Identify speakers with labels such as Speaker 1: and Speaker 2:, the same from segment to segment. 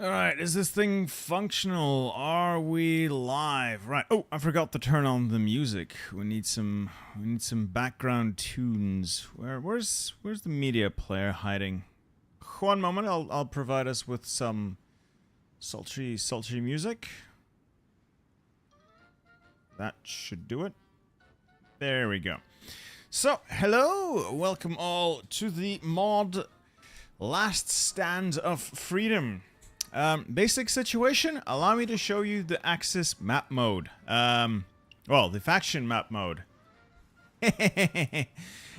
Speaker 1: Alright, is this thing functional? Are we live? Right. Oh, I forgot to turn on the music. We need some background tunes. Where's the media player hiding? One moment, I'll provide us with some sultry music. That should do it. There we go. So, hello! Welcome all to the mod Last Stand of Freedom. Basic situation, allow me to show you the Axis map mode. Well, the faction map mode.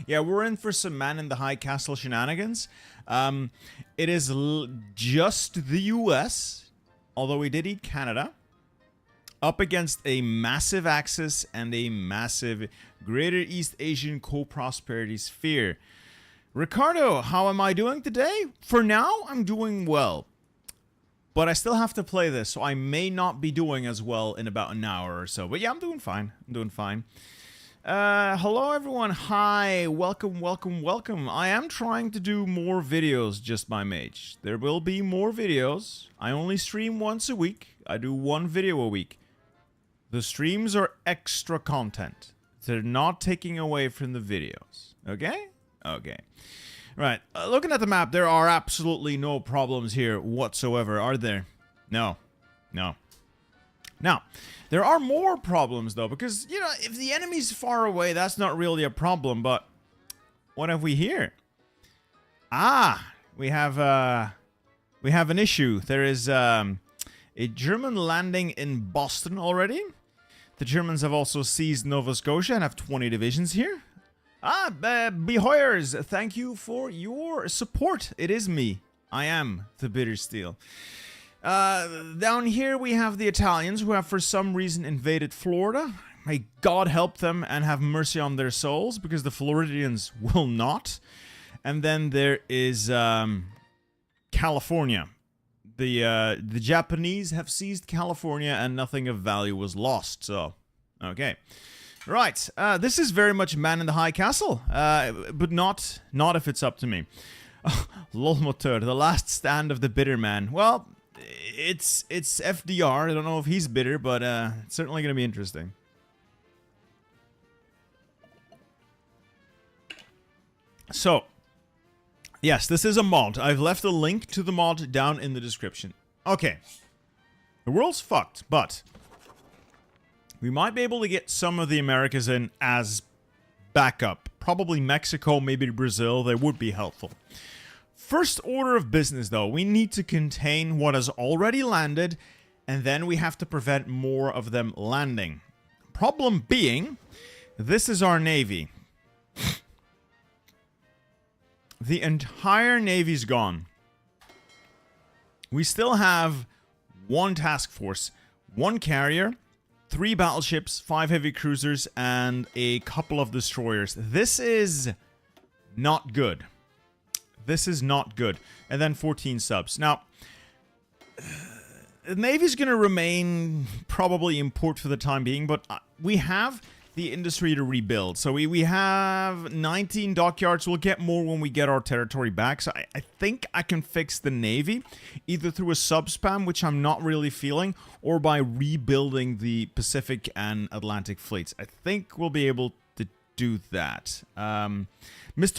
Speaker 1: Yeah, we're in for some Man in the High Castle shenanigans. It is just the US, although we did eat Canada, up against a massive Axis and a massive Greater East Asian co-prosperity sphere. Ricardo, how am I doing today? For now, I'm doing well. But I still have to play this, so I may not be doing as well in about an hour or so. But yeah, I'm doing fine. I'm doing fine. Hello everyone. Hi. Welcome. I am trying to do more videos just by Mage. There will be more videos. I only stream once a week. I do one video a week. The streams are extra content. They're not taking away from the videos. Okay? Okay. Right, looking at the map, there are absolutely no problems here whatsoever, are there? No. Now, there are more problems, though, because, you know, if the enemy's far away, that's not really a problem, but what have we here? Ah, we have an issue. There is a German landing in Boston already. The Germans have also seized Nova Scotia and have 20 divisions here. Behoyers, thank you for your support. It is me. I am the Bitter Steel. Down here we have the Italians who have for some reason invaded Florida. May God help them and have mercy on their souls, because the Floridians will not. And then there is California. The Japanese have seized California and nothing of value was lost. So, okay. Right, this is very much Man in the High Castle, but not if it's up to me. Lolmoteur, the last stand of the bitter man. Well, it's FDR. I don't know if he's bitter, but it's certainly going to be interesting. So, yes, this is a mod. I've left a link to the mod down in the description. Okay, the world's fucked, but we might be able to get some of the Americas in as backup. Probably Mexico, maybe Brazil. They would be helpful. First order of business, though, we need to contain what has already landed, and then we have to prevent more of them landing. Problem being, this is our Navy. The entire Navy's gone. We still have one task force, one carrier, 3 battleships, 5 heavy cruisers, and a couple of destroyers. This is not good. This is not good. And then 14 subs. Now, the Navy's going to remain probably in port for the time being, but we have the industry to rebuild. So we have 19 dockyards. We'll get more when we get our territory back. So I think I can fix the Navy either through a sub-spam, which I'm not really feeling, or by rebuilding the Pacific and Atlantic fleets. I think we'll be able to do that. Mr.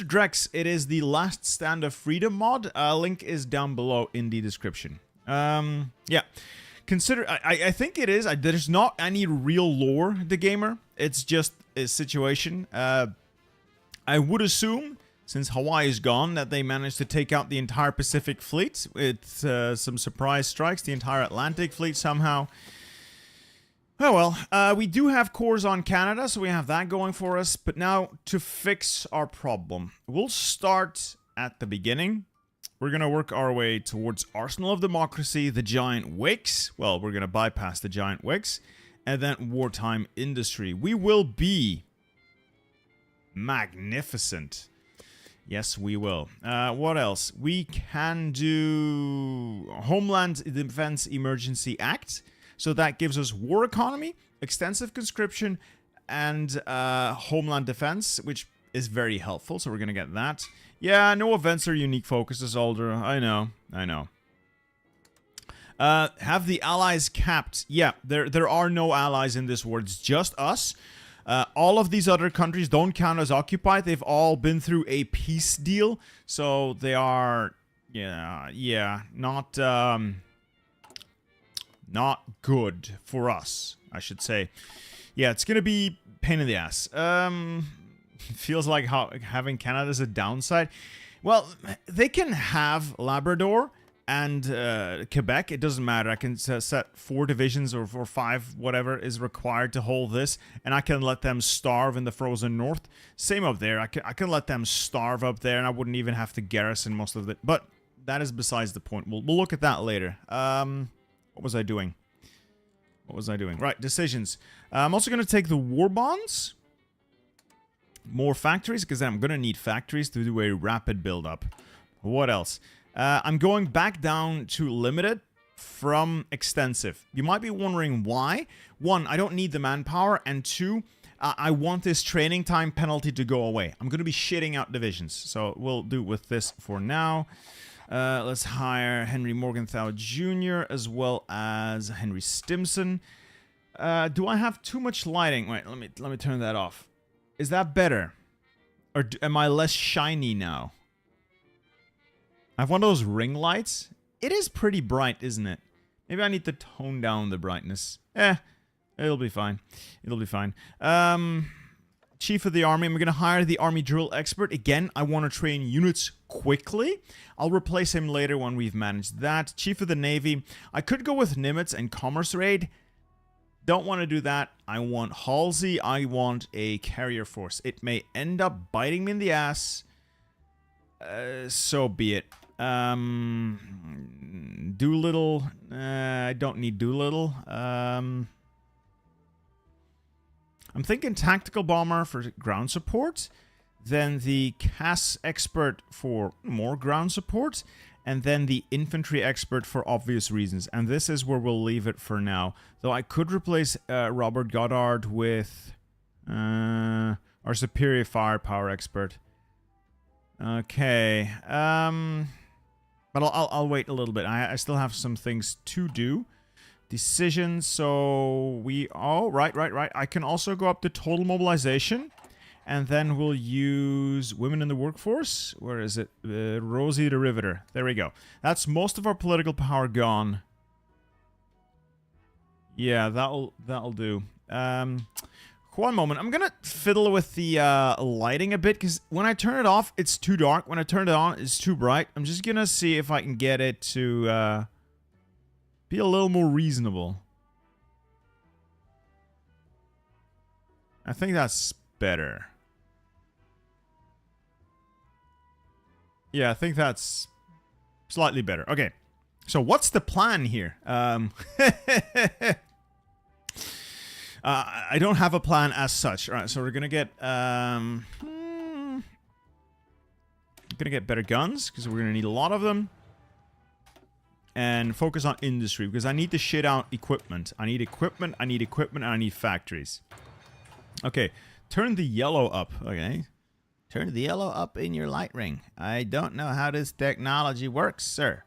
Speaker 1: Drex, it is the Last Stand of Freedom mod. Link is down below in the description. Yeah. Consider, I think it is. There's not any real lore, the gamer. It's just a situation. I would assume, since Hawaii is gone, that they managed to take out the entire Pacific fleet with some surprise strikes, the entire Atlantic fleet somehow. Oh well, we do have cores on Canada, so we have that going for us. But now, to fix our problem, we'll start at the beginning. We're going to work our way towards Arsenal of Democracy, the Giant Wicks. Well, we're going to bypass the Giant Wicks. And then Wartime Industry. We will be magnificent. Yes, we will. What else? We can do Homeland Defense Emergency Act. So that gives us war economy, extensive conscription, and Homeland Defense, which is very helpful. So we're going to get that. Yeah, no events or unique focuses, Alder. I know. Have the allies capped? Yeah, there are no allies in this war. It's just us. All of these other countries don't count as occupied. They've all been through a peace deal, so they are, not good for us, I should say. Yeah, it's gonna be pain in the ass. Feels like having Canada is a downside. Well, they can have Labrador and Quebec. It doesn't matter. I can set 4 divisions or 5, whatever is required to hold this, and I can let them starve in the frozen north. Same up there. I can let them starve up there, and I wouldn't even have to garrison most of it. But that is besides the point. We'll look at that later. What was I doing? Right, decisions. I'm also going to take the war bonds. More factories, because I'm going to need factories to do a rapid build-up. What else? I'm going back down to limited from extensive. You might be wondering why. 1, I don't need the manpower, and 2, I want this training time penalty to go away. I'm going to be shitting out divisions, so we'll do with this for now. Let's hire Henry Morgenthau Jr. as well as Henry Stimson. Do I have too much lighting? Wait, let me turn that off. Is that better? Or am I less shiny now? I have one of those ring lights. It is pretty bright, isn't it? Maybe I need to tone down the brightness. It'll be fine. It'll be fine. Chief of the Army. I'm going to hire the Army Drill Expert. Again, I want to train units quickly. I'll replace him later when we've managed that. Chief of the Navy. I could go with Nimitz and Commerce Raid. Don't want to do that. I want Halsey. I want a carrier force. It may end up biting me in the ass. So be it. Doolittle. I don't need Doolittle. I'm thinking tactical bomber for ground support. Then the CAS expert for more ground support. And then the infantry expert for obvious reasons. And this is where we'll leave it for now. Though I could replace Robert Goddard with our superior firepower expert. Okay. But I'll wait a little bit. I still have some things to do. Decisions. So we... Oh, right. I can also go up to total mobilization. And then we'll use women in the workforce. Where is it? Rosie the Riveter. There we go. That's most of our political power gone. Yeah, that'll do. One moment. I'm gonna fiddle with the lighting a bit, because when I turn it off, it's too dark. When I turn it on, it's too bright. I'm just gonna see if I can get it to be a little more reasonable. I think that's better. Yeah, I think that's slightly better. Okay, so what's the plan here? I don't have a plan as such. All right, so we're gonna get better guns, because we're gonna need a lot of them, and focus on industry, because I need to shit out equipment. I need equipment, and I need factories. Okay, turn the yellow up. Okay. Turn the yellow up in your light ring. I don't know how this technology works, sir.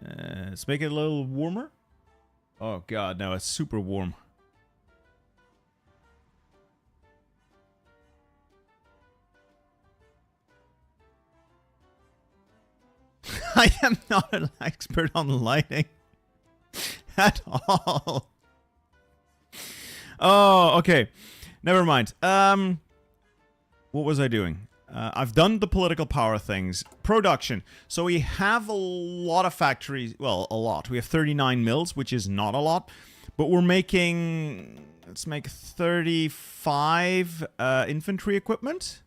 Speaker 1: Let's make it a little warmer. Oh, God, no, it's super warm. I am not an expert on lighting at all. Oh, okay. Never mind. What was I doing? I've done the political power things. Production. So we have a lot of factories. Well, a lot. We have 39 mills, which is not a lot. But we're making... Let's make 35 infantry equipment.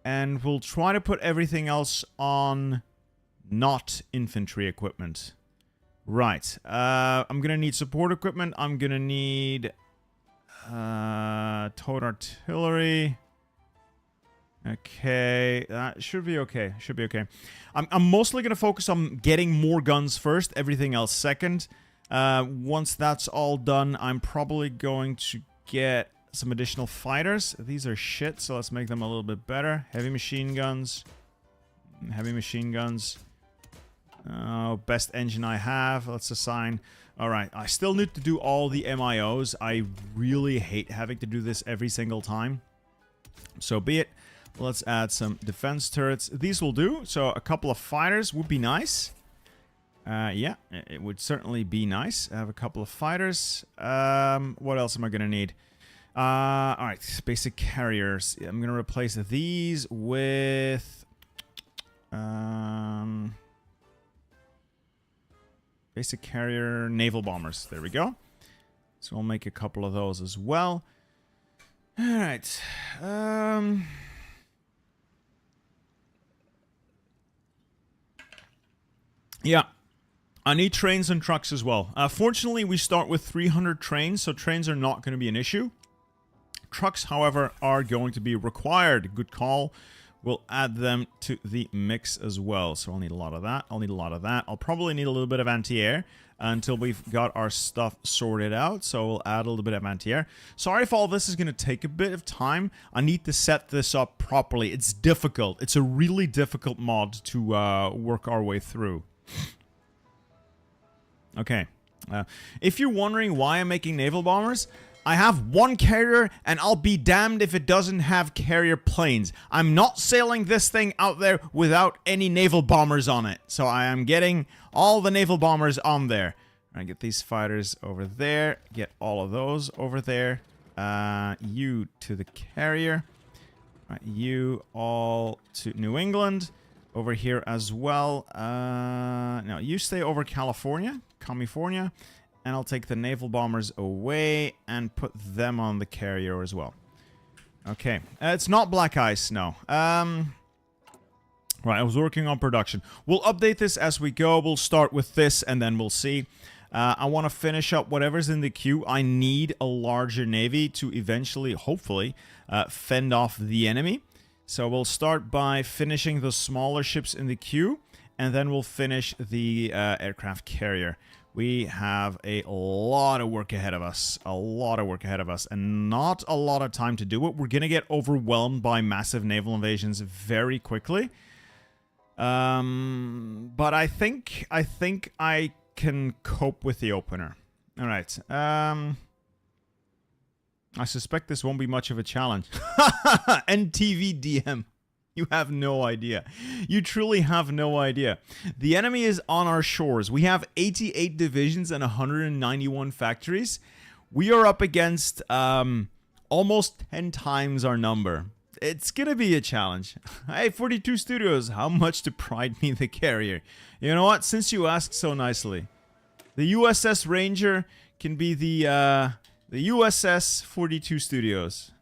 Speaker 1: And we'll try to put everything else on not infantry equipment. Right. I'm going to need support equipment. I'm going to need... towed artillery... Okay, that should be okay. Should be okay. I'm mostly going to focus on getting more guns first, everything else second. Once that's all done, I'm probably going to get some additional fighters. These are shit, so let's make them a little bit better. Heavy machine guns. Heavy machine guns. Best engine I have. Let's assign. All right. I still need to do all the MIOs. I really hate having to do this every single time. So be it. Let's add some defense turrets. These will do. So a couple of fighters would be nice. Yeah, it would certainly be nice. I have a couple of fighters. What else am I going to need? Alright, basic carriers. I'm going to replace these with... basic carrier naval bombers. There we go. So I'll make a couple of those as well. Alright. Yeah. I need trains and trucks as well. Fortunately, we start with 300 trains, so trains are not going to be an issue. Trucks, however, are going to be required. Good call. We'll add them to the mix as well. So I'll need a lot of that. I'll need a lot of that. I'll probably need a little bit of anti-air until we've got our stuff sorted out. So we'll add a little bit of anti-air. Sorry if all this is going to take a bit of time. I need to set this up properly. It's difficult. It's a really difficult mod to work our way through. Okay, if you're wondering why I'm making naval bombers, I have one carrier and I'll be damned if it doesn't have carrier planes. I'm not sailing this thing out there without any naval bombers on it. So I am getting all the naval bombers on there. I get these fighters over there, get all of those over there. You to the carrier. You all to New England. Over here as well. Now, you stay over California, and I'll take the naval bombers away and put them on the carrier as well. Okay, it's not black ice, no. Right, I was working on production. We'll update this as we go. We'll start with this, and then we'll see. I want to finish up whatever's in the queue. I need a larger navy to eventually, hopefully, fend off the enemy. So we'll start by finishing the smaller ships in the queue, and then we'll finish the aircraft carrier. We have a lot of work ahead of us. A lot of work ahead of us, and not a lot of time to do it. We're going to get overwhelmed by massive naval invasions very quickly. But I think I can cope with the opener. All right. I suspect this won't be much of a challenge. NTVDM. You have no idea. You truly have no idea. The enemy is on our shores. We have 88 divisions and 191 factories. We are up against almost 10 times our number. It's gonna be a challenge. Hey, 42 Studios, how much to pride me the carrier? You know what? Since you asked so nicely, the USS Ranger can be the USS 42 Studios.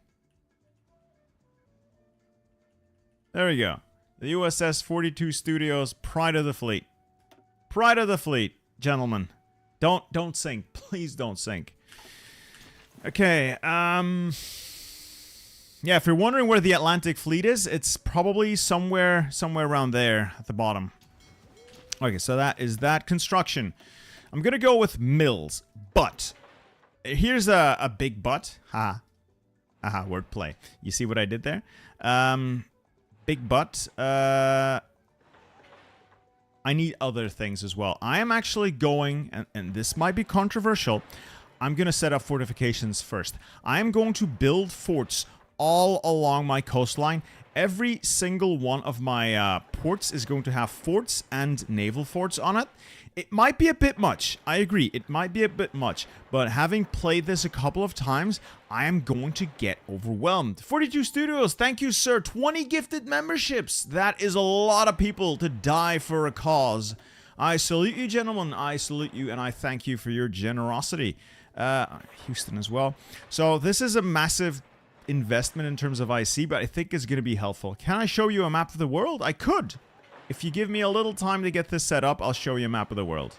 Speaker 1: There we go. The USS 42 Studios, pride of the fleet. Pride of the fleet, gentlemen. Don't sink. Please don't sink. Okay, yeah, if you're wondering where the Atlantic Fleet is, it's probably somewhere around there at the bottom. Okay, so that is that construction. I'm gonna go with mills, but here's a big but. Haha, wordplay. You see what I did there? Big but. I need other things as well. I am actually going, and this might be controversial, I'm going to set up fortifications first. I am going to build forts all along my coastline. Every single one of my ports is going to have forts and naval forts on it. It might be a bit much. I agree. It might be a bit much. But having played this a couple of times, I am going to get overwhelmed. 42 Studios, thank you, sir. 20 gifted memberships. That is a lot of people to die for a cause. I salute you, gentlemen. I salute you, and I thank you for your generosity. Houston as well. So this is a massive investment in terms of IC, but I think it's going to be helpful. Can I show you a map of the world? I could. If you give me a little time to get this set up, I'll show you a map of the world.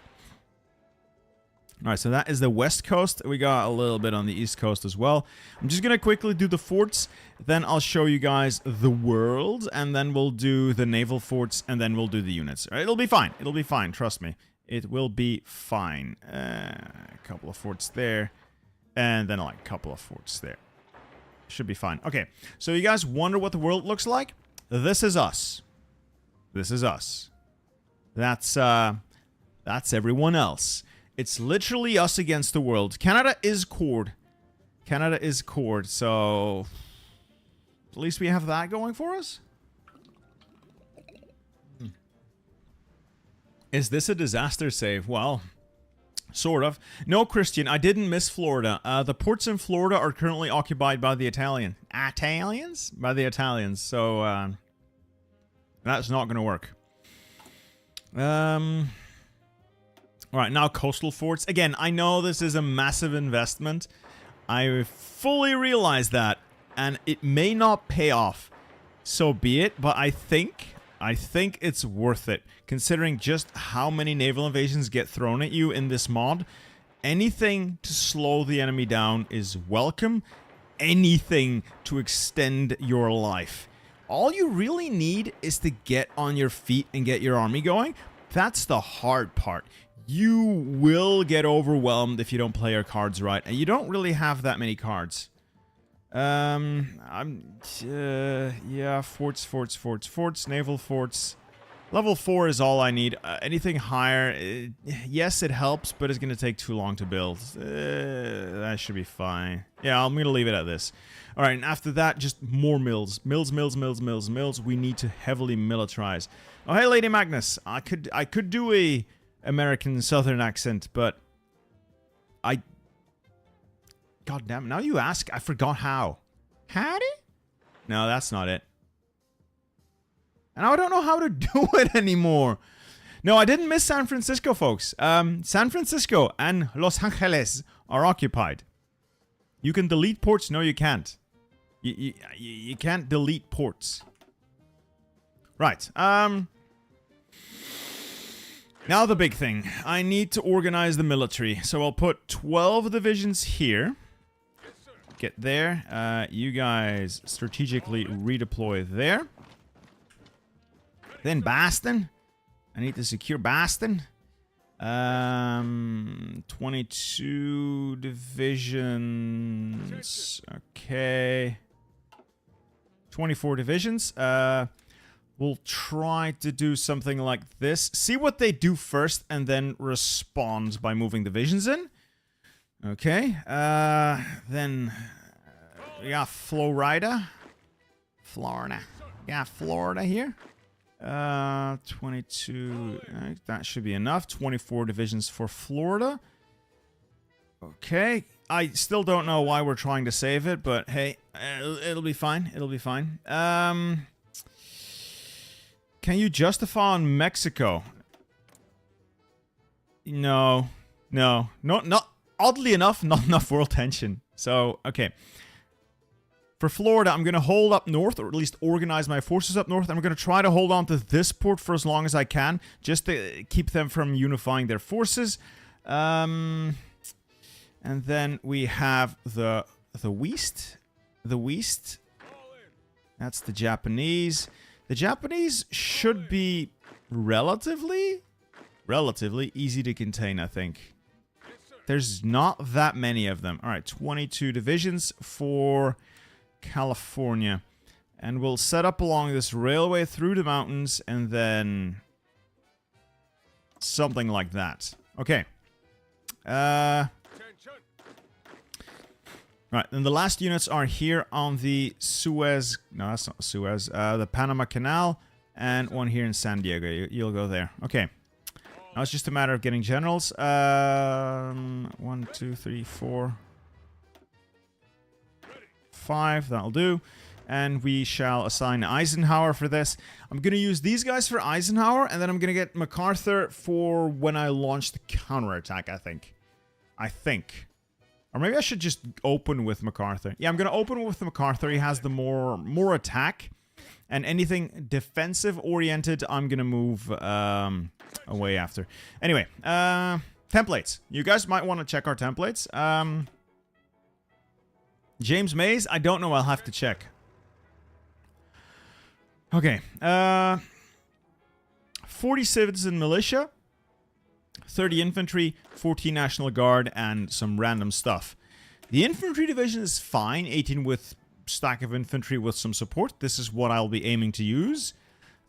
Speaker 1: Alright, so that is the west coast. We got a little bit on the east coast as well. I'm just going to quickly do the forts, then I'll show you guys the world, and then we'll do the naval forts, and then we'll do the units. All right, it'll be fine. It'll be fine, trust me. It will be fine. A couple of forts there, and then like a couple of forts there. Should be fine. Okay, so you guys wonder what the world looks like? This is us. This is us. That's everyone else. It's literally us against the world. Canada is cord. Canada is cord, so at least we have that going for us. Is this a disaster save? Well, sort of. No, Christian, I didn't miss Florida. The ports in Florida are currently occupied by the Italians. By the Italians. So, that's not going to work. Alright, now coastal forts. Again, I know this is a massive investment. I fully realize that. And it may not pay off. So be it, but I think it's worth it, considering just how many naval invasions get thrown at you in this mod. Anything to slow the enemy down is welcome. Anything to extend your life. All you really need is to get on your feet and get your army going. That's the hard part. You will get overwhelmed if you don't play your cards right, and you don't really have that many cards. Yeah, forts, naval forts. Level 4 is all I need. Anything higher, yes, it helps, but it's going to take too long to build. That should be fine. Yeah, I'm going to leave it at this. All right, and after that, just more mills. Mills. We need to heavily militarize. Oh, hey, Lady Magnus. I could do a American Southern accent, but God damn it. Now you ask, I forgot how. Howdy? No, that's not it. And I don't know how to do it anymore. No, I didn't miss San Francisco, folks. San Francisco and Los Angeles are occupied. You can delete ports. No, you can't. You can't delete ports. Right. Now the big thing. I need to organize the military. So I'll put 12 divisions here. Get there. You guys strategically redeploy there. Then Boston. I need to secure Boston. 22 divisions. Okay. 24 divisions. We'll try to do something like this. See what they do first and then respond by moving divisions in. Okay. Then we got Florida. Yeah, Florida here. 22. That should be enough. 24 divisions for Florida. Okay. I still don't know why we're trying to save it, but hey, it'll be fine. It'll be fine. Can you justify on Mexico? No. Not oddly enough, not enough world tension. So, okay. For Florida, I'm going to hold up north, or at least organize my forces up north. I'm going to try to hold on to this port for as long as I can, just to keep them from unifying their forces. And then we have the West. The West. That's the Japanese. The Japanese should be relatively easy to contain, I think. There's not that many of them. All right, 22 divisions for California. And we'll set up along this railway through the mountains and then something like that. Okay. Right, and the last units are here on the Suez... No, that's not Suez. The Panama Canal, and one here in San Diego. You'll go there. Okay. Now it's just a matter of getting generals. 1, 2, 3, 4, 5. That'll do. And we shall assign Eisenhower for this. I'm going to use these guys for Eisenhower, and then I'm going to get MacArthur for when I launch the counterattack, I think. Or maybe I should just open with MacArthur. Yeah, I'm going to open with MacArthur. He has the more attack. And anything defensive-oriented, I'm going to move away after. Anyway, templates. You guys might want to check our templates. James Mays, I don't know. I'll have to check. Okay. 40 citizen militia. 30 infantry, 14 National Guard, and some random stuff. The infantry division is fine, 18 with stack of infantry with some support. This is what I'll be aiming to use.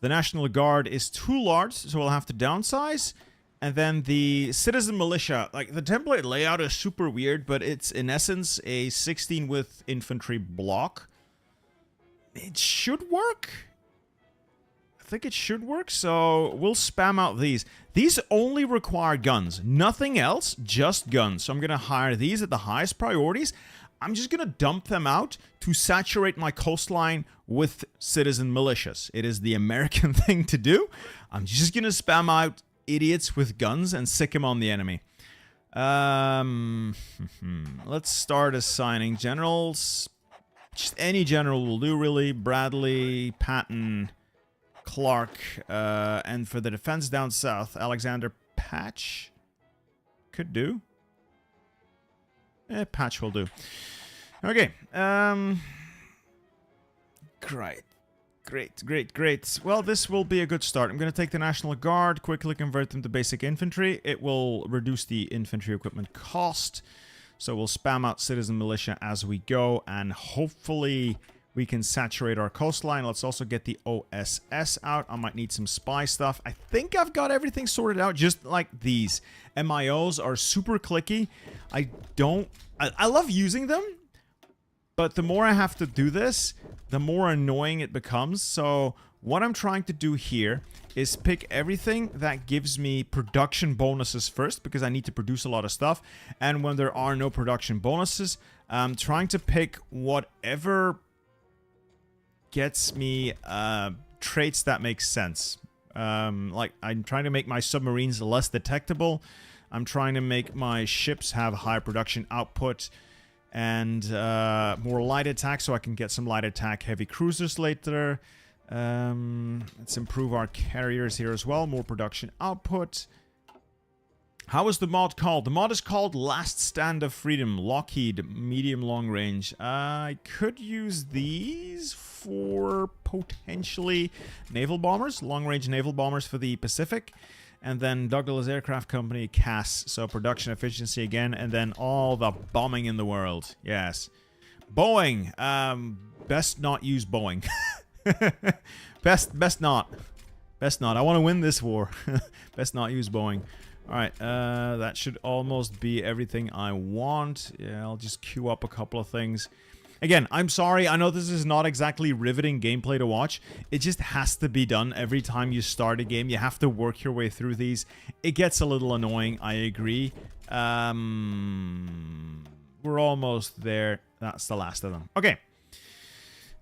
Speaker 1: The National Guard is too large, so we'll have to downsize. And then the citizen militia, like the template layout is super weird, but it's in essence a 16 width infantry block. It should work. I think it should work, so we'll spam out these. These only require guns, nothing else, just guns. So I'm going to hire these at the highest priorities. I'm just going to dump them out to saturate my coastline with citizen militias. It is the American thing to do. I'm just going to spam out idiots with guns and sick them on the enemy. Let's start assigning generals. Just any general will do, really. Bradley, Patton, Clark, and for the defense down south, Alexander Patch could do. Patch will do. Okay. Great. Well, this will be a good start. I'm going to take the National Guard, quickly convert them to basic infantry. It will reduce the infantry equipment cost. So we'll spam out citizen militia as we go, and hopefully we can saturate our coastline. Let's also get the OSS out. I might need some spy stuff. I think I've got everything sorted out, just like these. MIOs are super clicky. I love using them, but the more I have to do this, the more annoying it becomes. So what I'm trying to do here is pick everything that gives me production bonuses first, because I need to produce a lot of stuff. And when there are no production bonuses, I'm trying to pick whatever gets me traits that make sense. Like, I'm trying to make my submarines less detectable. I'm trying to make my ships have high production output and more light attack, so I can get some light attack heavy cruisers later. Let's improve our carriers here as well. More production output. How is the mod called? The mod is called Last Stand of Freedom. Lockheed, medium long range. I could use these for potentially naval bombers. Long range naval bombers for the Pacific. And then Douglas Aircraft Company, CAS. So production efficiency again. And then all the bombing in the world. Yes. Boeing. Best not use Boeing. Best not. Best not. I want to win this war. Best not use Boeing. Alright, that should almost be everything I want. Yeah, I'll just queue up a couple of things. Again, I'm sorry, I know this is not exactly riveting gameplay to watch. It just has to be done every time you start a game. You have to work your way through these. It gets a little annoying, I agree. We're almost there. That's the last of them. Okay.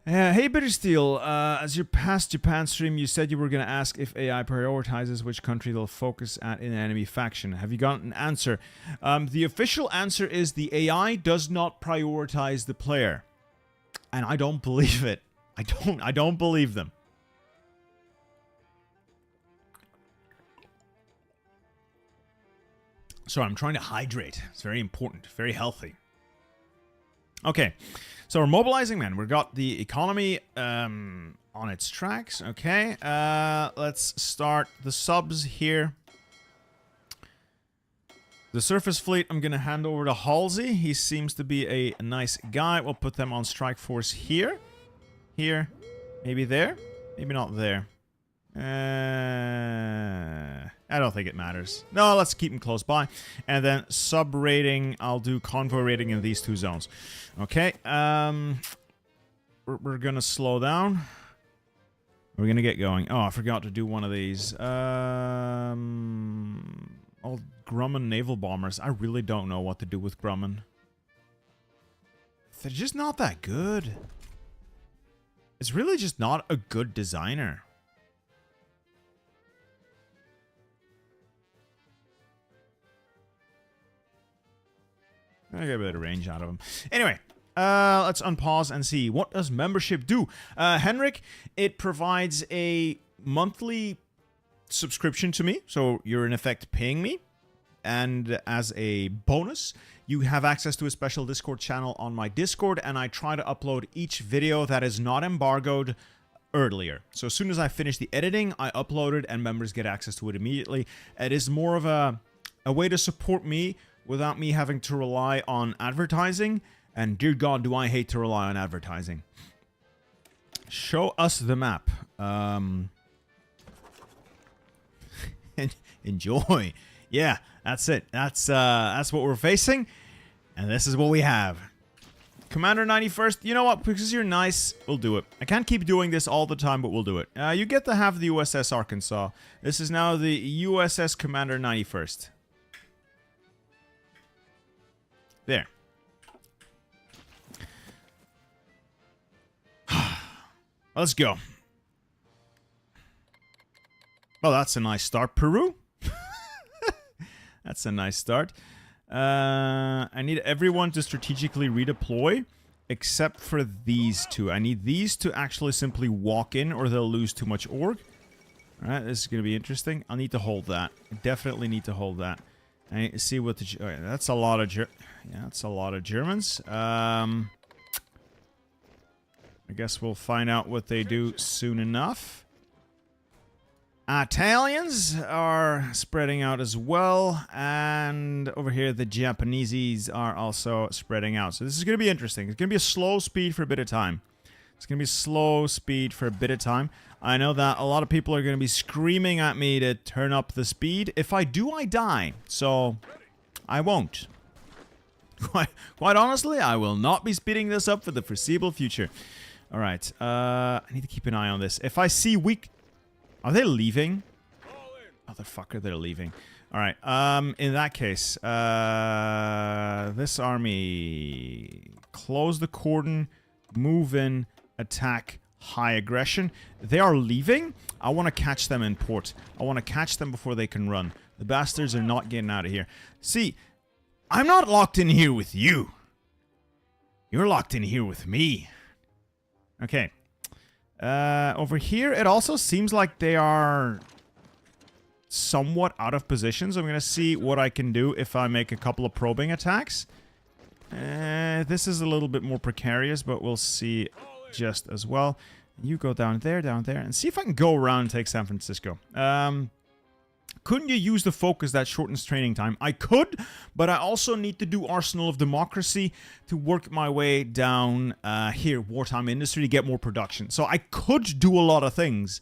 Speaker 1: Hey Bittersteel, as you passed Japan stream, you said you were going to ask if AI prioritizes which country they'll focus at in an enemy faction. Have you got an answer? The official answer is the AI does not prioritize the player. And I don't believe it. I don't believe them. So I'm trying to hydrate. It's very important, very healthy. Okay. So we're mobilizing men. We've got the economy on its tracks. Okay, let's start the subs here. The surface fleet, I'm going to hand over to Halsey. He seems to be a nice guy. We'll put them on strike force here. Here. Maybe there. Maybe not there. I don't think it matters. No, let's keep them close by. And then sub rating, I'll do convoy rating in these two zones. Okay, we're gonna slow down. We're gonna get going. Oh, I forgot to do one of these. All Grumman naval bombers. I really don't know what to do with Grumman. They're just not that good. It's really just not a good designer. I get a bit of range out of them. Anyway, let's unpause and see. What does membership do? Henrik, it provides a monthly subscription to me. So you're in effect paying me. And as a bonus, you have access to a special Discord channel on my Discord. And I try to upload each video that is not embargoed earlier. So as soon as I finish the editing, I upload it and members get access to it immediately. It is more of a way to support me without me having to rely on advertising. And dear God, do I hate to rely on advertising. Show us the map. Enjoy. Yeah, that's it. That's what we're facing. And this is what we have. Commander 91st, you know what? Because you're nice, we'll do it. I can't keep doing this all the time, but we'll do it. You get to have the USS Arkansas. This is now the USS Commander 91st. There. Let's go. Oh, that's a nice start. Peru? That's a nice start. I need everyone to strategically redeploy, except for these two. I need these to actually simply walk in, or they'll lose too much org. Alright, this is going to be interesting. I'll need to hold that. I definitely need to hold that. I need to see what the... Okay, that's a lot of... Yeah, that's a lot of Germans. I guess we'll find out what they do soon enough. Italians are spreading out as well, and over here the Japaneses are also spreading out. So this is going to be interesting. It's going to be a slow speed for a bit of time. It's going to be slow speed for a bit of time. I know that a lot of people are going to be screaming at me to turn up the speed. If I do, I die. So I won't. Quite honestly, I will not be speeding this up for the foreseeable future. All right. I need to keep an eye on this. If I see weak... Are they leaving? Motherfucker, they're leaving. Alright, in that case, this army... Close the cordon, move in, attack, high aggression. They are leaving. I want to catch them in port. I want to catch them before they can run. The bastards are not getting out of here. See, I'm not locked in here with you. You're locked in here with me. Okay. Over here, it also seems like they are somewhat out of position, so I'm going to see what I can do if I make a couple of probing attacks. This is a little bit more precarious, but we'll see just as well. You go down there, and see if I can go around and take San Francisco. Couldn't you use the focus that shortens training time? I could, but I also need to do Arsenal of Democracy to work my way down here, wartime industry, to get more production. So I could do a lot of things,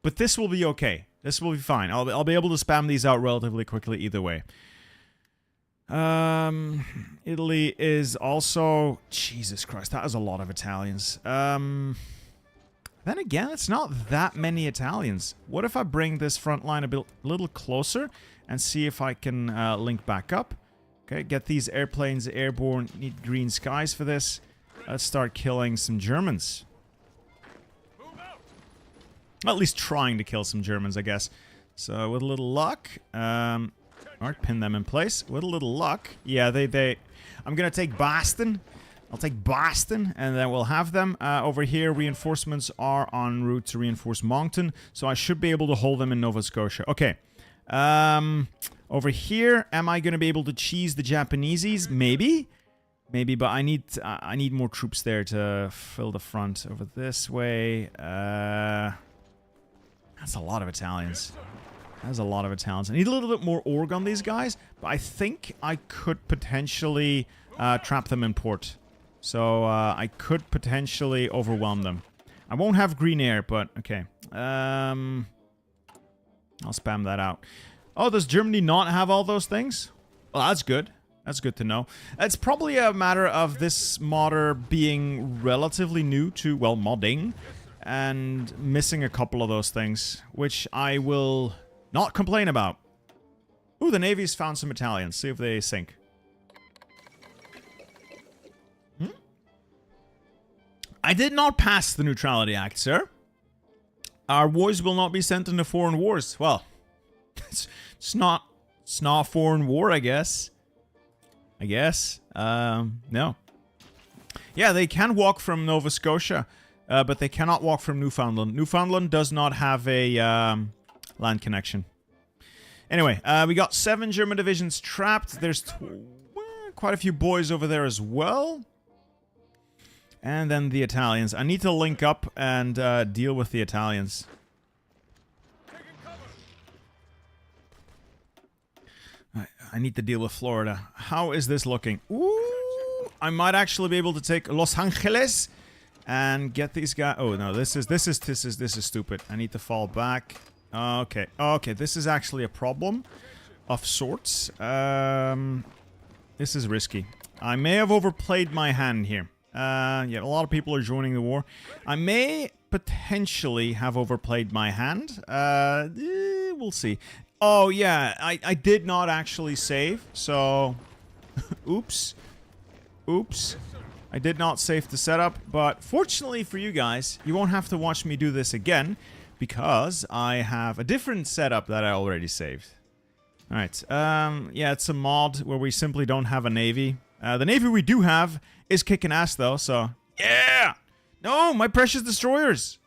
Speaker 1: but this will be okay. This will be fine. I'll be able to spam these out relatively quickly either way. Italy is also... Jesus Christ, that is a lot of Italians. Then again, it's not that many Italians. What if I bring this front line a little closer and see if I can link back up? Okay, get these airplanes airborne. Need green skies for this. Let's start killing some Germans. At least trying to kill some Germans, I guess. So with a little luck, alright, pin them in place. With a little luck, yeah, I'm gonna take Boston. I'll take Boston, and then we'll have them. Over here, reinforcements are en route to reinforce Moncton, so I should be able to hold them in Nova Scotia. Okay. Over here, am I going to be able to cheese the Japaneses? Maybe. Maybe, but I need more troops there to fill the front. Over this way. That's a lot of Italians. That's a lot of Italians. I need a little bit more org on these guys, but I think I could potentially trap them in port. So, I could potentially overwhelm them. I won't have green air, but okay. I'll spam that out. Oh, does Germany not have all those things? Well, that's good. That's good to know. It's probably a matter of this modder being relatively new to, well, modding. And missing a couple of those things, which I will not complain about. Ooh, the Navy's found some Italians. See if they sink. I did not pass the Neutrality Act, sir. Our boys will not be sent into foreign wars. Well, it's not foreign war, I guess. No. Yeah, they can walk from Nova Scotia, but they cannot walk from Newfoundland. Newfoundland does not have a land connection. Anyway, we got 7 German divisions trapped. There's quite a few boys over there as well. And then the Italians. I need to link up and deal with the Italians. I need to deal with Florida. How is this looking? Ooh, I might actually be able to take Los Angeles and get these guys. Oh no, this is stupid. I need to fall back. Okay. Okay, this is actually a problem of sorts. This is risky. I may have overplayed my hand here. Yeah, a lot of people are joining the war. I may potentially have overplayed my hand. We'll see. Oh, yeah, I did not actually save, so... Oops. Oops. I did not save the setup, but fortunately for you guys, you won't have to watch me do this again, because I have a different setup that I already saved. Alright, yeah, it's a mod where we simply don't have a navy. The navy we do have is kicking ass, though, so... Yeah! No, my precious destroyers!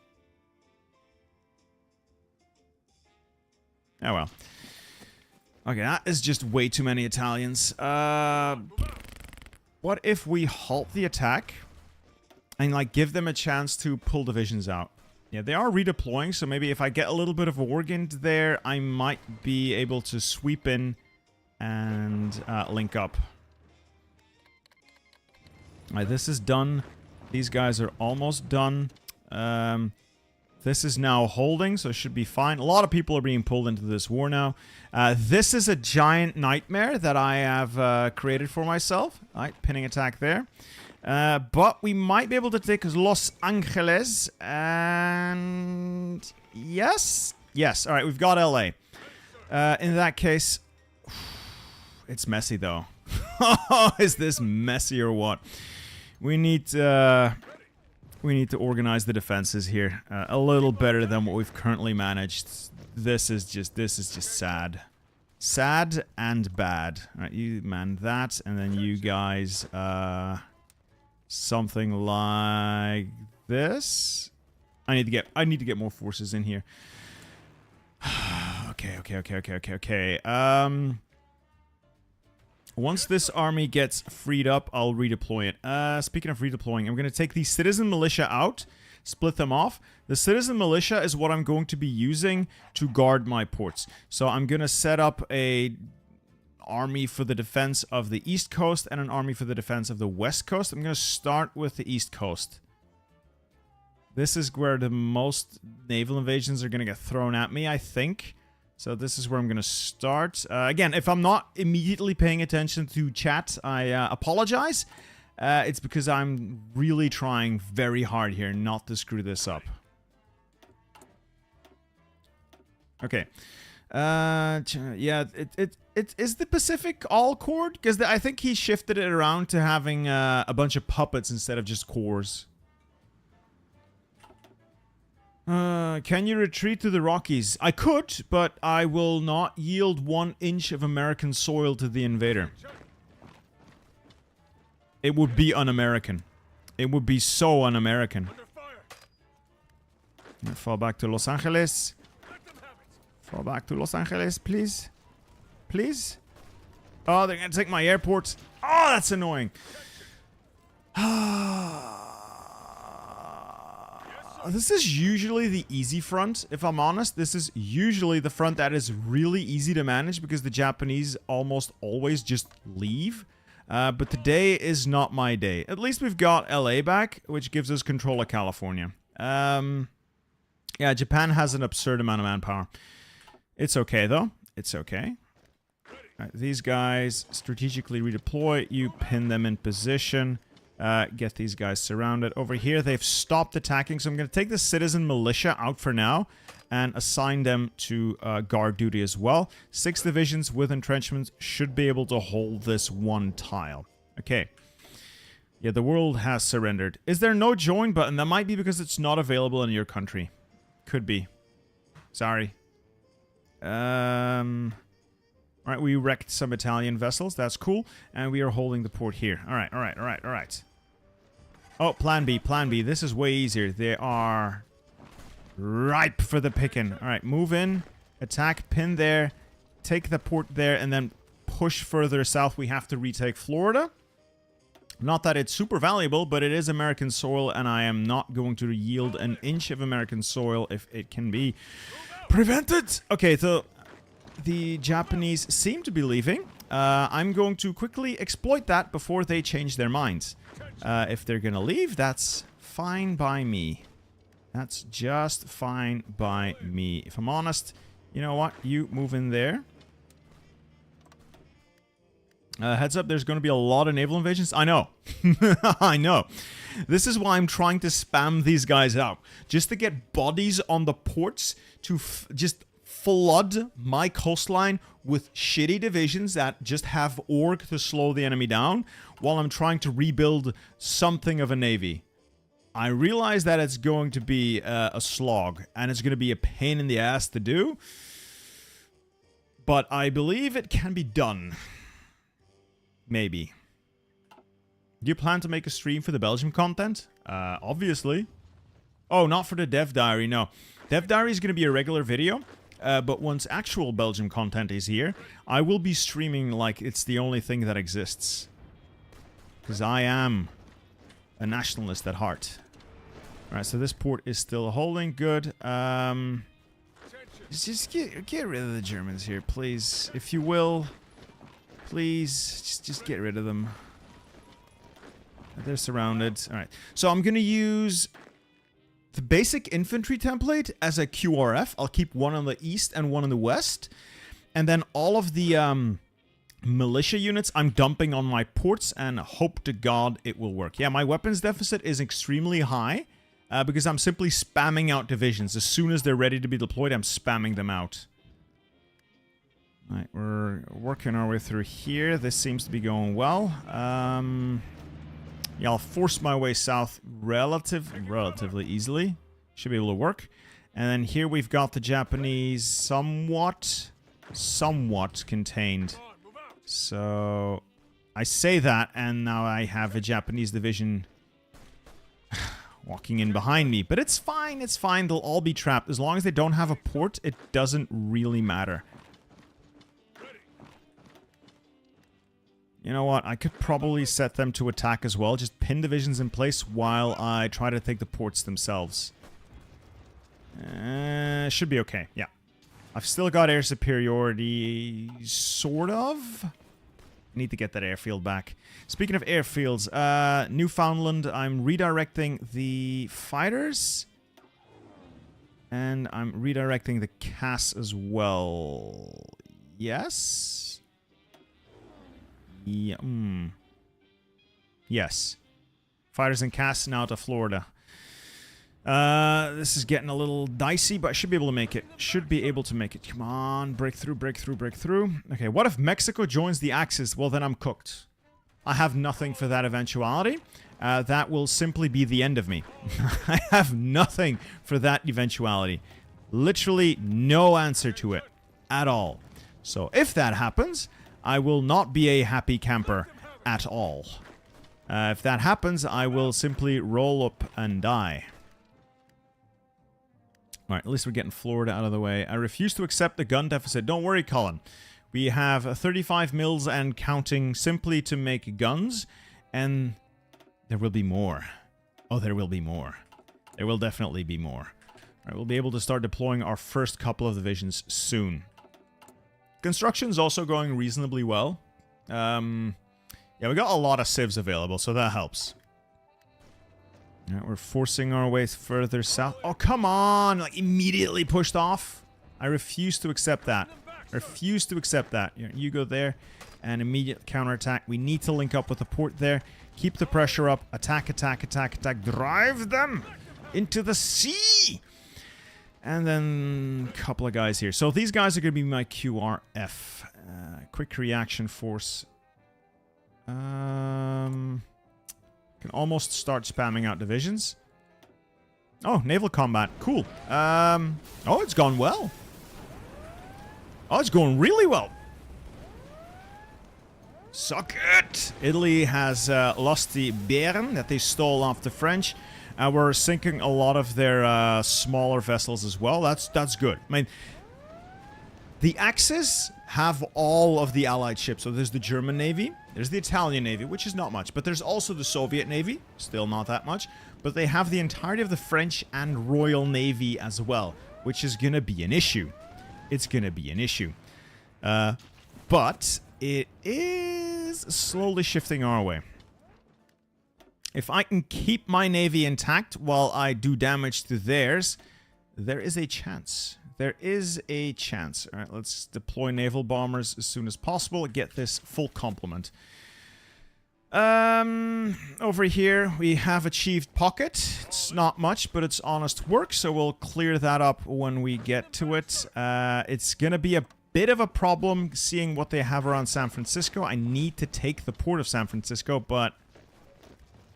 Speaker 1: Oh, well. Okay, that is just way too many Italians. What if we halt the attack and, like, give them a chance to pull divisions out? Yeah, they are redeploying, so maybe if I get a little bit of a war gained there, I might be able to sweep in and link up. Alright, this is done. These guys are almost done. This is now holding, so it should be fine. A lot of people are being pulled into this war now. This is a giant nightmare that I have created for myself. Alright, pinning attack there. But we might be able to take Los Angeles. And... Yes? Yes. Alright, we've got LA. In that case... It's messy, though. Is this messy or what? We need to organize the defenses here a little better than what we've currently managed. This is just sad. Sad and bad. Alright, you man that, and then you guys, something like this. I need to get more forces in here. Okay. Once this army gets freed up, I'll redeploy it. Speaking of redeploying, I'm going to take the citizen militia out, split them off. The citizen militia is what I'm going to be using to guard my ports. So I'm going to set up a army for the defense of the East Coast and an army for the defense of the West Coast. I'm going to start with the East Coast. This is where the most naval invasions are going to get thrown at me, I think. So this is where I'm going to start. Again, if I'm not immediately paying attention to chat, I apologize. It's because I'm really trying very hard here not to screw this up. Okay. Yeah, it is the Pacific all cored? Because I think he shifted it around to having a bunch of puppets instead of just cores. Can you retreat to the Rockies? I could, but I will not yield 1 inch of American soil to the invader. It would be un-American. It would be so un-American. Fall back to Los Angeles. Fall back to Los Angeles, please. Please? Oh, they're gonna take my airport. Oh, that's annoying. This is usually the easy front, if I'm honest. This is usually the front that is really easy to manage because the Japanese almost always just leave. But today is not my day. At least we've got LA back, which gives us control of California. Yeah, Japan has an absurd amount of manpower. It's okay, though. It's okay. Right, these guys strategically redeploy. You pin them in position. Get these guys surrounded. Over here, they've stopped attacking, so I'm going to take the citizen militia out for now and assign them to guard duty as well. 6 divisions with entrenchments should be able to hold this one tile. Okay. Yeah, the world has surrendered. Is there no join button? That might be because it's not available in your country. Could be. Sorry. Alright, we wrecked some Italian vessels. That's cool. And we are holding the port here. Alright. Oh, plan B. This is way easier. They are ripe for the picking. Alright, move in. Attack, pin there. Take the port there, and then push further south. We have to retake Florida. Not that it's super valuable, but it is American soil, and I am not going to yield an inch of American soil if it can be prevented. Okay, so the Japanese seem to be leaving. I'm going to quickly exploit that before they change their minds. If they're gonna leave, that's fine by me. That's just fine by me. If I'm honest, you know what? You move in there. Heads up, there's going to be a lot of naval invasions. I know. I know. This is why I'm trying to spam these guys out. Just to get bodies on the ports to just flood my coastline with shitty divisions that just have org to slow the enemy down while I'm trying to rebuild something of a navy. I realize that it's going to be a slog, and it's going to be a pain in the ass to do. But I believe it can be done. Maybe. Do you plan to make a stream for the Belgium content? Obviously. Oh, not for the Dev Diary, no. Dev Diary is going to be a regular video. But once actual Belgium content is here, I will be streaming like it's the only thing that exists. Because I am a nationalist at heart. Alright, so this port is still holding. Good. Just get rid of the Germans here, please. If you will. Please, just get rid of them. They're surrounded. Alright, so I'm going to use the basic infantry template as a QRF. I'll keep one on the east and one on the west. And then all of the militia units I'm dumping on my ports and hope to God it will work. Yeah, my weapons deficit is extremely high because I'm simply spamming out divisions. As soon as they're ready to be deployed, I'm spamming them out. Alright, we're working our way through here. This seems to be going well. Yeah, I'll force my way south relatively easily. Should be able to work. And then here we've got the Japanese somewhat contained. So I say that, and now I have a Japanese division walking in behind me. But it's fine, it's fine. They'll all be trapped. As long as they don't have a port, it doesn't really matter. You know what? I could probably set them to attack as well. Just pin divisions in place while I try to take the ports themselves. Should be okay. Yeah. I've still got air superiority, sort of. Need to get that airfield back. Speaking of airfields, Newfoundland, I'm redirecting the fighters. And I'm redirecting the CAS as well. Yes? Yeah, Yes. Fighters and CAS now to Florida. This is getting a little dicey, but I should be able to make it. Should be able to make it. Come on, breakthrough, breakthrough, breakthrough. Okay, what if Mexico joins the Axis? Well, then I'm cooked. I have nothing for that eventuality. That will simply be the end of me. I have nothing for that eventuality. Literally no answer to it at all. So if that happens, I will not be a happy camper at all. If that happens, I will simply roll up and die. Alright, at least we're getting Florida out of the way. I refuse to accept the gun deficit. Don't worry, Colin. We have 35 mils and counting simply to make guns. And there will be more. Oh, there will be more. There will definitely be more. Alright, we'll be able to start deploying our first couple of divisions soon. Construction's also going reasonably well. Yeah, we got a lot of civs available, so that helps. Alright, we're forcing our way further south. Oh, come on! Like, immediately pushed off. I refuse to accept that. I refuse to accept that. You go there, and immediate counterattack. We need to link up with the port there. Keep the pressure up. Attack, attack, attack, attack. Drive them into the sea! And then a couple of guys here. So these guys are going to be my QRF. Quick reaction force. Can almost start spamming out divisions. Oh, naval combat. Cool. Oh, it's gone well. Oh, it's going really well. Suck it! Italy has lost the Bern that they stole off the French. We're sinking a lot of their smaller vessels as well. That's good. I mean, the Axis have all of the Allied ships. So there's the German Navy, there's the Italian Navy, which is not much, but there's also the Soviet Navy, still not that much. But they have the entirety of the French and Royal Navy as well, which is going to be an issue. It's going to be an issue. But it is slowly shifting our way. If I can keep my navy intact while I do damage to theirs, there is a chance. There is a chance. All right, let's deploy naval bombers as soon as possible. Get this full complement. Over here, we have achieved pocket. It's not much, but it's honest work, so we'll clear that up when we get to it. It's gonna be a bit of a problem seeing what they have around San Francisco. I need to take the port of San Francisco, but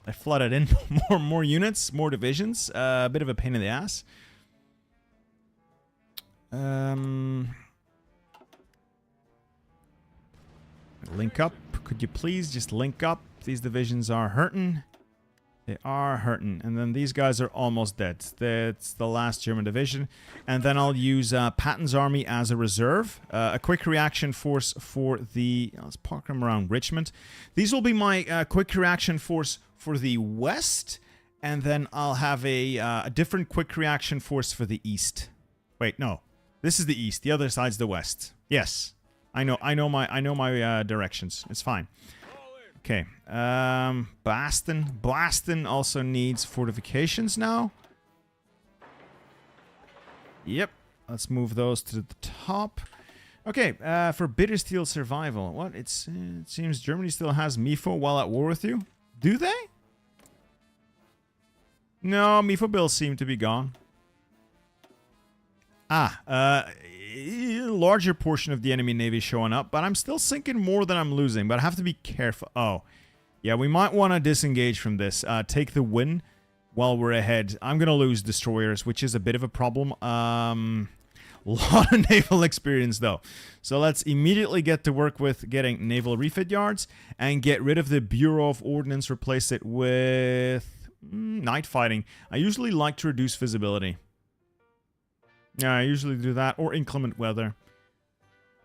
Speaker 1: I flooded in more units, more divisions. A bit of a pain in the ass. Link up. Could you please just link up? These divisions are hurting. They are hurting. And then these guys are almost dead. That's the last German division. And then I'll use Patton's army as a reserve. A quick reaction force for the... Let's park them around Richmond. These will be my quick reaction force for the west. And then I'll have a different quick reaction force for the east. Wait, no. This is the east. The other side's the west. Yes. I know my directions. It's fine. Okay. Boston also needs fortifications now. Yep. Let's move those to the top. Okay. For bitter steel survival. What? It seems Germany still has MIFO while at war with you. Do they? No, MIFO bills seem to be gone. Larger portion of the enemy navy showing up, but I'm still sinking more than I'm losing, but I have to be careful. Oh, yeah, we might want to disengage from this. Take the win while we're ahead. I'm going to lose destroyers, which is a bit of a problem. Lot of naval experience, though. So let's immediately get to work with getting naval refit yards and get rid of the Bureau of Ordnance, replace it with night fighting. I usually like to reduce visibility. Yeah, I usually do that, or inclement weather.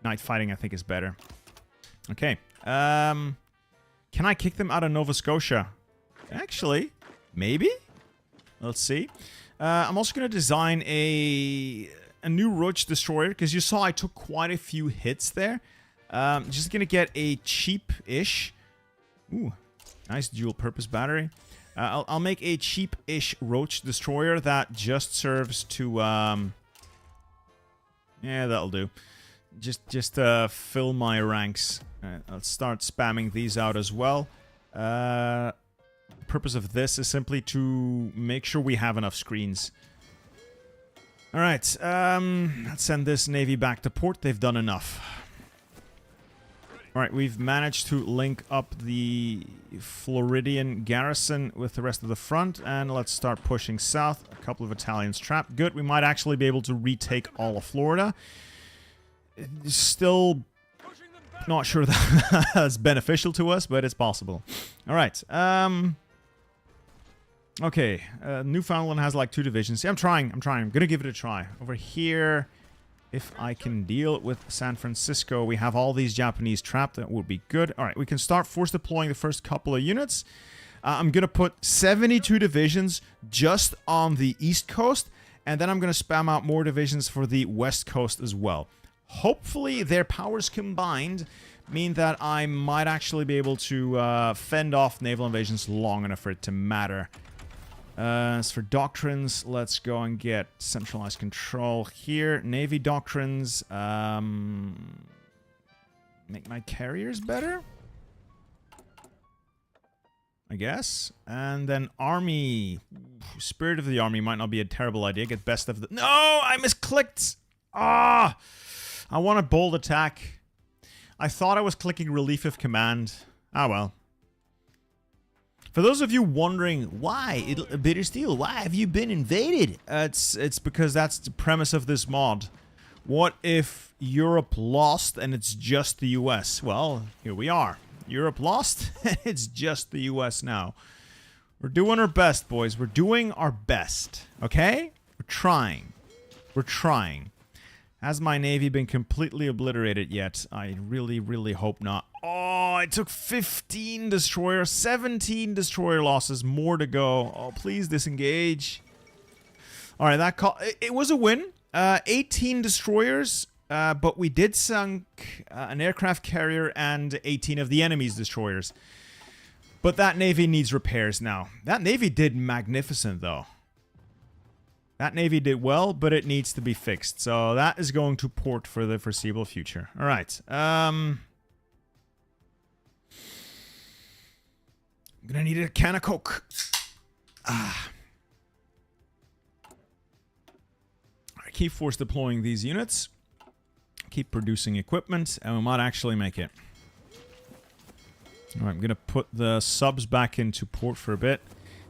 Speaker 1: Night fighting, I think, is better. Okay. Can I kick them out of Nova Scotia? Actually, maybe? Let's see. I'm also going to design a new Roach destroyer, because you saw I took quite a few hits there. Just going to get a cheap-ish... Ooh, nice dual-purpose battery. I'll make a cheap-ish Roach destroyer that just serves to... Yeah, that'll do. Just fill my ranks. I'll start spamming these out as well. Purpose of this is simply to make sure we have enough screens. Alright, let's send this navy back to port. They've done enough. Alright, we've managed to link up the Floridian garrison with the rest of the front, and let's start pushing south. A couple of Italians trapped. Good, we might actually be able to retake all of Florida. Still not sure that's beneficial to us, but it's possible. Alright, okay, Newfoundland has like 2 divisions. See, I'm trying. I'm gonna give it a try. Over here... If I can deal with San Francisco, we have all these Japanese trapped. That would be good. All right, we can start force deploying the first couple of units. I'm going to put 72 divisions just on the East Coast, and then I'm going to spam out more divisions for the West Coast as well. Hopefully, their powers combined mean that I might actually be able to fend off naval invasions long enough for it to matter. As for doctrines, let's go and get centralized control here. Navy doctrines, make my carriers better, I guess. And then army. Spirit of the army might not be a terrible idea. Get best of the... No! I misclicked! Ah! I want a bold attack. I thought I was clicking relief of command. Ah, well. For those of you wondering, why, Bitter Steel, why have you been invaded? It's because that's the premise of this mod. What if Europe lost and it's just the US? Well, here we are. Europe lost and it's just the US now. We're doing our best, boys. We're doing our best, okay? We're trying. We're trying. Has my navy been completely obliterated yet? I really, really hope not. Oh, I took 15 destroyers, 17 destroyer losses, more to go. Oh, please disengage. All right, that call, it was a win. 18 destroyers, but we did sunk an aircraft carrier and 18 of the enemy's destroyers. But that navy needs repairs now. That navy did magnificent, though. That navy did well, but it needs to be fixed. So that is going to port for the foreseeable future. All right. I'm gonna need a can of Coke. I keep force deploying these units. Keep producing equipment, and we might actually make it. Alright, I'm gonna put the subs back into port for a bit.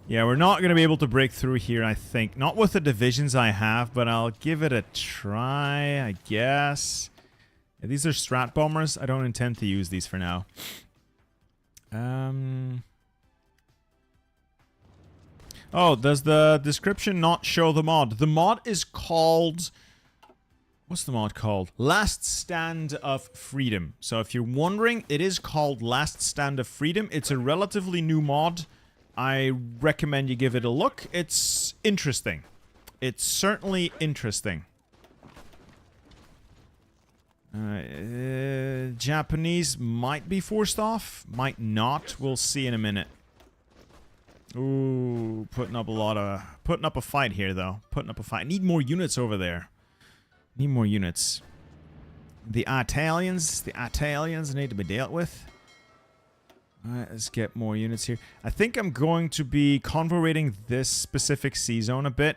Speaker 1: Yeah, we're not gonna be able to break through here, I think. Not with the divisions I have, but I'll give it a try, I guess. Yeah, these are strat bombers. I don't intend to use these for now. Oh, does the description not show the mod? The mod is called... What's the mod called? Last Stand of Freedom. So if you're wondering, it is called Last Stand of Freedom. It's a relatively new mod. I recommend you give it a look. It's interesting. It's certainly interesting. Japanese might be forced off. Might not. We'll see in a minute. Ooh, putting up a fight here, though. Putting up a fight. I need more units over there. Need more units. The Italians need to be dealt with. Alright, let's get more units here. I think I'm going to be convorating this specific sea zone a bit.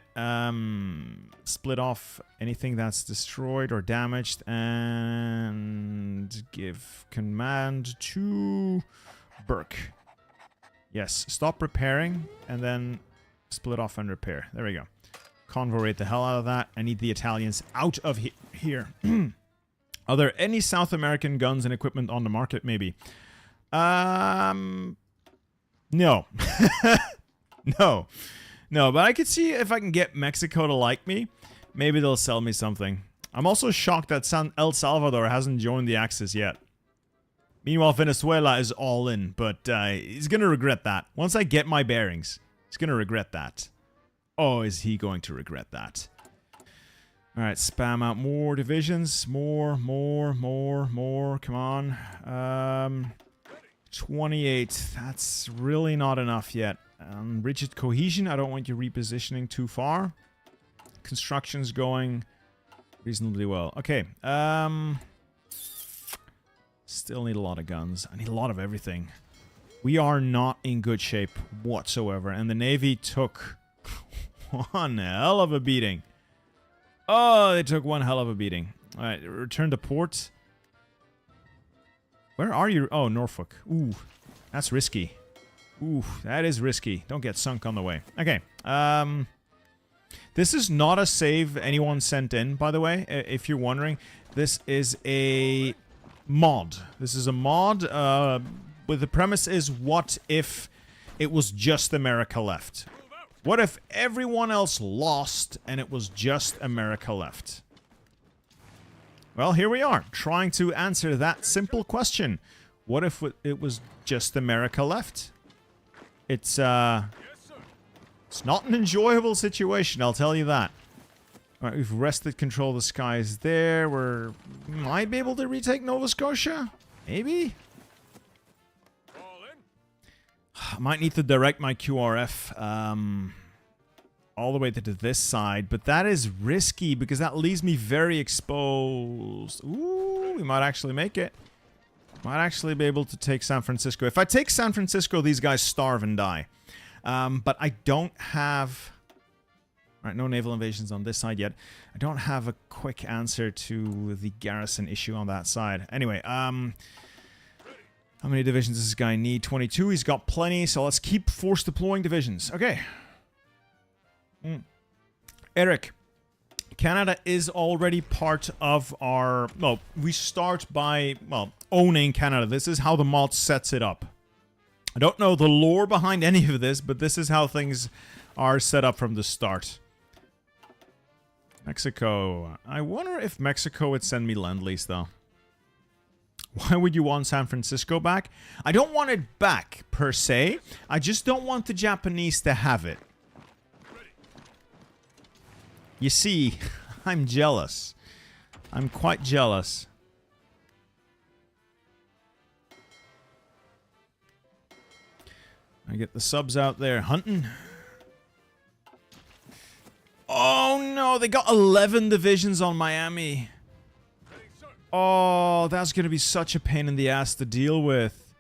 Speaker 1: Split off anything that's destroyed or damaged and give command to Burke. Yes, stop repairing and then split off and repair. There we go. Convorate the hell out of that. I need the Italians out of here. Are there any South American guns and equipment on the market? Maybe. No. No. No, but I could see if I can get Mexico to like me. Maybe they'll sell me something. I'm also shocked that El Salvador hasn't joined the Axis yet. Meanwhile, Venezuela is all in, but he's gonna regret that. Once I get my bearings, he's gonna regret that. Oh, is he going to regret that? Alright, spam out more divisions. More. Come on. 28. That's really not enough yet. Rigid cohesion. I don't want you repositioning too far. Construction's going reasonably well. Okay. Still need a lot of guns. I need a lot of everything. We are not in good shape whatsoever. And the Navy took... one hell of a beating. Oh, they took one hell of a beating. Alright, return to port. Where are you? Oh, Norfolk. Ooh, that's risky. Ooh, that is risky. Don't get sunk on the way. Okay, this is not a save anyone sent in, by the way, if you're wondering. This is a mod. This is a mod, with the premise is, what if it was just America left? What if everyone else lost and it was just America left? Well, here we are, trying to answer that simple question. What if it was just America left? It's not an enjoyable situation, I'll tell you that. Alright, we've wrested control of the skies there. We might be able to retake Nova Scotia? Maybe? I might need to direct my QRF all the way to this side, but that is risky because that leaves me very exposed. Ooh, we might actually make it. Might actually be able to take San Francisco. If I take San Francisco, these guys starve and die. But I don't have... Alright, no naval invasions on this side yet. I don't have a quick answer to the garrison issue on that side. Anyway, how many divisions does this guy need? 22. He's got plenty, so let's keep force deploying divisions. Okay. Eric, Canada is already part of our... Well, we start by, well, owning Canada. This is how the mod sets it up. I don't know the lore behind any of this, but this is how things are set up from the start. Mexico. I wonder if Mexico would send me Lend-Lease, though. Why would you want San Francisco back? I don't want it back, per se. I just don't want the Japanese to have it. You see, I'm jealous. I'm quite jealous. I get the subs out there hunting. Oh no, they got 11 divisions on Miami. Oh, that's gonna be such a pain in the ass to deal with.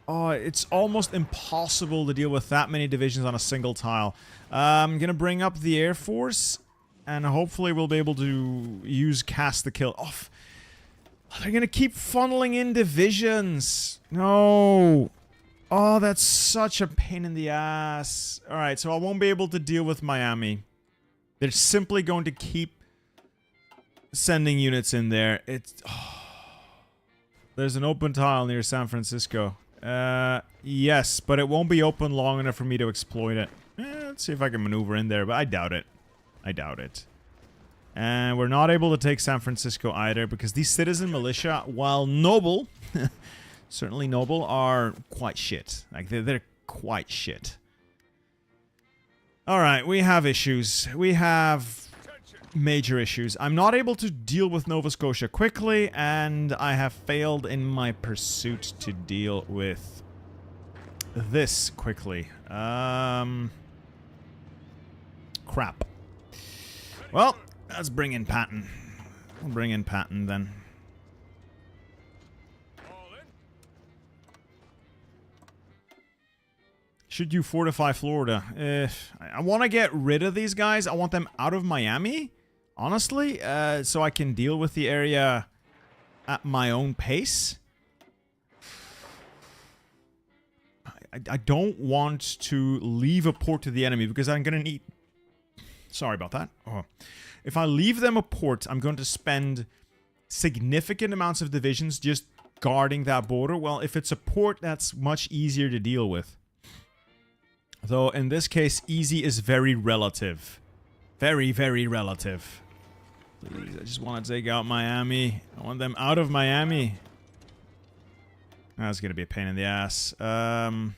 Speaker 1: Oh, it's almost impossible to deal with that many divisions on a single tile. I'm gonna bring up the Air Force, and hopefully we'll be able to use Cast the Kill. Oh, they're gonna keep funneling in divisions. No. Oh, that's such a pain in the ass. Alright, so I won't be able to deal with Miami. They're simply going to keep sending units in there. It's... Oh. There's an open tile near San Francisco. Yes, but it won't be open long enough for me to exploit it. Let's see if I can maneuver in there, but I doubt it. I doubt it. And we're not able to take San Francisco either, because these citizen militia, while noble... certainly noble, are quite shit. Like, they're quite shit. Alright, we have issues. We have major issues. I'm not able to deal with Nova Scotia quickly, and I have failed in my pursuit to deal with this quickly. Crap. Well, let's bring in Patton. We'll bring in Patton then. Should you fortify Florida? I want to get rid of these guys. I want them out of Miami, honestly, so I can deal with the area at my own pace. I don't want to leave a port to the enemy because I'm going to need... Sorry about that. Oh. If I leave them a port, I'm going to spend significant amounts of divisions just guarding that border. Well, if it's a port, that's much easier to deal with. Though, in this case, easy is very relative. Very, very relative. Please, I just want to take out Miami. I want them out of Miami. That's going to be a pain in the ass. God,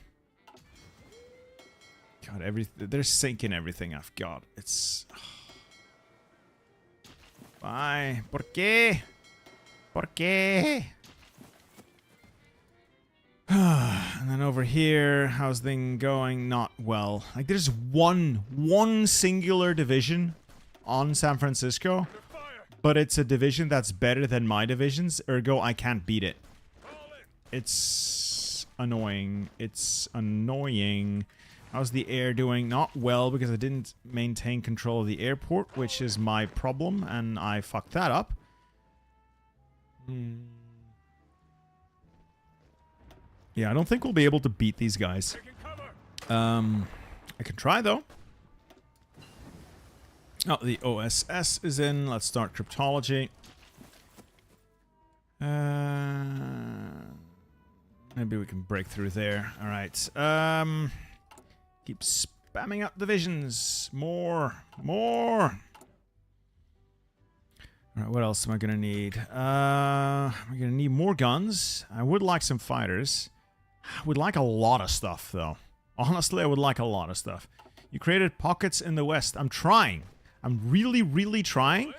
Speaker 1: they're sinking everything I've got. It's... Why? ¿Por qué? ¿Por qué? And then over here, how's thing going? Not well. Like, there's one singular division on San Francisco, but it's a division that's better than my divisions, ergo I can't beat it. It's annoying. It's annoying. How's the air doing? Not well, because I didn't maintain control of the airport, which is my problem, and I fucked that up. Yeah, I don't think we'll be able to beat these guys. I can try, though. Oh, the OSS is in. Let's start cryptology. Maybe we can break through there. Alright. Keep spamming up divisions. More. More. Alright, what else am I gonna need? I'm gonna need more guns. I would like some fighters. I would like a lot of stuff, though. Honestly, I would like a lot of stuff. You created pockets in the West. I'm trying. I'm really, really trying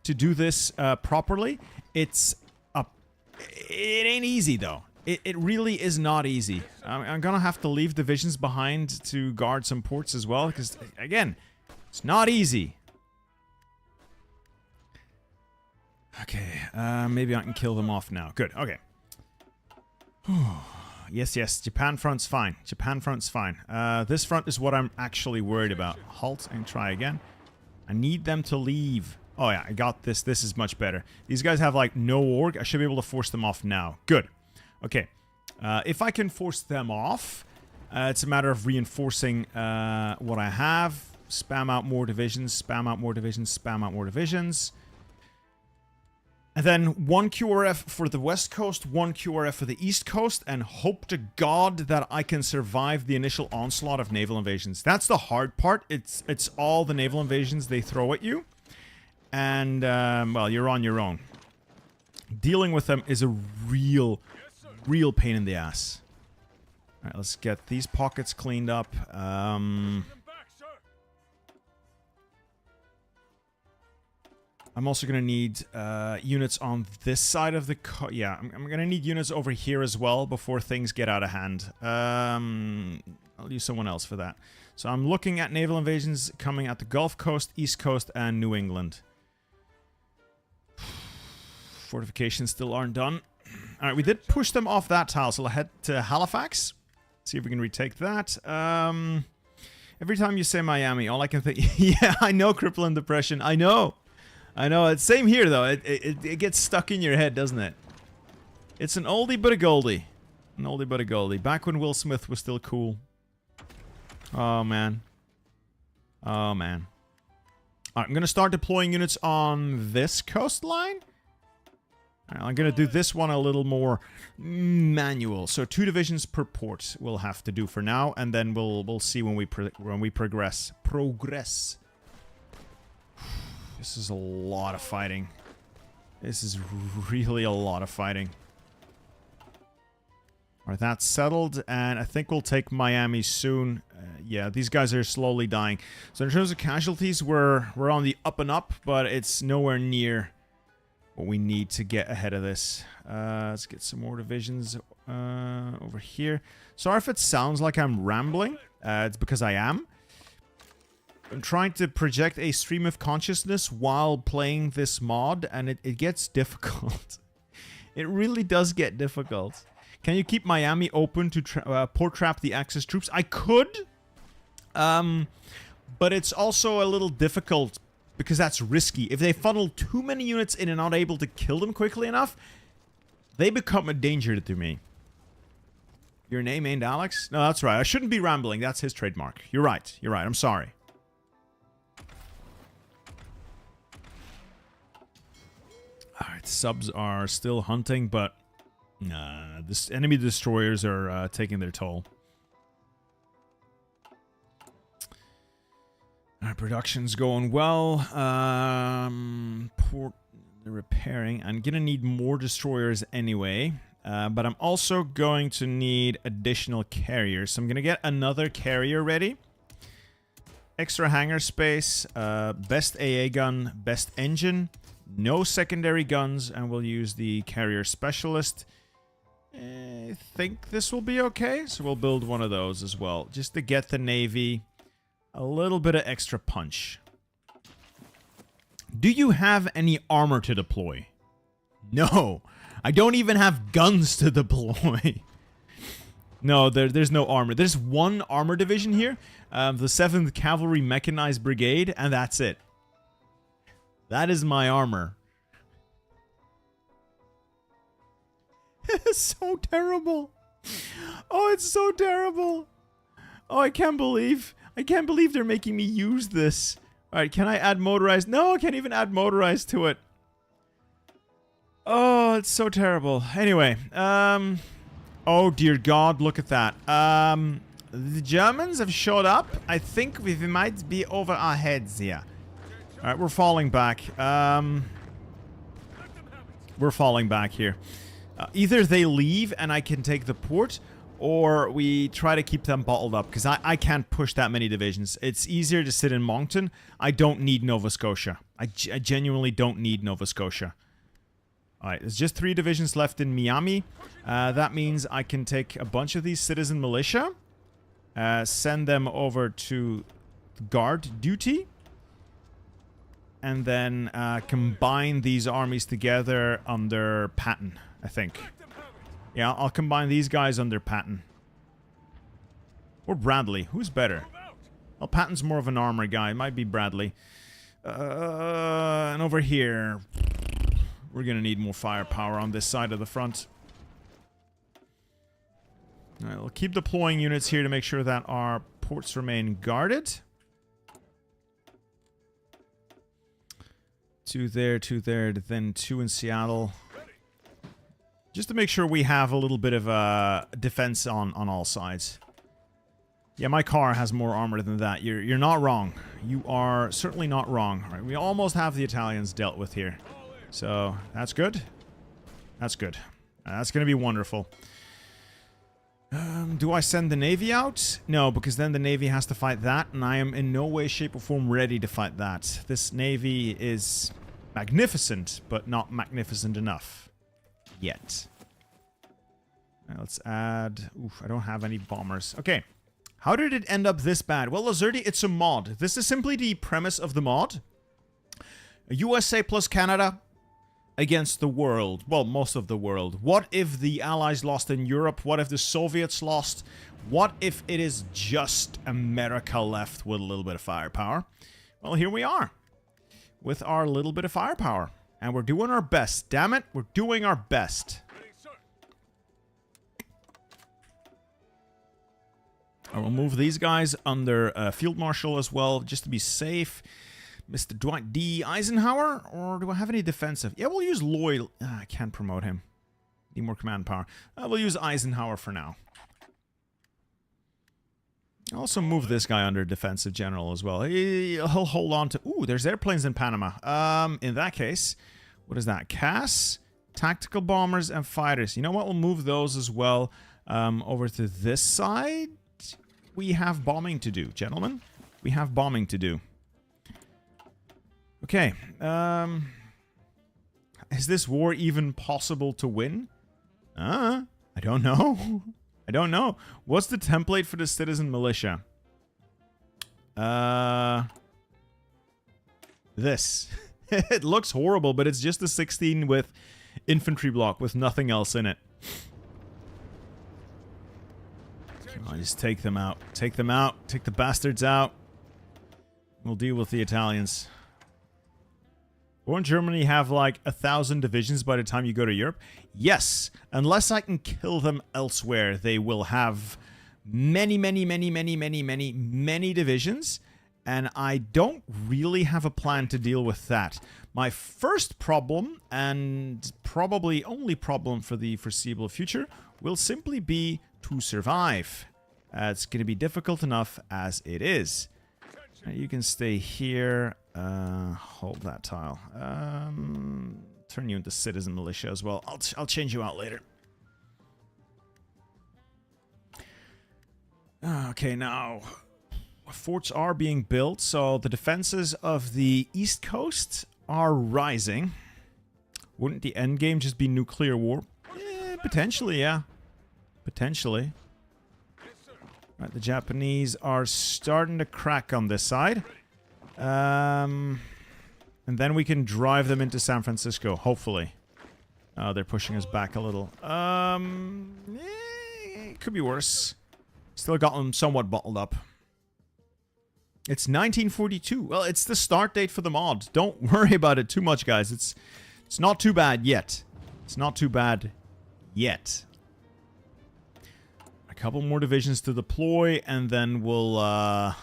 Speaker 1: to do this properly. It ain't easy, though. It really is not easy. I'm gonna have to leave divisions behind to guard some ports as well, because, again, it's not easy. Okay, maybe I can kill them off now. Good, okay. Yes, yes, Japan front's fine. Japan front's fine. This front is what I'm actually worried about. Halt and try again. I need them to leave. Oh yeah, I got this. This is much better. These guys have, like, no org. I should be able to force them off now. Good. Okay. If I can force them off, it's a matter of reinforcing what I have. Spam out more divisions, spam out more divisions, spam out more divisions. And then one QRF for the West Coast, one QRF for the East Coast, and hope to God that I can survive the initial onslaught of naval invasions. That's the hard part. It's all the naval invasions they throw at you. And, well, you're on your own. Dealing with them is a real pain in the ass. Alright, let's get these pockets cleaned up. I'm also going to need units on this side of the... yeah, I'm going to need units over here as well before things get out of hand. I'll use someone else for that. So I'm looking at naval invasions coming at the Gulf Coast, East Coast, and New England. Fortifications still aren't done. Alright, we did push them off that tile, so I'll head to Halifax. See if we can retake that. Every time you say Miami, all I can think... yeah, I know, crippling depression. I know. It's same here, though. It gets stuck in your head, doesn't it? It's an oldie but a goldie. An oldie but a goldie. Back when Will Smith was still cool. Oh, man. Oh, man. Alright, I'm going to start deploying units on this coastline. Right, I'm going to do this one a little more manual. So 2 divisions per port we'll have to do for now, and then we'll see when we progress. This is a lot of fighting. This is really a lot of fighting. Alright, that's settled, and I think we'll take Miami soon. Yeah, these guys are slowly dying. So in terms of casualties, we're on the up and up, but it's nowhere near what we need to get ahead of this. Let's get some more divisions over here. Sorry if it sounds like I'm rambling. It's because I am. I'm trying to project a stream of consciousness while playing this mod, and it gets difficult. It really does get difficult. Can you keep Miami open to port trap the Axis troops? I could, but it's also a little difficult because that's risky. If they funnel too many units in and not able to kill them quickly enough, they become a danger to me. Your name ain't Alex? No, that's right. I shouldn't be rambling. That's his trademark. You're right. You're right. I'm sorry. Alright, subs are still hunting, but this enemy destroyers are taking their toll. Alright, production's going well. Port repairing. I'm gonna need more destroyers anyway, but I'm also going to need additional carriers. So I'm gonna get another carrier ready. Extra hangar space, best AA gun, best engine. No secondary guns, and we'll use the carrier specialist. I think this will be okay, so we'll build one of those as well, just to get the Navy a little bit of extra punch. Do you have any armor to deploy? No, I don't even have guns to deploy. No, there's no armor. There's one armor division here, the 7th Cavalry Mechanized Brigade, and that's it. That is my armor. It's so terrible. Oh, it's so terrible. Oh, I can't believe they're making me use this. Alright, can I add motorized? No, I can't even add motorized to it. Oh, it's so terrible. Anyway, oh dear God, look at that. The Germans have showed up. I think we might be over our heads here. Alright, we're falling back. We're falling back here. Either they leave and I can take the port, or we try to keep them bottled up, because I can't push that many divisions. It's easier to sit in Moncton. I don't need Nova Scotia. I genuinely don't need Nova Scotia. Alright, there's just 3 divisions left in Miami. That means I can take a bunch of these citizen militia, send them over to guard duty, and then combine these armies together under Patton, I think. Yeah, I'll combine these guys under Patton. Or Bradley. Who's better? Well, Patton's more of an armor guy. It might be Bradley. And over here, we're gonna need more firepower on this side of the front. Alright, we'll keep deploying units here to make sure that our ports remain guarded. 2 there, then 2 in Seattle. Just to make sure we have a little bit of defense on all sides. Yeah, my car has more armor than that. You're not wrong. You are certainly not wrong. All right, we almost have the Italians dealt with here. So, that's good. That's good. That's going to be wonderful. Do I send the Navy out? No, because then the Navy has to fight that, and I am in no way, shape, or form ready to fight that. This Navy is magnificent, but not magnificent enough. Yet. Now let's add... Oof, I don't have any bombers. Okay. How did it end up this bad? Well, Lazurdi, it's a mod. This is simply the premise of the mod. USA plus Canada against the world. Well, most of the world. What if the Allies lost in Europe? What if the Soviets lost? What if it is just America left with a little bit of firepower? Well, here we are. With our little bit of firepower. And we're doing our best. Damn it, we're doing our best. I will move these guys under Field Marshal as well, just to be safe. Mr. Dwight D. Eisenhower, or do I have any defensive? Yeah, we'll use Lloyd. I can't promote him. Need more command power. We'll use Eisenhower for now. I'll also move this guy under defensive general as well. He'll hold on to... Ooh, there's airplanes in Panama. In that case, what is that? CAS, tactical bombers, and fighters. You know what? We'll move those as well over to this side. We have bombing to do, gentlemen. We have bombing to do. Okay. Is this war even possible to win? I don't know. I don't know. What's the template for the citizen militia? This. It looks horrible, but it's just a 16 with infantry block with nothing else in it. I'll just take them out. Take them out. Take the bastards out. We'll deal with the Italians. Won't Germany have like 1,000 divisions by the time you go to Europe? Yes. Unless I can kill them elsewhere, they will have many divisions. And I don't really have a plan to deal with that. My first problem, and probably only problem for the foreseeable future, will simply be to survive. It's going to be difficult enough as it is. You can stay here. Hold that tile. Turn you into citizen militia as well. I'll change you out later. Okay, now forts are being built, so the defenses of the East Coast are rising. Wouldn't the endgame just be nuclear war? Potentially, yeah. Potentially. Right, the Japanese are starting to crack on this side. And then we can drive them into San Francisco, hopefully. Oh, they're pushing us back a little. It could be worse. Still got them somewhat bottled up. It's 1942. Well, it's the start date for the mod. Don't worry about it too much, guys. It's not too bad yet. It's not too bad yet. A couple more divisions to deploy, and then we'll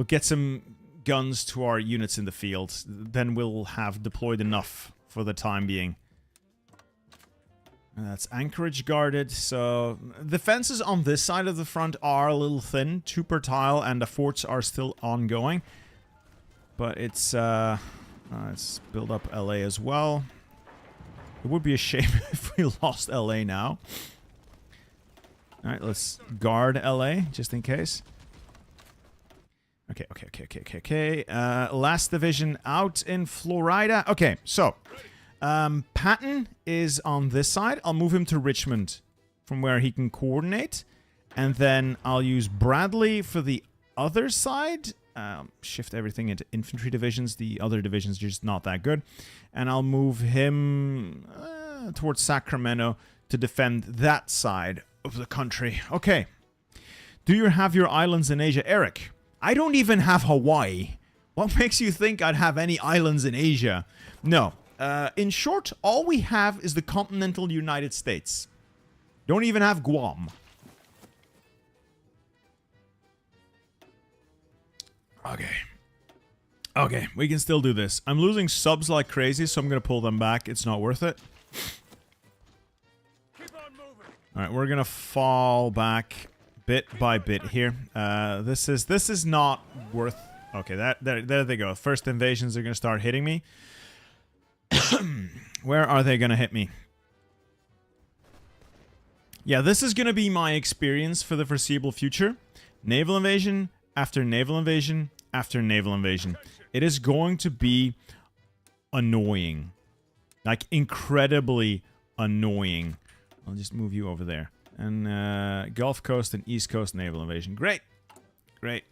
Speaker 1: get some guns to our units in the field. Then we'll have deployed enough for the time being. And that's Anchorage guarded, so the fences on this side of the front are a little thin, 2 per tile, and the forts are still ongoing. But it's let's build up LA as well. It would be a shame if we lost LA now. Alright, let's guard LA, just in case. Okay. Last division out in Florida. Okay, so... Patton is on this side. I'll move him to Richmond from where he can coordinate. And then I'll use Bradley for the other side. Shift everything into infantry divisions. The other divisions are just not that good. And I'll move him towards Sacramento to defend that side of the country. Okay. Do you have your islands in Asia? Eric, I don't even have Hawaii. What makes you think I'd have any islands in Asia? No. In short, all we have is the continental United States. Don't even have Guam. Okay, we can still do this. I'm losing subs like crazy, so I'm going to pull them back. It's not worth it. Alright, we're going to fall back bit by bit here. This is not worth... Okay, there they go. First invasions are going to start hitting me. Where are they going to hit me? Yeah, this is going to be my experience for the foreseeable future. Naval invasion, after naval invasion, after naval invasion. It is going to be annoying. Like, incredibly annoying. I'll just move you over there. And Gulf Coast and East Coast naval invasion. Great. Great.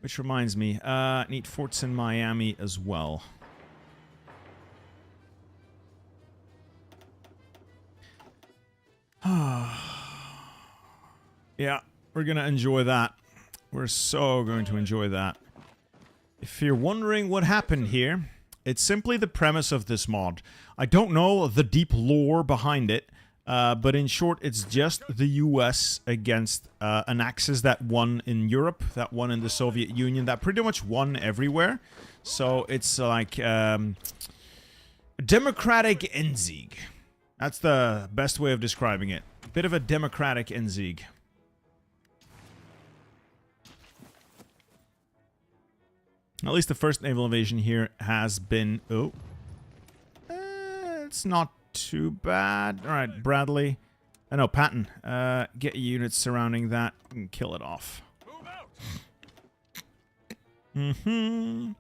Speaker 1: Which reminds me, need forts in Miami as well. Yeah, we're going to enjoy that. We're so going to enjoy that. If you're wondering what happened here, it's simply the premise of this mod. I don't know the deep lore behind it, but in short, it's just the US against an Axis that won in Europe, that won in the Soviet Union, that pretty much won everywhere. So it's like democratic Endsieg. That's the best way of describing it. Bit of a democratic Endsieg. At least the first naval invasion here has been... Oh. It's not too bad. Alright, Bradley. No, Patton. Get units surrounding that and kill it off. We're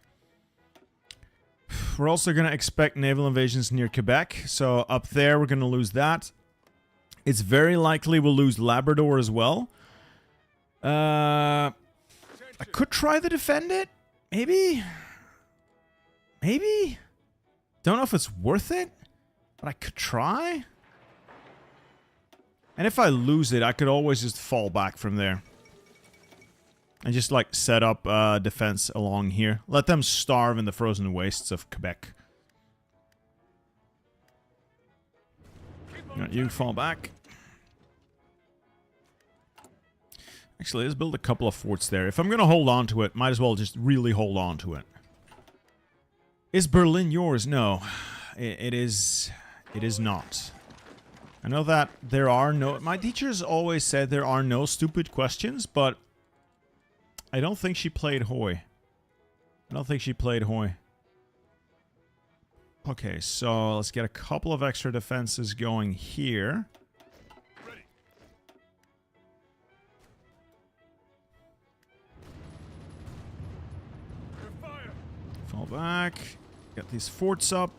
Speaker 1: also going to expect naval invasions near Quebec. So up there, we're going to lose that. It's very likely we'll lose Labrador as well. I could try to defend it. Maybe? Maybe? Don't know if it's worth it, but I could try. And if I lose it, I could always just fall back from there. And just, like, set up defense along here. Let them starve in the frozen wastes of Quebec. You fall back. Actually, let's build a couple of forts there. If I'm going to hold on to it, might as well just really hold on to it. Is Berlin yours? No. It is not. I know that there are no... My teachers always said there are no stupid questions, but I don't think she played Hoy. I don't think she played Hoy. Okay, so let's get a couple of extra defenses going here. Fall back. Get these forts up.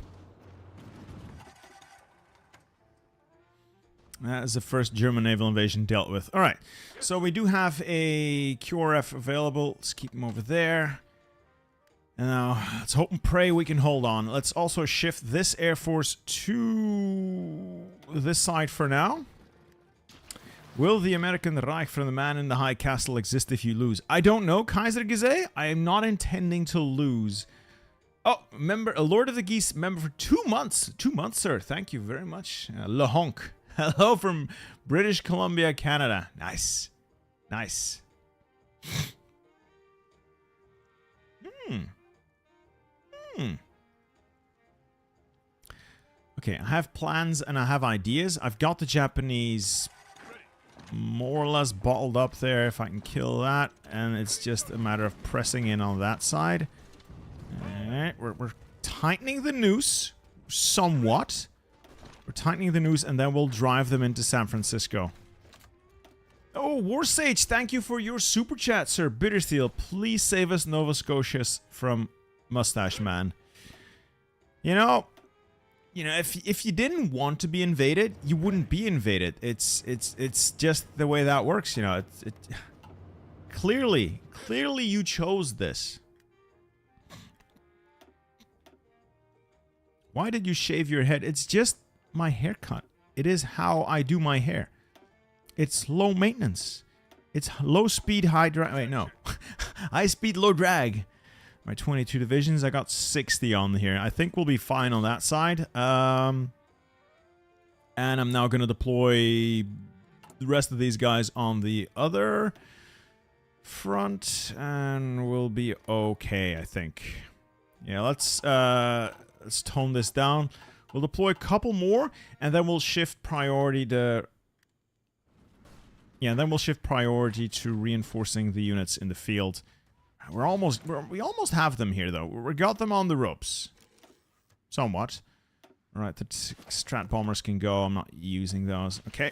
Speaker 1: That is the first German naval invasion dealt with. Alright, so we do have a QRF available. Let's keep him over there. And now, let's hope and pray we can hold on. Let's also shift this Air Force to this side for now. Will the American Reich from the man in the high castle exist if you lose? I don't know, Kaiser Gizeh. I am not intending to lose. Oh, member, a Lord of the Geese member for 2 months. 2 months, sir. Thank you very much. Le Honk. Hello from British Columbia, Canada. Nice. Nice. Okay, I have plans and I have ideas. I've got the Japanese more or less bottled up there if I can kill that. And it's just a matter of pressing in on that side. Alright, we're tightening the noose somewhat. We're tightening the noose and then we'll drive them into San Francisco. Oh, Warsage, thank you for your super chat, sir. Bittersteel, please save us Nova Scotias from Mustache Man. You know, if you didn't want to be invaded, you wouldn't be invaded. It's just the way that works, you know. Clearly you chose this. Why did you shave your head? It's just my haircut. It is how I do my hair. It's low maintenance. It's low speed, high drag. Wait, no. High speed, low drag. My 22 divisions, I got 60 on here. I think we'll be fine on that side. And I'm now going to deploy the rest of these guys on the other front. And we'll be okay, I think. Yeah, let's tone this down. We'll deploy a couple more, and then we'll shift priority to... Yeah, then we'll shift priority to reinforcing the units in the field. We almost have them here, though. We got them on the ropes. Somewhat. Alright, the Strat bombers can go. I'm not using those. Okay.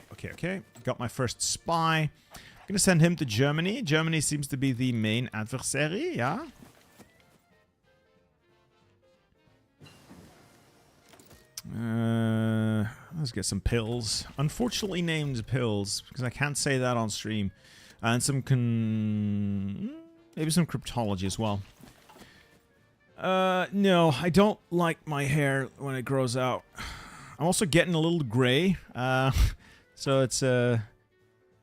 Speaker 1: Got my first spy. I'm gonna send him to Germany. Germany seems to be the main adversary, yeah? Let's get some pills. Unfortunately named pills, because I can't say that on stream. And some maybe some cryptology as well. No, I don't like my hair when it grows out. I'm also getting a little gray. So it's, I'm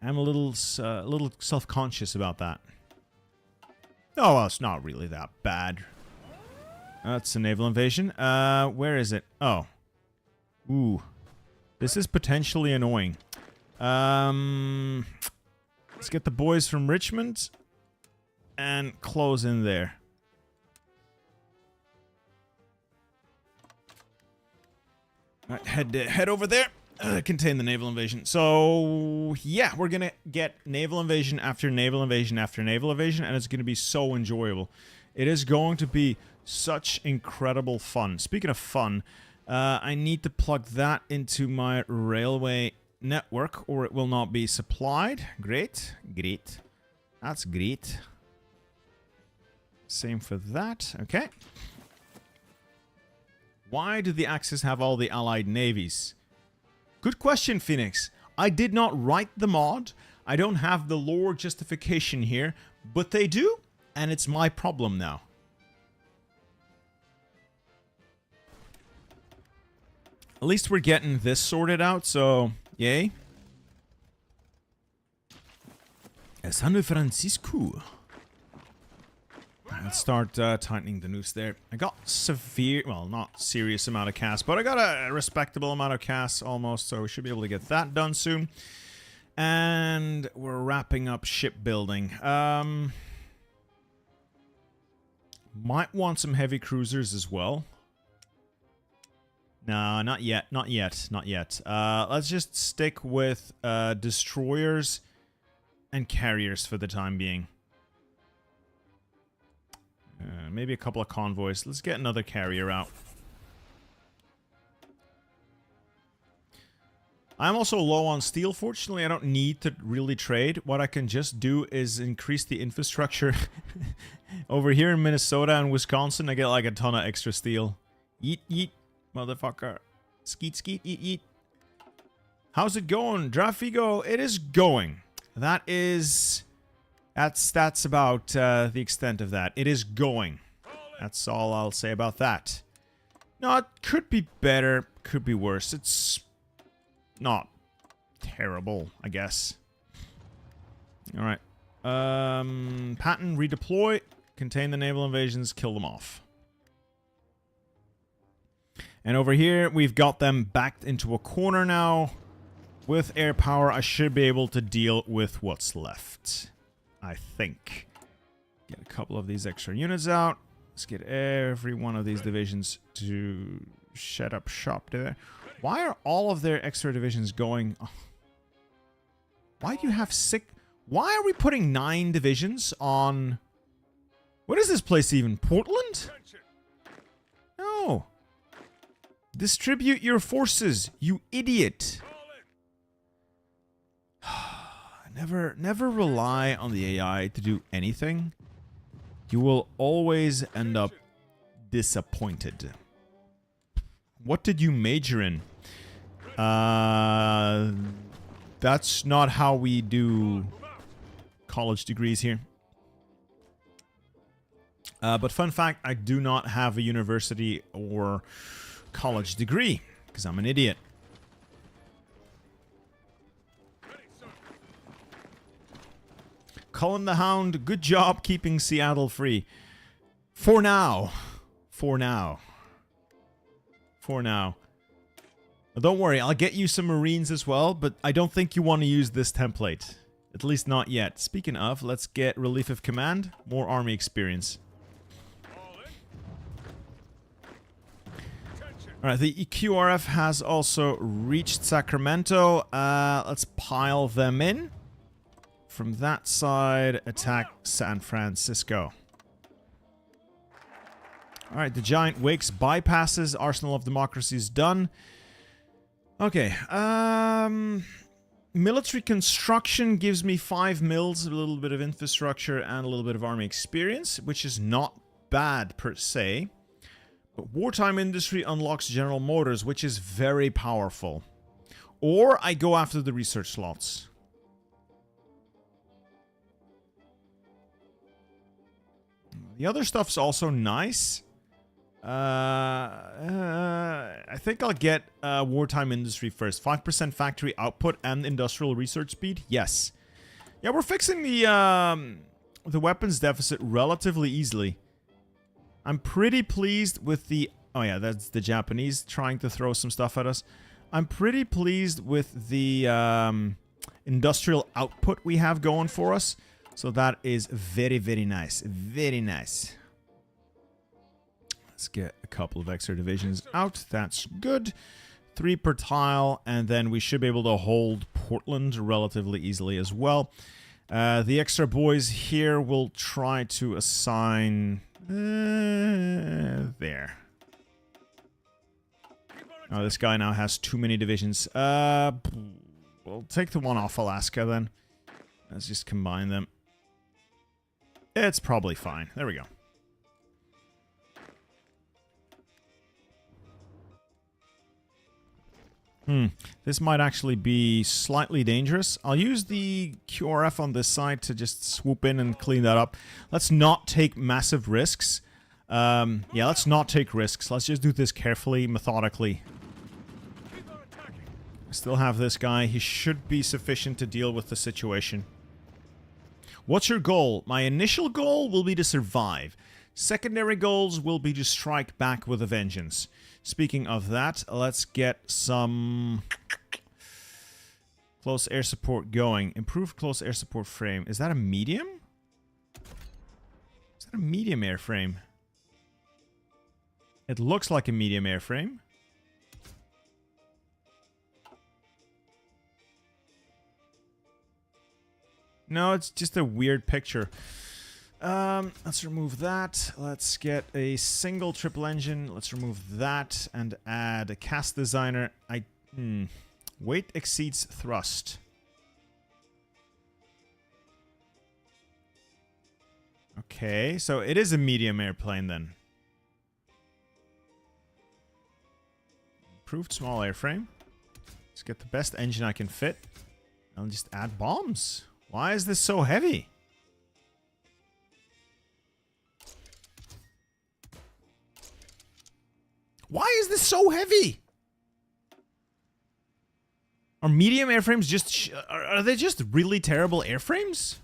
Speaker 1: a little self-conscious about that. Oh, well, it's not really that bad. That's a naval invasion. Where is it? Oh. Ooh. This is potentially annoying. Let's get the boys from Richmond and close in there. All right, head over there. Contain the naval invasion. So, yeah, we're gonna get naval invasion after naval invasion after naval invasion, and it's gonna be so enjoyable. It is going to be such incredible fun. Speaking of fun, I need to plug that into my railway network, or it will not be supplied. Great, great. That's great. Same for that. Okay. Why do the Axis have all the allied navies? Good question, Phoenix. I did not write the mod. I don't have the lore justification here, but they do, and it's my problem now. At least we're getting this sorted out, so yay. San Francisco. Let's start tightening the noose there. I got well, not serious amount of cast, but I got a respectable amount of cast almost, so we should be able to get that done soon. And we're wrapping up shipbuilding. Might want some heavy cruisers as well. No, not yet, not yet, not yet. Let's just stick with destroyers and carriers for the time being. Maybe a couple of convoys. Let's get another carrier out. I'm also low on steel. Fortunately, I don't need to really trade. What I can just do is increase the infrastructure. Over here in Minnesota and Wisconsin, I get like a ton of extra steel. Yeet, yeet, motherfucker. Skeet, skeet, eat, eat. How's it going, Drafigo? It is going. That's about the extent of that. It is going. That's all I'll say about that. No, it could be better, could be worse. It's not terrible, I guess. Alright. Patton, redeploy. Contain the naval invasions, kill them off. And over here, we've got them backed into a corner now. With air power, I should be able to deal with what's left. I think. Get a couple of these extra units out. Let's get every one of these divisions to shut up shop there. Why are all of their extra divisions going? Oh. Why do you have 6? Why are we putting 9 divisions on? What is this place even? Portland? No. Distribute your forces, you idiot. Never rely on the AI to do anything. You will always end up disappointed. What did you major in? That's not how we do college degrees here. But fun fact, I do not have a university or college degree because I'm an idiot. Cullen the Hound, good job keeping Seattle free. For now. For now. For now. Don't worry, I'll get you some Marines as well, but I don't think you want to use this template. At least not yet. Speaking of, let's get Relief of Command. More Army experience. Alright, the EQRF has also reached Sacramento. Let's pile them in. From that side, attack San Francisco. Alright, the Giant Wakes bypasses. Arsenal of Democracy is done. Okay, military construction gives me 5 mils, a little bit of infrastructure, and a little bit of army experience, which is not bad per se. But wartime industry unlocks General Motors, which is very powerful. Or I go after the research slots. The other stuff's also nice. I think I'll get wartime industry first. 5% factory output and industrial research speed. Yes. Yeah, we're fixing the weapons deficit relatively easily. I'm pretty pleased with the... Oh yeah, that's the Japanese trying to throw some stuff at us. I'm pretty pleased with the industrial output we have going for us. So that is very, very nice. Very nice. Let's get a couple of extra divisions out. That's good. 3 per tile. And then we should be able to hold Portland relatively easily as well. The extra boys here will try to assign... there. Oh, this guy now has too many divisions. We'll take the one off Alaska then. Let's just combine them. It's probably fine. There we go. This might actually be slightly dangerous. I'll use the QRF on this side to just swoop in and clean that up. Let's not take massive risks. Yeah, let's not take risks. Let's just do this carefully, methodically. I still have this guy. He should be sufficient to deal with the situation. What's your goal? My initial goal will be to survive. Secondary goals will be to strike back with a vengeance. Speaking of that, let's get some close air support going. Improved close air support frame. Is that a medium? Is that a medium airframe? It looks like a medium airframe. No, it's just a weird picture. Let's remove that. Let's get a single triple engine. Let's remove that and add a cast designer. Weight exceeds thrust. Okay, so it is a medium airplane then. Improved small airframe. Let's get the best engine I can fit. I'll just add bombs. Why is this so heavy? Why is this so heavy? Are medium airframes just... Are they just really terrible airframes?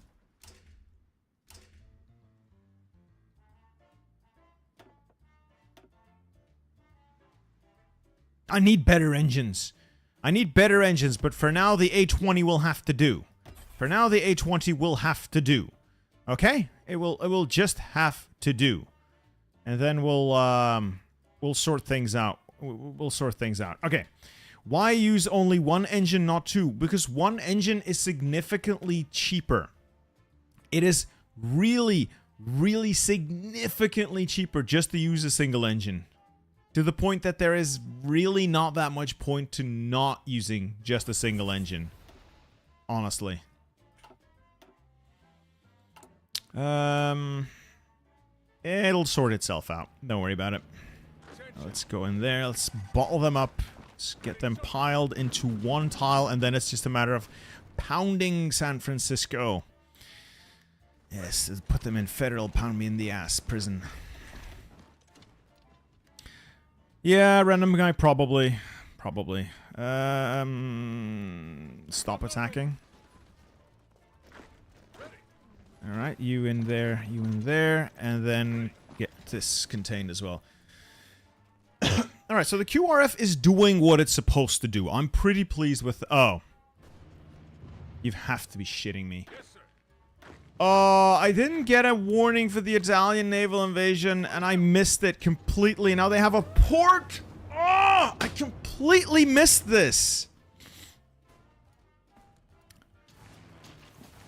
Speaker 1: I need better engines. I need better engines, but for now the A20 will have to do. For now the A20 will have to do. Okay? It will just have to do. And then we'll sort things out. We'll sort things out. Okay. Why use only one engine, not two? Because one engine is significantly cheaper. It is really, really significantly cheaper just to use a single engine. To the point that there is really not that much point to not using just a single engine. Honestly. It'll sort itself out. Don't worry about it. Let's go in there. Let's bottle them up. Let's get them piled into one tile, and then it's just a matter of pounding San Francisco. Yes, put them in federal pound me in the ass prison. Yeah, random guy, probably. Probably. Stop attacking. Alright, you in there, and then get this contained as well. Alright, so the QRF is doing what it's supposed to do. I'm pretty pleased with... Oh. You have to be shitting me. I didn't get a warning for the Italian naval invasion, and I missed it completely. Now they have a port! Oh, I completely missed this!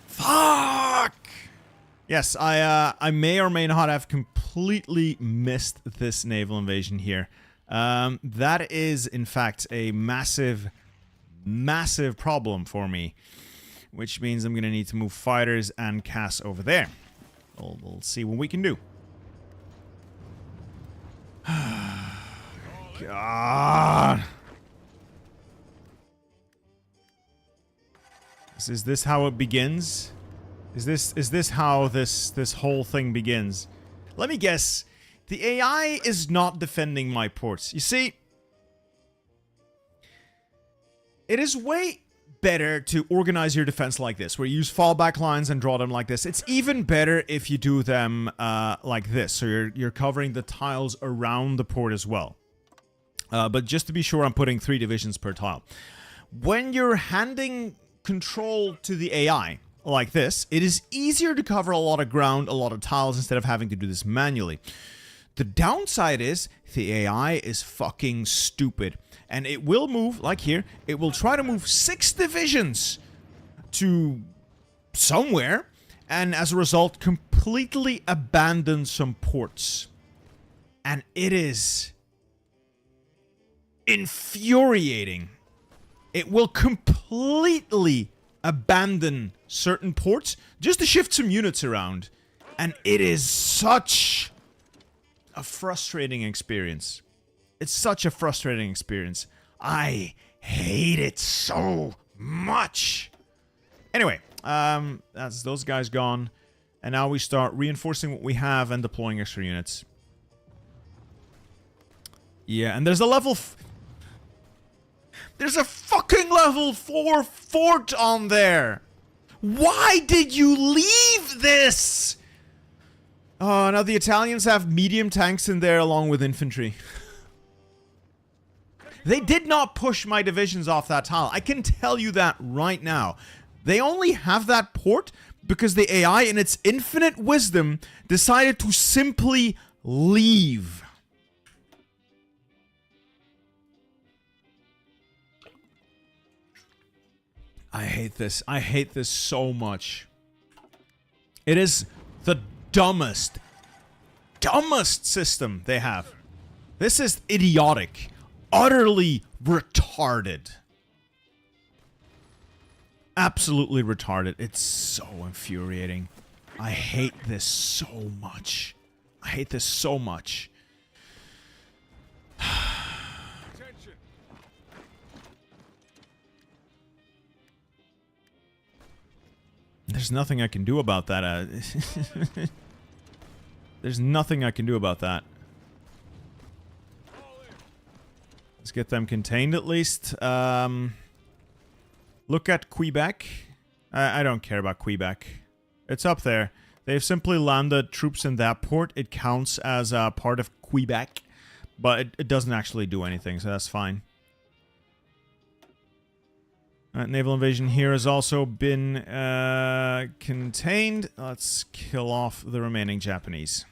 Speaker 1: Fuck! Yes, I may or may not have completely missed this naval invasion here. That is, in fact, a massive, massive problem for me. Which means I'm going to need to move fighters and CAS over there. We'll see what we can do. God. Is this how it begins? Is this how this whole thing begins? Let me guess. The AI is not defending my ports. You see, it is way better to organize your defense like this, where you use fallback lines and draw them like this. It's even better if you do them like this, so you're covering the tiles around the port as well. But just to be sure, I'm putting 3 divisions per tile. When you're handing control to the AI like this, it is easier to cover a lot of ground, a lot of tiles, instead of having to do this manually. The downside is the AI is fucking stupid, and it will move, like here, it will try to move 6 divisions to somewhere, and as a result, completely abandon some ports. And it is infuriating. It will completely abandon certain ports just to shift some units around. And it is such a frustrating experience. It's such a frustrating experience. I hate it so much. Anyway, that's those guys gone. And now we start reinforcing what we have and deploying extra units. Yeah, and there's a level... There's a fucking level 4 fort on there! Why did you leave this? Oh, now the Italians have medium tanks in there along with infantry. They did not push my divisions off that tile. I can tell you that right now. They only have that port because the AI, in its infinite wisdom, decided to simply leave. I hate this. I hate this so much. It is the dumbest system they have. This is idiotic. Utterly retarded. Absolutely retarded. It's so infuriating. I hate this so much. I hate this so much. There's nothing I can do about that. There's nothing I can do about that. Let's get them contained at least. Look at Quebec. I don't care about Quebec. It's up there. They've simply landed troops in that port. It counts as part of Quebec, but it doesn't actually do anything, so that's fine. Naval invasion here has also been contained. Let's kill off the remaining Japanese.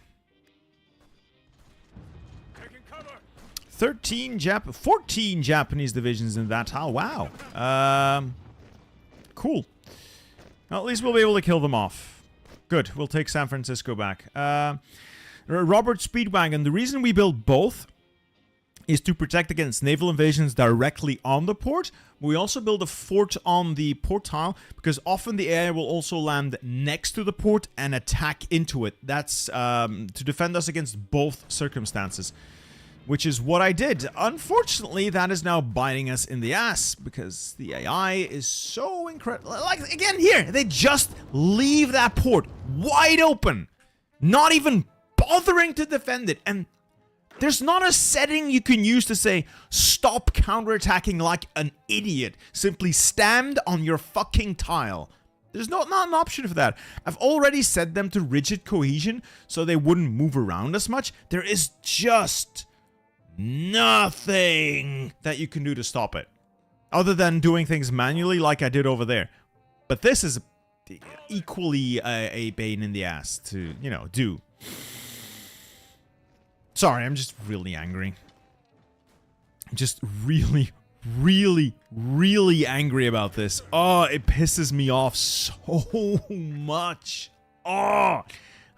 Speaker 1: 14 Japanese divisions in that tile. Wow. Cool. Well, at least we'll be able to kill them off. Good. We'll take San Francisco back. Robert Speedwagon. The reason we build both is to protect against naval invasions directly on the port. We also build a fort on the port tile because often the AI will also land next to the port and attack into it. That's to defend us against both circumstances, which is what I did. Unfortunately, that is now biting us in the ass because the AI is so incredible. Like, again, here, they just leave that port wide open, not even bothering to defend it. And there's not a setting you can use to say, stop counterattacking like an idiot. Simply stand on your fucking tile. There's not an option for that. I've already set them to rigid cohesion so they wouldn't move around as much. There is just nothing that you can do to stop it. Other than doing things manually like I did over there. But this is equally a pain in the ass to, you know, do. Sorry, I'm just really angry. Just really, really, really angry about this. Oh, it pisses me off so much. Oh,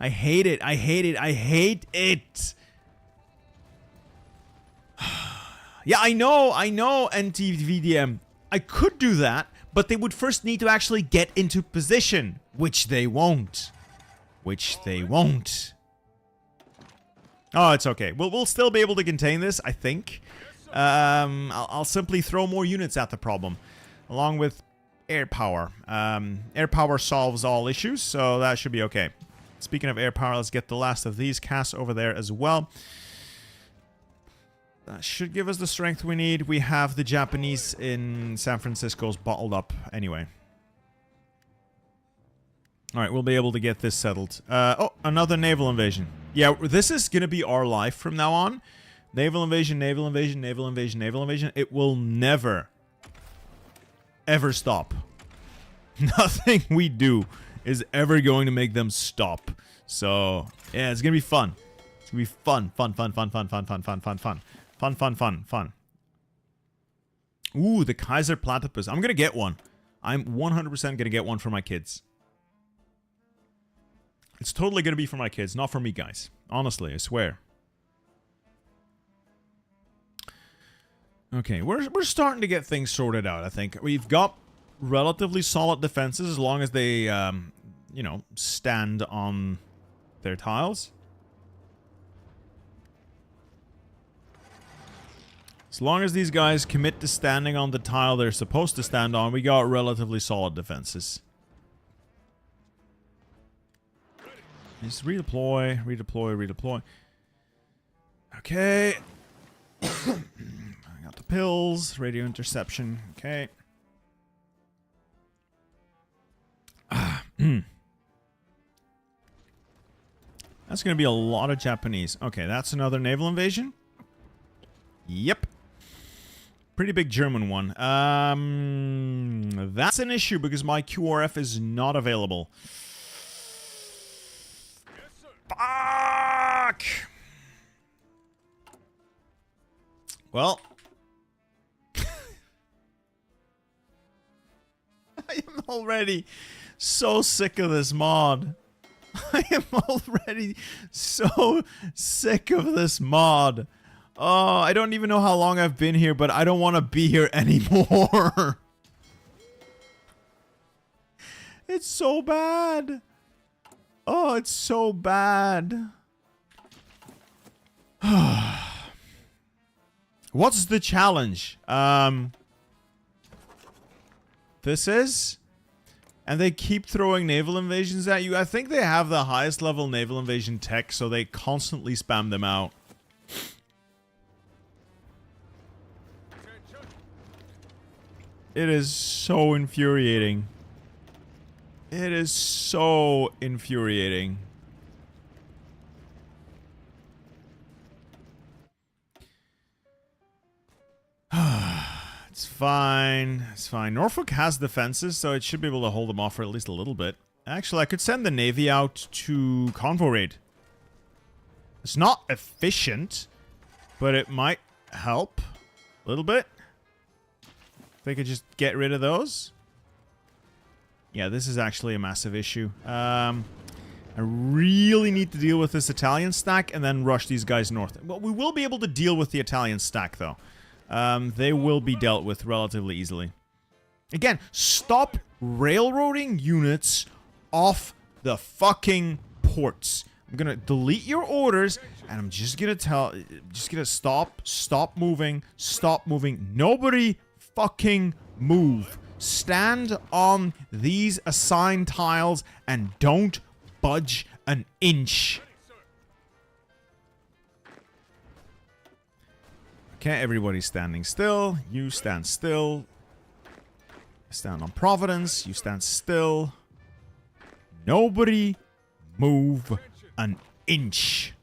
Speaker 1: I hate it. I hate it. I hate it. Yeah, I know, NTVDM. I could do that, but they would first need to actually get into position, which they won't. Oh, it's okay. We'll still be able to contain this, I think. I'll simply throw more units at the problem, along with air power. Air power solves all issues, so that should be okay. Speaking of air power, let's get the last of these casts over there as well. That should give us the strength we need. We have the Japanese in San Francisco's bottled up anyway. Alright, we'll be able to get this settled. Oh, another naval invasion. Yeah, this is going to be our life from now on. Naval invasion, naval invasion, naval invasion, naval invasion. It will never, ever stop. Nothing we do is ever going to make them stop. So, yeah, it's going to be fun. It's going to be fun. Fun, fun, fun, fun, fun, fun, fun, fun, fun. Fun, fun, fun, fun. Ooh, the Kaiser Platypus. I'm going to get one. I'm 100% going to get one for my kids. It's totally going to be for my kids, not for me, guys. Honestly, I swear. Okay, we're starting to get things sorted out, I think. We've got relatively solid defenses as long as they, you know, stand on their tiles. As long as these guys commit to standing on the tile they're supposed to stand on, we got relatively solid defenses. Just redeploy, redeploy, redeploy. Okay. I got the pills, radio interception. Okay. That's going to be a lot of Japanese. Okay, that's another naval invasion. Yep. Pretty big German one. That's an issue because my QRF is not available. Fuck! Well. I am already so sick of this mod. I am already so sick of this mod. Oh, I don't even know how long I've been here, but I don't want to be here anymore. It's so bad. Oh, it's so bad. What's the challenge? This is? And they keep throwing naval invasions at you. I think they have the highest level naval invasion tech, so they constantly spam them out. It is so infuriating. It is so infuriating. It's fine. It's fine. Norfolk has defenses, so it should be able to hold them off for at least a little bit. Actually, I could send the Navy out to convoy raid. It's not efficient, but it might help a little bit. If they could just get rid of those. Yeah, this is actually a massive issue. I really need to deal with this Italian stack and then rush these guys north. Well, we will be able to deal with the Italian stack, though. They will be dealt with relatively easily. Again, stop railroading units off the fucking ports. I'm gonna delete your orders, and I'm just gonna stop moving, Nobody fucking move. Stand on these assigned tiles and don't budge an inch. Okay, everybody's standing still. You stand still. Stand on Providence. You stand still. Nobody move an inch.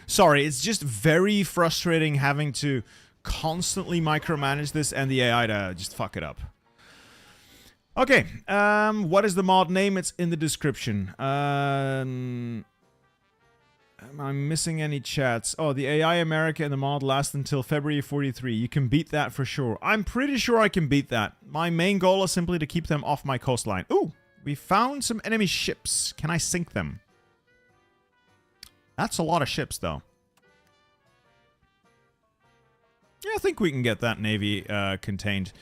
Speaker 1: Sorry, it's just very frustrating having to constantly micromanage this and the AI to just fuck it up. Okay, what is the mod name? It's in the description. Am I missing any chats? Oh, the AI America and the mod last until February 43. You can beat that for sure. I'm pretty sure I can beat that. My main goal is simply to keep them off my coastline. Ooh, we found some enemy ships. Can I sink them? That's a lot of ships, though. Yeah, I think we can get that navy contained.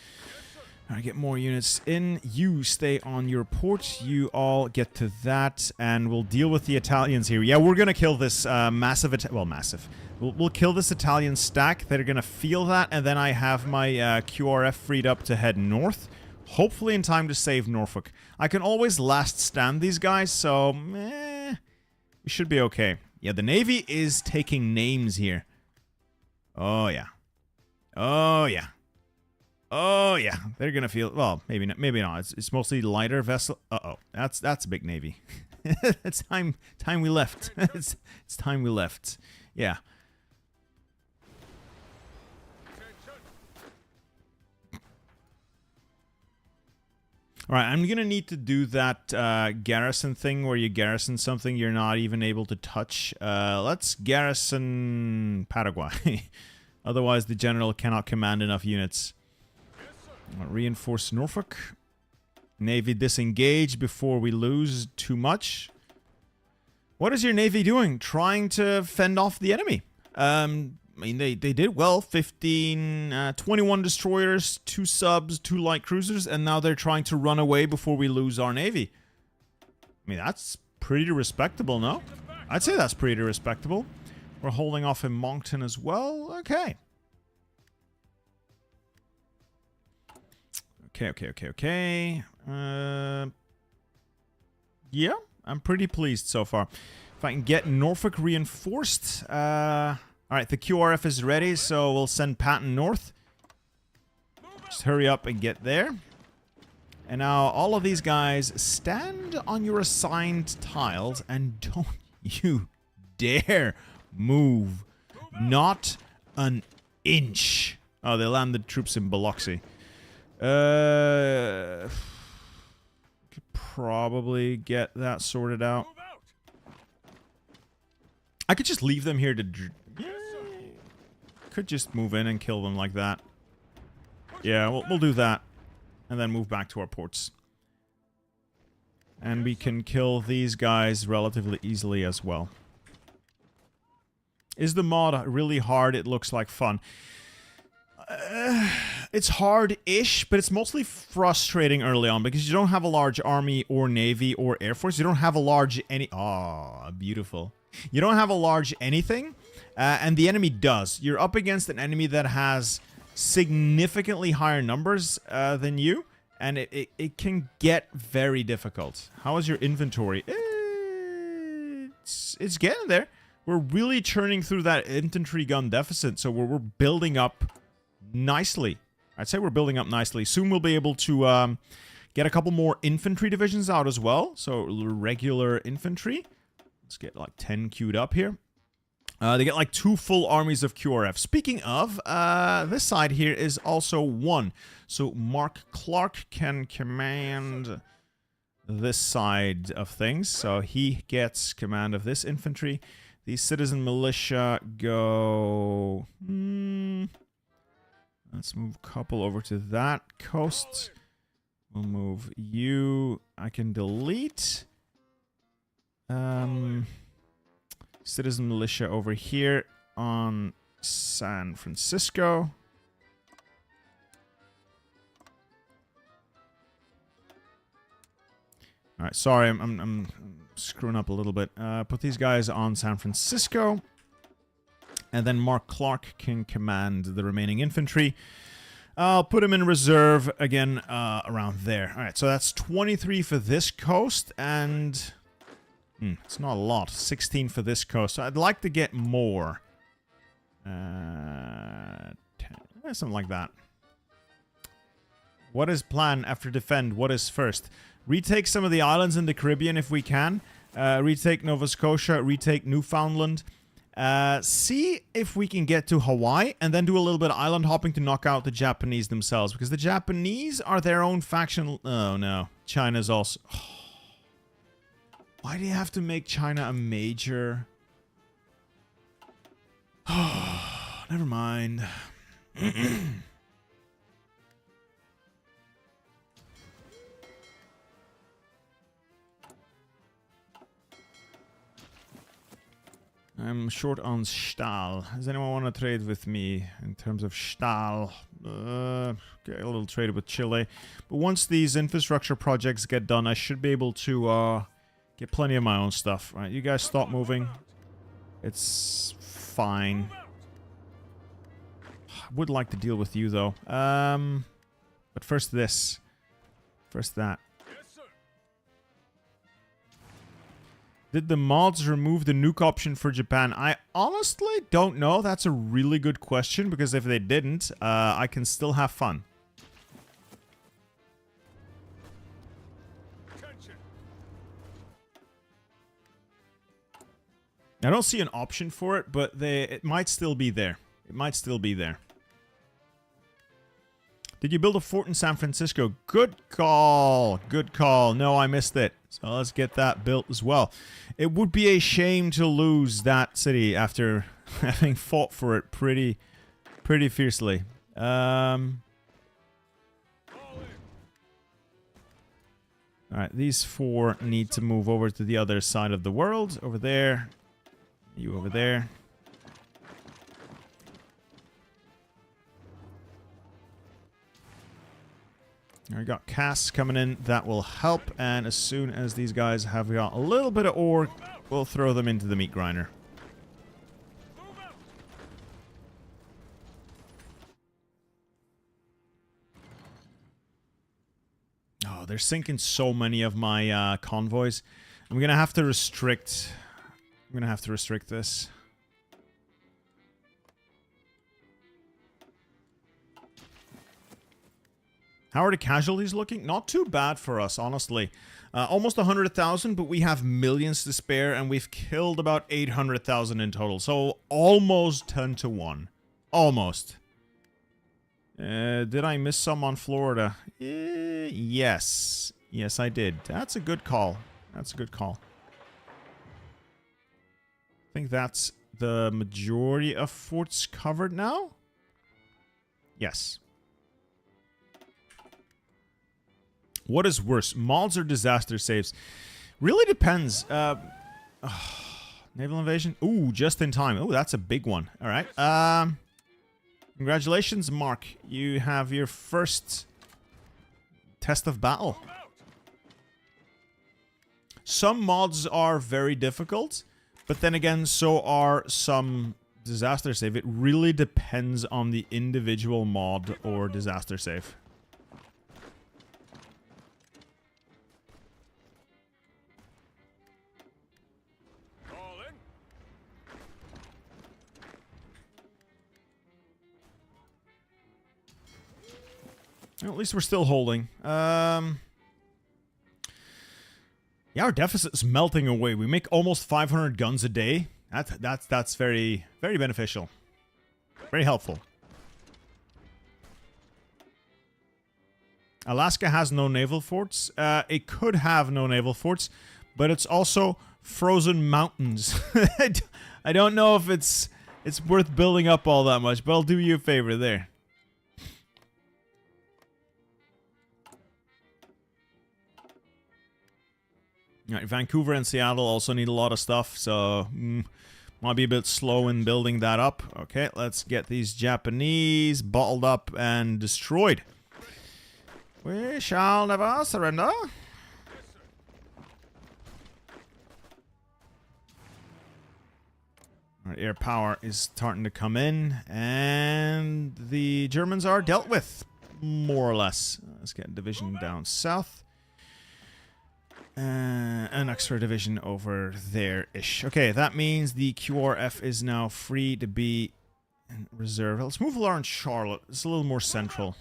Speaker 1: Alright, get more units in. You stay on your port. You all get to that, and we'll deal with the Italians here. Yeah, we're gonna kill this massive... Well, massive. We'll kill this Italian stack. They're gonna feel that, and then I have my QRF freed up to head north. Hopefully in time to save Norfolk. I can always last stand these guys, so... we should be okay. Yeah, the Navy is taking names here. Oh, yeah. Oh, yeah. Oh, yeah. They're gonna feel... Well, maybe not. Maybe not. It's mostly lighter vessel... Uh-oh. That's a big Navy. It's time we left. It's time we left. Yeah. Alright, I'm gonna need to do that garrison thing where you garrison something you're not even able to touch. Let's garrison Paraguay. Otherwise, the general cannot command enough units. Reinforce Norfolk. Navy disengage before we lose too much. What is your Navy doing? Trying to fend off the enemy. I mean, they did well. 21 destroyers, 2 subs, 2 light cruisers, and now they're trying to run away before we lose our Navy. I mean, that's pretty respectable, no? I'd say that's pretty respectable. We're holding off in Moncton as well. Okay. Okay. Yeah, I'm pretty pleased so far. If I can get Norfolk reinforced. Alright, the QRF is ready, so we'll send Patton north. Just hurry up and get there. And now all of these guys stand on your assigned tiles and don't you dare move. Not an inch. Oh, they landed troops in Biloxi. Could probably get that sorted out. I could just leave them here to... Could just move in and kill them like that. Yeah, we'll do that. And then move back to our ports. And we can kill these guys relatively easily as well. Is the mod really hard? It looks like fun. It's hard-ish, but it's mostly frustrating early on because you don't have a large army or navy or air force. You don't have a large any... Oh, beautiful. You don't have a large anything, and the enemy does. You're up against an enemy that has significantly higher numbers than you, and it can get very difficult. How is your inventory? It's getting there. We're really churning through that infantry gun deficit, so we're building up nicely. I'd say we're building up nicely. Soon we'll be able to get a couple more infantry divisions out as well. So regular infantry. Let's get like 10 queued up here. They get like 2 full armies of QRF. Speaking of, this side here is also 1. So Mark Clark can command this side of things. So he gets command of this infantry. The citizen militia go... Let's move a couple over to that coast. We'll move you. I can delete. Citizen militia over here on San Francisco. Alright, sorry, I'm screwing up a little bit. Put these guys on San Francisco. And then Mark Clark can command the remaining infantry. I'll put him in reserve again around there. Alright, so that's 23 for this coast, and... it's not a lot. 16 for this coast. So I'd like to get more. 10, something like that. What is plan after defend? What is first? Retake some of the islands in the Caribbean if we can. Retake Nova Scotia. Retake Newfoundland. See if we can get to Hawaii and then do a little bit of island hopping to knock out the Japanese themselves. Because the Japanese are their own faction. Oh no. China's also... Why do you have to make China a major? Never mind. I'm short on Stahl. Does anyone want to trade with me in terms of Stahl? Get a little trade with Chile. But once these infrastructure projects get done, I should be able to get plenty of my own stuff. Right, you guys stop moving. It's fine. I would like to deal with you, though. But first this. First that. Did the mods remove the nuke option for Japan? I honestly don't know. That's a really good question, because if they didn't, I can still have fun. I don't see an option for it, but it might still be there. It might still be there. Did you build a fort in San Francisco? Good call. Good call. No, I missed it. So let's get that built as well. It would be a shame to lose that city after having fought for it pretty fiercely. Alright, these four need to move over to the other side of the world. Over there. You over there. I got casts coming in. That will help. And as soon as these guys have got a little bit of ore, we'll throw them into the meat grinder. Oh, they're sinking so many of my convoys. I'm gonna have to restrict. I'm gonna have to restrict this. How are the casualties looking? Not too bad for us, honestly. Almost 100,000, but we have millions to spare, and we've killed about 800,000 in total. So almost 10 to 1. Almost. Did I miss some on Florida? Yes. Yes, I did. That's a good call. That's a good call. I think that's the majority of forts covered now? Yes. What is worse, mods or disaster saves? Really depends. Naval invasion? Ooh, just in time. Ooh, that's a big one. All right. Congratulations, Mark. You have your first test of battle. Some mods are very difficult, but then again, so are some disaster save. It really depends on the individual mod or disaster save. Well, at least we're still holding. Yeah, our deficit is melting away. We make almost 500 guns a day. That's very beneficial. Very helpful. Alaska has no naval forts. It could have no naval forts, but it's also frozen mountains. I don't know if it's worth building up all that much, but I'll do you a favor there. Right, Vancouver and Seattle also need a lot of stuff, so might be a bit slow in building that up. Okay, let's get these Japanese bottled up and destroyed. We shall never surrender. Alright, air power is starting to come in, and the Germans are dealt with, more or less. Let's get a division down south. An extra division over there-ish. Okay, that means the QRF is now free to be in reserve. Let's move Lawrence Charlotte. It's a little more central.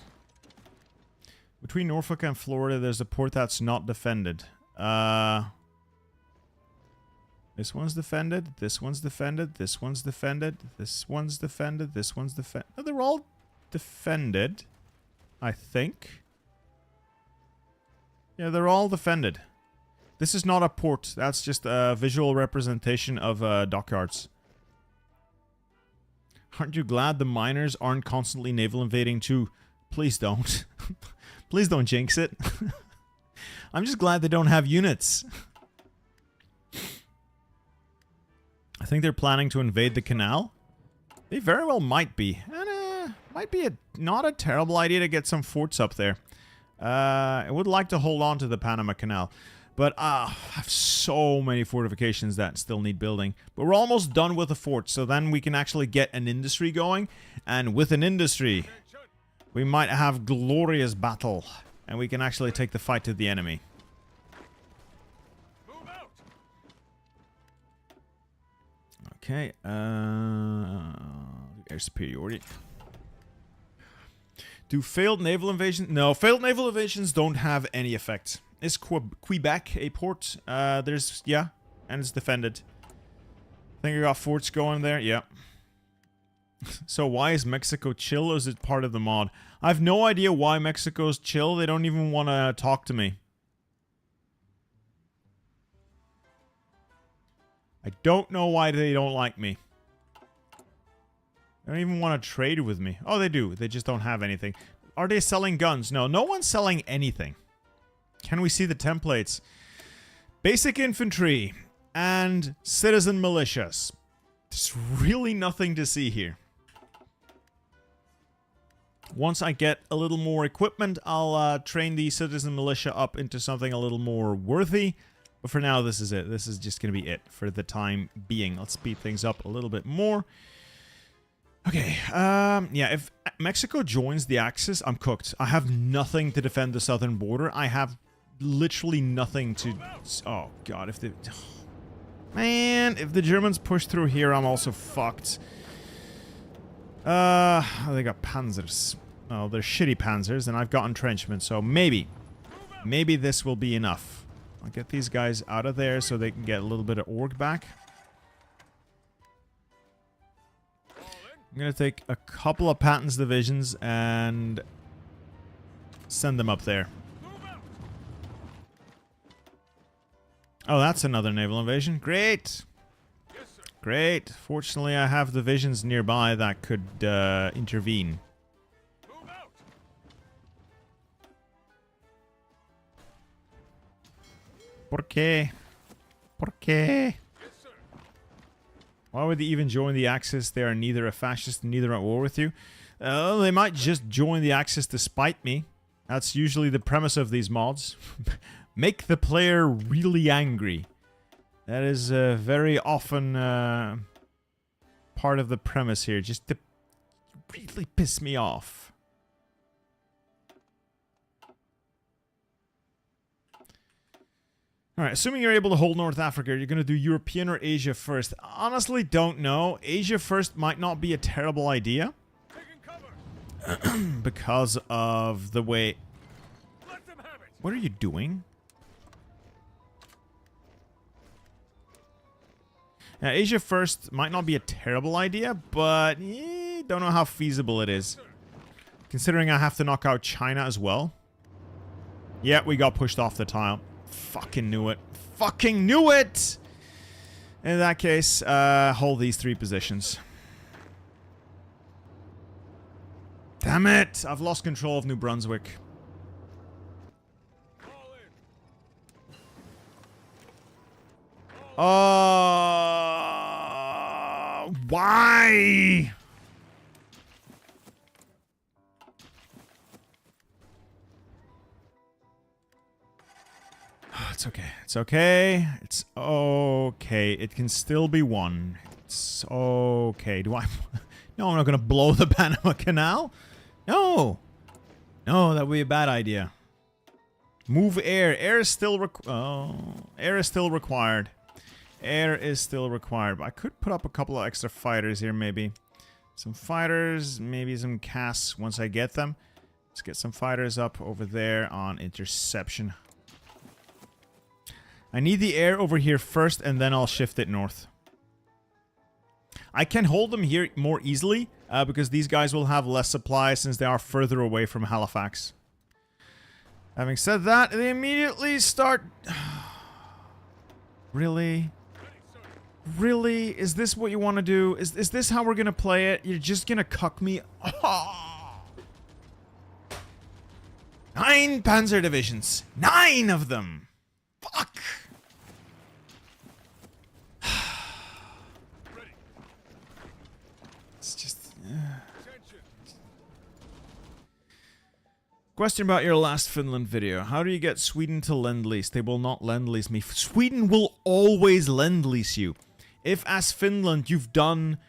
Speaker 1: Between Norfolk and Florida, there's a port that's not defended. This one's defended. This one's defended. This one's defended. This one's defended. This one's defended. Oh, they're all defended, I think. Yeah, they're all defended. This is not a port. That's just a visual representation of dockyards. Aren't you glad the miners aren't constantly naval invading too? Please don't. Please don't jinx it. I'm just glad they don't have units. I think they're planning to invade the canal. They very well might be. And, Might be not a terrible idea to get some forts up there. I would like to hold on to the Panama Canal. But I have so many fortifications that still need building. But we're almost done with the fort, so then we can actually get an industry going. And with an industry, we might have glorious battle. And we can actually take the fight to the enemy. Okay, air superiority. Do failed naval invasions? No, failed naval invasions don't have any effect. Is Quebec a port? Yeah, and it's defended. I think I got forts going there, yeah. So why is Mexico chill, or is it part of the mod? I have no idea why Mexico's chill. They don't even want to talk to me. I don't know why they don't like me. They don't even want to trade with me. Oh, they do. They just don't have anything. Are they selling guns? No, no one's selling anything. Can we see the templates? Basic infantry and citizen militias. There's really nothing to see here. Once I get a little more equipment, I'll train the citizen militia up into something a little more worthy. But for now, this is it. This is just going to be it for the time being. Let's speed things up a little bit more. Okay, yeah, if Mexico joins the Axis, I'm cooked. I have nothing to defend the southern border. I have literally nothing to... Oh, God, if they... Man, if the Germans push through here, I'm also fucked. They got panzers. Oh, they're shitty panzers, and I've got entrenchment, so maybe this will be enough. I'll get these guys out of there so they can get a little bit of org back. I'm going to take a couple of Patton's divisions and send them up there. Oh, that's another naval invasion. Great! Great. Fortunately, I have divisions nearby that could intervene. ¿Por qué? ¿Por qué? Why would they even join the Axis? They are neither a fascist, neither at war with you. They might just join the Axis to spite me. That's usually the premise of these mods. Make the player really angry. That is very often part of the premise here. Just to really piss me off. Alright, assuming you're able to hold North Africa, you're going to do European or Asia first. Honestly, don't know. Asia first might not be a terrible idea. Because of the way... What are you doing? Now, Asia first might not be a terrible idea, but don't know how feasible it is. Considering I have to knock out China as well. Yeah, we got pushed off the tile. Fucking knew it. Fucking knew it! In that case, hold these 3 positions. Damn it! I've lost control of New Brunswick. Why? It's okay. It's okay. It's okay. It can still be won. It's okay. Do I... No, I'm not going to blow the Panama Canal. No. No, that would be a bad idea. Move air. Air is still air is still required. Air is still required. But I could put up a couple of extra fighters here, maybe. Some fighters, maybe some casks once I get them. Let's get some fighters up over there on interception. I need the air over here first, and then I'll shift it north. I can hold them here more easily, because these guys will have less supply since they are further away from Halifax. Having said that, they immediately start... Really? Really? Is this what you want to do? Is this how we're going to play it? You're just going to cuck me? Oh. 9 panzer divisions. 9 of them! Fuck! It's just... Question about your last Finland video. How do you get Sweden to lend-lease? They will not lend-lease me. Sweden will always lend-lease you. If, as Finland, you've done...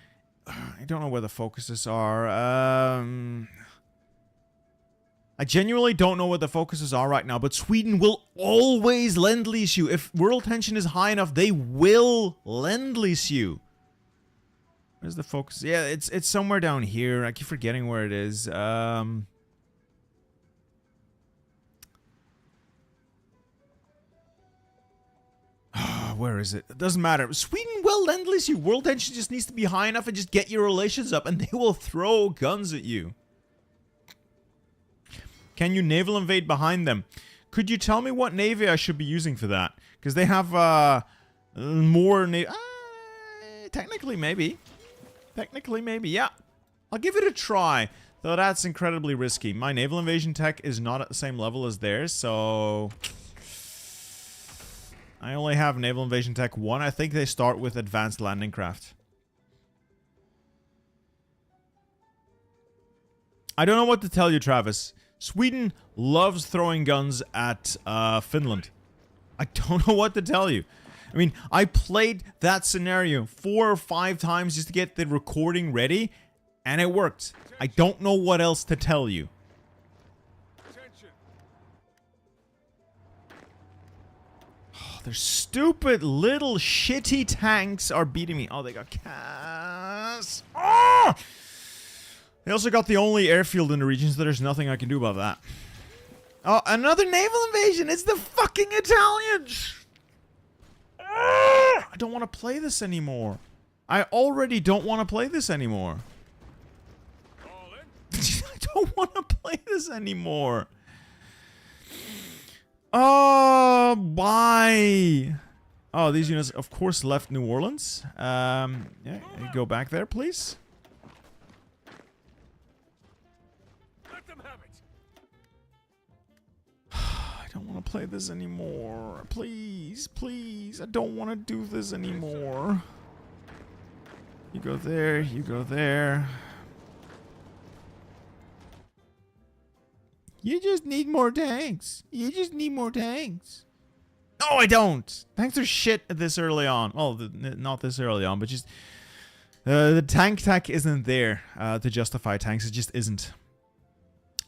Speaker 1: I don't know where the focuses are. I genuinely don't know what the focuses are right now, but Sweden will always lend-lease you. If world tension is high enough, they will lend-lease you. Where's the focus? Yeah, it's somewhere down here. I keep forgetting where it is. Where is it? It doesn't matter. Sweden will lend-lease you. World tension just needs to be high enough and just get your relations up, and they will throw guns at you. Can you naval invade behind them? Could you tell me what navy I should be using for that? Because they have more technically, maybe. Technically, maybe. Yeah. I'll give it a try. Though that's incredibly risky. My naval invasion tech is not at the same level as theirs, so... I only have Naval Invasion Tech 1. I think they start with Advanced Landing Craft. I don't know what to tell you, Travis. Sweden loves throwing guns at Finland. I don't know what to tell you. I mean, I played that scenario 4 or 5 times just to get the recording ready, and it worked. I don't know what else to tell you. Their stupid little shitty tanks are beating me. Oh, they got Cas. Oh! They also got the only airfield in the region, so there's nothing I can do about that. Oh, another naval invasion! It's the fucking Italians! Oh! I don't want to play this anymore. I already don't want to play this anymore. I don't want to play this anymore. Oh, why? Oh, these units, of course, left New Orleans. Yeah, go back there, please. Let them have it. I don't want to play this anymore. Please, please. I don't want to do this anymore. You go there, you go there. You just need more tanks. You just need more tanks. No, I don't. Tanks are shit this early on. Well, not this early on, but just... the tank tech isn't there to justify tanks. It just isn't.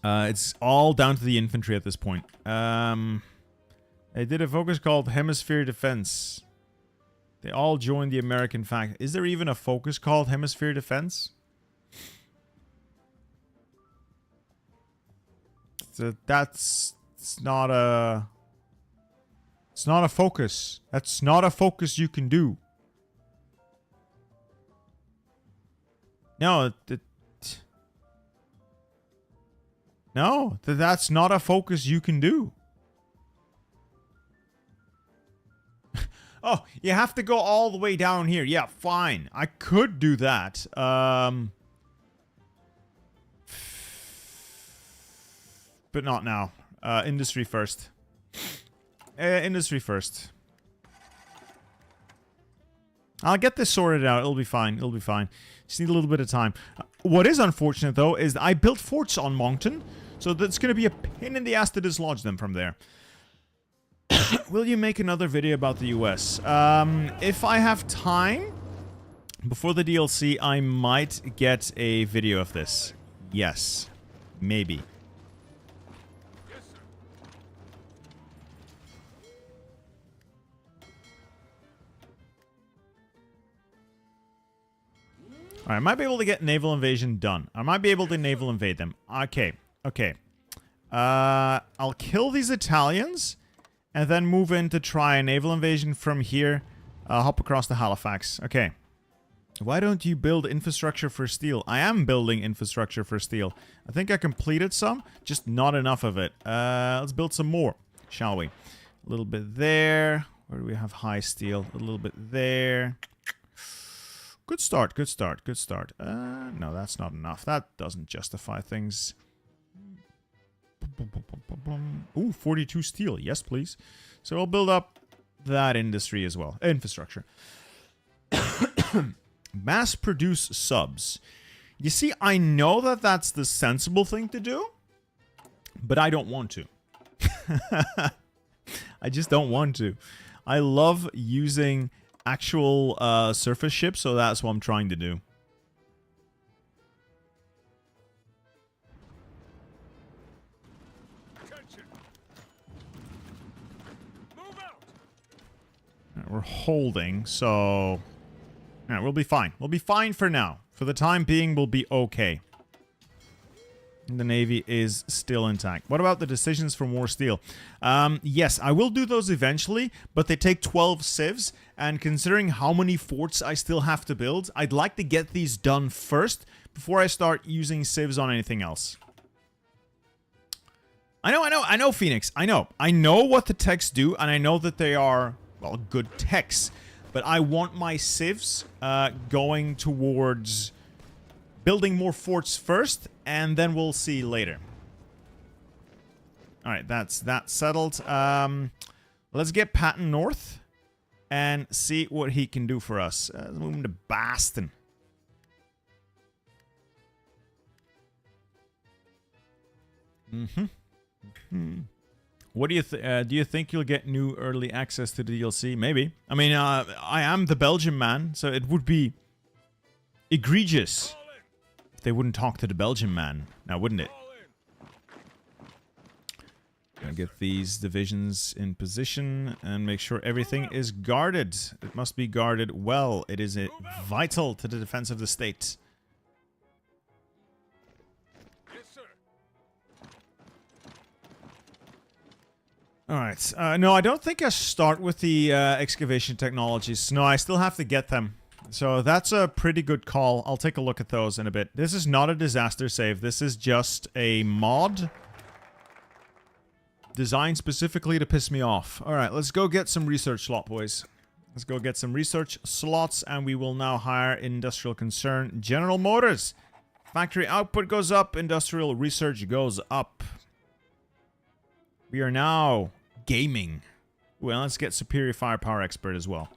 Speaker 1: It's all down to the infantry at this point. They did a focus called Hemisphere Defense. They all joined the American fact. Is there even a focus called Hemisphere Defense? That's not a... It's not a focus. That's not a focus you can do. No, no, that's not a focus you can do. Oh, you have to go all the way down here. Yeah, fine. I could do that. But not now. Industry first. Industry first. I'll get this sorted out. It'll be fine. It'll be fine. Just need a little bit of time. What is unfortunate, though, is that I built forts on Moncton, so that's going to be a pain in the ass to dislodge them from there. Will you make another video about the US? If I have time, before the DLC, I might get a video of this. Yes. Maybe. Alright, I might be able to get naval invasion done. I might be able to naval invade them. Okay, okay. I'll kill these Italians, and then move in to try a naval invasion from here. Hop across to Halifax. Okay. Why don't you build infrastructure for steel? I am building infrastructure for steel. I think I completed some, just not enough of it. Let's build some more, shall we? A little bit there. Where do we have high steel? A little bit there. Good start, good start, good start. No, that's not enough. That doesn't justify things. Ooh, 42 steel. Yes, please. So I'll build up that industry as well. Infrastructure. Mass produce subs. You see, I know that that's the sensible thing to do. But I don't want to. I just don't want to. I love using actual surface ships, so that's what I'm trying to do. Right, we're holding, so yeah, we'll be fine. We'll be fine for now. For the time being, we'll be okay. The Navy is still intact. What about the decisions from War Steel? Yes, I will do those eventually, but they take 12 civs, and considering how many forts I still have to build, I'd like to get these done first before I start using civs on anything else. I know, Phoenix. I know what the techs do, and I know that they are, well, good techs. But I want my civs going towards building more forts first, and then we'll see later. Alright, that's that settled. Let's get Patton north and see what he can do for us. Let's move him to Boston. What do you think you'll get new early access to the DLC? Maybe. I mean, I am the Belgian man, so it would be egregious if they wouldn't talk to the Belgian man, now wouldn't it? Gonna get these divisions in position and make sure everything is guarded. It must be guarded well. It is vital to the defense of the state. Alright, no, I don't think I start with the excavation technologies. No, I still have to get them. So that's a pretty good call. I'll take a look at those in a bit. This is not a disaster save. This is just a mod designed specifically to piss me off. Alright, let's go get some research slot, boys. Let's go get some research slots, and we will now hire industrial concern General Motors. Factory output goes up, industrial research goes up. We are now gaming. Well, let's get superior firepower expert as well.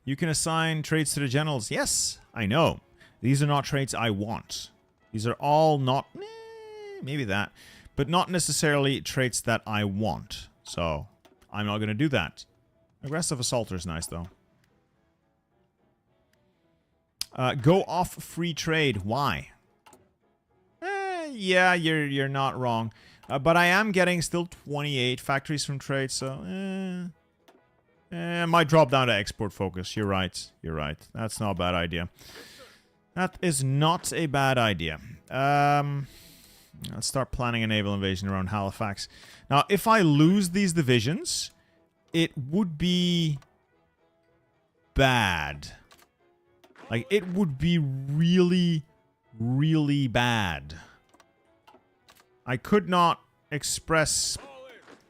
Speaker 1: You can assign traits to the generals. Yes, I know. These are not traits I want. These are all not... maybe that. But not necessarily traits that I want. So, I'm not going to do that. Aggressive assaulter is nice, though. Go off free trade. Why? Yeah, you're not wrong. But I am getting still 28 factories from trade, so... might drop down to export focus. You're right. You're right. That's not a bad idea. That is not a bad idea. Let's start planning a naval invasion around Halifax. Now, if I lose these divisions, it would be bad. Like, it would be really, really bad. I could not express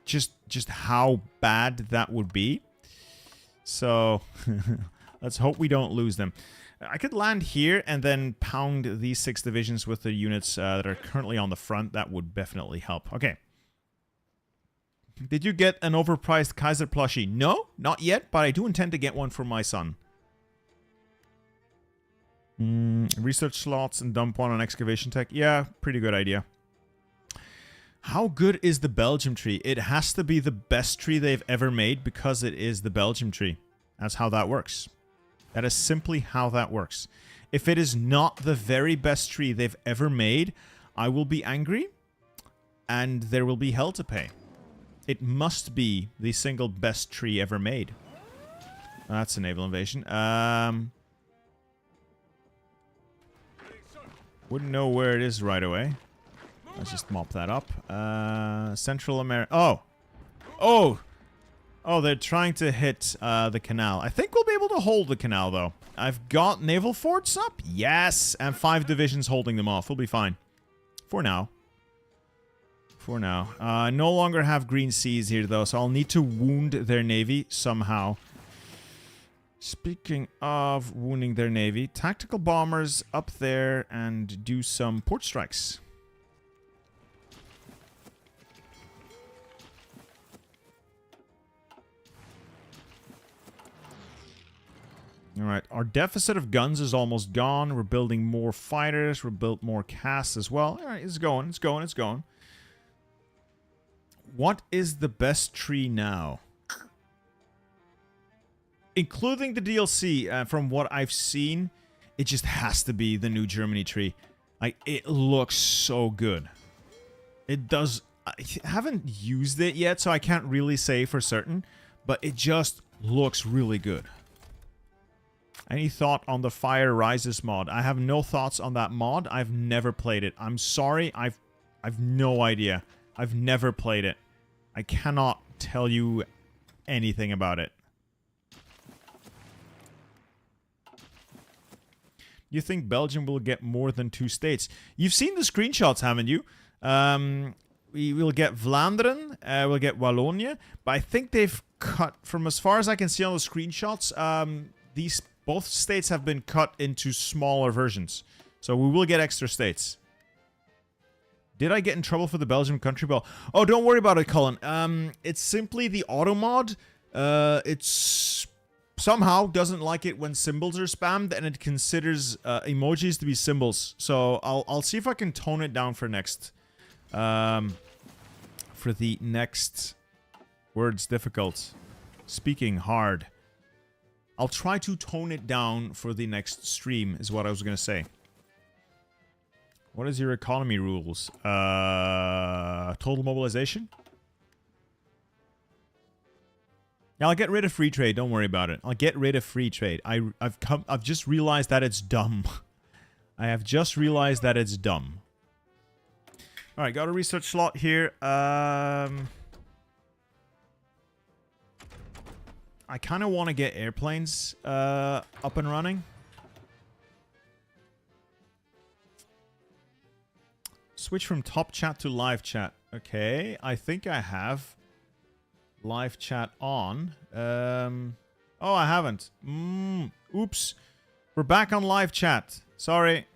Speaker 1: just how bad that would be. So, let's hope we don't lose them. I could land here and then pound these 6 divisions with the units that are currently on the front. That would definitely help. Okay. Did you get an overpriced Kaiser plushie? No, not yet, but I do intend to get one for my son. Research slots and dump one on excavation tech. Yeah, pretty good idea. How good is the Belgium tree? It has to be the best tree they've ever made because it is the Belgium tree. That's how that works. That is simply how that works. If it is not the very best tree they've ever made, I will be angry and there will be hell to pay. It must be the single best tree ever made. That's a naval invasion. Wouldn't know where it is right away. Let's just mop that up. Central America. Oh, they're trying to hit the canal. I think we'll be able to hold the canal, though. I've got naval forts up. Yes, and 5 divisions holding them off. We'll be fine. For now. For now. I no longer have green seas here, though, so I'll need to wound their navy somehow. Speaking of wounding their navy, tactical bombers up there and do some port strikes. Alright, our deficit of guns is almost gone. We're building more fighters. We're built more casks as well. Alright, it's going, it's going, it's going. What is the best tree now? Including the DLC, from what I've seen, it just has to be the new Germany tree. Like, it looks so good. It does. I haven't used it yet, so I can't really say for certain, but it just looks really good. Any thought on the Fire Rises mod? I have no thoughts on that mod. I've never played it. I'm sorry. I've no idea. I've never played it. I cannot tell you anything about it. You think Belgium will get more than 2 states? You've seen the screenshots, haven't you? We will get Vlaanderen, we'll get Wallonia, but I think they've cut, from as far as I can see on the screenshots, both states have been cut into smaller versions. So we will get extra states. Did I get in trouble for the Belgian country bell? Oh, don't worry about it, Colin. It's simply the auto mod. It's somehow doesn't like it when symbols are spammed, and it considers emojis to be symbols. So I'll see if I can tone it down for next. For the next words difficult. Speaking hard. I'll try to tone it down for the next stream, is what I was going to say. What is your economy rules? Total mobilization? Yeah, I'll get rid of free trade. Don't worry about it. I'll get rid of free trade. I've just realized that it's dumb. I have just realized that it's dumb. All right, got a research slot here. I kind of want to get airplanes up and running. Switch from top chat to live chat. Okay, I think I have live chat on. Oh, I haven't. Oops. We're back on live chat. Sorry.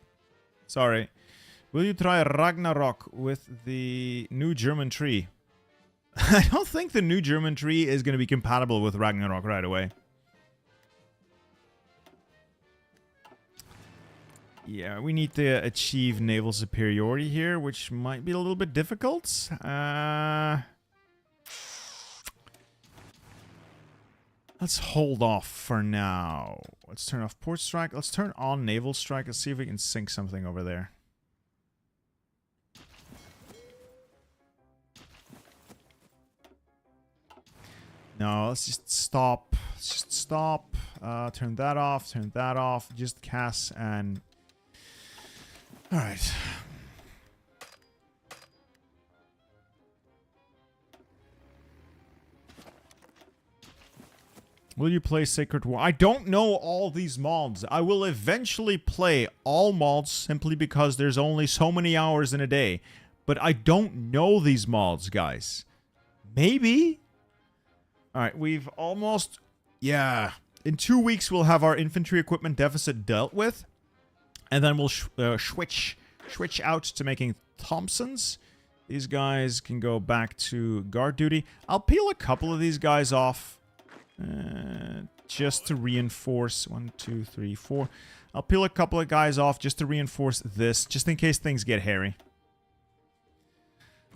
Speaker 1: Sorry. Will you try Ragnarok with the new German tree? I don't think the new German tree is going to be compatible with Ragnarok right away. Yeah, we need to achieve naval superiority here, which might be a little bit difficult. Let's hold off for now. Let's turn off port strike. Let's turn on naval strike. Let's see if we can sink something over there. No, let's just stop. Let's just stop. Turn that off. Turn that off. Just cast and... Alright. Will you play Sacred War? I don't know all these mods. I will eventually play all mods simply because there's only so many hours in a day. But I don't know these mods, guys. Maybe? Alright, we've almost... Yeah. In 2 weeks, we'll have our infantry equipment deficit dealt with. And then we'll switch out to making Thompsons. These guys can go back to guard duty. I'll peel a couple of these guys off. Just to reinforce. 1, 2, 3, 4. I'll peel a couple of guys off just to reinforce this. Just in case things get hairy.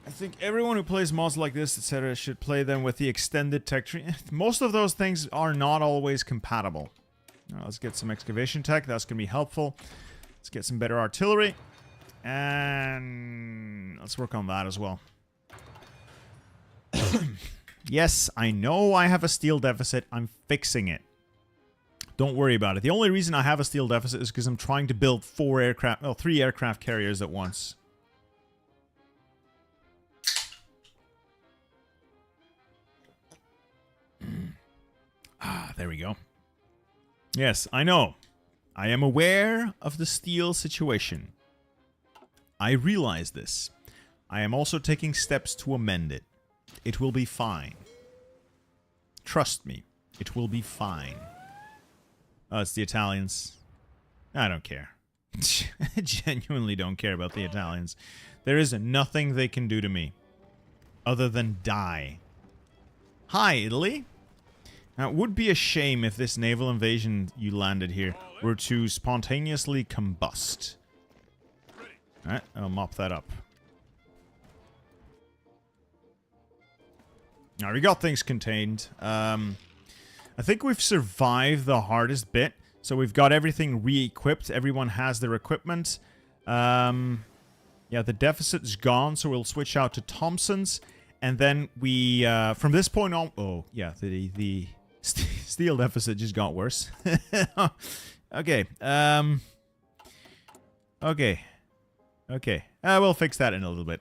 Speaker 1: I think everyone who plays mods like this, etc., should play them with the extended tech tree. Most of those things are not always compatible. Now, let's get some excavation tech. That's going to be helpful. Let's get some better artillery. And let's work on that as well. Yes, I know I have a steel deficit. I'm fixing it. Don't worry about it. The only reason I have a steel deficit is because I'm trying to build 3 aircraft carriers at once. There we go. Yes, I know. I am aware of the steel situation. I realize this. I am also taking steps to amend it. It will be fine. Trust me. It will be fine. Oh, it's the Italians. I don't care. I genuinely don't care about the Italians. There is nothing they can do to me. Other than die. Hi, Italy. Now, it would be a shame if this naval invasion you landed here were to spontaneously combust. Alright, I'll mop that up. Now, we got things contained. I think we've survived the hardest bit. So we've got everything re-equipped. Everyone has their equipment. Yeah, the deficit's gone, so we'll switch out to Thompson's. And then we, from this point on... Oh, yeah, the steel deficit just got worse. Okay. Okay. We'll fix that in a little bit.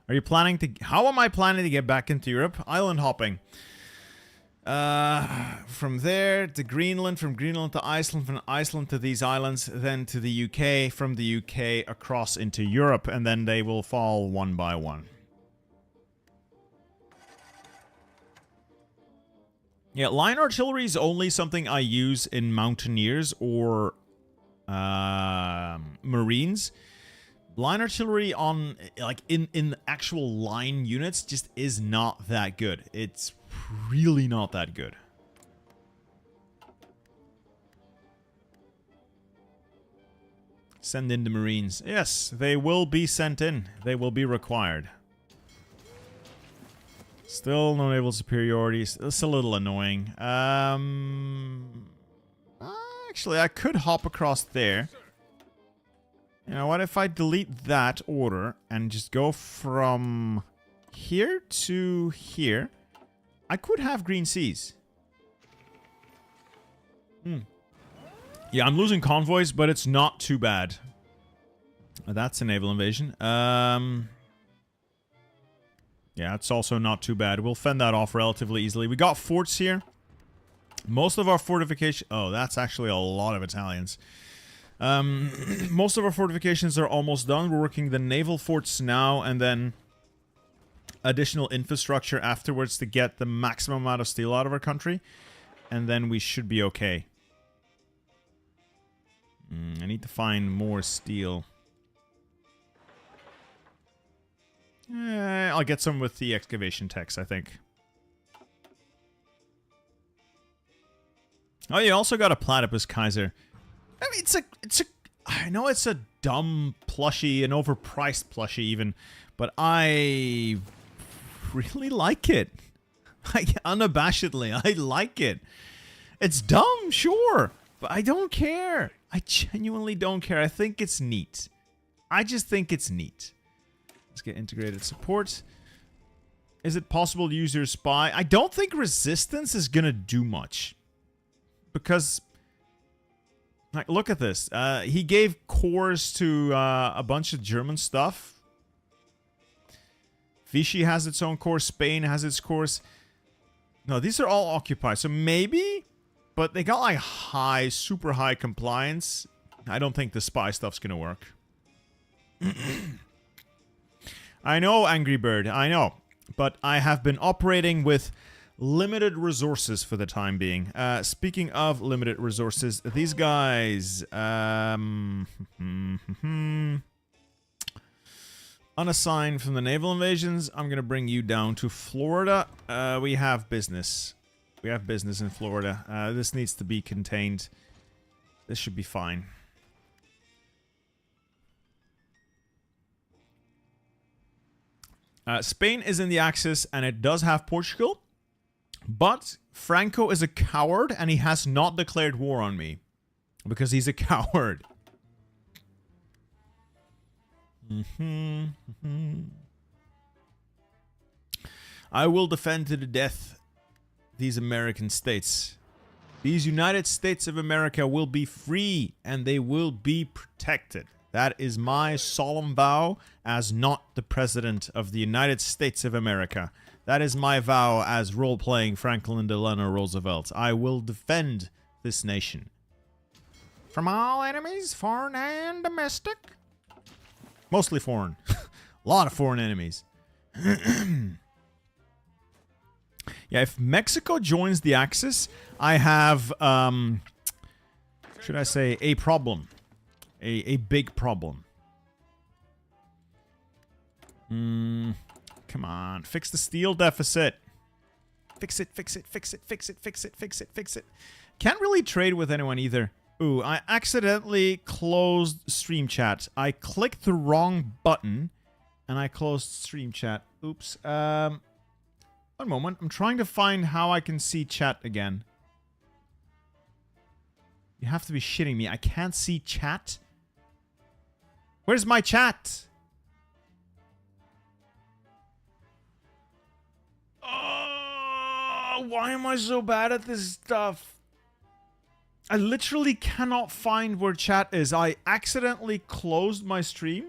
Speaker 1: Are you planning to... How am I planning to get back into Europe? Island hopping. From there to Greenland, from Greenland to Iceland, from Iceland to these islands, then to the UK, from the UK across into Europe, and then they will fall one by one. Yeah, line artillery is only something I use in Mountaineers or Marines. Line artillery on, like, in actual line units just is not that good. It's really not that good. Send in the Marines. Yes, they will be sent in. They will be required. Still no naval superiority. It's a little annoying. Actually, I could hop across there. You know what? If I delete that order and just go from here to here, I could have green seas. Yeah, I'm losing convoys, but it's not too bad. That's a naval invasion. Yeah, it's also not too bad. We'll fend that off relatively easily. We got forts here. Most of our fortification... Oh, that's actually a lot of Italians. Most of our fortifications are almost done. We're working the naval forts now, and then additional infrastructure afterwards to get the maximum amount of steel out of our country. And then we should be okay. I need to find more steel. I'll get some with the excavation techs, I think. Oh, you also got a Platypus Kaiser. I mean, I know it's a dumb plushie, an overpriced plushie even, but I really like it. Unabashedly, I like it. It's dumb, sure, but I don't care. I genuinely don't care. I think it's neat. I just think it's neat. Let's get integrated support. Is it possible to use your spy? I don't think resistance is gonna do much. Because, like, look at this. He gave cores to a bunch of German stuff. Vichy has its own core. Spain has its cores. No, these are all occupied. So maybe, but they got like high, super high compliance. I don't think the spy stuff's gonna work. I know, Angry Bird, I know. But I have been operating with limited resources for the time being. Speaking of limited resources, these guys... unassigned from the naval invasions, I'm going to bring you down to Florida. We have business. We have business in Florida. This needs to be contained. This should be fine. Spain is in the Axis, and it does have Portugal. But Franco is a coward, and he has not declared war on me. Because he's a coward. I will defend to the death these American states. These United States of America will be free, and they will be protected. That is my solemn vow as not the President of the United States of America. That is my vow as role-playing Franklin Delano Roosevelt. I will defend this nation. From all enemies, foreign and domestic. Mostly foreign. A lot of foreign enemies. Yeah, if Mexico joins the Axis, I have, should I say, a problem. A big problem. Come on. Fix the steel deficit. Fix it, fix it, fix it, fix it, fix it, fix it, fix it. Can't really trade with anyone either. Ooh, I accidentally closed stream chat. I clicked the wrong button and I closed stream chat. Oops. One moment. I'm trying to find how I can see chat again. You have to be shitting me. I can't see chat. Where's my chat? Oh, why am I so bad at this stuff? I literally cannot find where chat is. I accidentally closed my stream.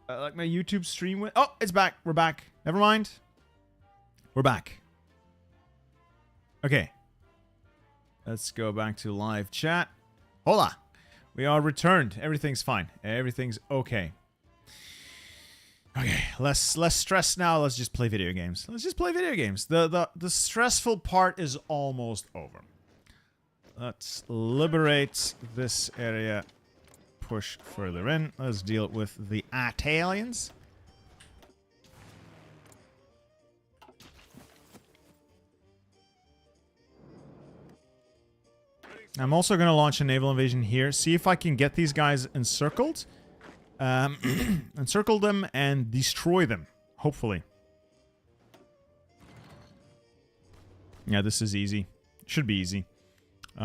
Speaker 1: Like my YouTube stream went. Oh, it's back. We're back. Never mind. We're back. Okay. Let's go back to live chat. Hola. We are returned. Everything's fine. Everything's okay. Okay, less stress now. Let's just play video games. Let's just play video games. The stressful part is almost over. Let's liberate this area. Push further in. Let's deal with the Italians. I'm also going to launch a naval invasion here. See if I can get these guys encircled. Encircle them and destroy them. Hopefully. Yeah, this is easy. Should be easy.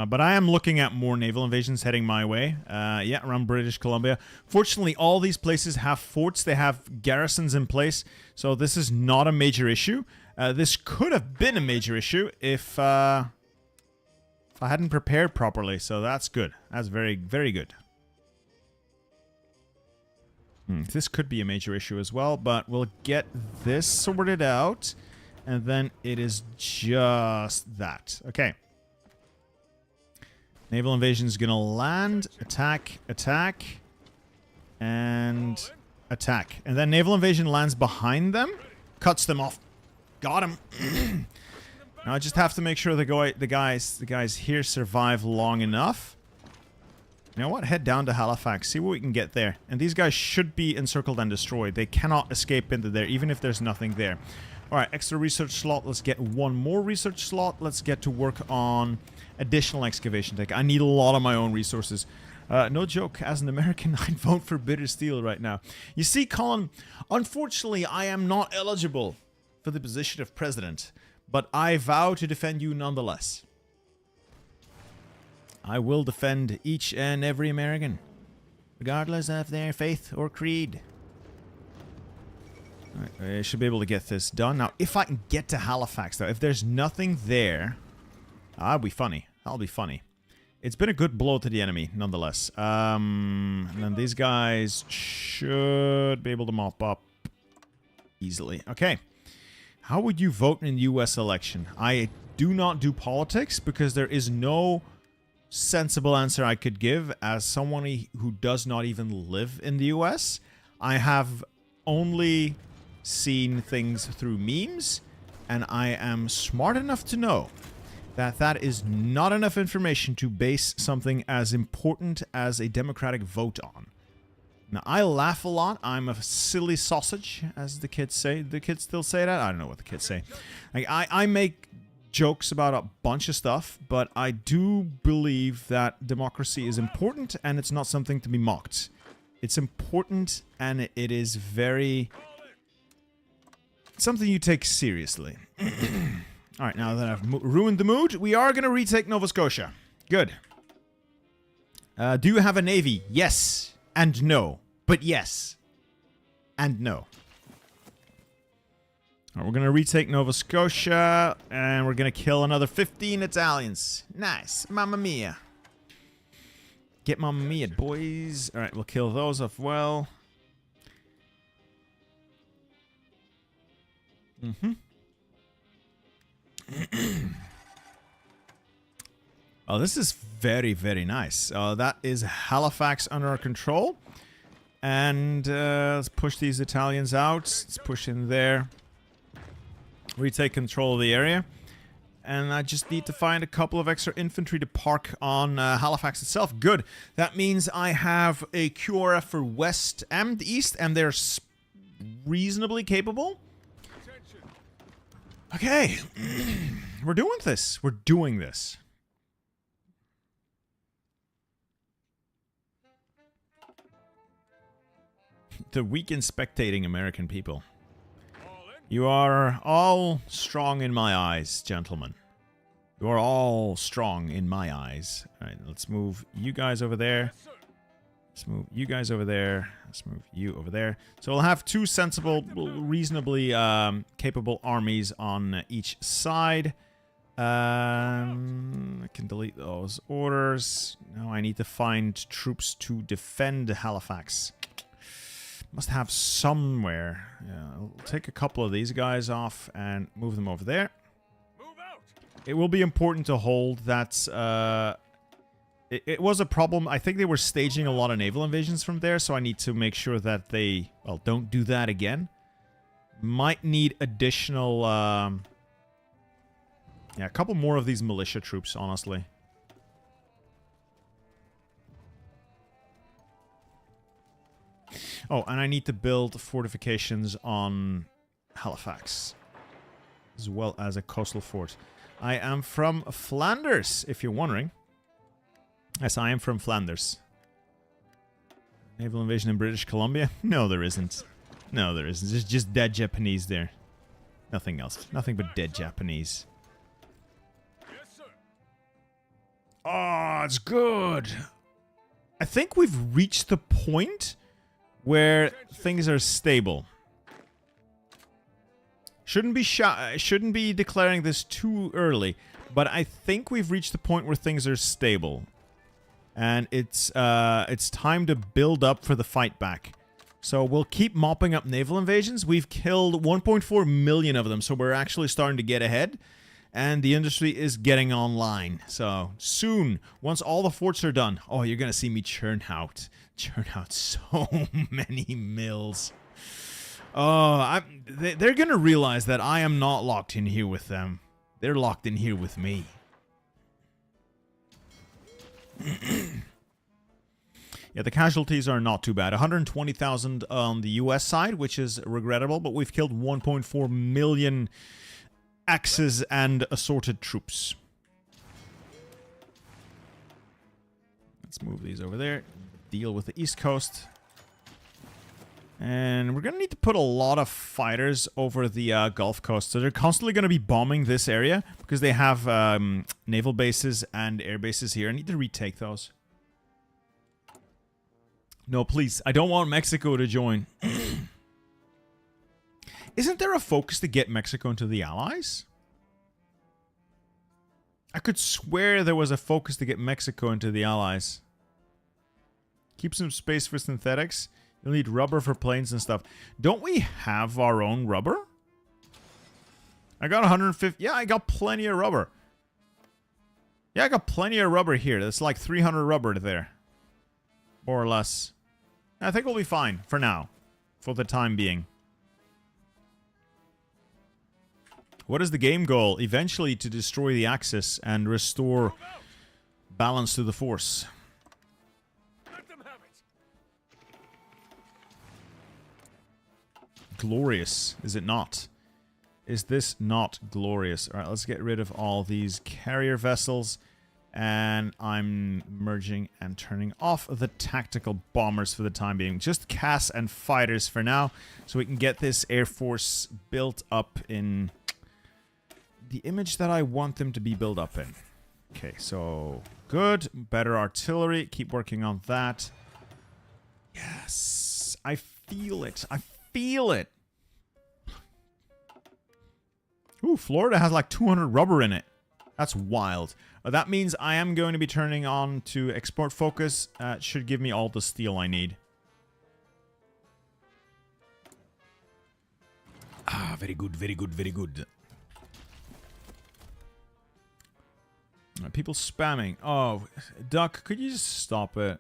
Speaker 1: But I am looking at more naval invasions heading my way. Yeah, around British Columbia. Fortunately, all these places have forts. They have garrisons in place. So this is not a major issue. This could have been a major issue if I hadn't prepared properly. So that's good. That's very, very good. This could be a major issue as well. But we'll get this sorted out. And then it is just that. Okay. Naval invasion is going to land, attack, attack, and attack. And then naval invasion lands behind them, cuts them off. Got him. Now I just have to make sure the guys here survive long enough. You know what? Head down to Halifax, see what we can get there. And these guys should be encircled and destroyed. They cannot escape into there, even if there's nothing there. Alright, extra research slot. Let's get one more research slot. Let's get to work on additional excavation tech. I need a lot of my own resources. No joke, as an American, I'd vote for bitter steel right now. You see, Colin, unfortunately, I am not eligible for the position of president, but I vow to defend you nonetheless. I will defend each and every American, regardless of their faith or creed. Right, I should be able to get this done. Now, if I can get to Halifax, though, if there's nothing there, that'll be funny. That'll be funny. It's been a good blow to the enemy, nonetheless. And then these guys should be able to mop up easily. Okay. How would you vote in the U.S. election? I do not do politics because there is no sensible answer I could give as someone who does not even live in the U.S. I have only seen things through memes, and I am smart enough to know that that is not enough information to base something as important as a democratic vote on. Now, I laugh a lot. I'm a silly sausage, as the kids say. The kids still say that? I don't know what the kids say. Like, I make jokes about a bunch of stuff, but I do believe that democracy is important, and it's not something to be mocked. It's important, and it is very... something you take seriously. Alright, now that I've ruined the mood, we are going to retake Nova Scotia. Good. Do you have a navy? Yes. And no. But yes. And no. Alright, we're going to retake Nova Scotia, and we're going to kill another 15 Italians. Nice. Mamma mia. Get mamma mia, boys. Alright, we'll kill those as well. Oh, this is very, very nice. That is Halifax under our control. And let's push these Italians out. Let's push in there. Retake control of the area. And I just need to find a couple of extra infantry to park on Halifax itself. Good. That means I have a QRF for west and east, and they're reasonably capable. Okay. We're doing this. We're doing this. The weak and spectating American people. You are all strong in my eyes, gentlemen. You are all strong in my eyes. Alright, let's move you guys over there. Let's move you guys over there. Let's move you over there. So we'll have two sensible, reasonably capable armies on each side. I can delete those orders. Now I need to find troops to defend Halifax. Must have somewhere. Yeah, I'll take a couple of these guys off and move them over there. It will be important to hold that... It was a problem. I think they were staging a lot of naval invasions from there, so I need to make sure that they, well, don't do that again. Might need additional, yeah, a couple more of these militia troops, honestly. Oh, and I need to build fortifications on Halifax, as well as a coastal fort. I am from Flanders, if you're wondering. Yes, I am from Flanders. Naval invasion in British Columbia? No, there isn't. No, there isn't. There's just dead Japanese there. Nothing else. Nothing but dead Japanese. Oh, it's good. I think we've reached the point where things are stable. Shouldn't be declaring this too early, but I think we've reached the point where things are stable. And it's time to build up for the fight back. So we'll keep mopping up naval invasions. We've killed 1.4 million of them, so we're actually starting to get ahead. And the industry is getting online. So soon, once all the forts are done, oh, you're gonna see me churn out so many mills. Oh, they're gonna realize that I am not locked in here with them. They're locked in here with me. Yeah, the casualties are not too bad. 120,000 on the US side, which is regrettable, but we've killed 1.4 million axes and assorted troops. Let's move these over there. Deal with the East Coast. And we're going to need to put a lot of fighters over the Gulf Coast. So they're constantly going to be bombing this area because they have naval bases and air bases here. I need to retake those. No, please. I don't want Mexico to join. Isn't there a focus to get Mexico into the Allies? I could swear there was a focus to get Mexico into the Allies. Keep some space for synthetics. You'll need rubber for planes and stuff. Don't we have our own rubber? I got 150. Yeah, I got plenty of rubber. Yeah, I got plenty of rubber here. That's like 300 rubber there. More or less. I think we'll be fine for now. For the time being. What is the game goal? Eventually to destroy the Axis and restore balance to the force. Glorious, is it not? Is this not glorious? Alright, let's get rid of all these carrier vessels. And I'm merging and turning off the tactical bombers for the time being. Just CAS and fighters for now. So we can get this Air Force built up in the image that I want them to be built up in. Okay, so good. Better artillery. Keep working on that. Yes. I feel it. I feel it. Ooh, Florida has like 200 rubber in it. That's wild. That means I am going to be turning on to export focus. It should give me all the steel I need. Ah, very good, very good, very good. People spamming. Oh, Duck, could you just stop it?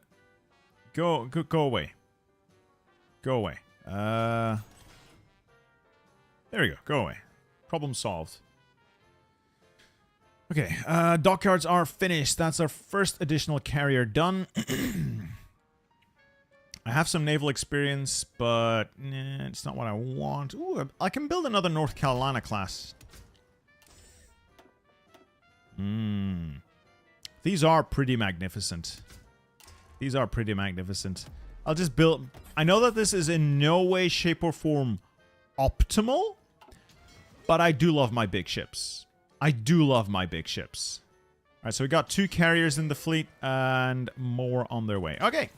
Speaker 1: Go away. Go away. There we go. Go away. Problem solved. Okay, dockyards are finished. That's our first additional carrier done. I have some naval experience, but it's not what I want. Ooh, I can build another North Carolina class. These are pretty magnificent. These are pretty magnificent. I'll just build... I know that this is in no way, shape, or form optimal, But I do love my big ships. I do love my big ships. All right, so we got 2 carriers in the fleet and more on their way. Okay.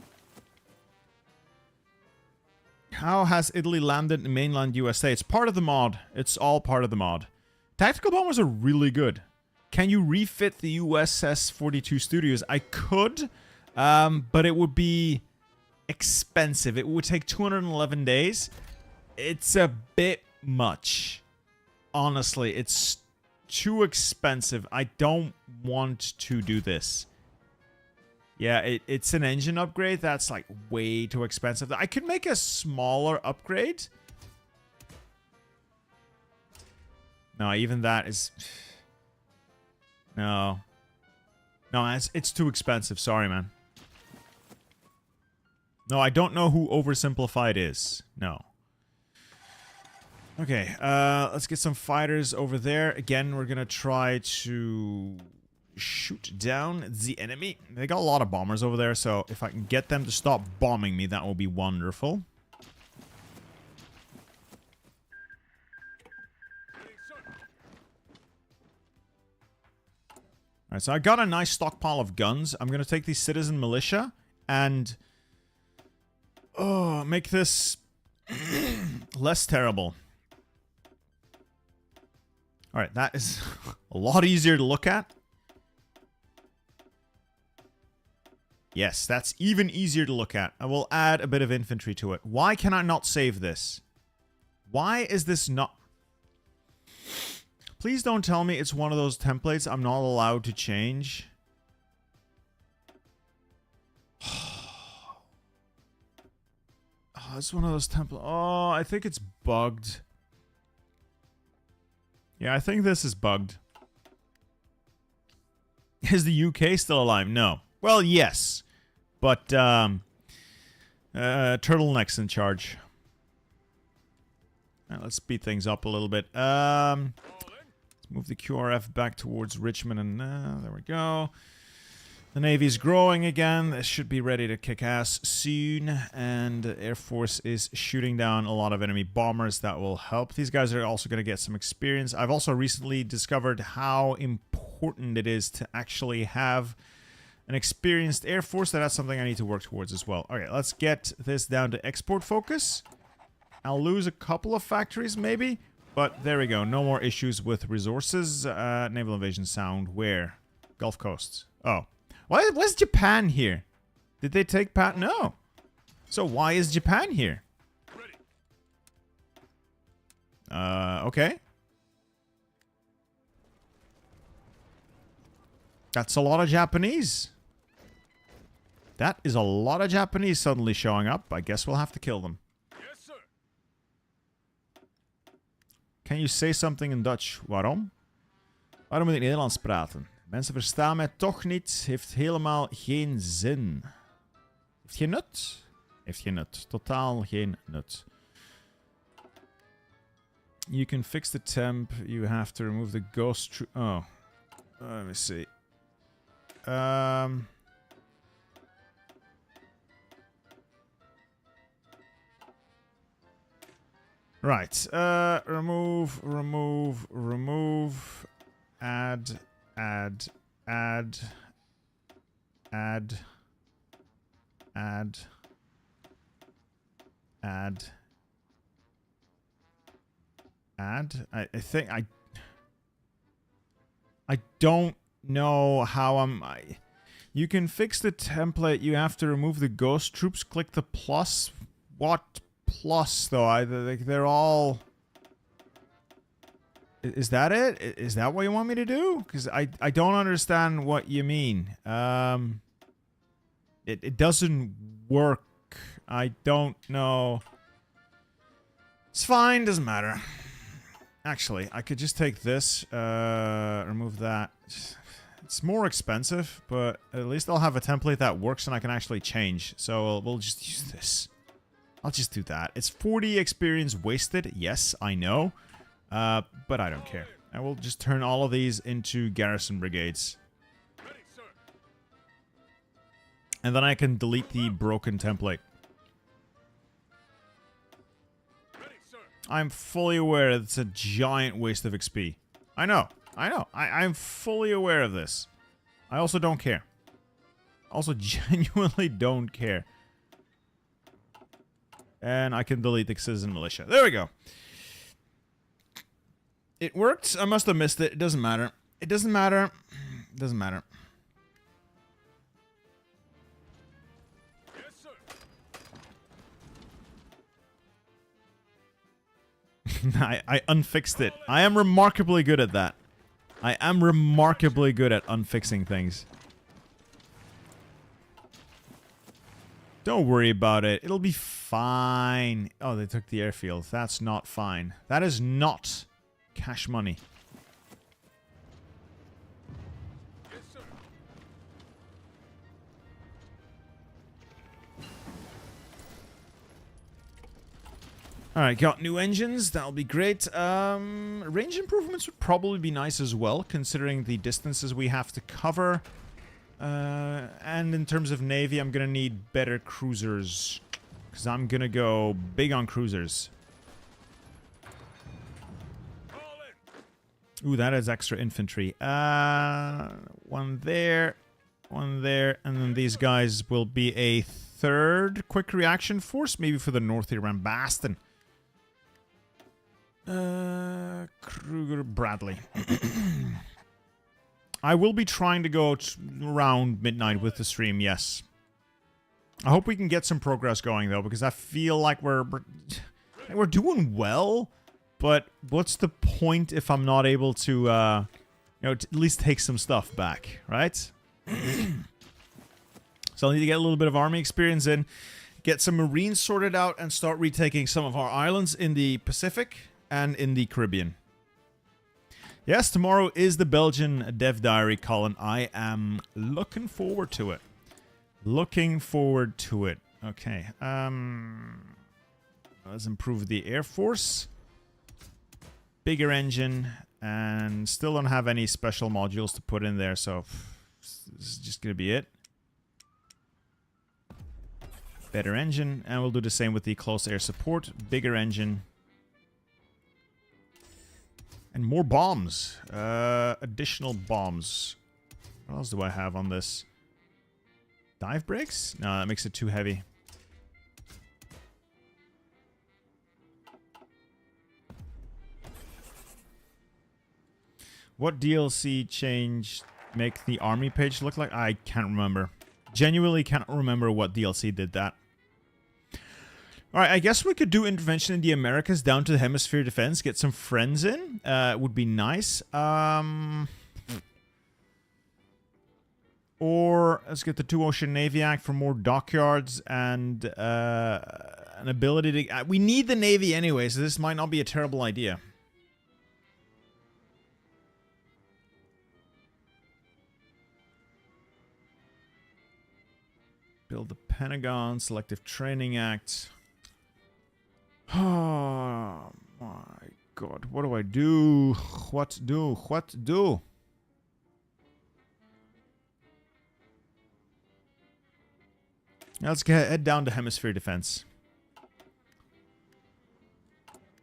Speaker 1: How has Italy landed in mainland USA? It's part of the mod. It's all part of the mod. Tactical bombers are really good. Can you refit the USS 42 Studios? I could, but it would be expensive. It would take 211 days. It's a bit much. Honestly, it's too expensive. I don't want to do this. Yeah, it's an engine upgrade. That's like way too expensive. I could make a smaller upgrade. No, even that is... No. No, it's too expensive. Sorry, man. No, I don't know who Oversimplified is. No. Okay, let's get some fighters over there. Again, we're gonna try to shoot down the enemy. They got a lot of bombers over there, so if I can get them to stop bombing me, that will be wonderful. Alright, so I got a nice stockpile of guns. I'm gonna take the citizen militia and make this less terrible. Alright, that is a lot easier to look at. Yes, that's even easier to look at. I will add a bit of infantry to it. Why can I not save this? Why is this not... Please don't tell me it's one of those templates I'm not allowed to change. Oh, it's one of those templates. Oh, I think it's bugged. Yeah, I think this is bugged. Is the UK still alive? No. Well, yes. But, Turtleneck's in charge. Right, let's speed things up a little bit. Let's move the QRF back towards Richmond, and there we go. The Navy's growing again. It should be ready to kick ass soon. And the Air Force is shooting down a lot of enemy bombers. That will help. These guys are also going to get some experience. I've also recently discovered how important it is to actually have an experienced Air Force. That's something I need to work towards as well. Okay, let's get this down to export focus. I'll lose a couple of factories maybe, but there we go. No more issues with resources. Naval invasion sound. Where? Gulf Coast. Oh. Why's Japan here? Did they take Pat? No. So why is Japan here? Okay. That's a lot of Japanese. That is a lot of Japanese suddenly showing up. I guess we'll have to kill them.
Speaker 2: Yes, sir.
Speaker 1: Can you say something in Dutch? Waarom? Waarom moet ik Nederlands praten? Mensen verstaan mij toch niet. Heeft helemaal geen zin. Heeft geen nut? Heeft geen nut. Totaal geen nut. You can fix the temp. You have to remove the ghost... Oh. Let me see. Right. Remove. Add. I think I don't know how you can fix the template. You have to remove the ghost troops. Click the plus. What plus though? They're all... Is that it? Is that what you want me to do? Because I don't understand what you mean. It doesn't work. I don't know. It's fine. Doesn't matter. Actually, I could just take this. Remove that. It's more expensive, but at least I'll have a template that works and I can actually change. So we'll just use this. I'll just do that. It's 40 experience wasted. Yes, I know. But I don't care. I will just turn all of these into garrison brigades.
Speaker 2: Ready, sir.
Speaker 1: And then I can delete the broken template.
Speaker 2: Ready, sir.
Speaker 1: I'm fully aware that it's a giant waste of XP. I know. I'm fully aware of this. I also don't care. Also genuinely don't care. And I can delete the citizen militia. There we go. It worked. I must have missed it. It doesn't matter. It doesn't matter. It doesn't matter.
Speaker 2: Yes, sir.
Speaker 1: I unfixed it. I am remarkably good at that. I am remarkably good at unfixing things. Don't worry about it. It'll be fine. Oh, they took the airfield. That's not fine. That is not cash money.
Speaker 2: Yes, sir.
Speaker 1: Alright, got new engines. That'll be great. Range improvements would probably be nice as well, considering the distances we have to cover. And in terms of Navy, I'm gonna need better cruisers. Because I'm gonna go big on cruisers. Ooh, that is extra infantry. One there, and then these guys will be a third quick reaction force, maybe for the North Iran Bastion. Kruger Bradley. I will be trying to go around midnight with the stream, yes. I hope we can get some progress going, though, because I feel like we're doing well, but what's the point if I'm not able to, you know, at least take some stuff back, right? So I need to get a little bit of army experience in, get some Marines sorted out, and start retaking some of our islands in the Pacific and in the Caribbean. Yes, tomorrow is the Belgian Dev Diary, Colin. I am looking forward to it. Looking forward to it. Okay. Let's improve the Air Force. Bigger engine. And still don't have any special modules to put in there, so this is just going to be it. Better engine. And we'll do the same with the close air support. Bigger engine. And more bombs. Additional bombs. What else do I have on this? Dive brakes? No, that makes it too heavy. What DLC change make the army page look like? I can't remember. Genuinely can't remember what DLC did that. Alright, I guess we could do intervention in the Americas down to the hemisphere defense. Get some friends in. Would be nice. Or let's get the 2 Ocean Navy Act for more dockyards and an ability to... we need the Navy anyway, so this might not be a terrible idea. Build the Pentagon, Selective Training Act... Oh my god, what do I do? What do? What do? Now let's head down to hemisphere defense.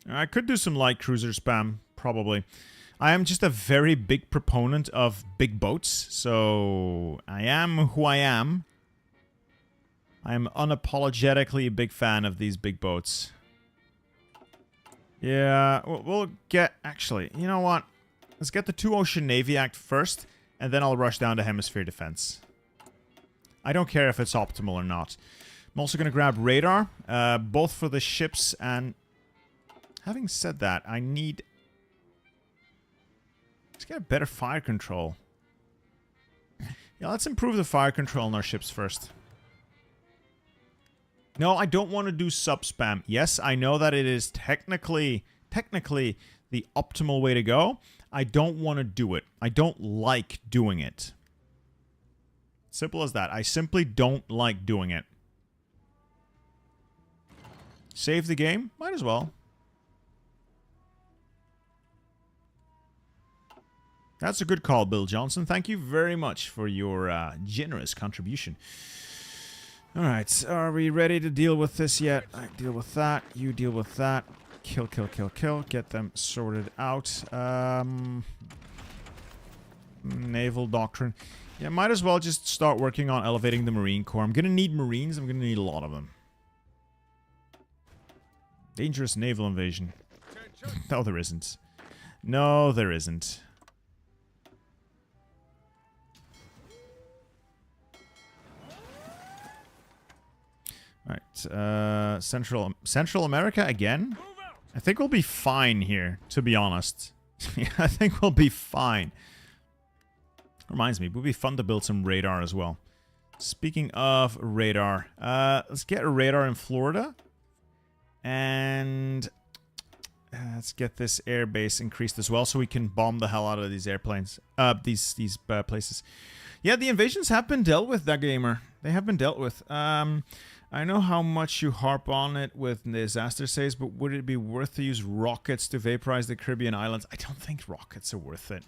Speaker 1: I could do some light cruiser spam, probably. I am just a very big proponent of big boats, so I am who I am. I am unapologetically a big fan of these big boats. Yeah, we'll get... Actually, you know what? Let's get the 2 Ocean Navy Act first, and then I'll rush down to hemisphere defense. I don't care if it's optimal or not. I'm also going to grab radar, both for the ships and... Having said that, I need... Let's get a better fire control. Yeah, let's improve the fire control on our ships first. No, I don't want to do sub-spam. Yes, I know that it is technically the optimal way to go. I don't want to do it. I don't like doing it. Simple as that. I simply don't like doing it. Save the game? Might as well. That's a good call, Bill Johnson. Thank you very much for your generous contribution. Alright, are we ready to deal with this yet? I deal with that, you deal with that. Kill, kill, kill, kill. Get them sorted out. Naval doctrine. Yeah, might as well just start working on elevating the Marine Corps. I'm going to need Marines. I'm going to need a lot of them. Dangerous naval invasion. No, there isn't. No, there isn't. Alright, Central America again? I think we'll be fine here, to be honest. I think we'll be fine. Reminds me, it would be fun to build some radar as well. Speaking of radar, let's get a radar in Florida. And let's get this air base increased as well so we can bomb the hell out of these airplanes. These places. Yeah, the invasions have been dealt with, that gamer. They have been dealt with. I know how much you harp on it with disaster saves, but would it be worth to use rockets to vaporize the Caribbean islands? I don't think rockets are worth it.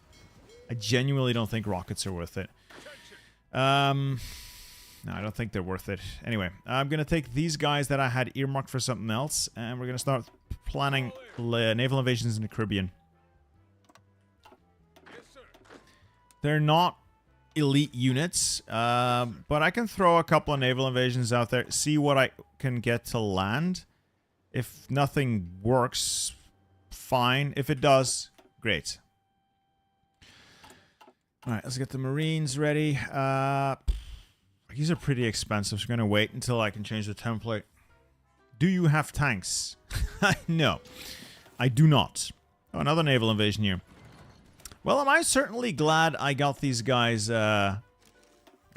Speaker 1: I genuinely don't think rockets are worth it. No, I don't think they're worth it. Anyway, I'm going to take these guys that I had earmarked for something else, and we're going to start planning naval invasions in the Caribbean. They're not elite units, but I can throw a couple of naval invasions out there, see what I can get to land. If nothing works, fine. If it does, great. Alright, let's get the Marines ready. These are pretty expensive, so I'm going to wait until I can change the template. Do you have tanks? No, I do not. Oh, another naval invasion here. Well, am I certainly glad I got these guys, there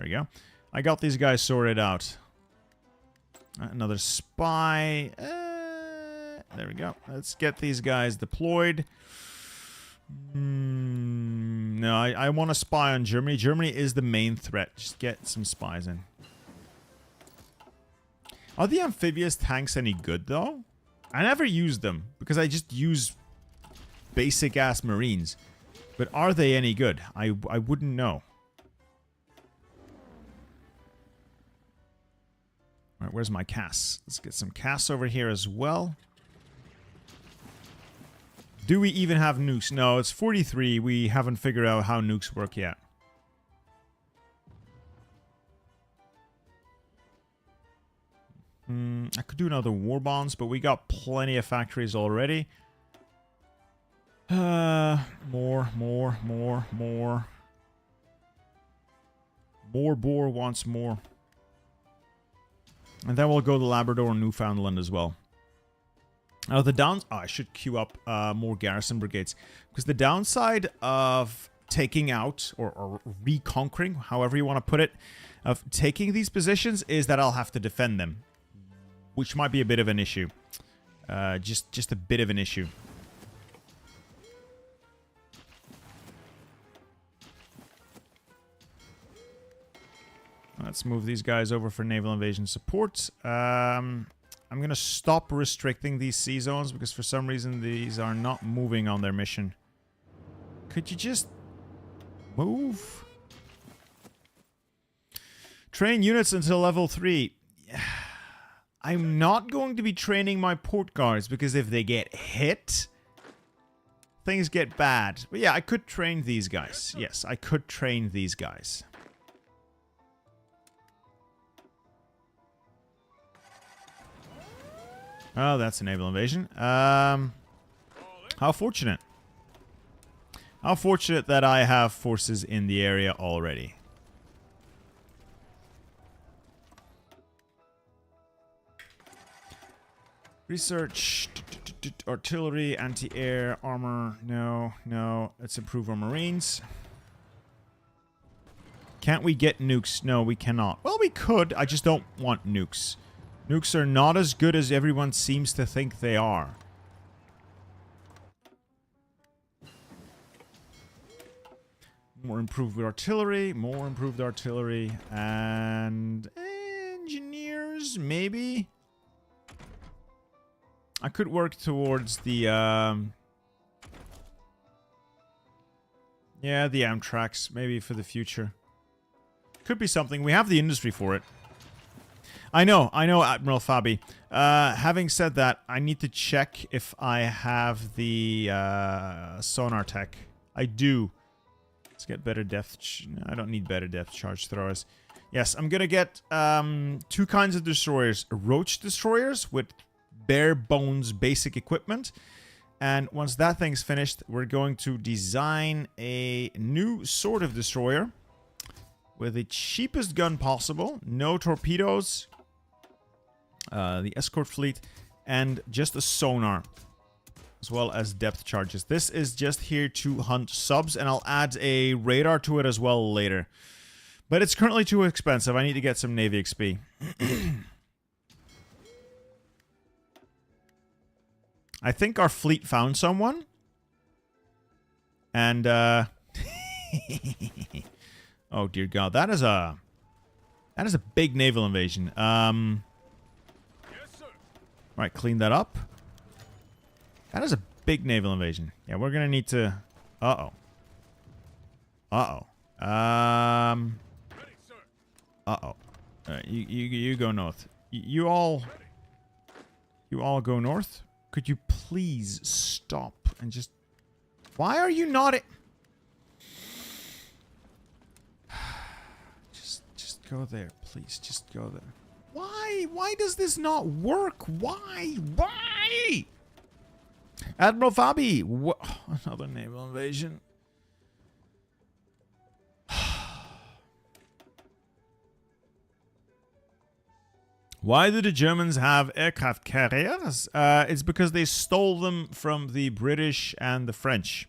Speaker 1: we go. I got these guys sorted out. Another spy. There we go. Let's get these guys deployed. No, I want to spy on Germany. Germany is the main threat. Just get some spies in. Are the amphibious tanks any good, though? I never use them, because I just use basic-ass Marines. But are they any good? I wouldn't know. Alright, where's my CAS? Let's get some CAS over here as well. Do we even have nukes? No, it's 43. We haven't figured out how nukes work yet. I could do another war bonds, but we got plenty of factories already. More. Boar wants more. And then we'll go to Labrador and Newfoundland as well. Now the I should queue up more garrison brigades. Because the downside of taking out, or reconquering, however you want to put it, of taking these positions is that I'll have to defend them. Which might be a bit of an issue. Just a bit of an issue. Let's move these guys over for naval invasion support. I'm going to stop restricting these sea zones because for some reason these are not moving on their mission. Could you just move? Train units until level 3. I'm not going to be training my port guards because if they get hit, things get bad. But yeah, I could train these guys. Yes, I could train these guys. Oh, that's a naval invasion. How fortunate. How fortunate that I have forces in the area already. Research. Artillery, anti-air, armor. No, no. Let's improve our Marines. Can't we get nukes? No, we cannot. Well, we could. I just don't want nukes. Nukes are not as good as everyone seems to think they are. More improved artillery, and engineers, maybe? I could work towards the, yeah, the Amtraks, maybe for the future. Could be something. We have the industry for it. I know, Admiral Fabi. Having said that, I need to check if I have the sonar tech. I do. Let's get better depth. I don't need better depth charge throwers. Yes, I'm gonna get 2 kinds of destroyers. Roach destroyers with bare bones basic equipment. And once that thing's finished, we're going to design a new sort of destroyer with the cheapest gun possible. No torpedoes. The escort fleet. And just a sonar. As well as depth charges. This is just here to hunt subs. And I'll add a radar to it as well later. But it's currently too expensive. I need to get some Navy XP. I think our fleet found someone. And, oh, dear God. That is a big naval invasion.
Speaker 2: Yes, sir.
Speaker 1: Right, clean that up. That is a big naval invasion. Yeah, we're gonna need to... Uh-oh. Uh-oh.
Speaker 2: Ready, sir.
Speaker 1: Uh-oh. You go north. You all go north? Could you please stop and just... Why are you not... Just go there, please. Just go there. Why? Why does this not work? Why? Why? Admiral Fabi! Another naval invasion. Why do the Germans have aircraft carriers? It's because they stole them from the British and the French.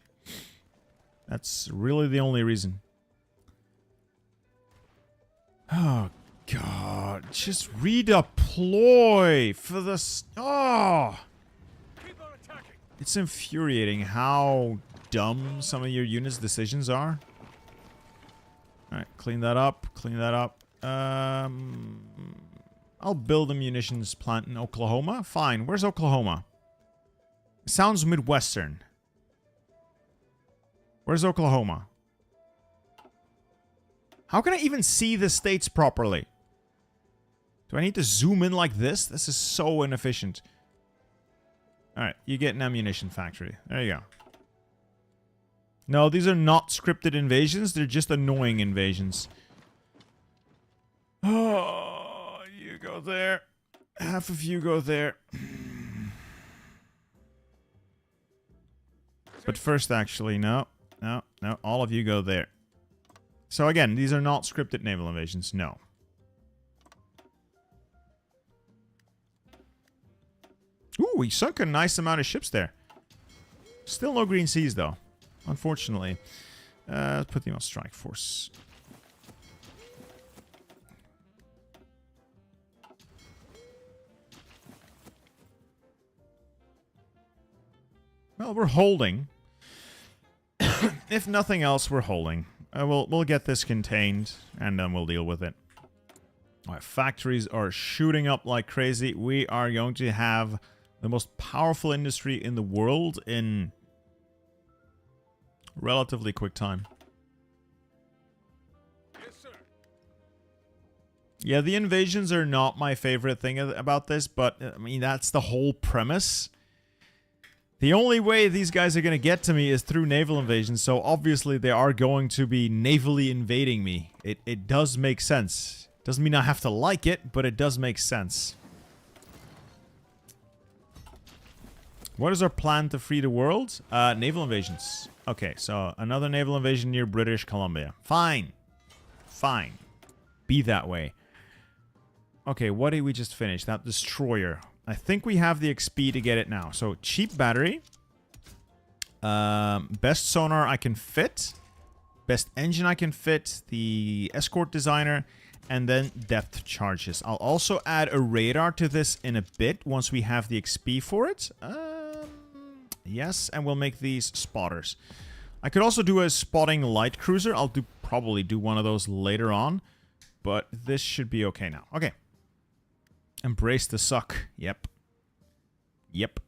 Speaker 1: That's really the only reason. Oh, God. Just redeploy for this. Oh!
Speaker 2: Keep on attacking.
Speaker 1: It's infuriating how dumb some of your units' decisions are. Alright, clean that up. Clean that up. I'll build a munitions plant in Oklahoma. Fine. Where's Oklahoma? Sounds Midwestern. Where's Oklahoma? How can I even see the states properly? Do I need to zoom in like this? This is so inefficient. Alright, you get an ammunition factory. There you go. No, these are not scripted invasions. They're just annoying invasions. Oh, you go there. Half of you go there. But first, actually, no. No, no. All of you go there. So again, these are not scripted naval invasions. No. Ooh, we sunk a nice amount of ships there. Still no green seas, though. Unfortunately. Let's put them on strike force. Well, we're holding. If nothing else, we're holding. We'll get this contained, and then we'll deal with it. Alright, factories are shooting up like crazy. We are going to have the most powerful industry in the world in relatively quick time.
Speaker 2: Yes, sir.
Speaker 1: Yeah, the invasions are not my favorite thing about this, but, I mean, that's the whole premise. The only way these guys are going to get to me is through naval invasion, so obviously they are going to be navally invading me. It does make sense. Doesn't mean I have to like it, but it does make sense. What is our plan to free the world? Naval invasions. Okay, so another naval invasion near British Columbia. Fine. Fine. Be that way. Okay, what did we just finish? That destroyer. I think we have the XP to get it now. So, cheap battery. Best sonar I can fit. Best engine I can fit. The escort designer. And then depth charges. I'll also add a radar to this in a bit once we have the XP for it. Yes, and we'll make these spotters. I could also do a spotting light cruiser. I'll probably do one of those later on. But this should be okay now. Okay. Embrace the suck. Yep. Yep.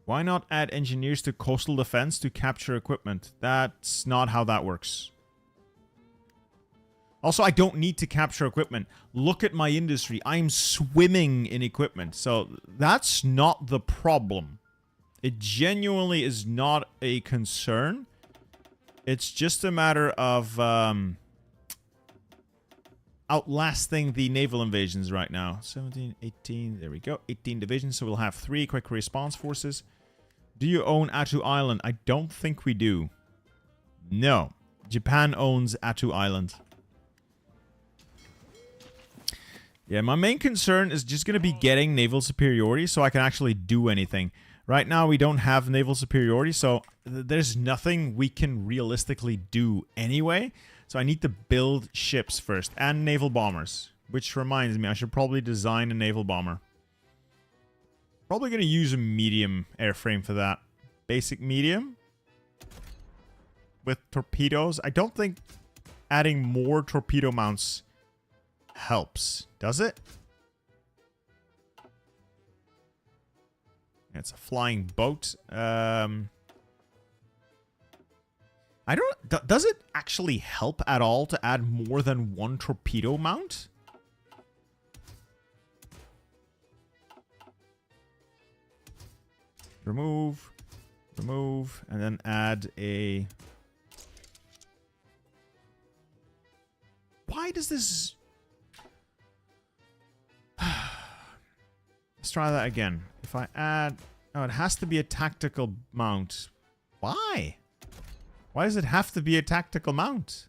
Speaker 1: Why not add engineers to coastal defense to capture equipment? That's not how that works. Also, I don't need to capture equipment. Look at my industry. I'm swimming in equipment. So that's not the problem. It genuinely is not a concern. It's just a matter of outlasting the naval invasions right now. 17, 18, there we go. 18 divisions, so we'll have 3 quick response forces. Do you own Attu Island? I don't think we do. No. Japan owns Attu Island. Yeah, my main concern is just going to be getting naval superiority so I can actually do anything. Right now, we don't have naval superiority, so there's nothing we can realistically do anyway. So I need to build ships first, and naval bombers. Which reminds me, I should probably design a naval bomber. Probably going to use a medium airframe for that. Basic medium. With torpedoes. I don't think adding more torpedo mounts helps, does it? It's a flying boat. I don't... Does it actually help at all to add more than 1 torpedo mount? Remove. Remove. And then add a... Why does this... Let's try that again. If I add... Oh, it has to be a tactical mount. Why? Why does it have to be a tactical mount?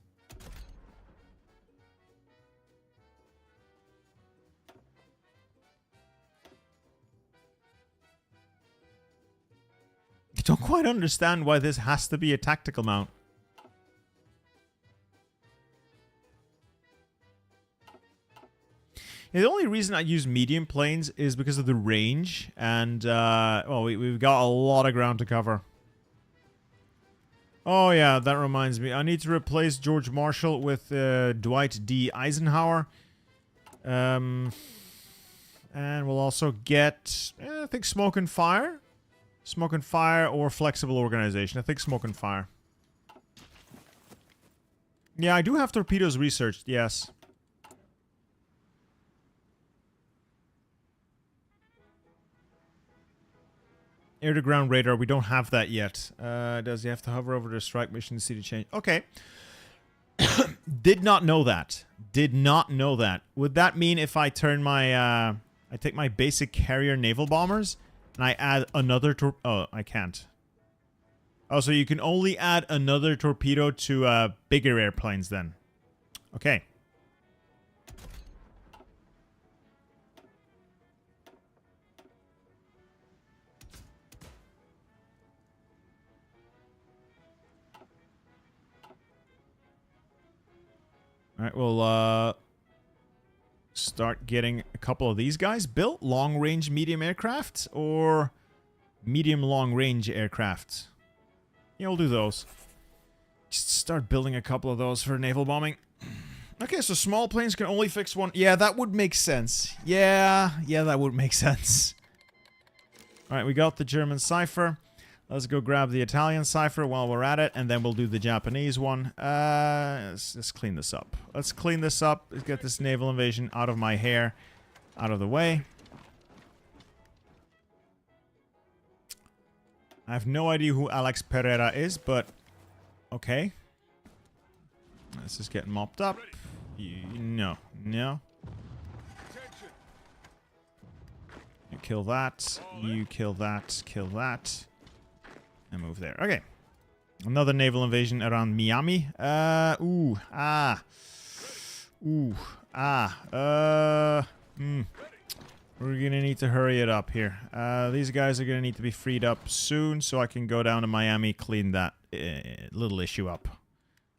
Speaker 1: I don't quite understand why this has to be a tactical mount. Yeah, the only reason I use medium planes is because of the range, and, well, we've got a lot of ground to cover. Oh, yeah, that reminds me. I need to replace George Marshall with Dwight D. Eisenhower. And we'll also get, I think, Smoke and Fire. Smoke and Fire or Flexible Organization. I think Smoke and Fire. Yeah, I do have torpedoes researched, yes. Air-to-ground radar, we don't have that yet. Does he have to hover over the strike mission to see the change? Okay. Did not know that. Did not know that. Would that mean if I turn my... I take my basic carrier naval bombers and I add another oh, I can't. Oh, so you can only add another torpedo to bigger airplanes then. Okay. Alright, we'll start getting a couple of these guys built. Long-range medium aircraft or medium-long-range aircraft. Yeah, we'll do those. Just start building a couple of those for naval bombing. Okay, so small planes can only fix one. Yeah, that would make sense. Yeah, that would make sense. Alright, we got the German Cypher. Let's go grab the Italian Cypher while we're at it, and then we'll do the Japanese one. Let's clean this up. Let's clean this up. Let's get this naval invasion out of my hair, out of the way. I have no idea who Alex Pereira is, but okay. This is getting mopped up. No. You kill that. You kill that. Kill that. And move there. Okay. Another naval invasion around Miami. We're gonna need to hurry it up here. These guys are gonna need to be freed up soon so I can go down to Miami, clean that little issue up.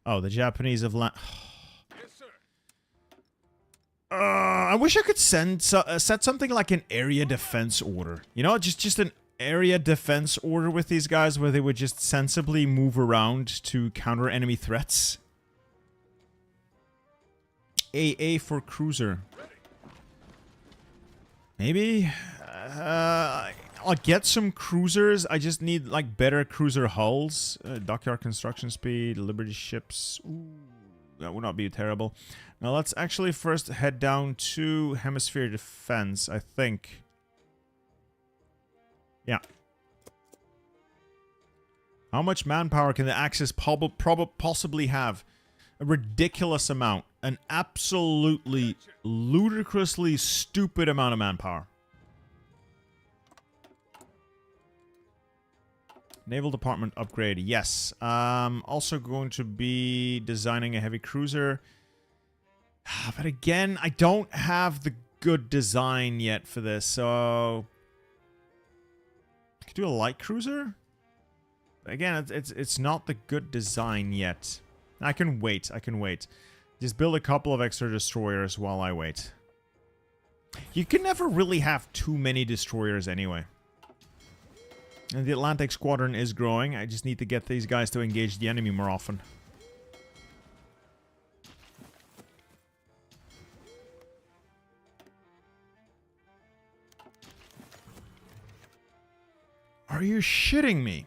Speaker 1: Oh, the Japanese have land. I wish I could set something like an area defense order. You know, just an area defense order with these guys where they would just sensibly move around to counter enemy threats. AA for cruiser. Maybe I'll get some cruisers. I just need like better cruiser hulls. Dockyard construction speed, Liberty ships. Ooh. That would not be terrible. Now let's actually first head down to Hemisphere Defense, I think. Yeah. How much manpower can the Axis possibly have? A ridiculous amount. An absolutely ludicrously stupid amount of manpower. Naval Department upgrade, yes. Also going to be designing a heavy cruiser. But again, I don't have the good design yet for this, so... I could do a light cruiser? Again, it's not the good design yet. I can wait, I can wait. Just build a couple of extra destroyers while I wait. You can never really have too many destroyers anyway. And the Atlantic Squadron is growing. I just need to get these guys to engage the enemy more often. Are you shitting me?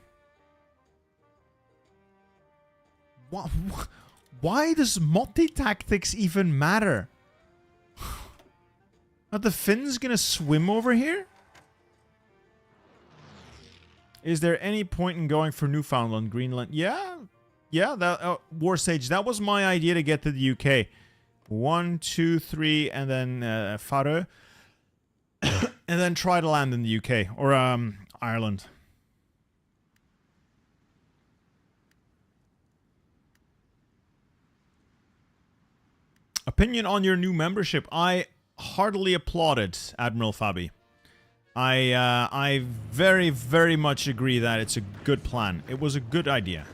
Speaker 1: Why does multi-tactics even matter? Are the Finns gonna swim over here? Is there any point in going for Newfoundland, Greenland? Yeah, that War Sage. That was my idea to get to the UK. 1, 2, 3, and then Faroe, and then try to land in the UK or Ireland. Opinion on your new membership? I heartily applaud it, Admiral Fabi. I very, very much agree that it's a good plan. It was a good idea.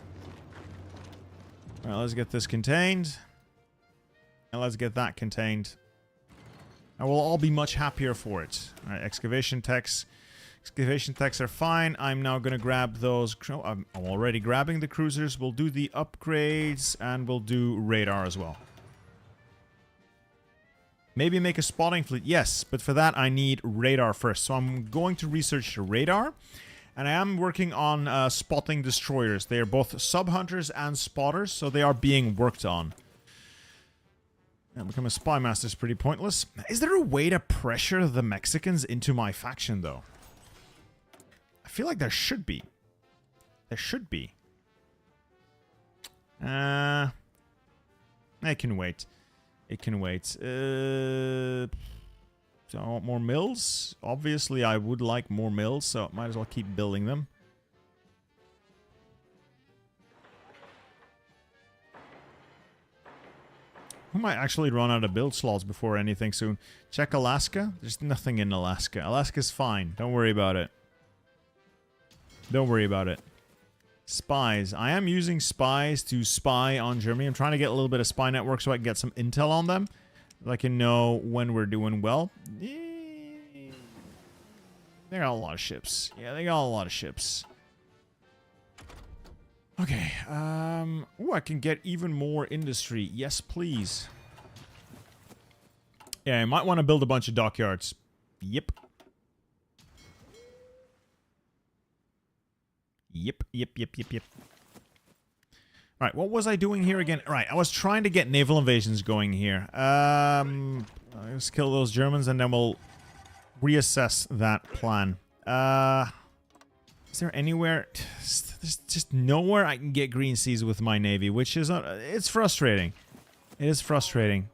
Speaker 1: Alright, let's get this contained. And let's get that contained. And we'll all be much happier for it. Alright, excavation techs. Excavation techs are fine. I'm now going to grab those... I'm already grabbing the cruisers. We'll do the upgrades, and we'll do radar as well. Maybe make a spotting fleet. Yes, but for that I need radar first. So I'm going to research radar. And I am working on spotting destroyers. They are both sub-hunters and spotters, so they are being worked on. And become a spy master is pretty pointless. Is there a way to pressure the Mexicans into my faction, though? I feel like there should be. There should be. It can wait. It can wait. So I want more mills. Obviously, I would like more mills, so might as well keep building them. We might actually run out of build slots before anything soon. Check Alaska. There's nothing in Alaska. Alaska's fine. Don't worry about it. Don't worry about it. Spies. I am using spies to spy on Germany. I'm trying to get a little bit of spy network so I can get some intel on them. So I can know when we're doing well. They got a lot of ships. Yeah, they got a lot of ships. Okay. Ooh, I can get even more industry. Yes, please. Yeah, I might want to build a bunch of dockyards. Yep. Yep. Alright, what was I doing here again? Right, I was trying to get naval invasions going here. Let's kill those Germans and then we'll reassess that plan. Is there anywhere... There's just nowhere I can get green seas with my navy, which is... it's frustrating. It is frustrating.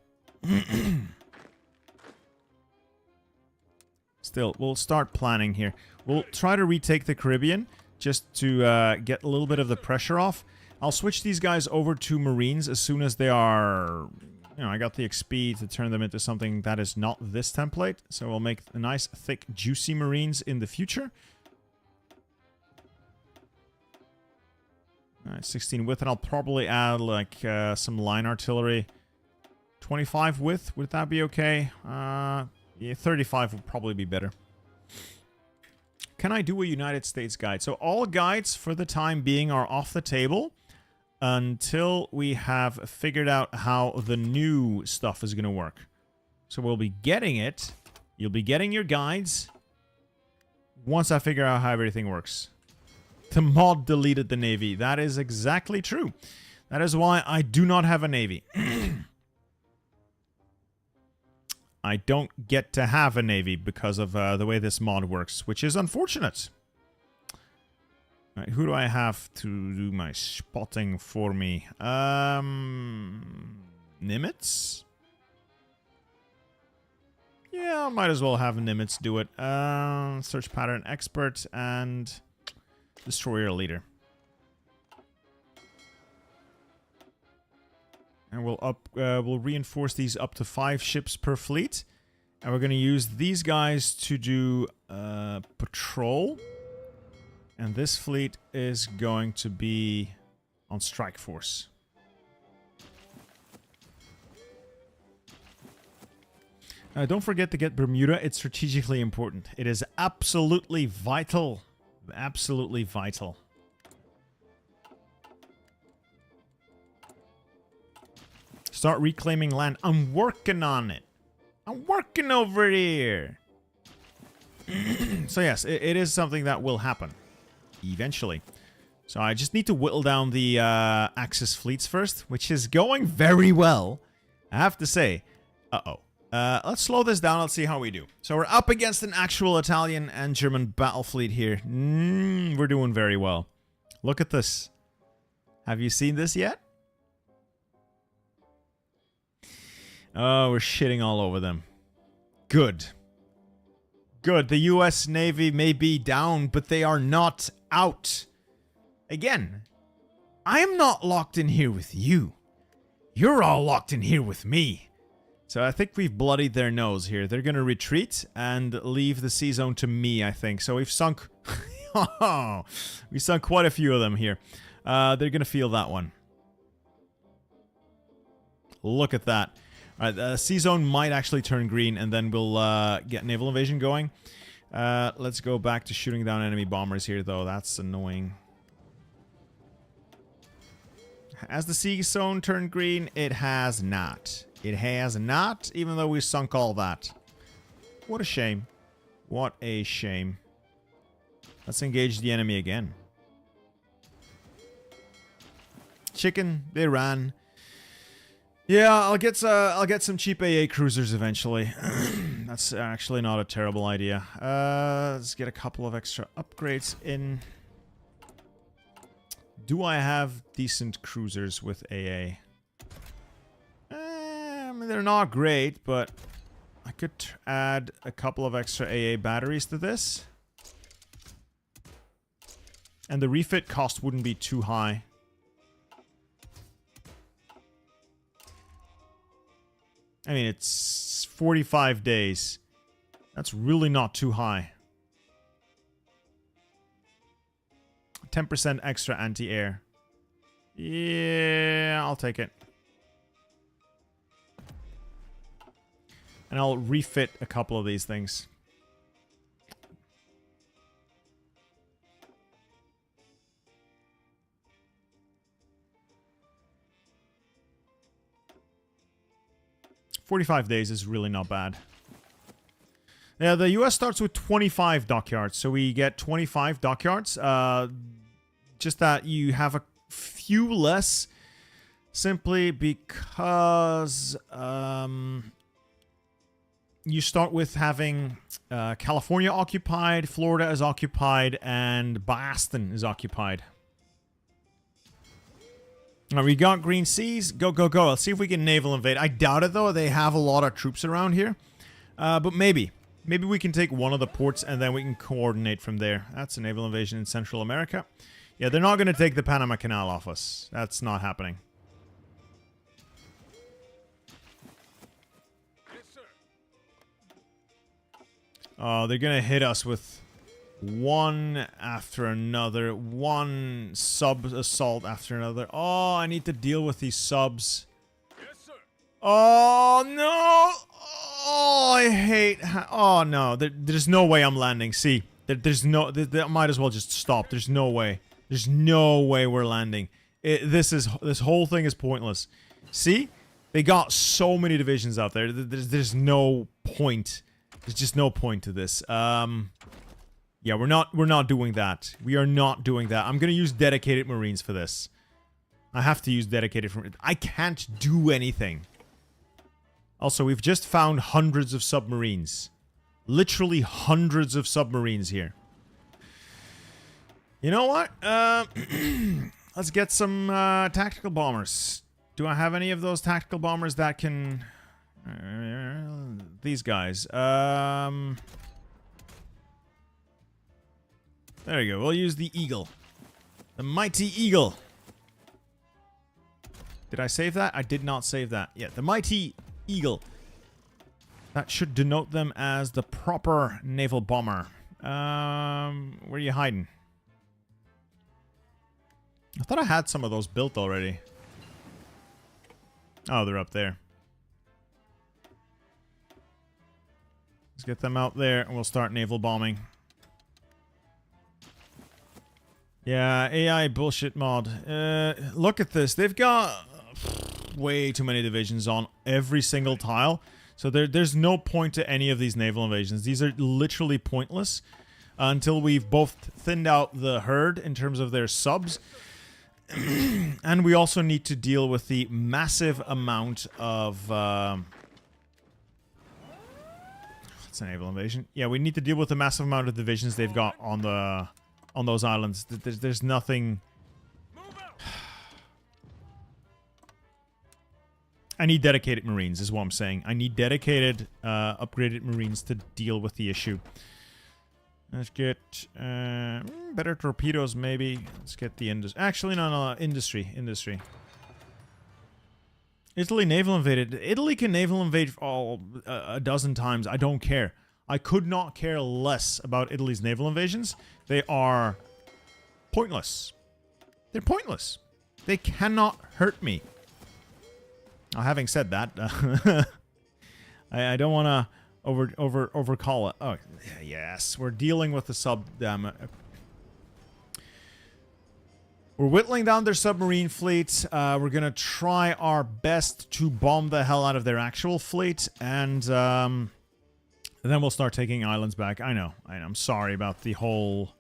Speaker 1: Still, we'll start planning here. We'll try to retake the Caribbean just to get a little bit of the pressure off. I'll switch these guys over to Marines as soon as they are... You know, I got the XP to turn them into something that is not this template. So we'll make a nice, thick, juicy Marines in the future. Alright, 16 width, and I'll probably add, like, some line artillery. 25 width, would that be okay? Yeah, 35 would probably be better. Can I do a United States guide? So all guides, for the time being, are off the table until we have figured out how the new stuff is going to work. So we'll be getting it. You'll be getting your guides once I figure out how everything works. The mod deleted the Navy. That is exactly true. That is why I do not have a navy. I don't get to have a navy because of the way this mod works, which is unfortunate. All right, who do I have to do my spotting for me? Nimitz? Yeah, I might as well have Nimitz do it. Search pattern expert and destroyer leader. And we'll reinforce these up to 5 ships per fleet. And we're going to use these guys to do patrol. And this fleet is going to be on strike force. Don't forget to get Bermuda. It's strategically important. It is absolutely vital. Absolutely vital. Start reclaiming land. I'm working on it. I'm working over here. So yes, it is something that will happen. Eventually. So I just need to whittle down the Axis fleets first, which is going very well. I have to say. Uh-oh. Let's slow this down. Let's see how we do. So we're up against an actual Italian and German battle fleet here. We're doing very well. Look at this. Have you seen this yet? Oh, we're shitting all over them. Good. Good. The US Navy may be down, but they are not out. Again, I am not locked in here with you. You're all locked in here with me. So I think we've bloodied their nose here. They're going to retreat and leave the sea zone to me, I think. So we've sunk... we sunk quite a few of them here. They're going to feel that one. Look at that. Alright, the sea zone might actually turn green, and then we'll get naval invasion going. Let's go back to shooting down enemy bombers here, though. That's annoying. Has the sea zone turned green? It has not. It has not, even though we sunk all that. What a shame. What a shame. Let's engage the enemy again. Chicken, they ran. Yeah, I'll get some cheap AA cruisers eventually. That's actually not a terrible idea. Let's get a couple of extra upgrades in. Do I have decent cruisers with AA? I mean, they're not great, but I could add a couple of extra AA batteries to this. And the refit cost wouldn't be too high. I mean, it's 45 days. That's really not too high. 10% extra anti-air. Yeah, I'll take it. And I'll refit a couple of these things. $45 days is really not bad. Yeah, the US starts with 25 dockyards, so we get 25 dockyards. Just that you have a few less simply because you start with having California occupied, Florida is occupied, and Boston is occupied. Now, we got green seas. Go, go, go. Let's see if we can naval invade. I doubt it, though. They have a lot of troops around here. But maybe. Maybe we can take one of the ports, and then we can coordinate from there. That's a naval invasion in Central America. Yeah, they're not going to take the Panama Canal off us. That's not happening.
Speaker 2: Yes, sir.
Speaker 1: Oh, they're going to hit us with one after another. One sub-assault after another. Oh, I need to deal with these subs.
Speaker 2: Yes, sir.
Speaker 1: Oh, no! Oh, I hate... Oh, no. There's no way I'm landing. See, there's no... I might as well just stop. There's no way. There's no way we're landing. This whole thing is pointless. See? They got so many divisions out there. There's no point. There's just no point to this. Yeah, we're not doing that. We are not doing that. I'm gonna use dedicated Marines for this. I have to use dedicated from... I can't do anything. Also, we've just found hundreds of submarines. Literally hundreds of submarines here. You know what? Let's get some tactical bombers. Do I have any of those tactical bombers that can... these guys. There we go. We'll use the Eagle. The mighty Eagle. Did I save that? I did not save that. Yeah, the mighty Eagle. That should denote them as the proper naval bomber. Where are you hiding? I thought I had some of those built already. Oh, they're up there. Let's get them out there and we'll start naval bombing. Yeah, AI bullshit mod. Look at this. They've got way too many divisions on every single tile. So there's no point to any of these naval invasions. These are literally pointless until we've both thinned out the herd in terms of their subs. And we also need to deal with the massive amount of... it's a naval invasion. Yeah, we need to deal with the massive amount of divisions they've got on the... on those islands. There's nothing... I need dedicated Marines, is what I'm saying. I need dedicated, upgraded Marines to deal with the issue. Let's get... better torpedoes, maybe. Let's get the industry. Actually, no, industry. Industry. Italy naval invaded. Italy can naval invade all a dozen times. I don't care. I could not care less about Italy's naval invasions. They are pointless. They're pointless. They cannot hurt me. Now, having said that, I don't want to overcall it. Oh, yes. We're dealing with the sub... we're whittling down their submarine fleet. We're going to try our best to bomb the hell out of their actual fleet. And then we'll start taking islands back. I know. I'm sorry about the whole...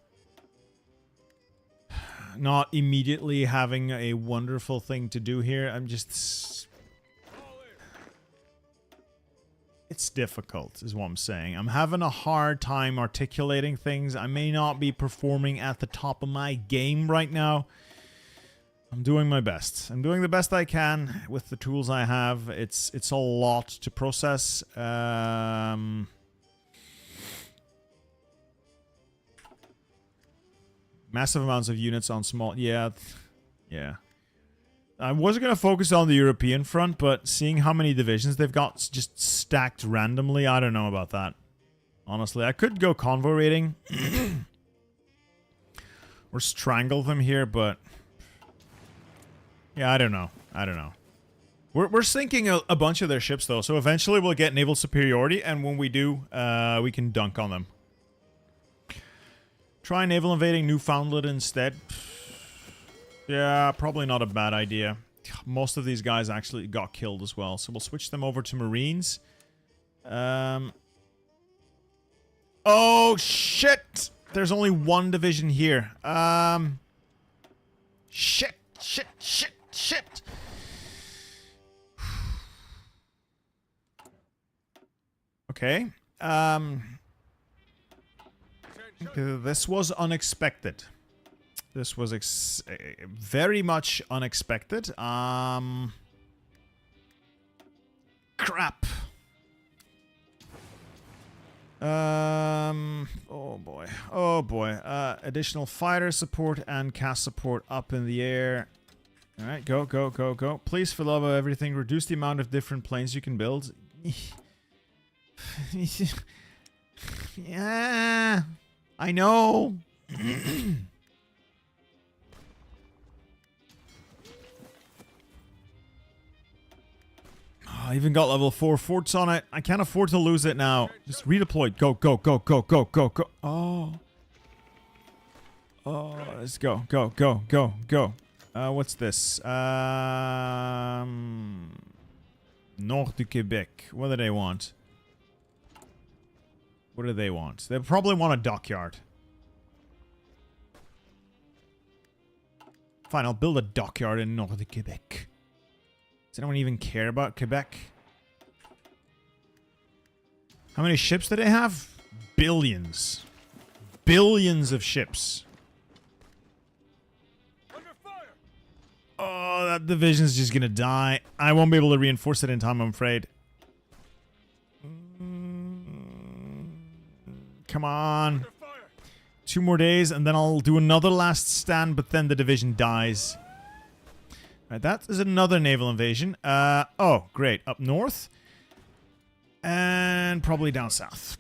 Speaker 1: not immediately having a wonderful thing to do here. I'm just... it's difficult, is what I'm saying. I'm having a hard time articulating things. I may not be performing at the top of my game right now. I'm doing my best. I'm doing the best I can with the tools I have. It's a lot to process. Massive amounts of units on small... yeah. I wasn't going to focus on the European front, but seeing how many divisions they've got just stacked randomly, I don't know about that. Honestly, I could go convoy raiding. Or strangle them here, but... yeah, I don't know. We're sinking a bunch of their ships, though, so eventually we'll get naval superiority, and when we do, we can dunk on them. Try naval invading Newfoundland instead. Yeah, probably not a bad idea. Most of these guys actually got killed as well, so we'll switch them over to Marines. Oh, shit! There's only one division here. Shit. Okay. This was unexpected. This was very much unexpected. Crap. Oh boy. Additional fighter support and cast support up in the air. Alright, go. Please, for love of everything, reduce the amount of different planes you can build. Yeah, I know. I even got level 4 forts on it. I can't afford to lose it now. Just redeploy. Go. Oh, let's go. Go. What's this? Nord du Québec. What do they want? They probably want a dockyard. Fine, I'll build a dockyard in North Quebec. Does anyone even care about Quebec? How many ships do they have? Billions. Billions of ships.
Speaker 2: Under fire.
Speaker 1: Oh, that division's just gonna die. I won't be able to reinforce it in time, I'm afraid. Come on.
Speaker 2: Under fire.
Speaker 1: 2 more days, and then I'll do another last stand, but then the division dies. Right, that is another naval invasion. Oh, great. Up north. And probably down south.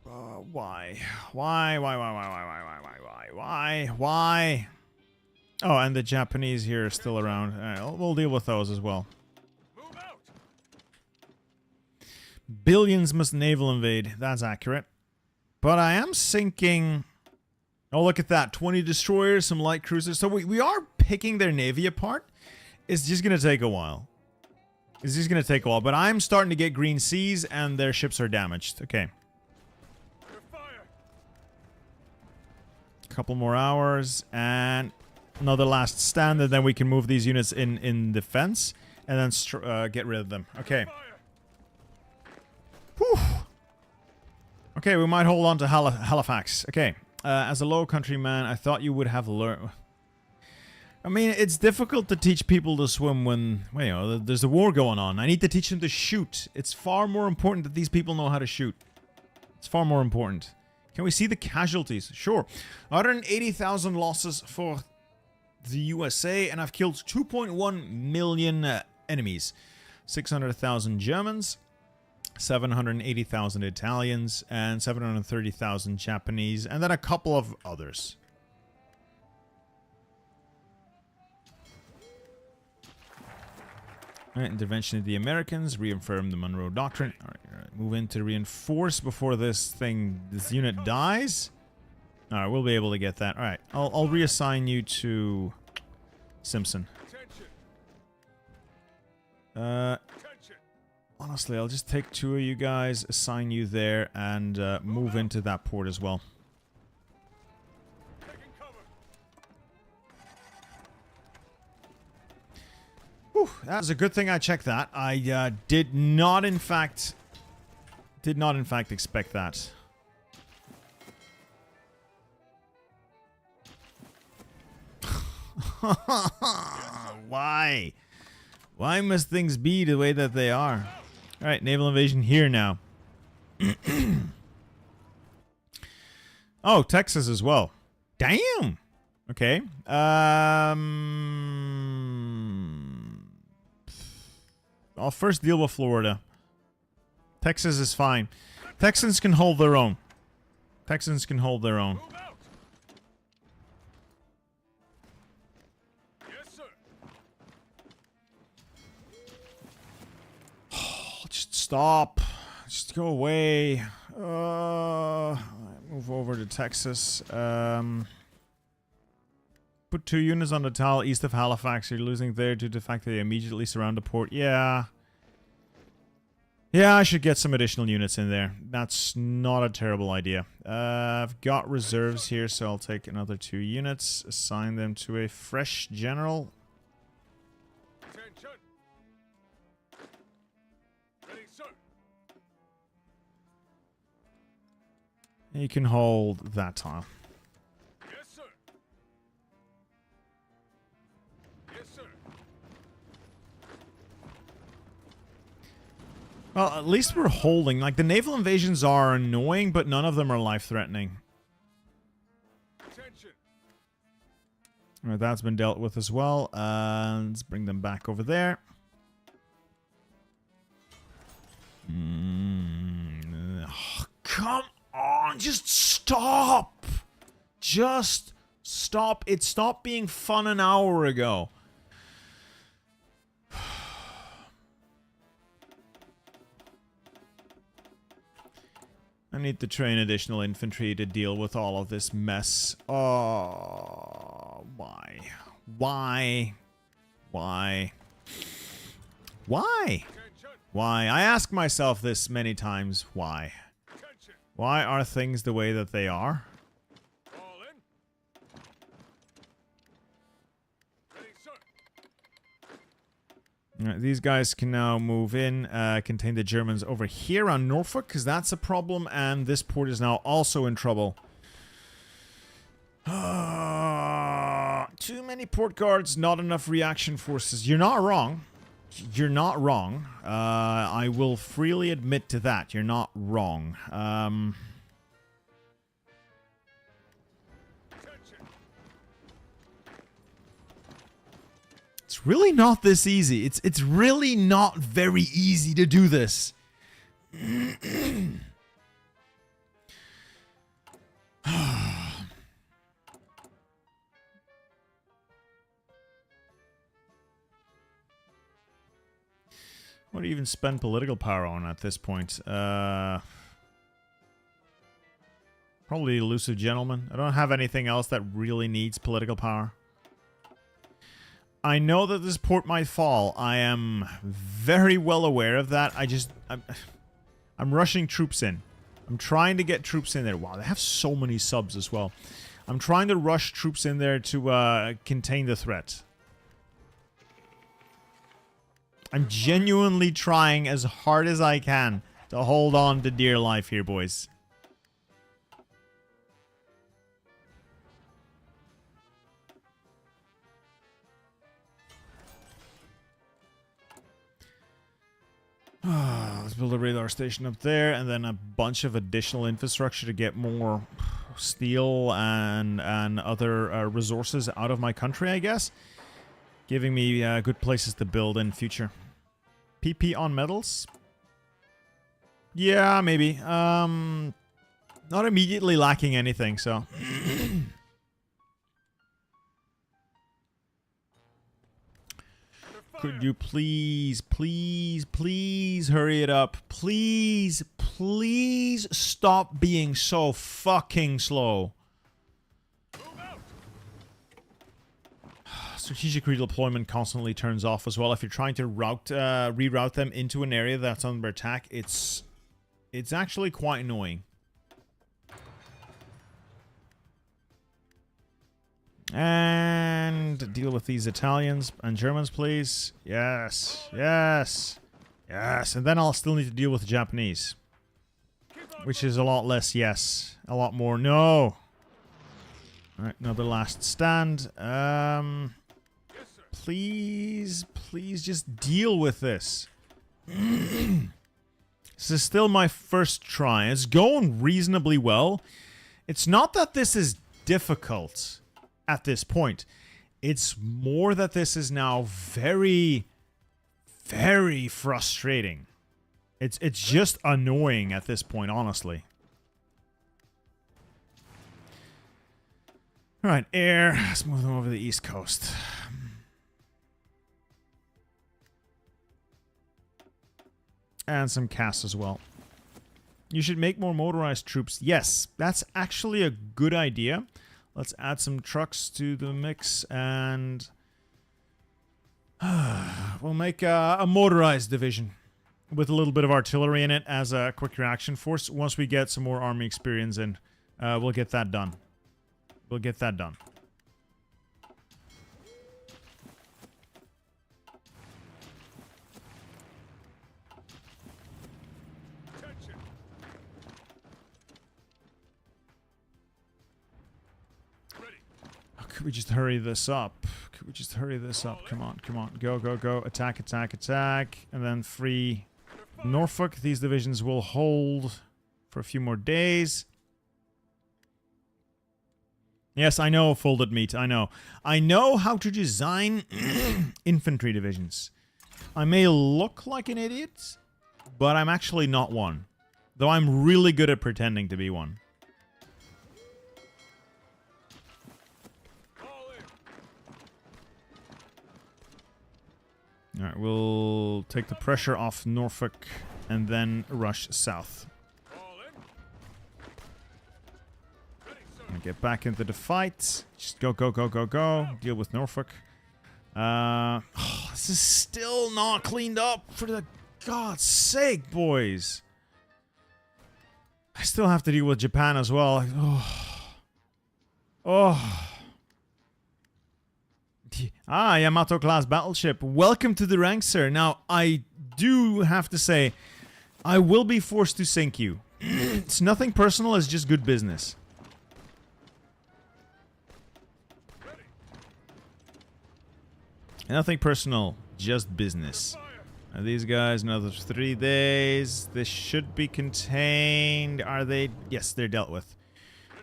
Speaker 1: Why? Why? Oh, and the Japanese here are still around. All right, we'll deal with those as well.
Speaker 2: Move out.
Speaker 1: Billions must naval invade. That's accurate. But I am sinking... Oh, look at that. 20 destroyers, some light cruisers. So we are picking their navy apart. It's just going to take a while. It's just going to take a while. But I'm starting to get green seas, and their ships are damaged. Okay.
Speaker 2: Under fire.
Speaker 1: Couple more hours, and another last stand, and then we can move these units in defense, and then get rid of them. Okay.
Speaker 2: Fire.
Speaker 1: Whew. Okay, we might hold on to Halifax. Okay. As a low country man, I thought you would have learned... I mean, it's difficult to teach people to swim when, well, you know, there's a war going on. I need to teach them to shoot. It's far more important that these people know how to shoot. It's far more important. Can we see the casualties? Sure. 180,000 losses for the USA, and I've killed 2.1 million enemies. 600,000 Germans, 780,000 Italians, and 730,000 Japanese, and then a couple of others. Alright, intervention of the Americans, reaffirm the Monroe Doctrine. Alright, move in to reinforce before this unit dies. Alright, we'll be able to get that. Alright, I'll reassign you to Simpson.
Speaker 2: Attention.
Speaker 1: Honestly, I'll just take 2 of you guys, assign you there, and move into that port as well.
Speaker 2: Taking cover.
Speaker 1: Whew, that was a good thing I checked that. I did not, in fact, expect that. Why? Why must things be the way that they are? Alright, naval invasion here now. Oh, Texas as well. Damn! Okay. I'll first deal with Florida. Texas is fine. Texans can hold their own. Texans can hold their own.
Speaker 2: Move out. Yes, sir.
Speaker 1: Just stop. Just go away. Move over to Texas. Put 2 units on the tile east of Halifax. You're losing there due to the fact that they immediately surround the port. Yeah. Yeah, I should get some additional units in there. That's not a terrible idea. I've got reserves here, so I'll take another 2 units. Assign them to a fresh general.
Speaker 2: Attention. Ready, sir.
Speaker 1: You can hold that tile.
Speaker 2: Yes, sir. Yes, sir.
Speaker 1: Well, at least we're holding. Like, the naval invasions are annoying, but none of them are life-threatening.
Speaker 2: Attention.
Speaker 1: Alright, that's been dealt with as well. Let's bring them back over there. Oh, come on, just stop! Just stop. It stopped being fun an hour ago. I need to train additional infantry to deal with all of this mess. Oh, why? Why? Why? Why?
Speaker 2: Attention.
Speaker 1: Why? I ask myself this many times. Why?
Speaker 2: Attention.
Speaker 1: Why are things the way that they are?
Speaker 2: All in.
Speaker 1: All right, these guys can now move in, contain the Germans over here on Norfolk, because that's a problem, and this port is now also in trouble. Too many port guards, not enough reaction forces. You're not wrong. You're not wrong. I will freely admit to that. You're not wrong. It's really not this easy. It's really not very easy to do this. What do you even spend political power on at this point? Probably elusive gentleman. I don't have anything else that really needs political power. I know that this port might fall. I am very well aware of that. I'm rushing troops in. I'm trying to get troops in there. Wow, they have so many subs as well. I'm trying to rush troops in there to contain the threat. I'm genuinely trying as hard as I can to hold on to dear life here, boys. Let's build a radar station up there, and then a bunch of additional infrastructure to get more steel and other resources out of my country, I guess. Giving me good places to build in future. PP on metals? Yeah, maybe. Not immediately lacking anything, so... Could you please hurry it up? Please stop being so fucking slow. Strategic redeployment constantly turns off as well. If you're trying to reroute them into an area that's under attack, it's actually quite annoying. And deal with these Italians and Germans, please. Yes. And then I'll still need to deal with the Japanese. Which is a lot less yes. A lot more no. Alright, another last stand. Please just deal with this. This is still my first try. It's going reasonably well. It's not that this is difficult at this point. It's more that this is now very, very frustrating. It's just annoying at this point, honestly. Alright, air. Let's move them over the east coast. And some casts as well. You should make more motorized troops. Yes, that's actually a good idea. Let's add some trucks to the mix, and we'll make a motorized division with a little bit of artillery in it as a quick reaction force. Once we get some more army experience in, we'll get that done. We'll get that done. Could we just hurry this up? Could we just hurry this up? Come on, come on. Go, go, go. Attack, attack, attack. And then free Norfolk. These divisions will hold for a few more days. Yes, I know, folded meat. I know. I know how to design infantry divisions. I may look like an idiot, but I'm actually not one. Though I'm really good at pretending to be one. Alright, we'll take the pressure off Norfolk and then rush south. And get back into the fight. Just go, go, go, go, go. Deal with Norfolk. This is still not cleaned up, for the God's sake, boys. I still have to deal with Japan as well. Oh. Ah, Yamato class battleship. Welcome to the ranks, sir. Now, I do have to say, I will be forced to sink you. It's nothing personal, it's just good business. Nothing personal, just business. These guys, another 3 days. This should be contained. Are they? Yes, they're dealt with.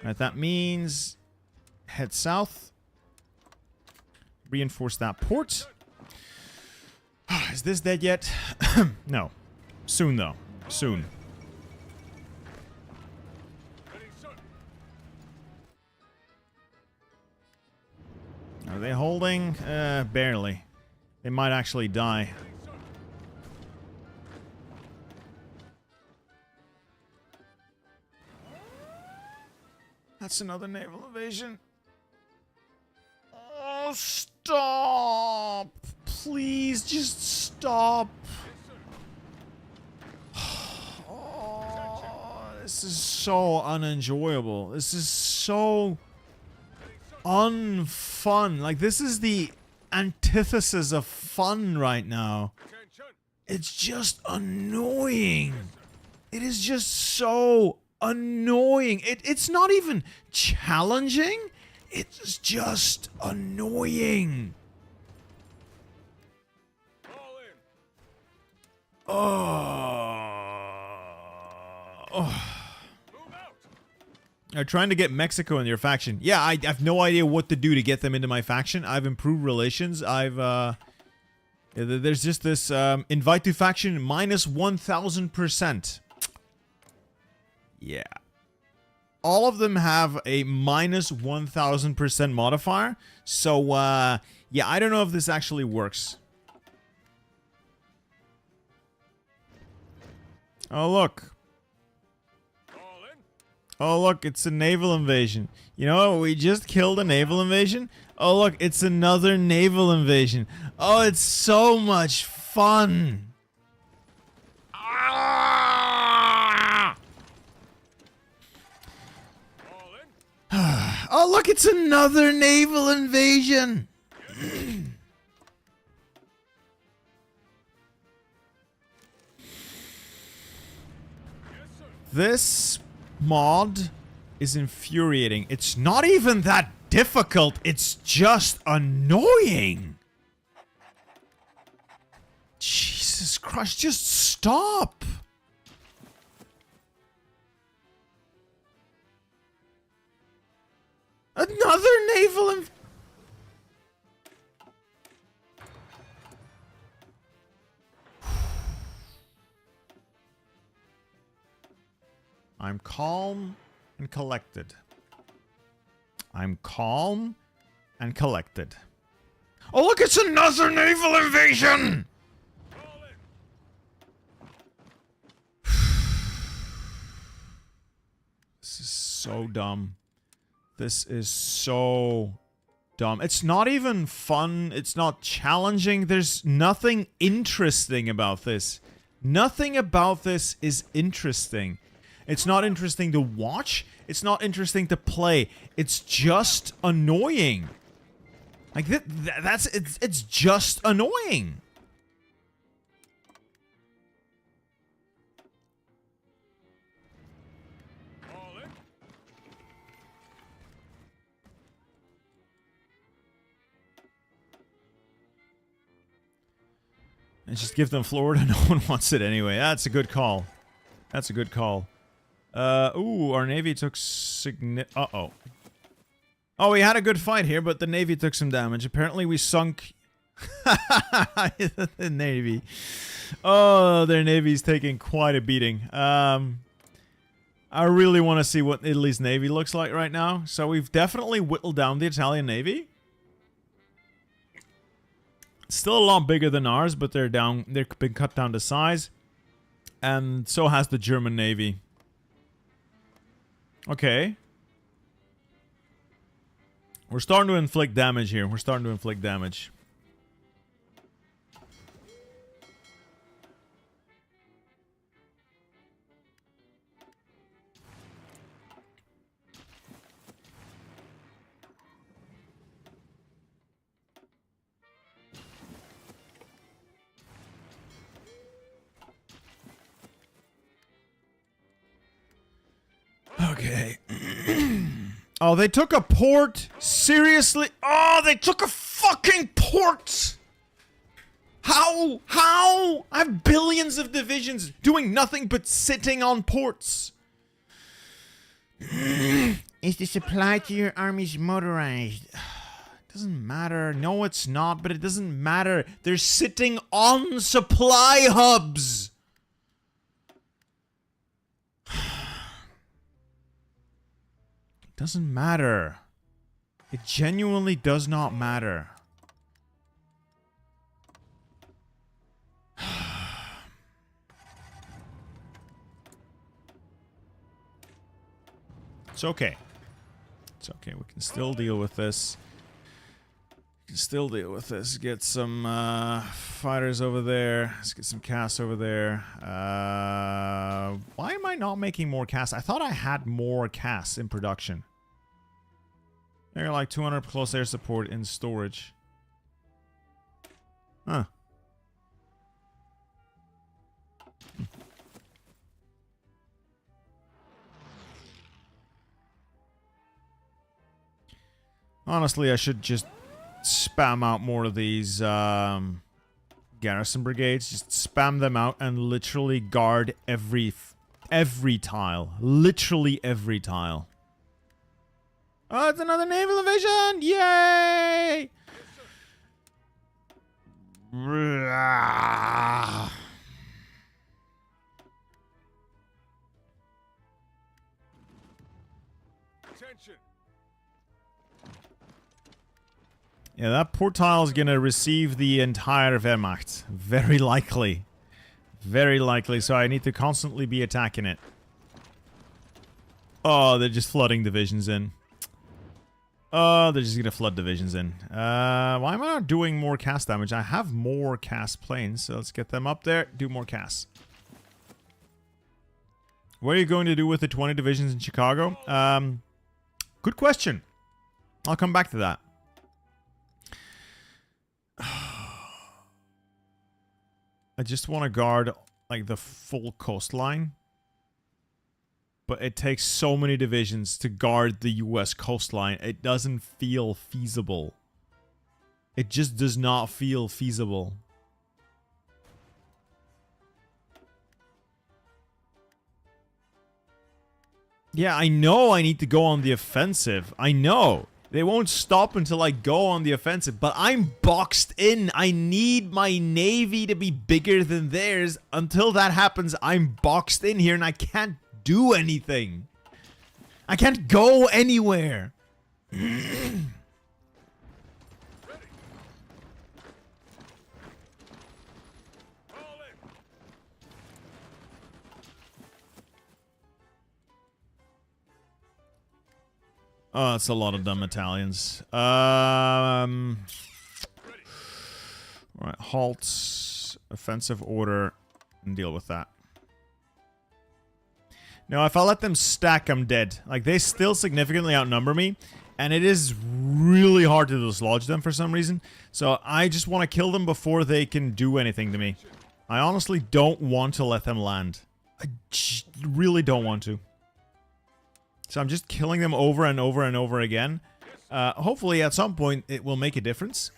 Speaker 1: Alright, that means head south. Reinforce that port. Is this dead yet? No. Soon, though. Soon.
Speaker 2: Ready, sir.
Speaker 1: Are they holding? Barely. They might actually die.
Speaker 2: Ready, sir.
Speaker 1: That's another naval invasion. Oh, stop! Please, just stop. Oh, this is so unenjoyable. This is so unfun. Like, this is the antithesis of fun right now.
Speaker 2: Attention.
Speaker 1: It's just annoying. It is just so annoying. It's not even challenging. It's just annoying.
Speaker 2: All in.
Speaker 1: Oh.
Speaker 2: Move out.
Speaker 1: They're trying to get Mexico in your faction. Yeah, I have no idea what to do to get them into my faction. I've improved relations. There's just this invite to faction minus 1000%. Yeah. All of them have a minus 1000% modifier. So, yeah, I don't know if this actually works. Oh, look.
Speaker 2: All in.
Speaker 1: Oh, look, it's a naval invasion. You know what? We just killed a naval invasion. Oh, look, it's another naval invasion. Oh, it's so much fun. Ah!
Speaker 2: All in.
Speaker 1: Oh, look, it's another naval invasion.
Speaker 2: Yes, sir.
Speaker 1: This mod is infuriating. It's not even that difficult. It's just annoying. Jesus Christ, just stop. Another naval I'm calm and collected. I'm calm and collected. Oh, look, it's another naval invasion!
Speaker 2: All in.
Speaker 1: This is so dumb. This is so dumb. It's not even fun. It's not challenging. There's nothing interesting about this. Nothing about this is interesting. It's not interesting to watch. It's not interesting to play. It's just annoying. Like it's just annoying.
Speaker 2: All in.
Speaker 1: And just give them Florida. No one wants it anyway. That's a good call. That's a good call. Ooh, our Navy took uh-oh. Oh, we had a good fight here, but the Navy took some damage. Apparently we sunk... the Navy. Oh, their Navy's taking quite a beating. I really want to see what Italy's Navy looks like right now. So we've definitely whittled down the Italian Navy. Still a lot bigger than ours, but they've been cut down to size. And so has the German Navy. Okay. We're starting to inflict damage here. We're starting to inflict damage. Oh, they took a port? Seriously? Oh, they took a fucking port! How? How? I have billions of divisions doing nothing but sitting on ports. Is the supply to your armies motorized? Doesn't matter. No, it's not, but it doesn't matter. They're sitting on supply hubs. Doesn't matter. It genuinely does not matter. It's okay. It's okay. We can still deal with this. We can still deal with this. Get some fighters over there. Let's get some casts over there. Why am I not making more casts? I thought I had more casts in production. They're like 200 close air support in storage. Huh. Honestly, I should just spam out more of these garrison brigades. Just spam them out and literally guard every tile. Literally every tile. Oh, it's another naval division! Yay!
Speaker 2: Attention.
Speaker 1: Yeah, that port tile is gonna receive the entire Wehrmacht. Very likely. Very likely, so I need to constantly be attacking it. Oh, they're just flooding divisions in. Oh, they're just gonna flood divisions in. Why am I not doing more cast damage? I have more cast planes, so let's get them up there. Do more casts. What are you going to do with the 20 divisions in Chicago? Good question. I'll come back to that. I just want to guard, like, the full coastline. But it takes so many divisions to guard the US coastline. It doesn't feel feasible. It just does not feel feasible. Yeah, I know I need to go on the offensive. I know. They won't stop until I go on the offensive, but I'm boxed in. I need my navy to be bigger than theirs. Until that happens, I'm boxed in here and I can't do anything. I can't go anywhere. Oh, that's a lot of dumb Italians. Right, halts, offensive order, and deal with that. Now, if I let them stack, I'm dead. Like, they still significantly outnumber me, and it is really hard to dislodge them for some reason. So I just want to kill them before they can do anything to me. I honestly don't want to let them land. I really don't want to. So I'm just killing them over and over and over again. Hopefully, at some point, it will make a difference.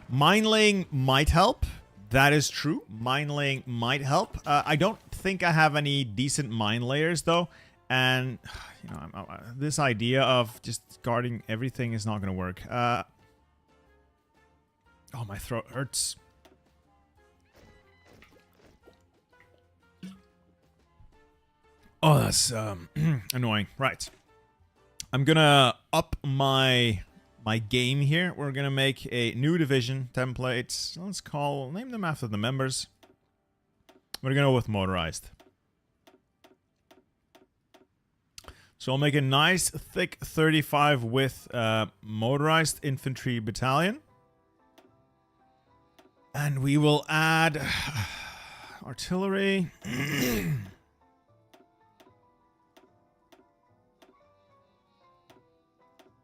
Speaker 1: Mine laying might help. That is true. Mine laying might help. I don't think I have any decent mine layers, though. And, you know, this idea of just guarding everything is not going to work. Oh, my throat hurts. Oh, that's annoying. Right. I'm gonna up my game here. We're gonna make a new division template. Let's name them after the members. We're gonna go with motorized. So I'll make a nice thick 35 with motorized infantry battalion. And we will add artillery.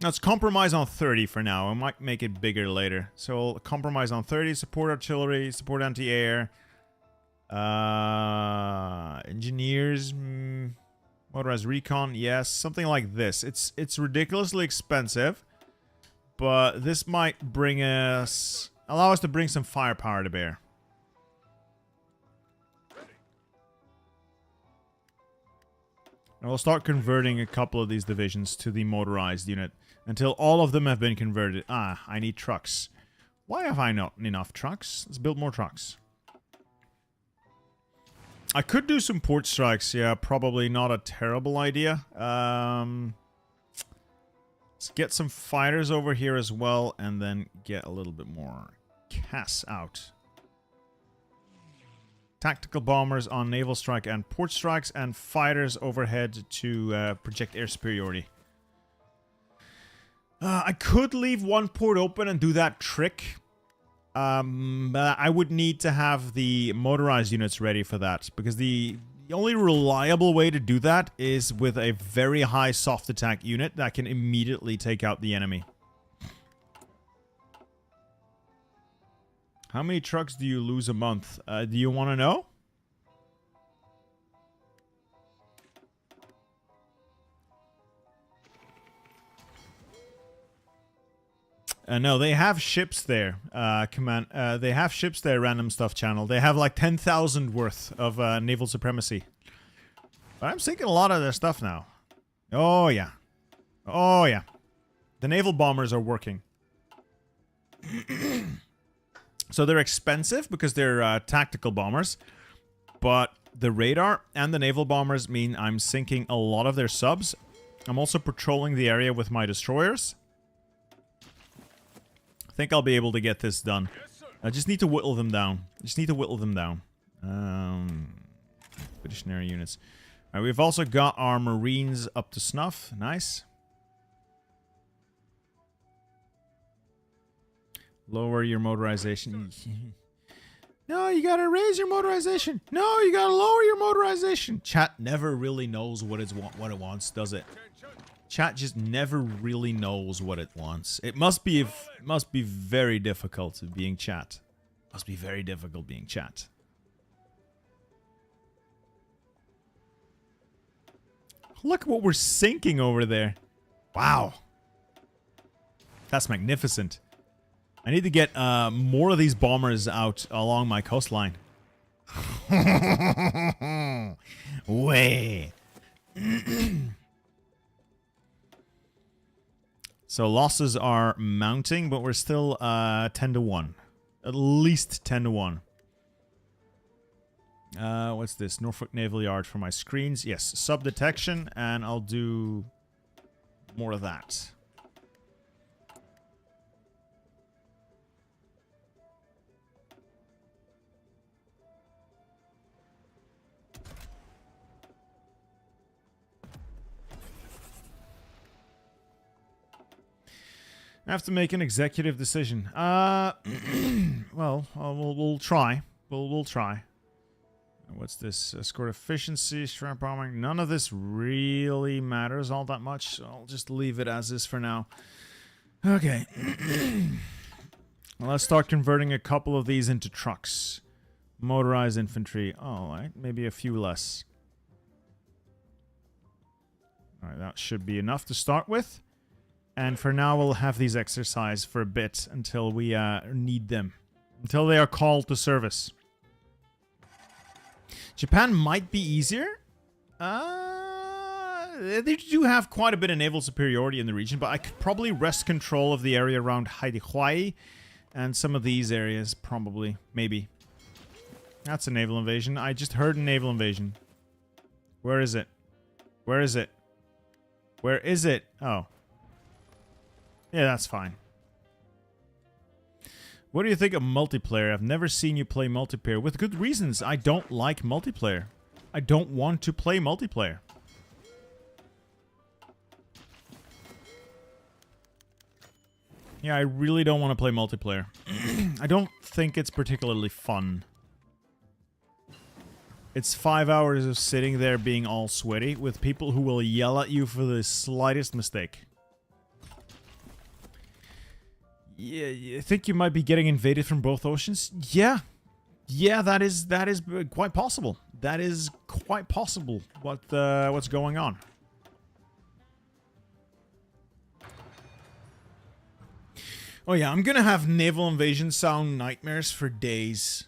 Speaker 1: Let's compromise on 30 for now. I might make it bigger later. So we'll compromise on 30. Support artillery, support anti-air. Engineers. Motorized recon, yes. Something like this. It's ridiculously expensive. But this might bring us... allow us to bring some firepower to bear. And we'll start converting a couple of these divisions to the motorized unit. Until all of them have been converted. Ah, I need trucks. Why have I not enough trucks? Let's build more trucks. I could do some port strikes. Yeah, probably not a terrible idea. Let's get some fighters over here as well. And then get a little bit more CAS out. Tactical bombers on naval strike and port strikes, and fighters overhead to project air superiority. I could leave one port open and do that trick. But I would need to have the motorized units ready for that. Because the only reliable way to do that is with a very high soft attack unit that can immediately take out the enemy. How many trucks do you lose a month? Do you want to know? No, they have ships there, they have ships there, Random Stuff Channel. They have like 10,000 worth of naval supremacy. But I'm sinking a lot of their stuff now. Oh, yeah. Oh, yeah. The naval bombers are working. So they're expensive because they're tactical bombers. But the radar and the naval bombers mean I'm sinking a lot of their subs. I'm also patrolling the area with my destroyers. I think I'll be able to get this done. I just need to whittle them down. Expeditionary units. Alright, we've also got our marines up to snuff. Nice. Lower your motorization. No, you gotta raise your motorization. No, you gotta lower your motorization. Chat never really knows what it wants, does it? Chat just never really knows what it wants. It must be very difficult being chat. Must be very difficult being chat. Look at what we're sinking over there. Wow. That's magnificent. I need to get more of these bombers out along my coastline. Way. So losses are mounting, but we're still 10 to 1. At least 10 to 1. What's this? Norfolk Naval Yard for my screens. Yes, sub-detection, and I'll do more of that. I have to make an executive decision. Well, we'll try. We'll try. What's this? Escort efficiency, strap bombing. None of this really matters all that much. So I'll just leave it as is for now. Okay. Well, let's start converting a couple of these into trucks. Motorized infantry. Alright, maybe a few less. Alright, that should be enough to start with. And for now, we'll have these exercise for a bit until we need them. Until they are called to service. Japan might be easier. They do have quite a bit of naval superiority in the region, but I could probably wrest control of the area around Hawaii and some of these areas, probably. Maybe. That's a naval invasion. I just heard a naval invasion. Where is it? Where is it? Where is it? Oh. Yeah, that's fine. What do you think of multiplayer? I've never seen you play multiplayer. With good reasons. I don't like multiplayer. I don't want to play multiplayer. Yeah, I really don't want to play multiplayer. I don't think it's particularly fun. It's 5 hours of sitting there being all sweaty with people who will yell at you for the slightest mistake. Yeah, you think you might be getting invaded from both oceans? Yeah. Yeah, that is quite possible. that is quite possible. What's going on? Oh yeah, I'm gonna have naval invasion sound nightmares for days.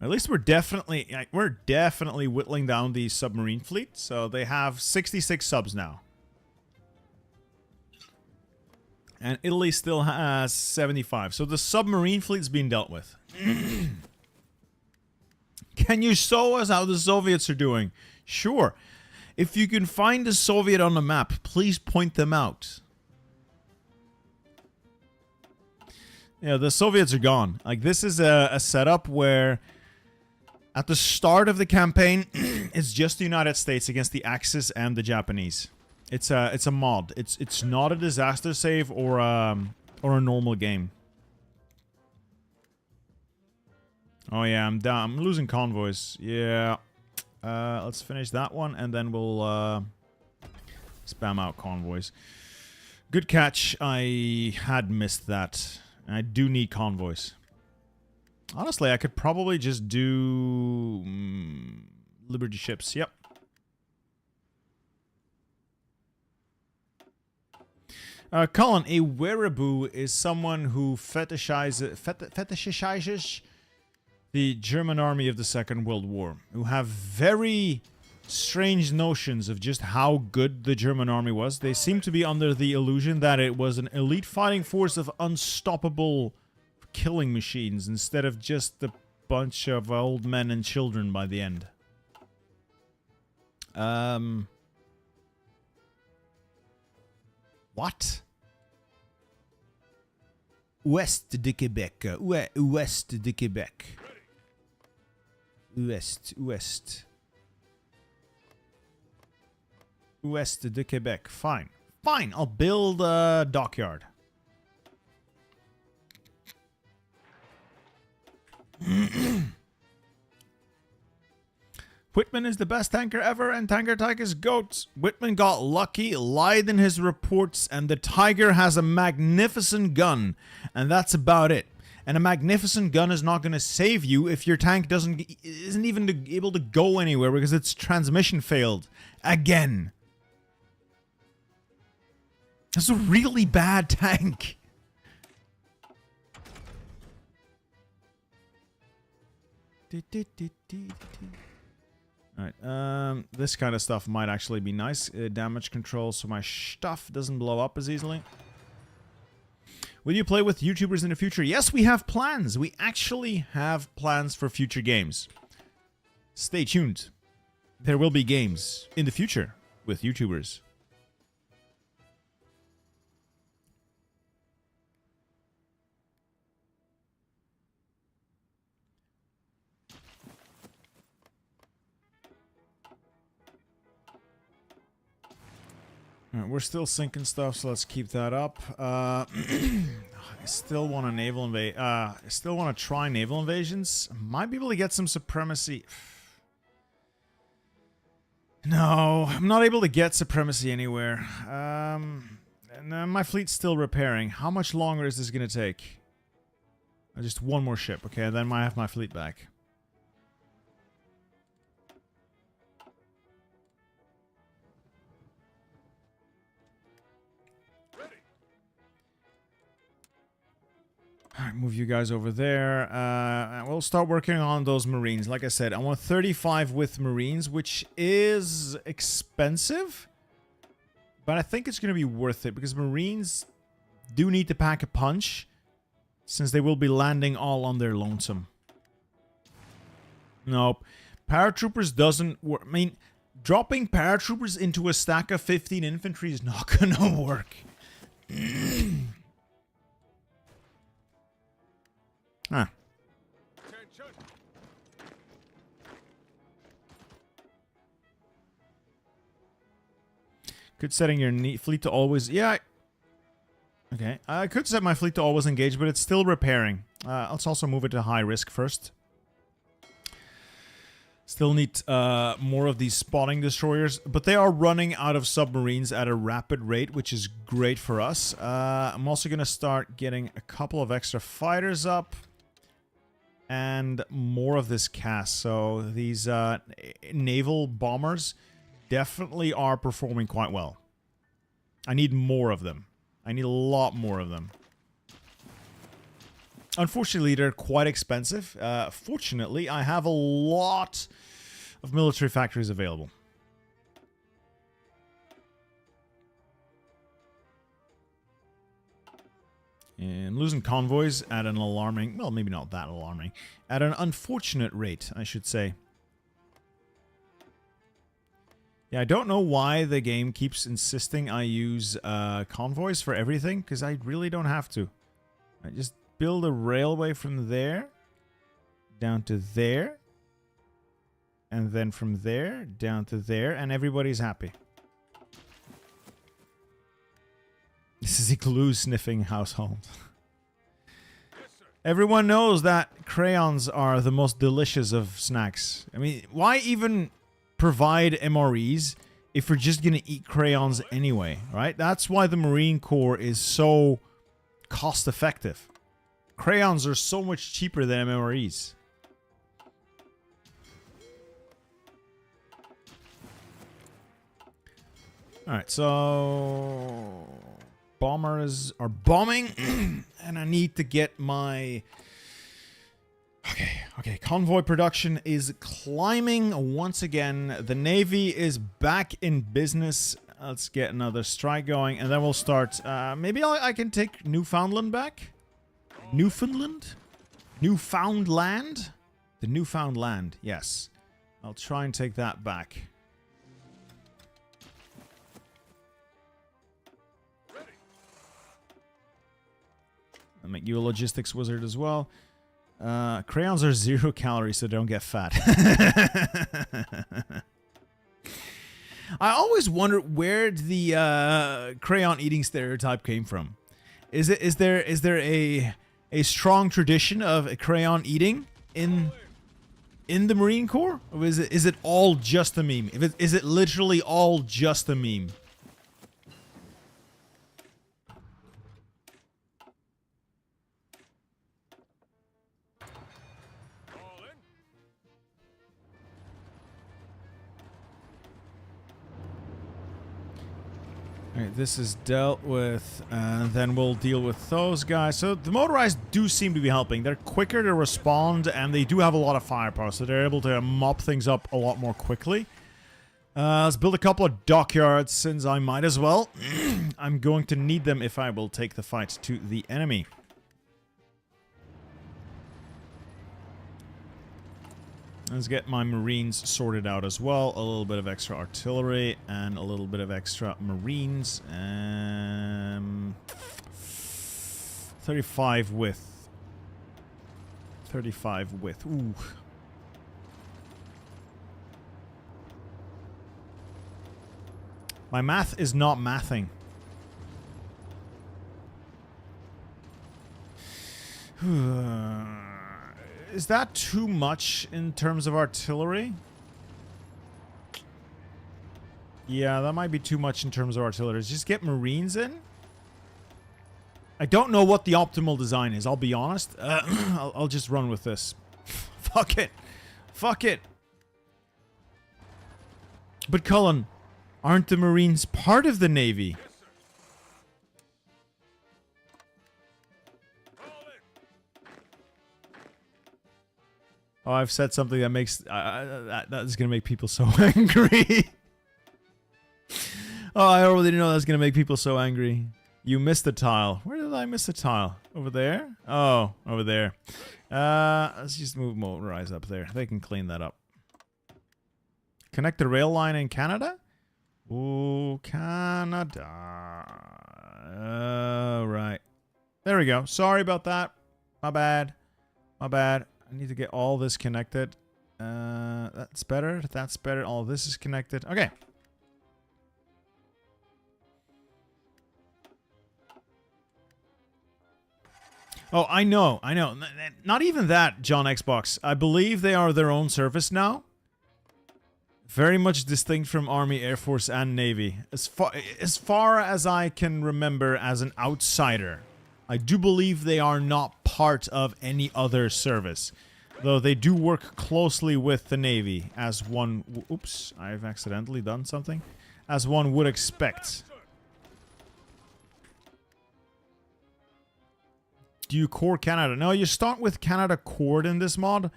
Speaker 1: At least we're definitely whittling down the submarine fleet. So they have 66 subs now. And Italy still has 75. So the submarine fleet's being dealt with. Can you show us how the Soviets are doing? Sure. If you can find a Soviet on the map, please point them out. Yeah, the Soviets are gone. Like, this is a setup where at the start of the campaign, it's just the United States against the Axis and the Japanese. It's a mod. It's not a disaster save or a normal game. Oh yeah, I'm down. I'm losing convoys. Yeah. Let's finish that one and then we'll spam out convoys. Good catch. I had missed that. I do need convoys. Honestly, I could probably just do Liberty ships. Yep. Colin, a wereaboo is someone who fetishizes the German army of the Second World War, who have very strange notions of just how good the German army was. They seem to be under the illusion that it was an elite fighting force of unstoppable killing machines instead of just a bunch of old men and children by the end. What? Ouest de Québec. Ouest de Québec. Ouest. Ouest de Québec. Fine. Fine, I'll build a dockyard. Whitman is the best tanker ever, and Tanker Tyke is GOAT. Whitman got lucky, lied in his reports, and the Tiger has a magnificent gun. And that's about it. And a magnificent gun is not going to save you if your tank isn't even able to go anywhere because its transmission failed. Again. That's a really bad tank. Alright, this kind of stuff might actually be nice. Damage control so my stuff doesn't blow up as easily. Will you play with YouTubers in the future? Yes, we have plans. We actually have plans for future games. Stay tuned. There will be games in the future with YouTubers. Alright, we're still sinking stuff, so let's keep that up. I still want a naval invade. I still want to try naval invasions. Might be able to get some supremacy. No, I'm not able to get supremacy anywhere. And my fleet's still repairing. How much longer is this going to take? Just one more ship. Okay, then I have my fleet back. Alright, move you guys over there. We'll start working on those Marines. Like I said, I want 35 with Marines, which is expensive. But I think it's going to be worth it, because Marines do need to pack a punch, since they will be landing all on their lonesome. Nope. Paratroopers doesn't work. I mean, dropping paratroopers into a stack of 15 infantry is not going to work. Huh. Could setting your fleet to always... Yeah. Okay. I could set my fleet to always engage, but it's still repairing. Let's also move it to high risk first. Still need more of these spawning destroyers, but they are running out of submarines at a rapid rate, which is great for us. I'm also going to start getting a couple of extra fighters up and more of this cast. So these naval bombers definitely are performing quite well. I need more of them. I need a lot more of them. Unfortunately, they're quite expensive. Fortunately, I have a lot of military factories available. And losing convoys at an alarming, well, maybe not that alarming, at an unfortunate rate, I should say. Yeah, I don't know why the game keeps insisting I use convoys for everything, because I really don't have to. I just build a railway from there down to there, and then from there down to there, and everybody's happy. This is a glue-sniffing household. Everyone knows that crayons are the most delicious of snacks. I mean, why even provide MREs if we're just gonna eat crayons anyway, right? That's why the Marine Corps is so cost-effective. Crayons are so much cheaper than MREs. Alright, so bombers are bombing and I need to get my okay, convoy production is climbing once again. The Navy is back in business. Let's get another strike going and then we'll start. Maybe I can take Newfoundland back. Newfoundland? Newfoundland? The Newfoundland, yes. I'll try and take that back. I'll make you a logistics wizard as well. Crayons are 0 calories, so don't get fat. I always wonder where the crayon eating stereotype came from. Is there a strong tradition of crayon eating in the Marine Corps? Or is it all just a meme? Is it literally all just a meme? Alright, this is dealt with, and then we'll deal with those guys. So the motorized do seem to be helping. They're quicker to respond, and they do have a lot of firepower, so they're able to mop things up a lot more quickly. Let's build a couple of dockyards, since I might as well. I'm going to need them if I will take the fight to the enemy. Let's get my Marines sorted out as well. A little bit of extra artillery and a little bit of extra Marines. 35 width. 35 width. Ooh. My math is not mathing. Is that too much in terms of artillery? Yeah, that might be too much in terms of artillery. Just get Marines in? I don't know what the optimal design is, I'll be honest. I'll just run with this. Fuck it. Fuck it. But Cullen, aren't the Marines part of the Navy? Oh, I've said something that makes... that's gonna make people so angry. Oh, I already know that's gonna make people so angry. You missed the tile. Where did I miss the tile? Over there? Oh, over there. Let's just move motorized up there. They can clean that up. Connect the rail line in Canada? Ooh, Canada. Right. There we go. Sorry about that. My bad. My bad. I need to get all this connected. That's better. That's better. All this is connected. Okay. Oh, I know. I know. Not even that, John Xbox. I believe they are their own service now. Very much distinct from Army, Air Force, and Navy. As far as I can remember as an outsider, I do believe they are not part of any other service. Though they do work closely with the Navy, as one... Oops, I've accidentally done something. As one would expect. Do you core Canada? No, you start with Canada Cord in this mod.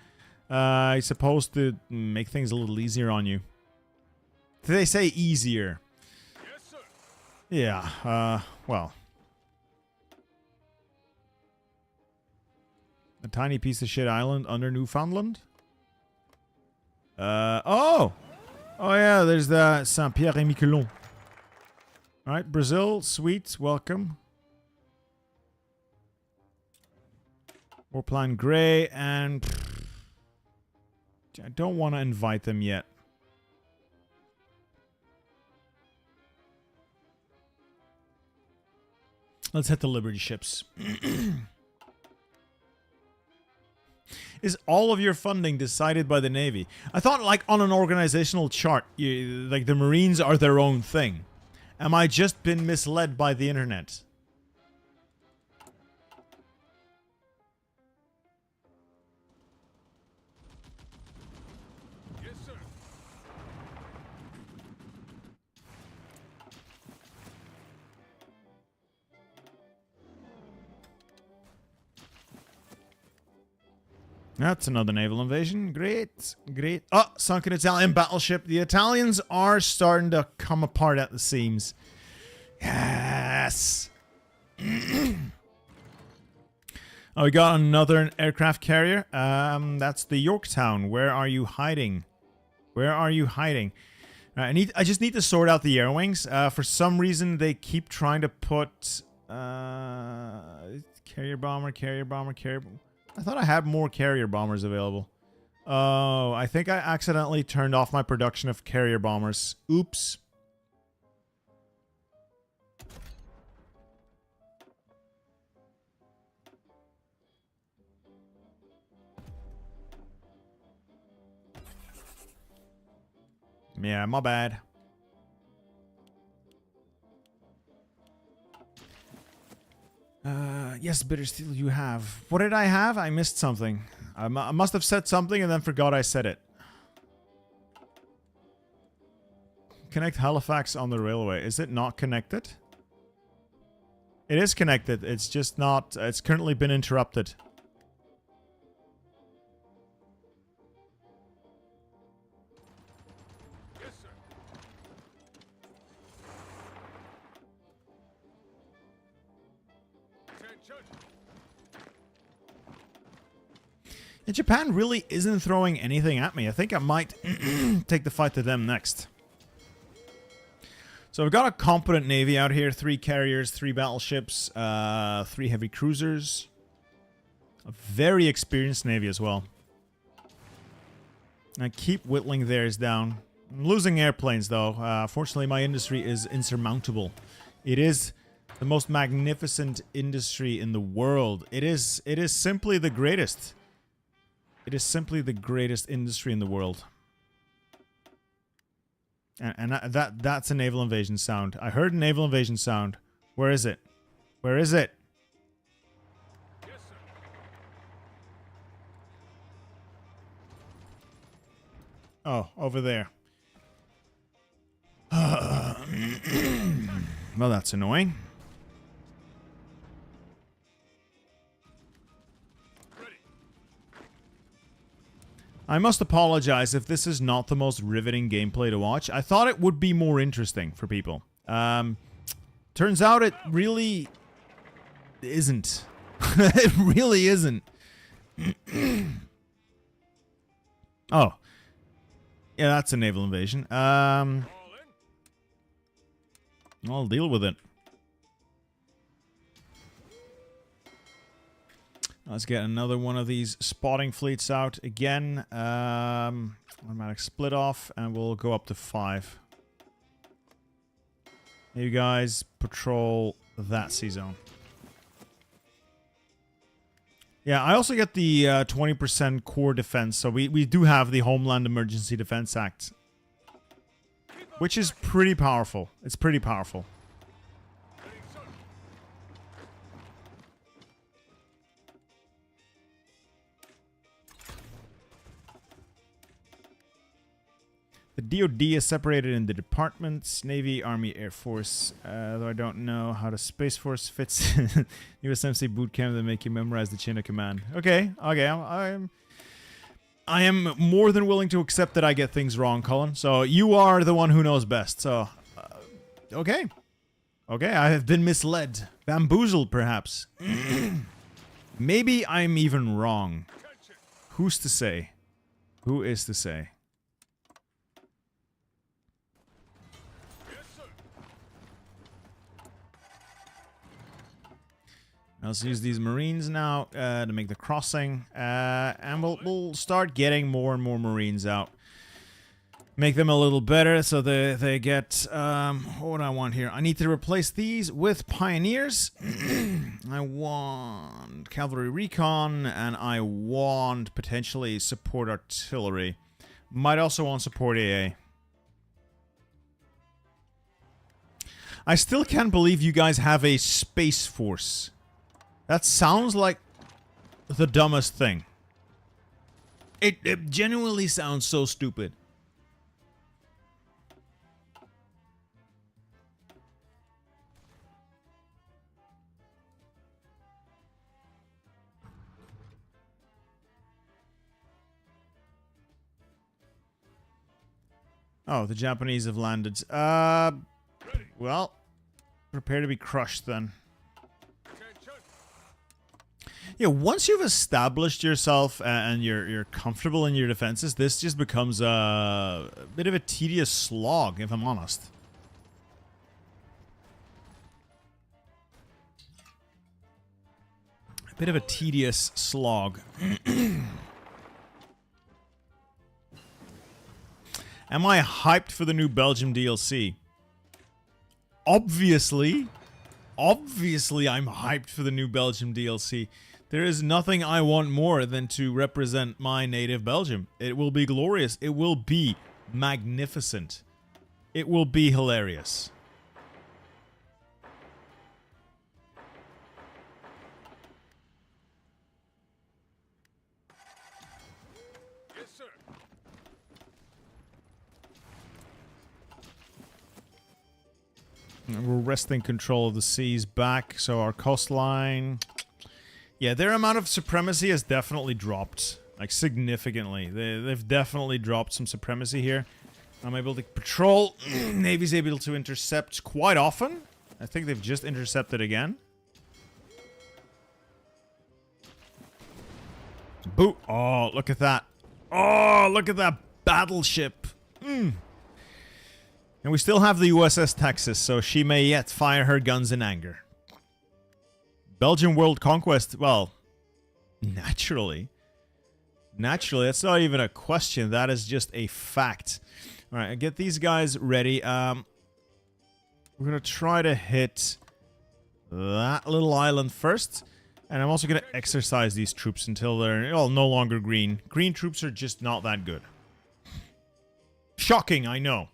Speaker 1: It's supposed to make things a little easier on you. They say easier.
Speaker 2: Yes, sir.
Speaker 1: Yeah, well. A tiny piece of shit island under Newfoundland? Oh! Oh yeah, there's the Saint-Pierre-et-Miquelon. Alright, Brazil, sweet, welcome. Warpline Grey, and... I don't want to invite them yet. Let's hit the Liberty ships. Is all of your funding decided by the Navy? I thought, like, on an organizational chart, like, the Marines are their own thing. Am I just been misled by the internet?
Speaker 2: Yes, sir.
Speaker 1: That's another naval invasion. Great, great. Oh, sunken Italian battleship. The Italians are starting to come apart at the seams. Yes. Oh, we got another aircraft carrier. That's the Yorktown. Where are you hiding? Where are you hiding? I just need to sort out the air wings. For some reason, they keep trying to put carrier bomber, carrier bomber, carrier. I thought I had more carrier bombers available. Oh, I think I accidentally turned off my production of carrier bombers. Oops. Yeah, my bad. Yes, bitter steel you have. What did I have? I missed something. I must have said something and then forgot I said it. Connect Halifax on the railway. Is it not connected? It is connected. It's just not... It's currently been interrupted.
Speaker 2: Yes, sir. Attention.
Speaker 1: And Japan really isn't throwing anything at me. I think I might take the fight to them next. So we've got a competent navy out here. 3 carriers, 3 battleships, 3 heavy cruisers. A very experienced navy as well. I keep whittling theirs down. I'm losing airplanes though. Fortunately, my industry is insurmountable. It is the most magnificent industry in the world. It is simply the greatest. It is simply the greatest industry in the world. And that's a naval invasion sound. I heard a naval invasion sound. Where is it? Where is it?
Speaker 2: Yes, sir.
Speaker 1: Oh, over there. Well, that's annoying.
Speaker 2: Ready.
Speaker 1: I must apologize if this is not the most riveting gameplay to watch. I thought it would be more interesting for people. Turns out it really isn't. It really isn't. Oh. Yeah, that's a naval invasion.
Speaker 2: All in.
Speaker 1: I'll deal with it. Let's get another one of these spotting fleets out again. Automatic split off, and we'll go up to 5. You guys patrol that sea zone. Yeah, I also get the 20% core defense, so we do have the Homeland Emergency Defense Act which is pretty powerful. It's pretty powerful.
Speaker 2: Ready, sir.
Speaker 1: The DoD is separated in the departments: Navy, Army, Air Force. Though I don't know how the Space Force fits USMC boot camp that make you memorize the chain of command. Okay, okay, I am more than willing to accept that I get things wrong, Colin. So you are the one who knows best. So, okay, okay, I have been misled, bamboozled, perhaps. Maybe I'm even wrong.
Speaker 2: Attention.
Speaker 1: Who's to say? Who is to say?
Speaker 2: Yes, sir.
Speaker 1: Let's use these Marines now to make the crossing, and we'll start getting more and more Marines out. Make them a little better so they get, what do I want here? I need to replace these with Pioneers. I want Cavalry Recon, and I want potentially Support Artillery. Might also want Support AA. I still can't believe you guys have a Space Force. That sounds like the dumbest thing. It genuinely sounds so stupid. Oh, the Japanese have landed. Well, prepare to be crushed then.
Speaker 2: Attention.
Speaker 1: Yeah, once you've established yourself and you're comfortable in your defenses, this just becomes a bit of a tedious slog, if I'm honest. A bit of a tedious slog. Am I hyped for the new Belgium DLC? Obviously. Obviously, I'm hyped for the new Belgium DLC. There is nothing I want more than to represent my native Belgium. It will be glorious. It will be magnificent. It will be hilarious.
Speaker 2: Yes, sir.
Speaker 1: We're wresting control of the seas back, so our coastline... Yeah, their amount of supremacy has definitely dropped. Like, significantly. They've definitely dropped some supremacy here. I'm able to patrol. Navy's able to intercept quite often. I think they've just intercepted again. Boo! Oh, look at that. Oh, look at that battleship. And we still have the USS Texas, so she may yet fire her guns in anger. Belgian world conquest, well, naturally. Naturally, that's not even a question. That is just a fact. Alright, get these guys ready. We're going to try to hit that little island first. And I'm also going to exercise these troops until they're no longer green. Green troops are just not that good. Shocking, I know.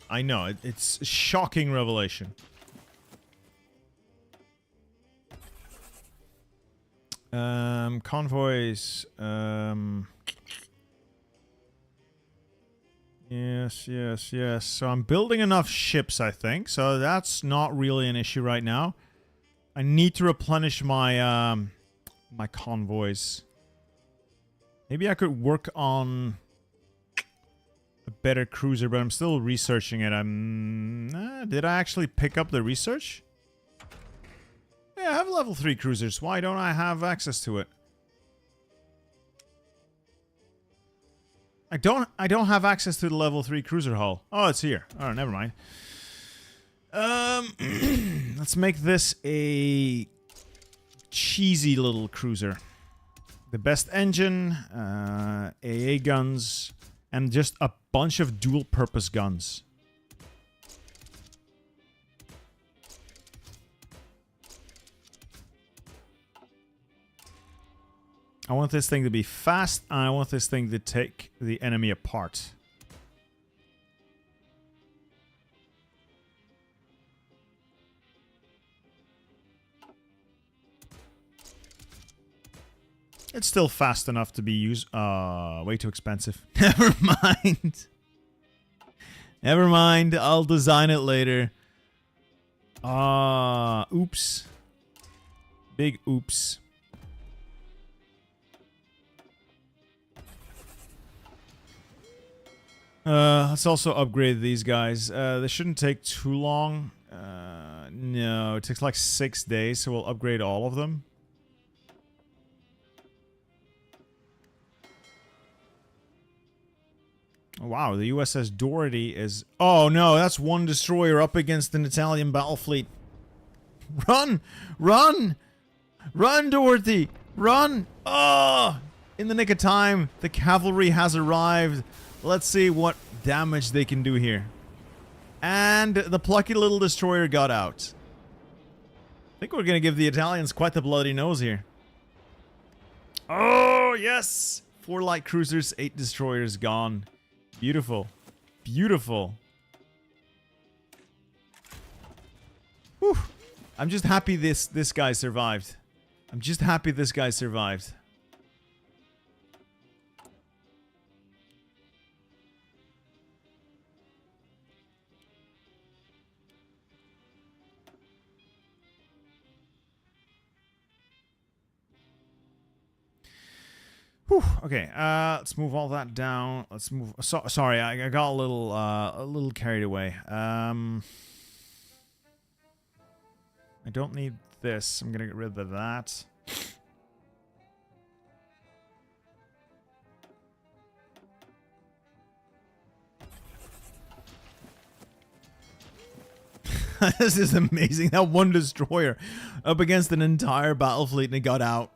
Speaker 1: I know, it's a shocking revelation. Convoys. Yes. So I'm building enough ships, I think. So that's not really an issue right now. I need to replenish my my convoys. Maybe I could work on a better cruiser, but I'm still researching it. Did I actually pick up the research? Yeah, I have level 3 cruisers. Why don't I have access to it? I don't have access to the level 3 cruiser hull. Oh, it's here. Oh, never mind. Let's make this a cheesy little cruiser. The best engine, AA guns, and just a bunch of dual-purpose guns. I want this thing to be fast, and I want this thing to take the enemy apart. It's still fast enough to be used. Way too expensive. Never mind. Never mind. I'll design it later. Oops. Big oops. Let's also upgrade these guys. They shouldn't take too long. No, it takes like 6 days, so we'll upgrade all of them. Wow, the USS Doherty is... Oh no, that's one destroyer up against an Italian battle fleet. Run! Run! Run, Dorothy! Run! Oh! In the nick of time, the cavalry has arrived. Let's see what damage they can do here. And the plucky little destroyer got out. I think we're going to give the Italians quite the bloody nose here. Oh, yes! 4 light cruisers, 8 destroyers gone. Beautiful. Beautiful. Whew. I'm just happy this guy survived. I'm just happy this guy survived. Whew. Okay, let's move all that down. Let's move... sorry, I got a little carried away. I don't need this. I'm gonna get rid of that. This is amazing. That one destroyer up against an entire battle fleet and it got out.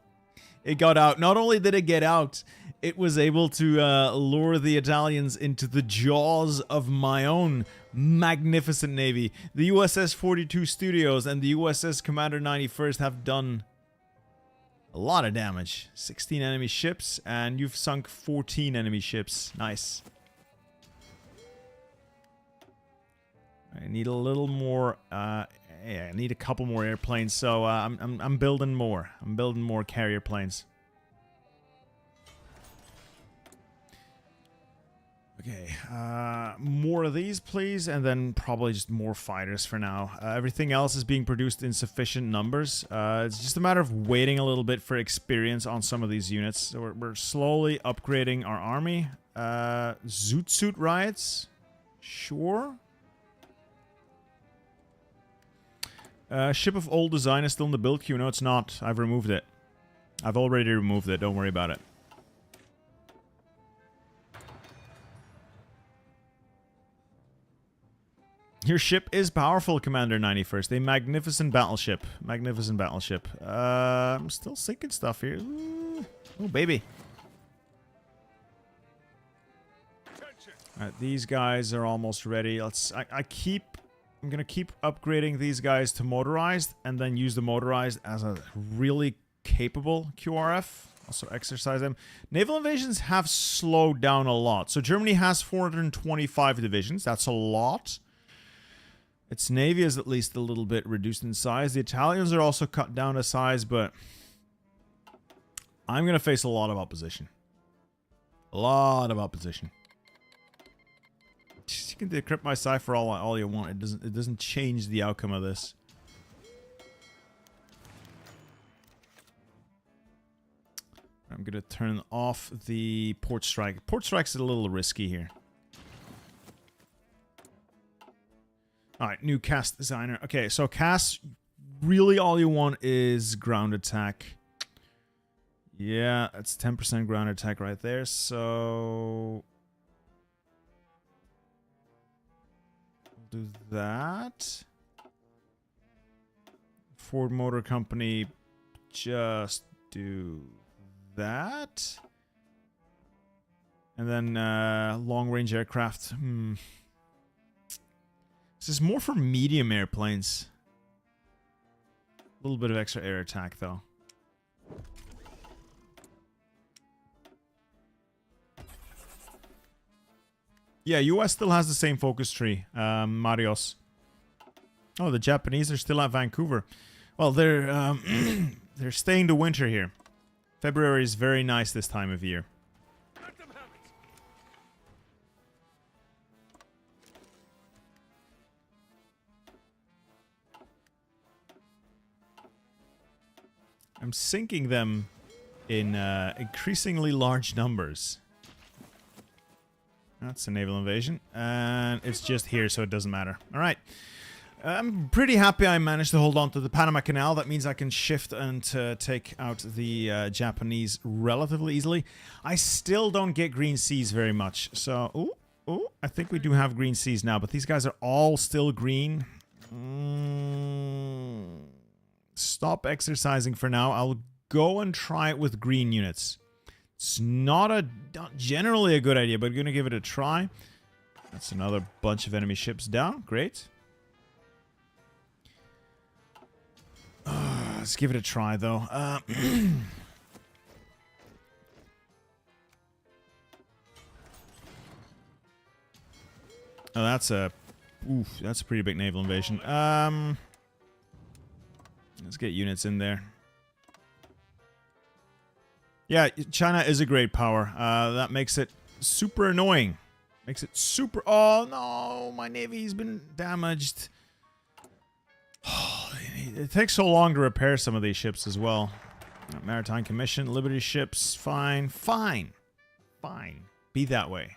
Speaker 1: It got out. Not only did it get out, it was able to lure the Italians into the jaws of my own magnificent navy. The USS 42 Studios and the USS Commander 91st have done a lot of damage. 16 enemy ships, and you've sunk 14 enemy ships. Nice. I need a little more... yeah, I need a couple more airplanes, so I'm building more. I'm building more carrier planes. Okay, more of these, please, and then probably just more fighters for now. Everything else is being produced in sufficient numbers. It's just a matter of waiting a little bit for experience on some of these units. So we're slowly upgrading our army. Zoot Suit riots? Sure. Ship of old design is still in the build queue. No, it's not. I've removed it. I've already removed it. Don't worry about it. Your ship is powerful, Commander 91st. A magnificent battleship. Magnificent battleship. I'm still sinking stuff here. Ooh. Oh, baby. Alright, these guys are almost ready. Let's... I'm gonna keep upgrading these guys to motorized, and then use the motorized as a really capable QRF. Also exercise them. Naval invasions have slowed down a lot. So Germany has 425 divisions. That's a lot. Its navy is at least a little bit reduced in size. The Italians are also cut down to size, but I'm gonna face a lot of opposition. A lot of opposition. You can decrypt my cipher all you want. It doesn't change the outcome of this. I'm gonna turn off the port strike. Port strike's a little risky here. Alright, new cast designer. Okay, so cast, really all you want is ground attack. Yeah, that's 10% ground attack right there, so... do that. Ford Motor Company, just do that. And then long-range aircraft. This is more for medium airplanes. A little bit of extra air attack, though. Yeah, US still has the same focus tree, Marios. Oh, the Japanese are still at Vancouver. Well, they're they're staying the winter here. February is very nice this time of year.
Speaker 2: Let them have it.
Speaker 1: I'm sinking them in increasingly large numbers. That's a naval invasion. And it's just here, so it doesn't matter. Alright. I'm pretty happy I managed to hold on to the Panama Canal. That means I can shift and take out the Japanese relatively easily. I still don't get green seas very much. So, ooh, I think we do have green seas now. But these guys are all still green. Stop exercising for now. I'll go and try it with green units. It's not generally a good idea, but I'm going to give it a try. That's another bunch of enemy ships down. Great. Let's give it a try, though. Oh, that's a... Oof, that's a pretty big naval invasion. Let's get units in there. Yeah, China is a great power. That makes it super annoying. Makes it super... Oh, no! My navy's been damaged. It takes so long to repair some of these ships as well. Maritime Commission, Liberty ships, fine. Fine. Fine. Be that way.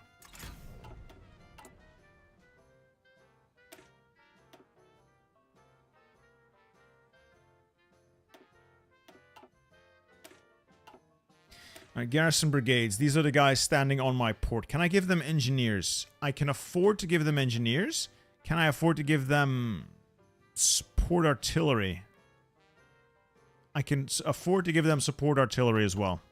Speaker 1: Alright, garrison brigades. These are the guys standing on my port. Can I give them engineers? I can afford to give them engineers. Can I afford to give them support artillery? I can afford to give them support artillery as well.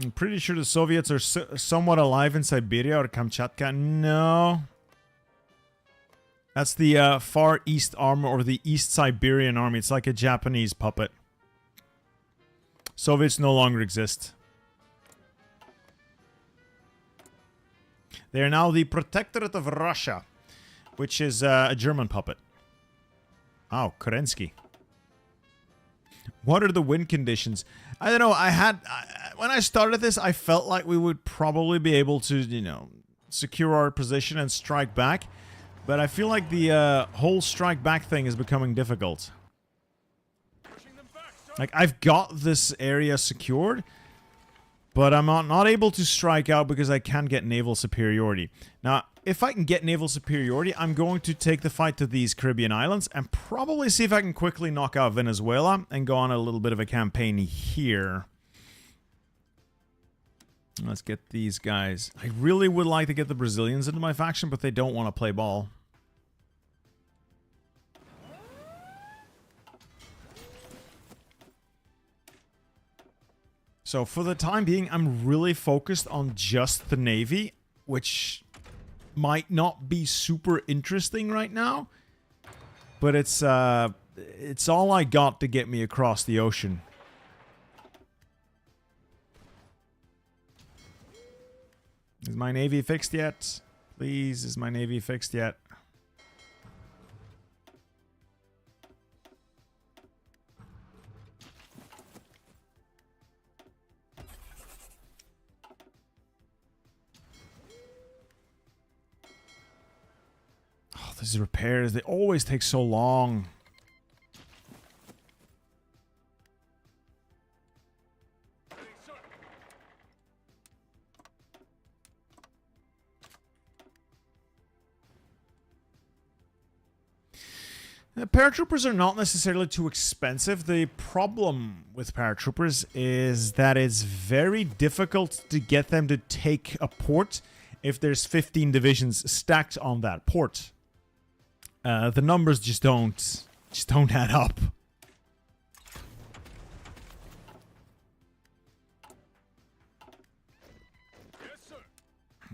Speaker 1: I'm pretty sure the Soviets are somewhat alive in Siberia or Kamchatka. No. That's the Far East Army or the East Siberian Army. It's like a Japanese puppet. Soviets no longer exist. They are now the Protectorate of Russia, which is a German puppet. Oh, Kerensky. What are the wind conditions? I don't know. When I started this, I felt like we would probably be able to, you know, secure our position and strike back. But I feel like the whole strike back thing is becoming difficult. Like, I've got this area secured, but I'm not able to strike out because I can't get naval superiority. Now, if I can get naval superiority, I'm going to take the fight to these Caribbean islands and probably see if I can quickly knock out Venezuela and go on a little bit of a campaign here. Let's get these guys. I really would like to get the Brazilians into my faction, but they don't want to play ball. So for the time being, I'm really focused on just the Navy, which might not be super interesting right now, but it's all I got to get me across the ocean. Is my Navy fixed yet? Please, is my Navy fixed yet? Oh, these repairs, they always take so long. Paratroopers are not necessarily too expensive. The problem with paratroopers is that it's very difficult to get them to take a port if there's 15 divisions stacked on that port. The numbers just don't add up.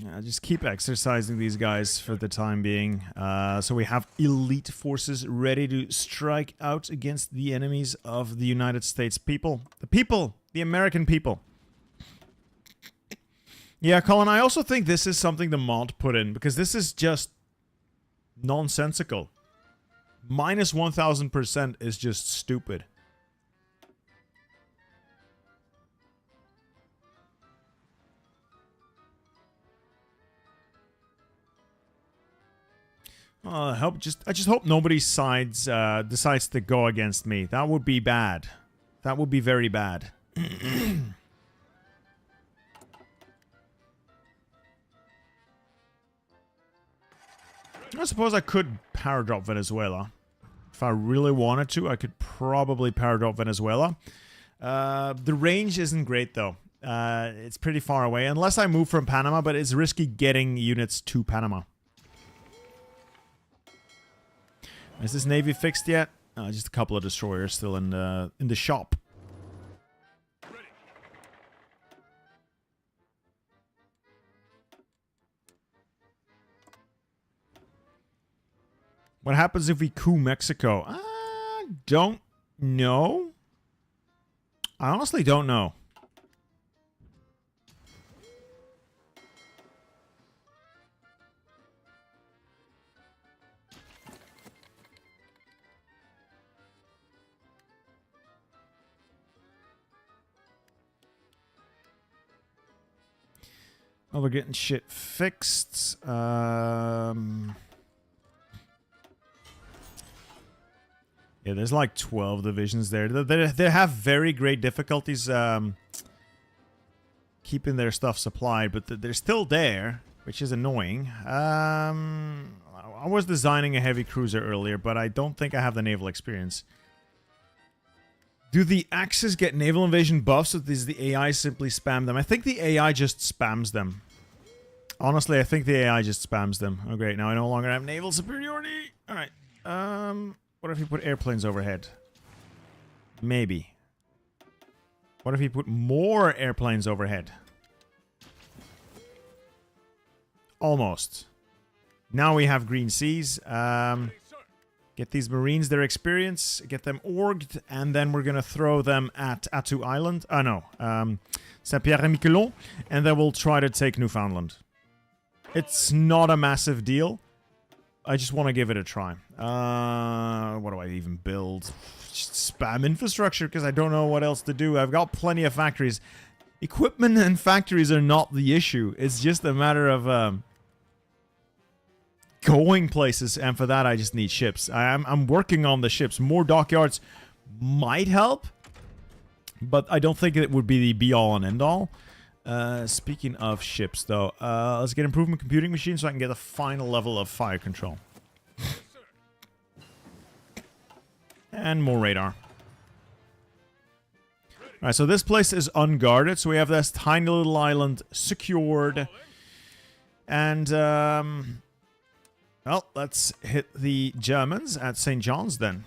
Speaker 1: Yeah, just keep exercising these guys for the time being. So we have elite forces ready to strike out against the enemies of the United States people. The American people. Yeah, Colin, I also think this is something the mod put in, because this is just nonsensical. Minus 1000% is just stupid. I just hope nobody decides to go against me. That would be bad. That would be very bad. I suppose I could power drop Venezuela. If I really wanted to, I could probably power drop Venezuela. The range isn't great though. It's pretty far away, unless I move from Panama, but it's risky getting units to Panama. Is this navy fixed yet? Just a couple of destroyers still in the shop.
Speaker 2: Ready.
Speaker 1: What happens if we coup Mexico? I don't know. I honestly don't know. Oh, we're getting shit fixed. Yeah, there's like 12 divisions there. They have very great difficulties keeping their stuff supplied, but they're still there, which is annoying. I was designing a heavy cruiser earlier, but I don't think I have the naval experience. Do the Axis get naval invasion buffs, or does the AI simply spam them? I think the AI just spams them. Honestly, I think the AI just spams them. Oh great, now I no longer have naval superiority. Alright. What if you put airplanes overhead? Maybe. What if you put more airplanes overhead? Almost. Now we have green seas. Get these Marines their experience, get them orged, and then we're going to throw them at Attu Island. Saint-Pierre-et-Miquelon, and then we'll try to take Newfoundland. It's not a massive deal. I just want to give it a try. What do I even build? Just spam infrastructure, because I don't know what else to do. I've got plenty of factories. Equipment and factories are not the issue. It's just a matter of... going places, and for that I just need ships. I'm working on the ships. More dockyards might help, but I don't think it would be the be-all and end-all. Speaking of ships, though, let's get improvement computing machines so I can get the final level of fire control. And more radar. Alright, so this place is unguarded, so we have this tiny little island secured. And, well, let's hit the Germans at St. John's then.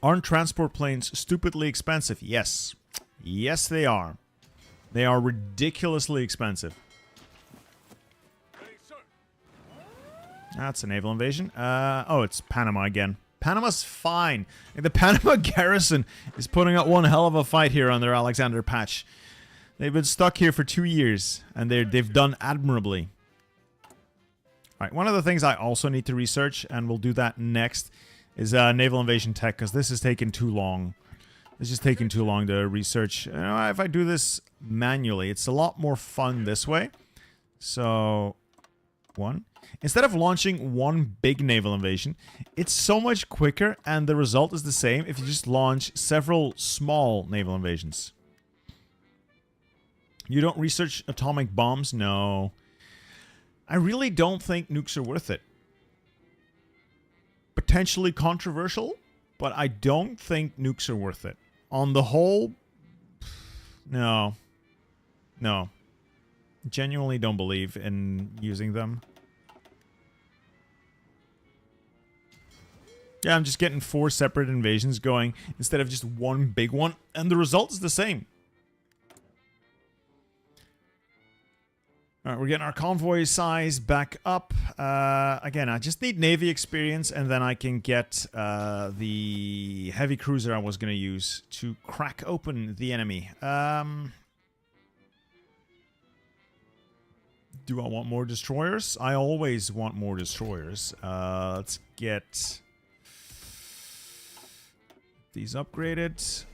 Speaker 1: Aren't transport planes stupidly expensive? Yes. Yes, they are. They are ridiculously expensive. That's a naval invasion. Oh, it's Panama again. Panama's fine. The Panama garrison is putting up one hell of a fight here on their Alexander Patch. They've been stuck here for 2 years, and they've done admirably. Alright, one of the things I also need to research, and we'll do that next, is naval invasion tech, because this is taking too long. It's just taking too long to research. You know, if I do this manually, it's a lot more fun this way. So, instead of launching one big naval invasion, it's so much quicker, and the result is the same if you just launch several small naval invasions. You don't research atomic bombs? No. I really don't think nukes are worth it. Potentially controversial, but I don't think nukes are worth it. On the whole, no. No. Genuinely don't believe in using them. Yeah, I'm just getting 4 separate invasions going instead of just one big one, and the result is the same. Alright, we're getting our convoy size back up. Again, I just need Navy experience, and then I can get the heavy cruiser I was going to use to crack open the enemy. Do I want more destroyers? I always want more destroyers. Let's get these upgraded.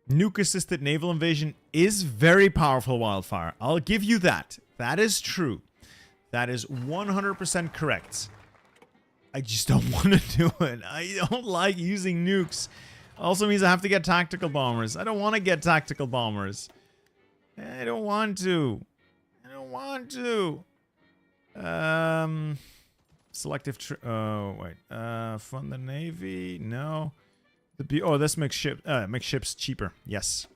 Speaker 1: Nuke-assisted naval invasion is very powerful, Wildfire. I'll give you that. That is true. That is 100% correct. I just don't want to do it. I don't like using nukes. Also means I have to get tactical bombers. I don't want to get tactical bombers. I don't want to. I don't want to. Selective. Oh wait. Fund the navy. No. Oh, this makes ships cheaper. Yes.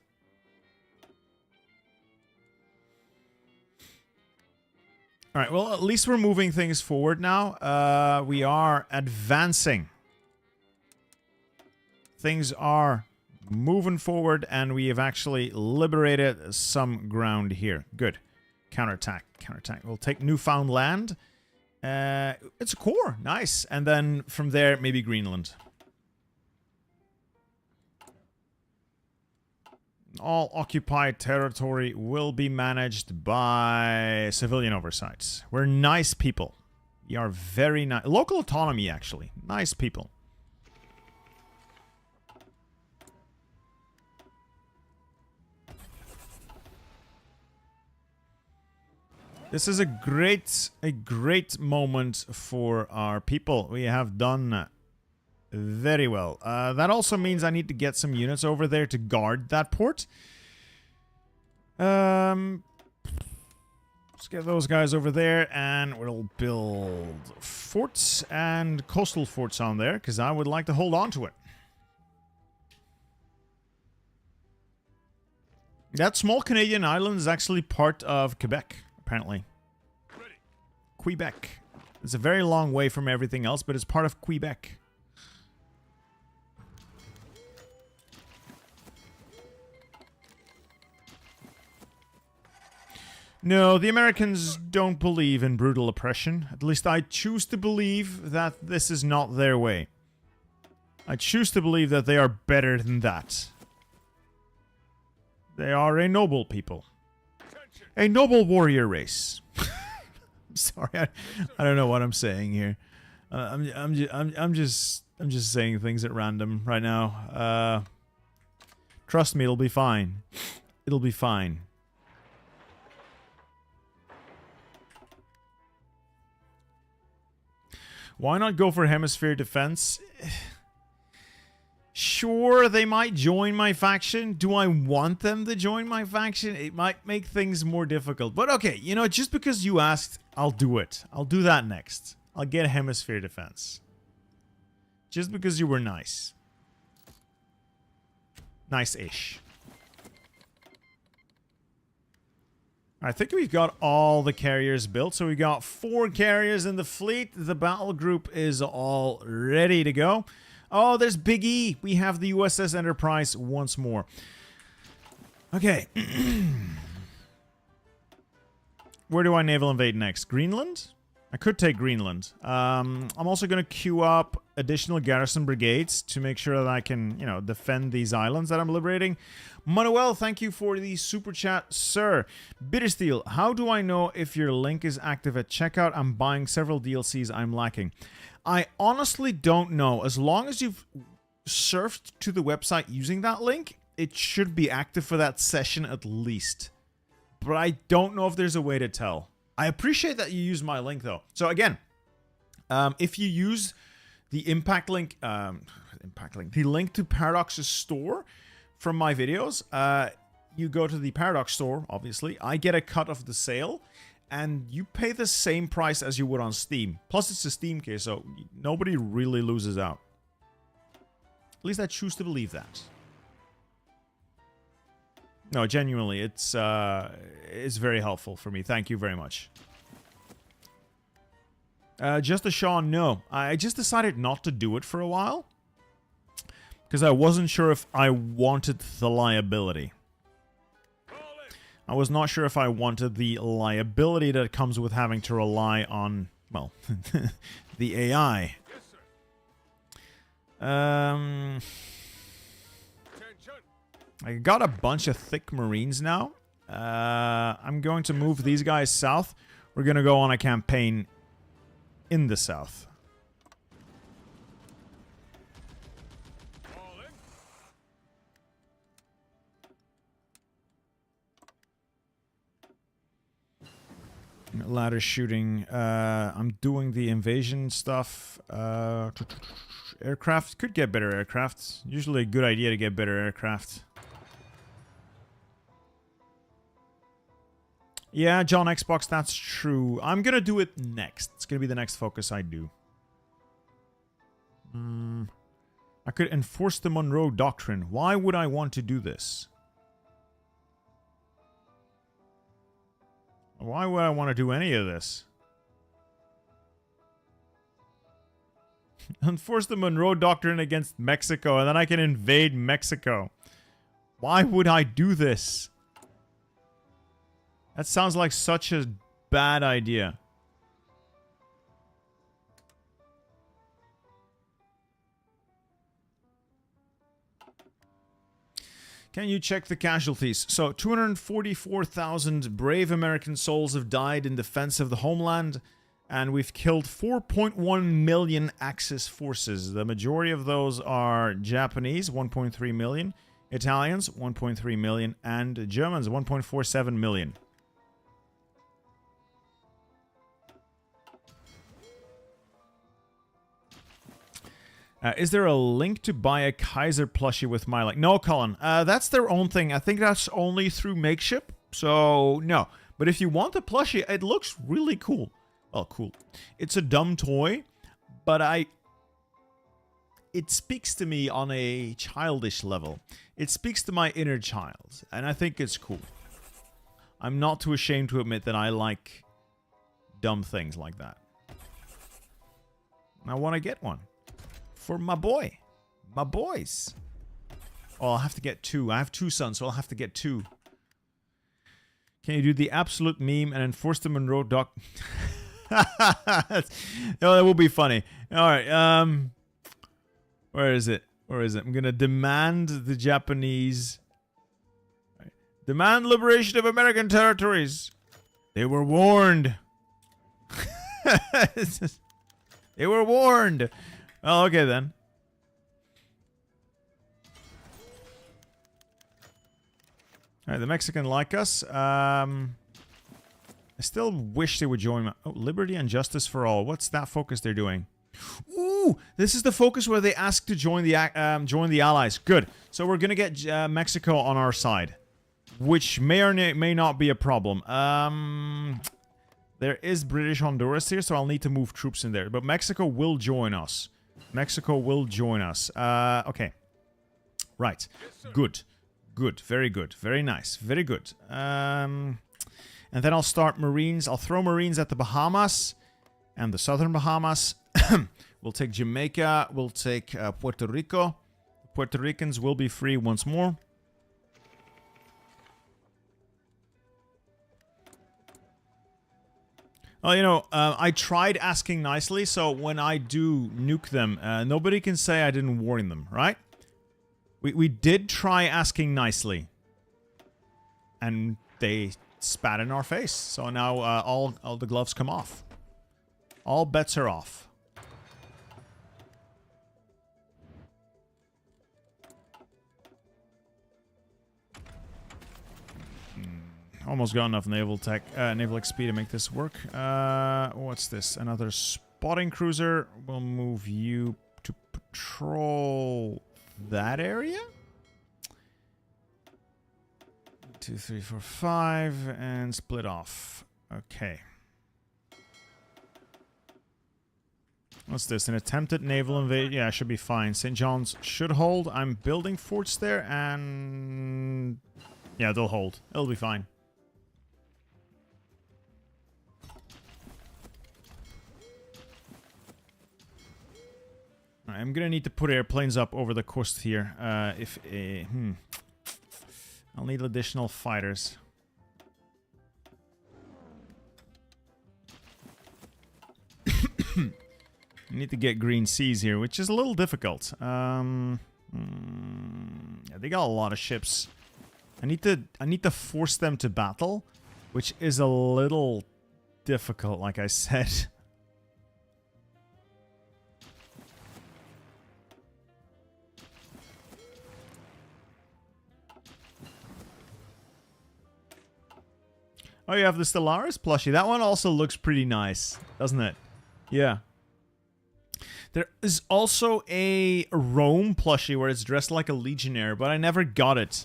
Speaker 1: All right. Well, at least we're moving things forward now. We are advancing. Things are moving forward, and we have actually liberated some ground here. Good. Counterattack. Counterattack. We'll take Newfoundland. It's a core. Nice. And then from there, maybe Greenland. All occupied territory will be managed by civilian oversight. We're nice people. We are very nice. Local autonomy, actually. Nice people. This is a great moment for our people. We have done very well. That also means I need to get some units over there to guard that port. Let's get those guys over there, and we'll build forts and coastal forts on there, because I would like to hold on to it. That small Canadian island is actually part of Quebec, apparently.
Speaker 2: Ready.
Speaker 1: Quebec. It's a very long way from everything else, but it's part of Quebec. No, the Americans don't believe in brutal oppression. At least I choose to believe that this is not their way. I choose to believe that they are better than that. They are a noble people.
Speaker 2: Attention.
Speaker 1: A noble warrior race. I'm sorry, I don't know what I'm saying here. I'm just saying things at random right now. Trust me, it'll be fine. It'll be fine. Why not go for hemisphere defense? Sure, they might join my faction. Do I want them to join my faction? It might make things more difficult. But okay, you know, just because you asked, I'll do it. I'll do that next. I'll get hemisphere defense. Just because you were nice. Nice-ish. I think we've got all the carriers built. So we got 4 carriers in the fleet. The battle group is all ready to go. Oh, there's Big E. We have the USS Enterprise once more. Okay. Where do I naval invade next? Greenland? I could take Greenland. I'm also going to queue up additional garrison brigades to make sure that I can, you know, defend these islands that I'm liberating. Manuel, thank you for the super chat, sir. Bittersteel, how do I know if your link is active at checkout? I'm buying several DLCs I'm lacking. I honestly don't know. As long as you've surfed to the website using that link, it should be active for that session at least. But I don't know if there's a way to tell. I appreciate that you use my link, though. So again, if you use the impact link, the link to Paradox's store from my videos, you go to the Paradox store, obviously. I get a cut of the sale, and you pay the same price as you would on Steam. Plus, it's a Steam case, so nobody really loses out. At least I choose to believe that. No, genuinely, it's very helpful for me. Thank you very much. Just a Sean, no. I just decided not to do it for a while. Because I wasn't sure if I wanted the liability. I was not sure if I wanted the liability that comes with having to rely on, well, the AI.
Speaker 2: Yes, sir. Attention.
Speaker 1: I got a bunch of thick marines now. I'm going to move these guys south. We're going to go on a campaign in the south.
Speaker 2: All in.
Speaker 1: Ladder shooting. I'm doing the invasion stuff. Aircraft. Could get better aircraft. Usually a good idea to get better aircraft. Yeah, John Xbox, that's true. I'm gonna do it next. It's gonna be the next focus I do. I could enforce the Monroe Doctrine. Why would I want to do this? Why would I want to do any of this? Enforce the Monroe Doctrine against Mexico, and then I can invade Mexico. Why would I do this? That sounds like such a bad idea. Can you check the casualties? So, 244,000 brave American souls have died in defense of the homeland, and we've killed 4.1 million Axis forces. The majority of those are Japanese, 1.3 million, Italians, 1.3 million, and Germans, 1.47 million. Is there a link to buy a Kaiser plushie with my like? No, Colin. That's their own thing. I think that's only through Makeship. So, no. But if you want the plushie, it looks really cool. Oh, cool. It's a dumb toy, but it speaks to me on a childish level. It speaks to my inner child, and I think it's cool. I'm not too ashamed to admit that I like dumb things like that. I want to get one. For my boy. My boys. Oh, I'll have to get two. I have two sons, so I'll have to get two. Can you do the absolute meme and enforce the Monroe Doc? Oh, that will be funny. Alright, where is it? Where is it? I'm gonna demand the Japanese... Demand liberation of American territories. They were warned. They were warned. Oh, okay then. Alright, the Mexican like us. I still wish they would join. Oh, Liberty and Justice for All. What's that focus they're doing? Ooh, this is the focus where they ask to join the Allies. Good. So we're gonna get Mexico on our side, which may or may not be a problem. There is British Honduras here, so I'll need to move troops in there. But Mexico will join us. Mexico will join us. Okay. Right. Good. Good. Very good. Very nice. Very good. And then I'll start Marines. I'll throw Marines at the Bahamas and the Southern Bahamas. We'll take Jamaica. We'll take Puerto Rico. Puerto Ricans will be free once more. Oh, you know, I tried asking nicely, so when I do nuke them, nobody can say I didn't warn them, right? We did try asking nicely. And they spat in our face. So now all the gloves come off. All bets are off. Almost got enough naval tech, naval XP to make this work. What's this? Another spotting cruiser. We'll move you to patrol that area. 2, 3, 4, 5, and split off. Okay. What's this? An attempted naval invasion? Yeah, should be fine. St. John's should hold. I'm building forts there, and yeah, they'll hold. It'll be fine. I'm gonna need to put airplanes up over the coast here. I'll need additional fighters. I need to get green seas here, which is a little difficult. Yeah, Yeah, they got a lot of ships. I need to force them to battle, which is a little difficult, like I said. Oh, you have the Stellaris plushie. That one also looks pretty nice, doesn't it? Yeah. There is also a Rome plushie where it's dressed like a legionnaire, but I never got it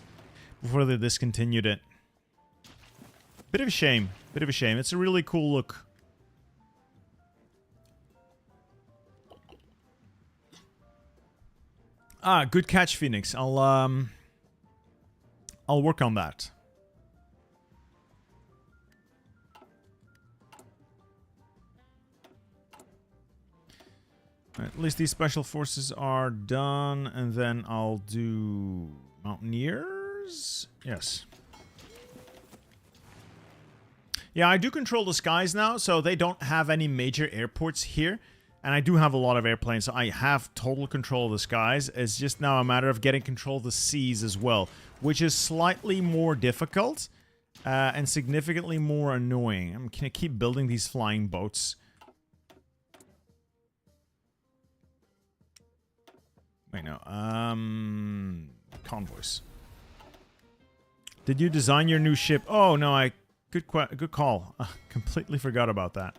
Speaker 1: before they discontinued it. Bit of a shame. Bit of a shame. It's a really cool look. Ah, good catch, Phoenix. I'll work on that. Right, at least these special forces are done, and then I'll do Mountaineers? Yes. Yeah, I do control the skies now, so they don't have any major airports here. And I do have a lot of airplanes, so I have total control of the skies. It's just now a matter of getting control of the seas as well, which is slightly more difficult and significantly more annoying. I'm gonna keep building these flying boats. Wait, no. Convoys. Did you design your new ship? Oh, no, good call. Completely forgot about that.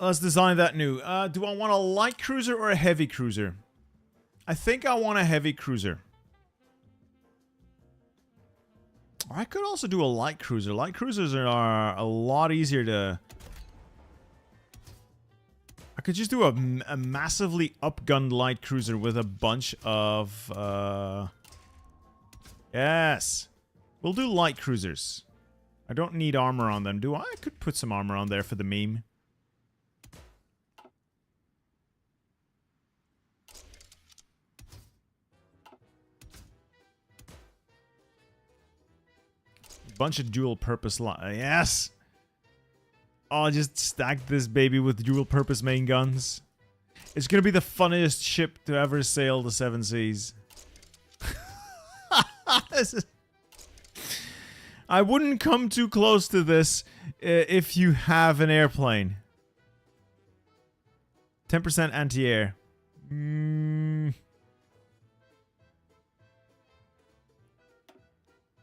Speaker 1: Let's design that new. Do I want a light cruiser or a heavy cruiser? I think I want a heavy cruiser. Or I could also do a light cruiser. Light cruisers are a lot easier to... I could just do a massively upgunned light cruiser with a bunch of... Yes! We'll do light cruisers. I don't need armor on them, do I? I could put some armor on there for the meme. Bunch of dual purpose yes! Oh, just stack this baby with dual purpose main guns. It's gonna be the funniest ship to ever sail the seven seas. I wouldn't come too close to this if you have an airplane. 10% anti-air.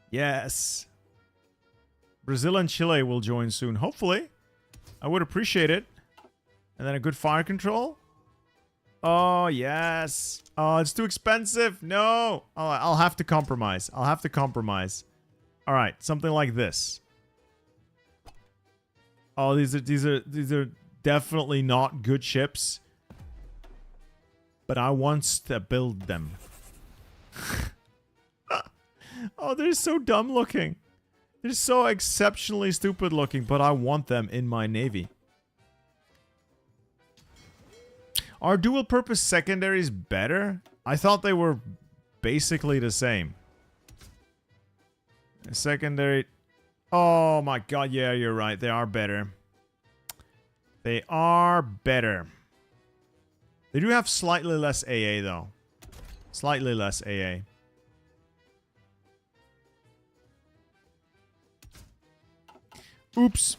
Speaker 1: Yes. Brazil and Chile will join soon. Hopefully. I would appreciate it. And then a good fire control. Oh, yes. Oh, it's too expensive. No. I'll have to compromise. I'll have to compromise. All right, something like this. Oh, these are definitely not good ships. But I want to build them. Oh, they're so dumb looking. They're so exceptionally stupid looking, but I want them in my navy. Are dual purpose secondaries better? I thought they were basically the same. Secondary... Oh my god, yeah, you're right. They are better. They are better. They do have slightly less AA, though. Slightly less AA. Oops.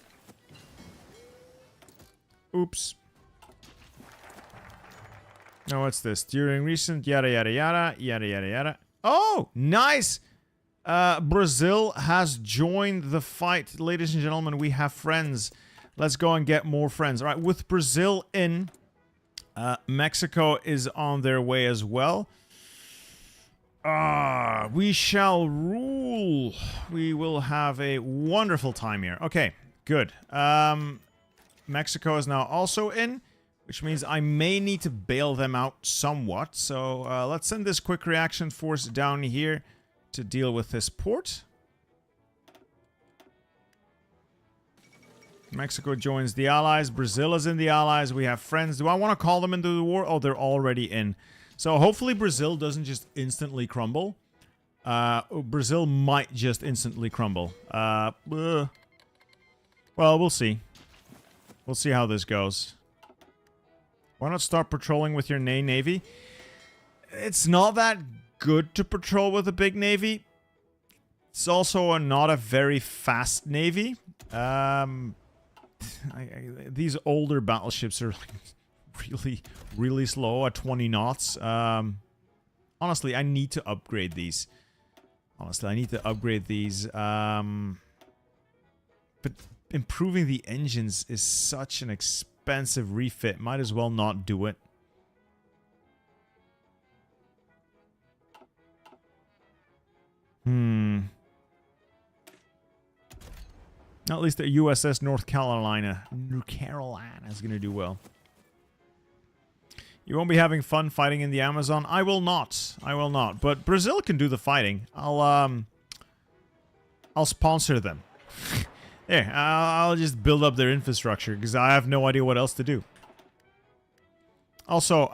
Speaker 1: Oops. Now, what's this? During recent yada yada yada, yada yada yada. Oh, nice! Brazil has joined the fight. Ladies and gentlemen, we have friends. Let's go and get more friends. All right, with Brazil in, Mexico is on their way as well. We shall rule. We will have a wonderful time here. Okay, good. Mexico is now also in, which means I may need to bail them out somewhat. So let's send this quick reaction force down here to deal with this port. Mexico joins the Allies. Brazil is in the Allies. We have friends. Do I want to call them into the war? Oh, they're already in. So hopefully Brazil doesn't just instantly crumble. Brazil might just instantly crumble. Well, we'll see. We'll see how this goes. Why not start patrolling with your navy? It's not that good to patrol with a big navy. It's also not a very fast navy. These older battleships are like really slow at 20 knots. Honestly, I need to upgrade these. But improving the engines is such an expensive refit. Might as well not do it. At least the USS North Carolina is going to do well. You won't be having fun fighting in the Amazon? I will not. But Brazil can do the fighting. I'll sponsor them. Yeah, I'll just build up their infrastructure because I have no idea what else to do. Also,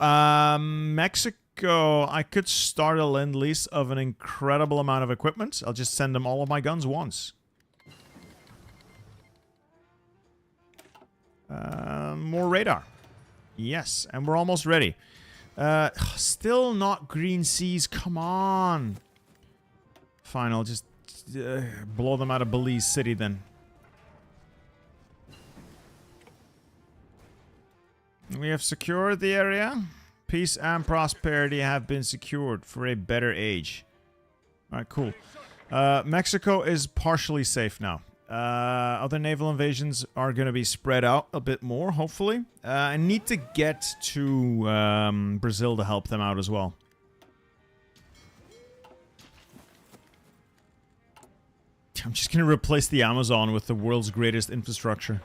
Speaker 1: Mexico, I could start a lend-lease of an incredible amount of equipment. I'll just send them all of my guns once. More radar. Yes, and we're almost ready. Still not green seas. Come on. Fine, I'll just blow them out of Belize City then. We have secured the area. Peace and prosperity have been secured for a better age. Alright, cool. Mexico is partially safe now. Other naval invasions are going to be spread out a bit more, hopefully. I need to get to Brazil to help them out as well. I'm just going to replace the Amazon with the world's greatest infrastructure.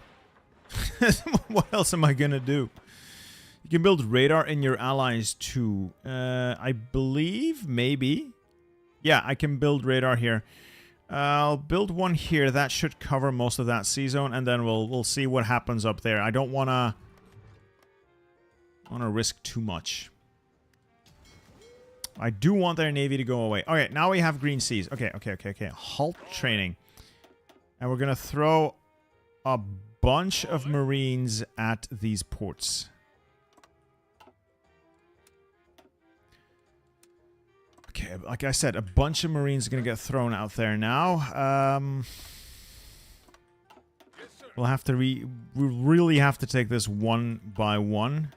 Speaker 1: What else am I going to do? You can build radar in your allies too. I believe, maybe. Yeah, I can build radar here. I'll build one here. That should cover most of that sea zone, and then we'll see what happens up there. I don't wanna risk too much. I do want their navy to go away. Okay, now we have green seas. Okay. Halt training. And we're gonna throw a bunch of Marines at these ports. Okay, like I said, a bunch of Marines are going to get thrown out there now. We'll have to we really have to take this one by one.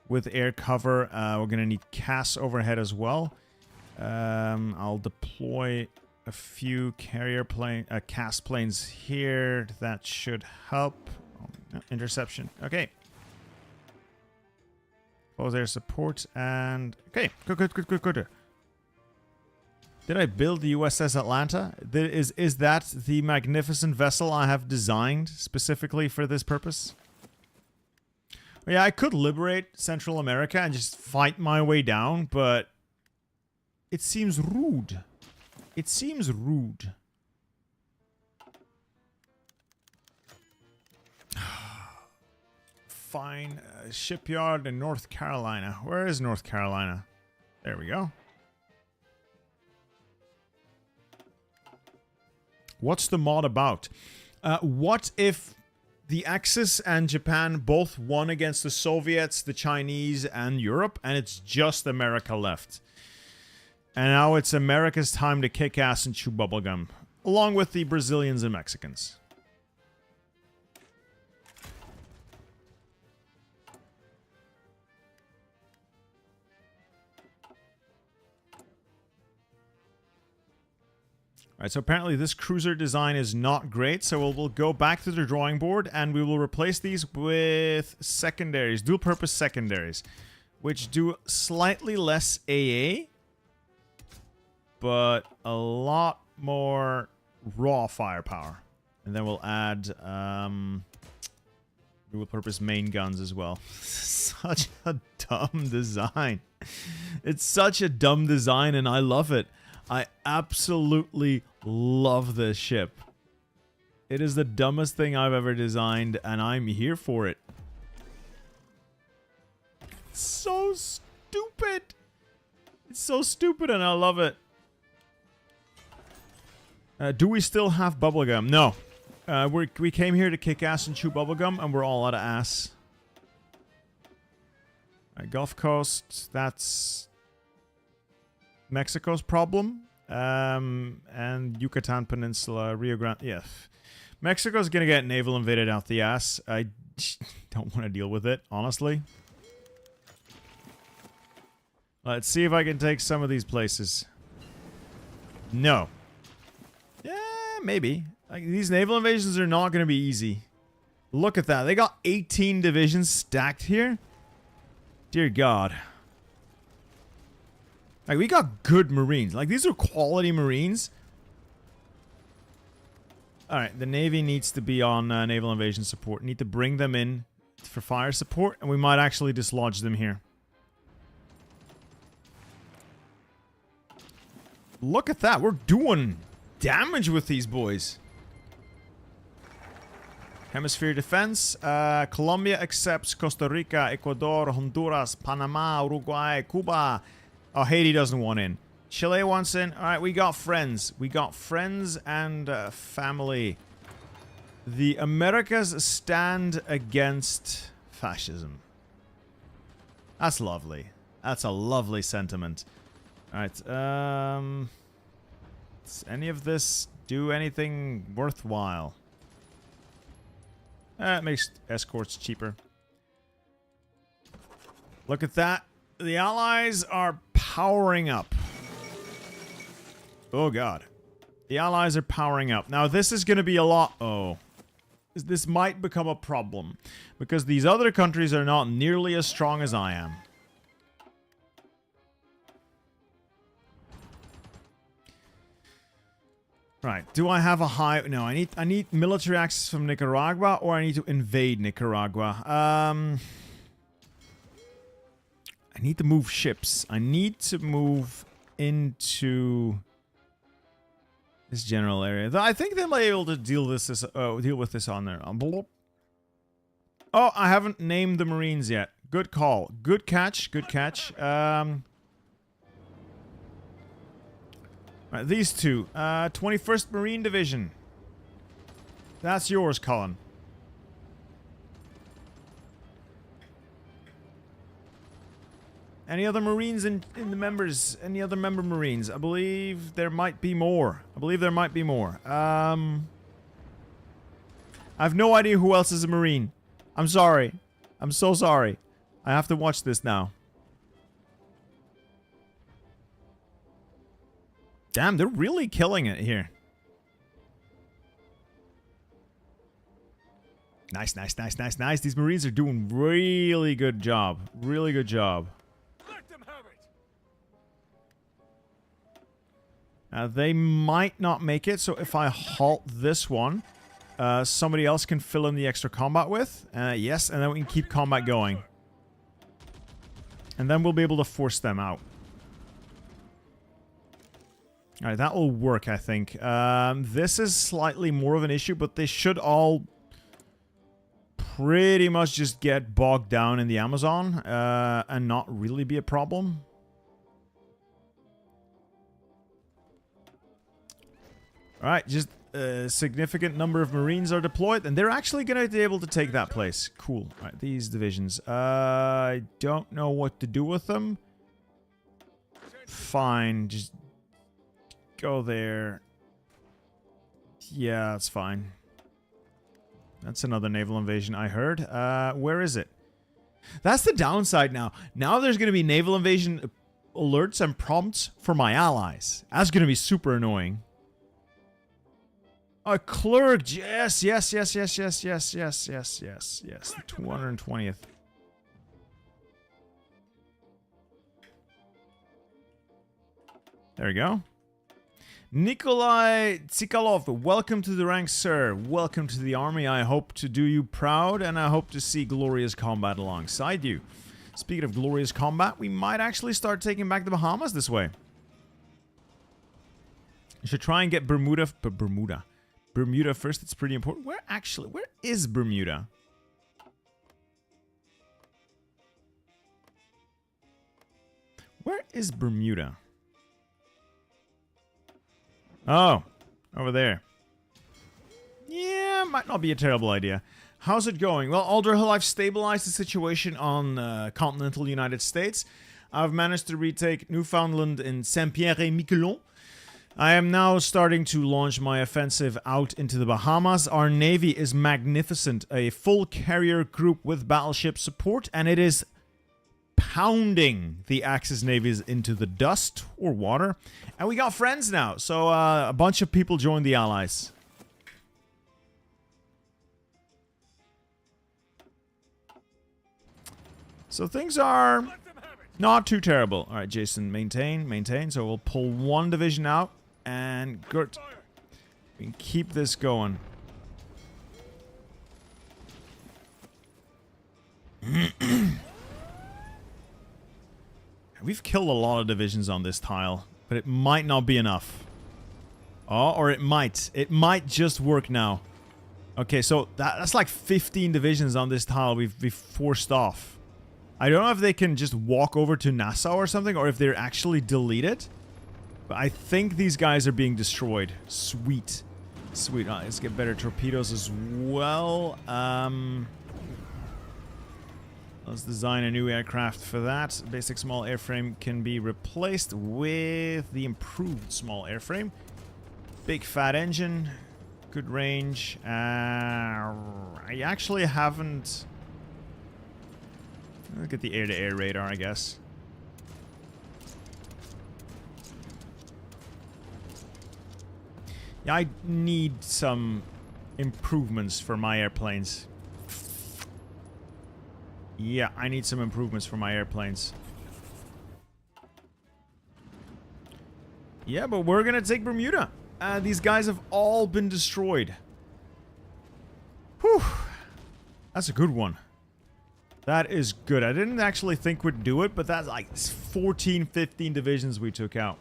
Speaker 1: With air cover, we're going to need CAS overhead as well. I'll deploy a few carrier CAS planes here. That should help. Oh, no, interception. Okay. Close air support and... Okay, good. Did I build the USS Atlanta? Is that the magnificent vessel I have designed specifically for this purpose? Yeah, I could liberate Central America and just fight my way down, but it seems rude. It seems rude. Fine. Shipyard in North Carolina. Where is North Carolina? There we go. What's the mod about? What if the Axis and Japan both won against the Soviets, the Chinese, and Europe, and it's just America left? And now it's America's time to kick ass and chew bubblegum, along with the Brazilians and Mexicans. Alright, so apparently this cruiser design is not great, so we'll go back to the drawing board and we will replace these with secondaries, dual-purpose secondaries, which do slightly less AA, but a lot more raw firepower. And then we'll add dual-purpose main guns as well. Such a dumb design. It's such a dumb design and I love it. I absolutely love this ship. It is the dumbest thing I've ever designed, and I'm here for it. It's so stupid. It's so stupid, and I love it. Do we still have bubblegum? No. We came here to kick ass and chew bubblegum, and we're all out of ass. Gulf Coast, that's... Mexico's problem. And Yucatan Peninsula, Rio Grande. Yeah. Mexico's gonna get naval invaded out the ass. I don't want to deal with it, honestly. Let's see if I can take some of these places. No. Yeah, maybe. Like, these naval invasions are not going to be easy. Look at that. They got 18 divisions stacked here. Dear God. Like, we got good Marines. Like, these are quality Marines. Alright, the Navy needs to be on naval invasion support. Need to bring them in for fire support, and we might actually dislodge them here. Look at that. We're doing damage with these boys. Hemisphere defense. Colombia accepts Costa Rica, Ecuador, Honduras, Panama, Uruguay, Cuba. Oh, Haiti doesn't want in. Chile wants in. Alright, we got friends. We got friends and family. The Americas stand against fascism. That's lovely. That's a lovely sentiment. Alright, does any of this do anything worthwhile? It makes escorts cheaper. Look at that. The Allies are powering up. Oh god. The Allies are powering up. Now this is going to be a lot... Oh. This might become a problem. Because these other countries are not nearly as strong as I am. Right, do I have a high... No, I need military access from Nicaragua, or I need to invade Nicaragua. I need to move ships. I need to move into this general area. I think they might be able to deal with this on their envelope. Oh, I haven't named the Marines yet. Good call. Good catch. Good catch. Right, these two. 21st Marine Division. That's yours, Colin. Any other Marines in the members? Any other member Marines? I believe there might be more. I have no idea who else is a Marine. I'm sorry. I'm so sorry. I have to watch this now. Damn, they're really killing it here. Nice, nice, nice, nice, nice. These Marines are doing really good job. Really good job.
Speaker 2: Let them have it.
Speaker 1: They might not make it, so if I halt this one, somebody else can fill in the extra combat with. Yes, and then we can keep combat going. And then we'll be able to force them out. Alright, that will work, I think. This is slightly more of an issue, but they should all pretty much just get bogged down in the Amazon and not really be a problem. Alright, just a significant number of Marines are deployed, and they're actually going to be able to take that place. Cool. Alright, these divisions. I don't know what to do with them. Fine, just... go there. Yeah, that's fine. That's another naval invasion I heard. Where is it? That's the downside now. Now there's going to be naval invasion alerts and prompts for my allies. That's going to be super annoying. A clerk. Yes, yes, yes, yes, yes, yes, yes, yes, yes, yes. The 220th. There we go. Nikolai Tsikalov, welcome to the ranks, sir. Welcome to the army. I hope to do you proud, and I hope to see glorious combat alongside you. Speaking of glorious combat, we might actually start taking back the Bahamas this way. You should try and get Bermuda first. It's pretty important. Where is Bermuda? Where is Bermuda? Oh, over there. Yeah, might not be a terrible idea. How's it going? Well, Alderhill, I've stabilized the situation on continental United States. I've managed to retake Newfoundland and Saint-Pierre-et-Miquelon. I am now starting to launch my offensive out into the Bahamas. Our navy is magnificent, a full carrier group with battleship support, and it is pounding the Axis navies into the dust or water. And we got friends now, so a bunch of people joined the Allies. So things are not too terrible. All right, Jason, maintain. So we'll pull one division out. And good. We can keep this going. We've killed a lot of divisions on this tile, but it might not be enough. Oh, or it might. It might just work now. Okay, so that's like 15 divisions on this tile we've forced off. I don't know if they can just walk over to Nassau or something, or if they're actually deleted. But I think these guys are being destroyed. Sweet. Sweet. Let's get better torpedoes as well. Let's design a new aircraft for that. Basic small airframe can be replaced with the improved small airframe. Big fat engine. Good range. I actually haven't... Look at the air-to-air radar, I guess. Yeah, I need some improvements for my airplanes. Yeah, I need some improvements for my airplanes. Yeah, but we're gonna take Bermuda. These guys have all been destroyed. Whew. That's a good one. That is good. I didn't actually think we'd do it, but that's like 14, 15 divisions we took out.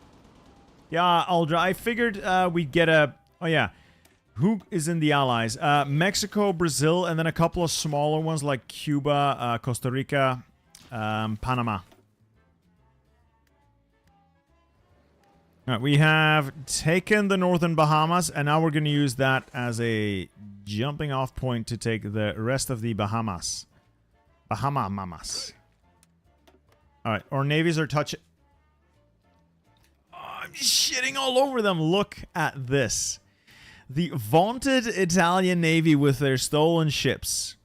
Speaker 1: Yeah, Aldra, I figured we'd get a... Oh, yeah. Who is in the Allies? Mexico, Brazil, and then a couple of smaller ones like Cuba, Costa Rica, Panama. Alright, we have taken the northern Bahamas, and now we're going to use that as a jumping off point to take the rest of the Bahamas. Bahama Mamas. Alright, our navies are touching... Oh, I'm shitting all over them. Look at this. The vaunted Italian navy with their stolen ships.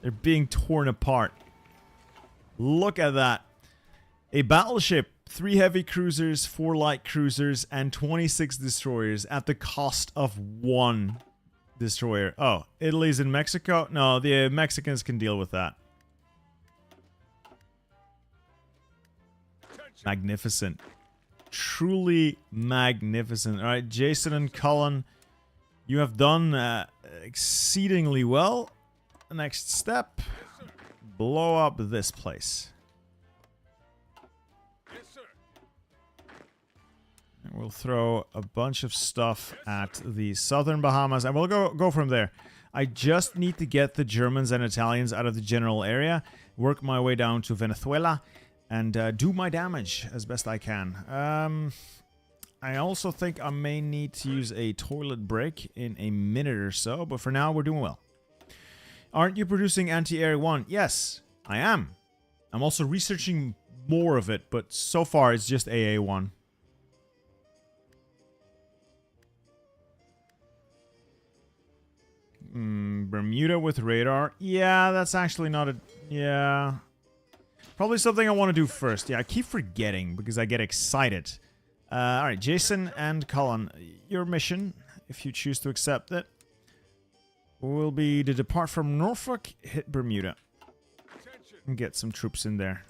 Speaker 1: They're being torn apart. Look at that. A battleship, 3 heavy cruisers, 4 light cruisers, and 26 destroyers at the cost of 1 destroyer. Oh, Italy's in Mexico? No, the Mexicans can deal with that. Magnificent. Truly magnificent. Alright, Jason and Cullen, you have done exceedingly well. Next step, blow up this place.
Speaker 2: Yes, sir.
Speaker 1: And we'll throw a bunch of stuff at the southern Bahamas, and we'll go from there. I just need to get the Germans and Italians out of the general area, work my way down to Venezuela, and do my damage as best I can. I also think I may need to use a toilet break in a minute or so, but for now we're doing well. Aren't you producing anti-air 1? Yes, I am. I'm also researching more of it, but so far it's just AA1. Bermuda with radar. Yeah, that's actually not a... Yeah... Probably something I want to do first. Yeah, I keep forgetting because I get excited. Alright, Jason and Colin, your mission, if you choose to accept it, will be to depart from Norfolk, hit Bermuda, and get some troops in there.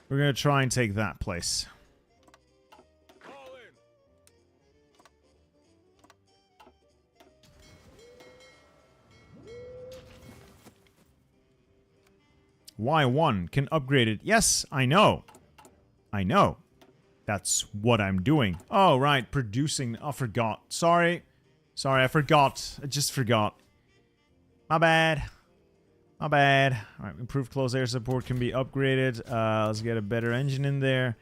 Speaker 1: We're going to try and take that place. Y1 can upgrade it. Yes, I know. I know. That's what I'm doing. Oh, right. Producing. Oh, forgot. Sorry. Sorry, I forgot. I just forgot. My bad. My bad. Alright, improved close air support can be upgraded. Let's get a better engine in there.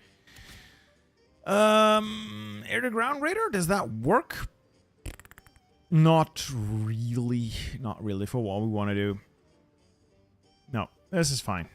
Speaker 1: Air-to-ground radar? Does that work? Not really. Not really for what we want to do. This is fine.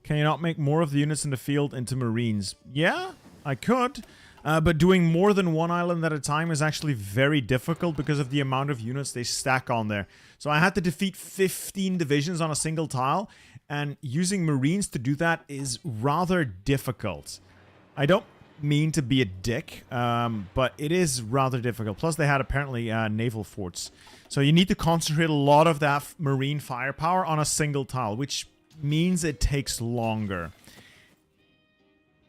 Speaker 1: Can you not make more of the units in the field into Marines? Yeah, I could. But doing more than one island at a time is actually very difficult because of the amount of units they stack on there. So I had to defeat 15 divisions on a single tile, and using Marines to do that is rather difficult. I don't mean to be a dick, but it is rather difficult. Plus, they had apparently naval forts. So you need to concentrate a lot of that Marine firepower on a single tile, which means it takes longer.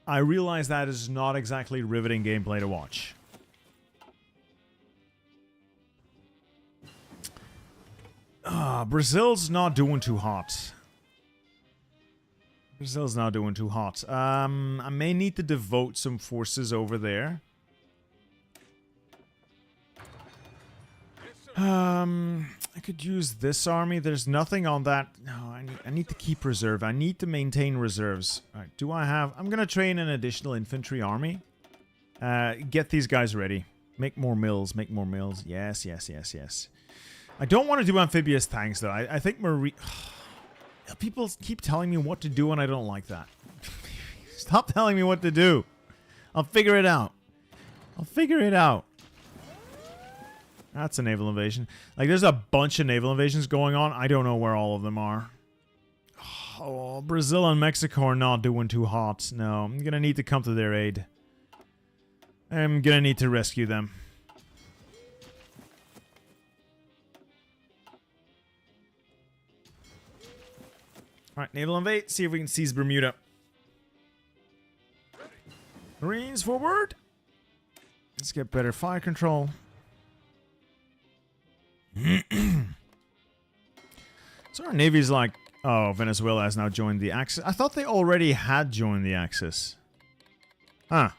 Speaker 1: I realize that is not exactly riveting gameplay to watch. Brazil's not doing too hot. Brazil's not doing too hot. I may need to devote some forces over there. I could use this army. There's nothing on that. No, I need to keep reserve. I need to maintain reserves. All right, do I have... I'm going to train an additional infantry army. Get these guys ready. Make more mills. Make more mills. Yes, yes, yes, yes. I don't want to do amphibious tanks, though. I think Marine... People keep telling me what to do, and I don't like that. Stop telling me what to do. I'll figure it out. I'll figure it out. That's a naval invasion. Like, there's a bunch of naval invasions going on. I don't know where all of them are. Oh, Brazil and Mexico are not doing too hot. No, I'm gonna need to come to their aid. I'm gonna need to rescue them. Alright, naval invade. See if we can seize Bermuda. Marines forward. Let's get better fire control. So our Navy's like, oh, Venezuela has now joined the Axis. I thought they already had joined the Axis. Huh.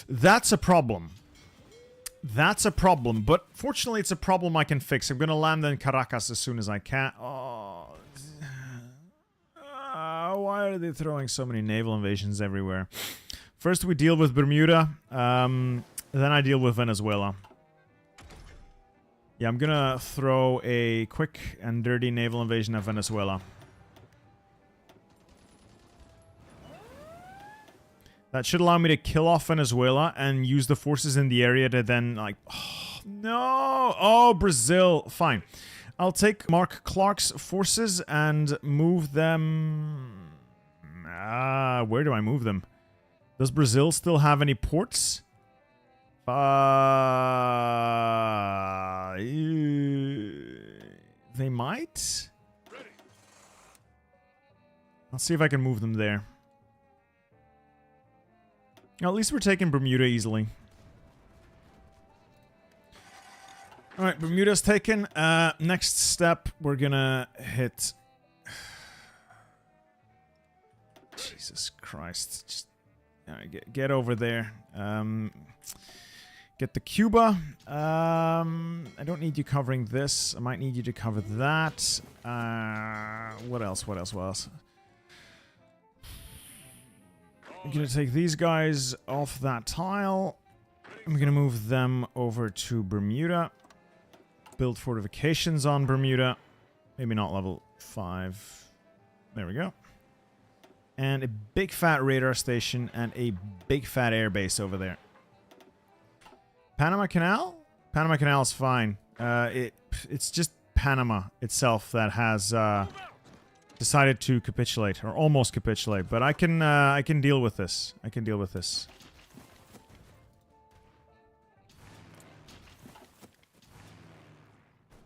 Speaker 1: That's a problem. That's a problem. But fortunately, it's a problem I can fix. I'm going to land in Caracas as soon as I can. Oh. Why are they throwing so many naval invasions everywhere? First, we deal with Bermuda. Then I deal with Venezuela. Yeah, I'm gonna throw a quick and dirty naval invasion of Venezuela. That should allow me to kill off Venezuela and use the forces in the area to then, like... Oh, no! Oh, Brazil! Fine. I'll take Mark Clark's forces and move them... where do I move them? Does Brazil still have any ports? They might? I'll see if I can move them there. At least we're taking Bermuda easily. Alright, Bermuda's taken. Next step, we're gonna hit... Jesus Christ. Just get over there. Get the Cuba. I don't need you covering this. I might need you to cover that. What else? What else? What else? I'm gonna take these guys off that tile. I'm gonna move them over to Bermuda. Build fortifications on Bermuda. Maybe not level 5. There we go. And a big fat radar station and a big fat airbase over there. Panama Canal? Panama Canal is fine. It's just Panama itself that has decided to capitulate, or almost capitulate. But I can deal with this. I can deal with this.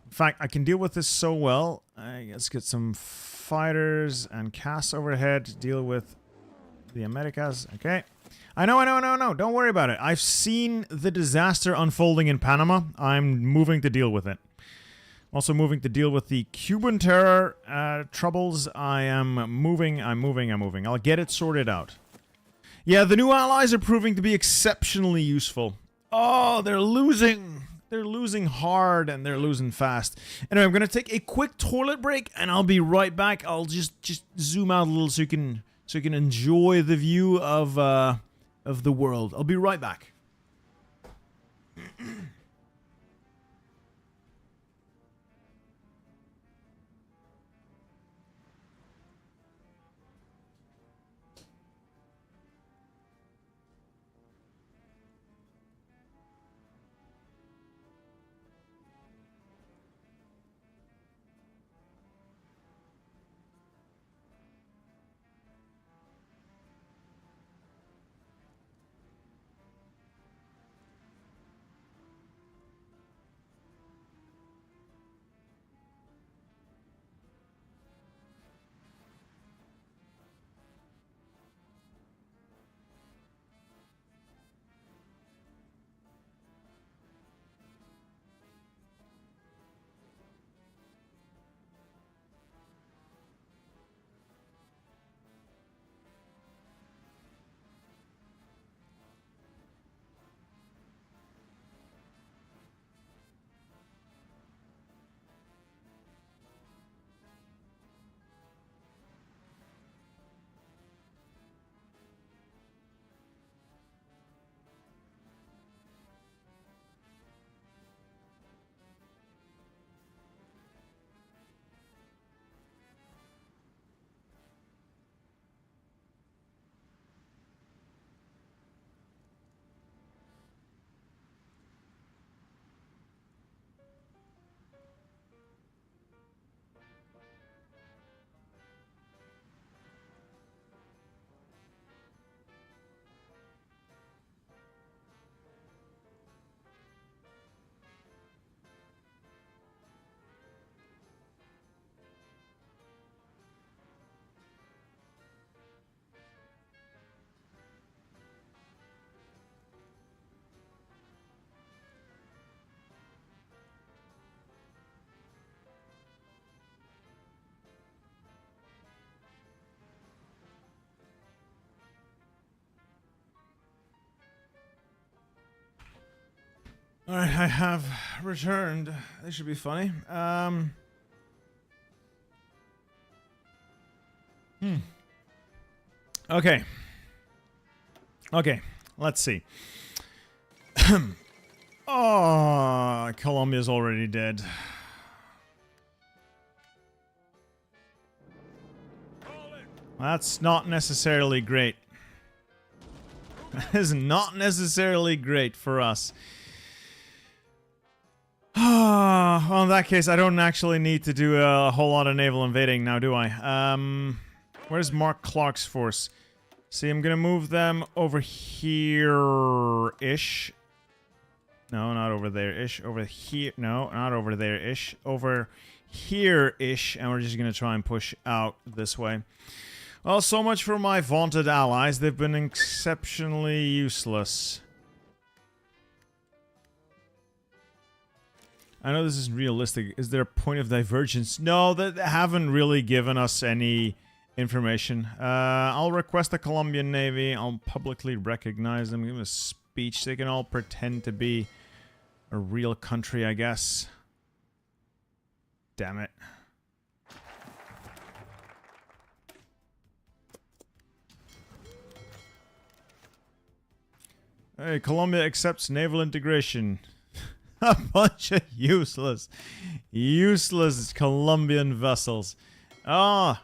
Speaker 1: In fact, I can deal with this so well. Let's get some fighters and CAS overhead. Deal with the Americas. Okay. I know. Don't worry about it. I've seen the disaster unfolding in Panama. I'm moving to deal with it. Also moving to deal with the Cuban terror troubles. I'm moving. I'll get it sorted out. Yeah, the new allies are proving to be exceptionally useful. Oh, they're losing. They're losing hard and they're losing fast. Anyway, I'm going to take a quick toilet break and I'll be right back. I'll just zoom out a little so you can enjoy the view of of the world. I'll be right back. Alright, I have returned. This should be funny. Okay. Okay, let's see. Oh, Colombia's already dead. That's not necessarily great. That is not necessarily great for us. Well, in that case, I don't actually need to do a whole lot of naval invading now, do I? Where's Mark Clark's force? See, I'm gonna move them over here-ish. No, not over there-ish. Over here. No, not over there-ish. Over here-ish. And we're just gonna try and push out this way. Well, so much for my vaunted allies. They've been exceptionally useless. I know this isn't realistic. Is there a point of divergence? No, they haven't really given us any information. I'll request the Colombian Navy. I'll publicly recognize them. Give them a speech. They can all pretend to be a real country, I guess. Damn it. Hey, Colombia accepts naval integration. A bunch of useless Colombian vessels. Ah,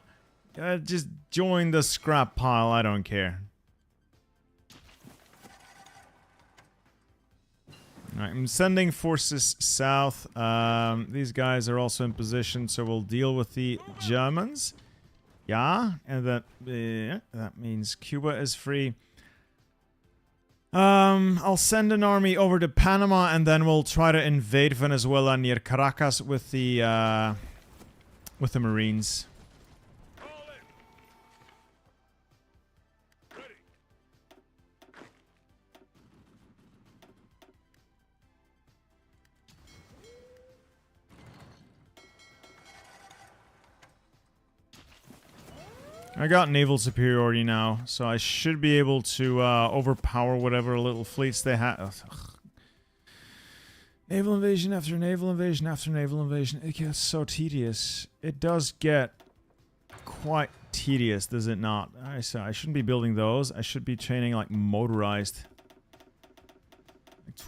Speaker 1: just join the scrap pile. I don't care. Alright, I'm sending forces south. These guys are also in position, so we'll deal with the Germans. Yeah, and that means Cuba is free. I'll send an army over to Panama, and then we'll try to invade Venezuela near Caracas with the Marines. I got naval superiority now, so I should be able to overpower whatever little fleets they have. Naval invasion after naval invasion after naval invasion. It gets so tedious. It does get quite tedious, does it not? I shouldn't be building those. I should be training like motorized.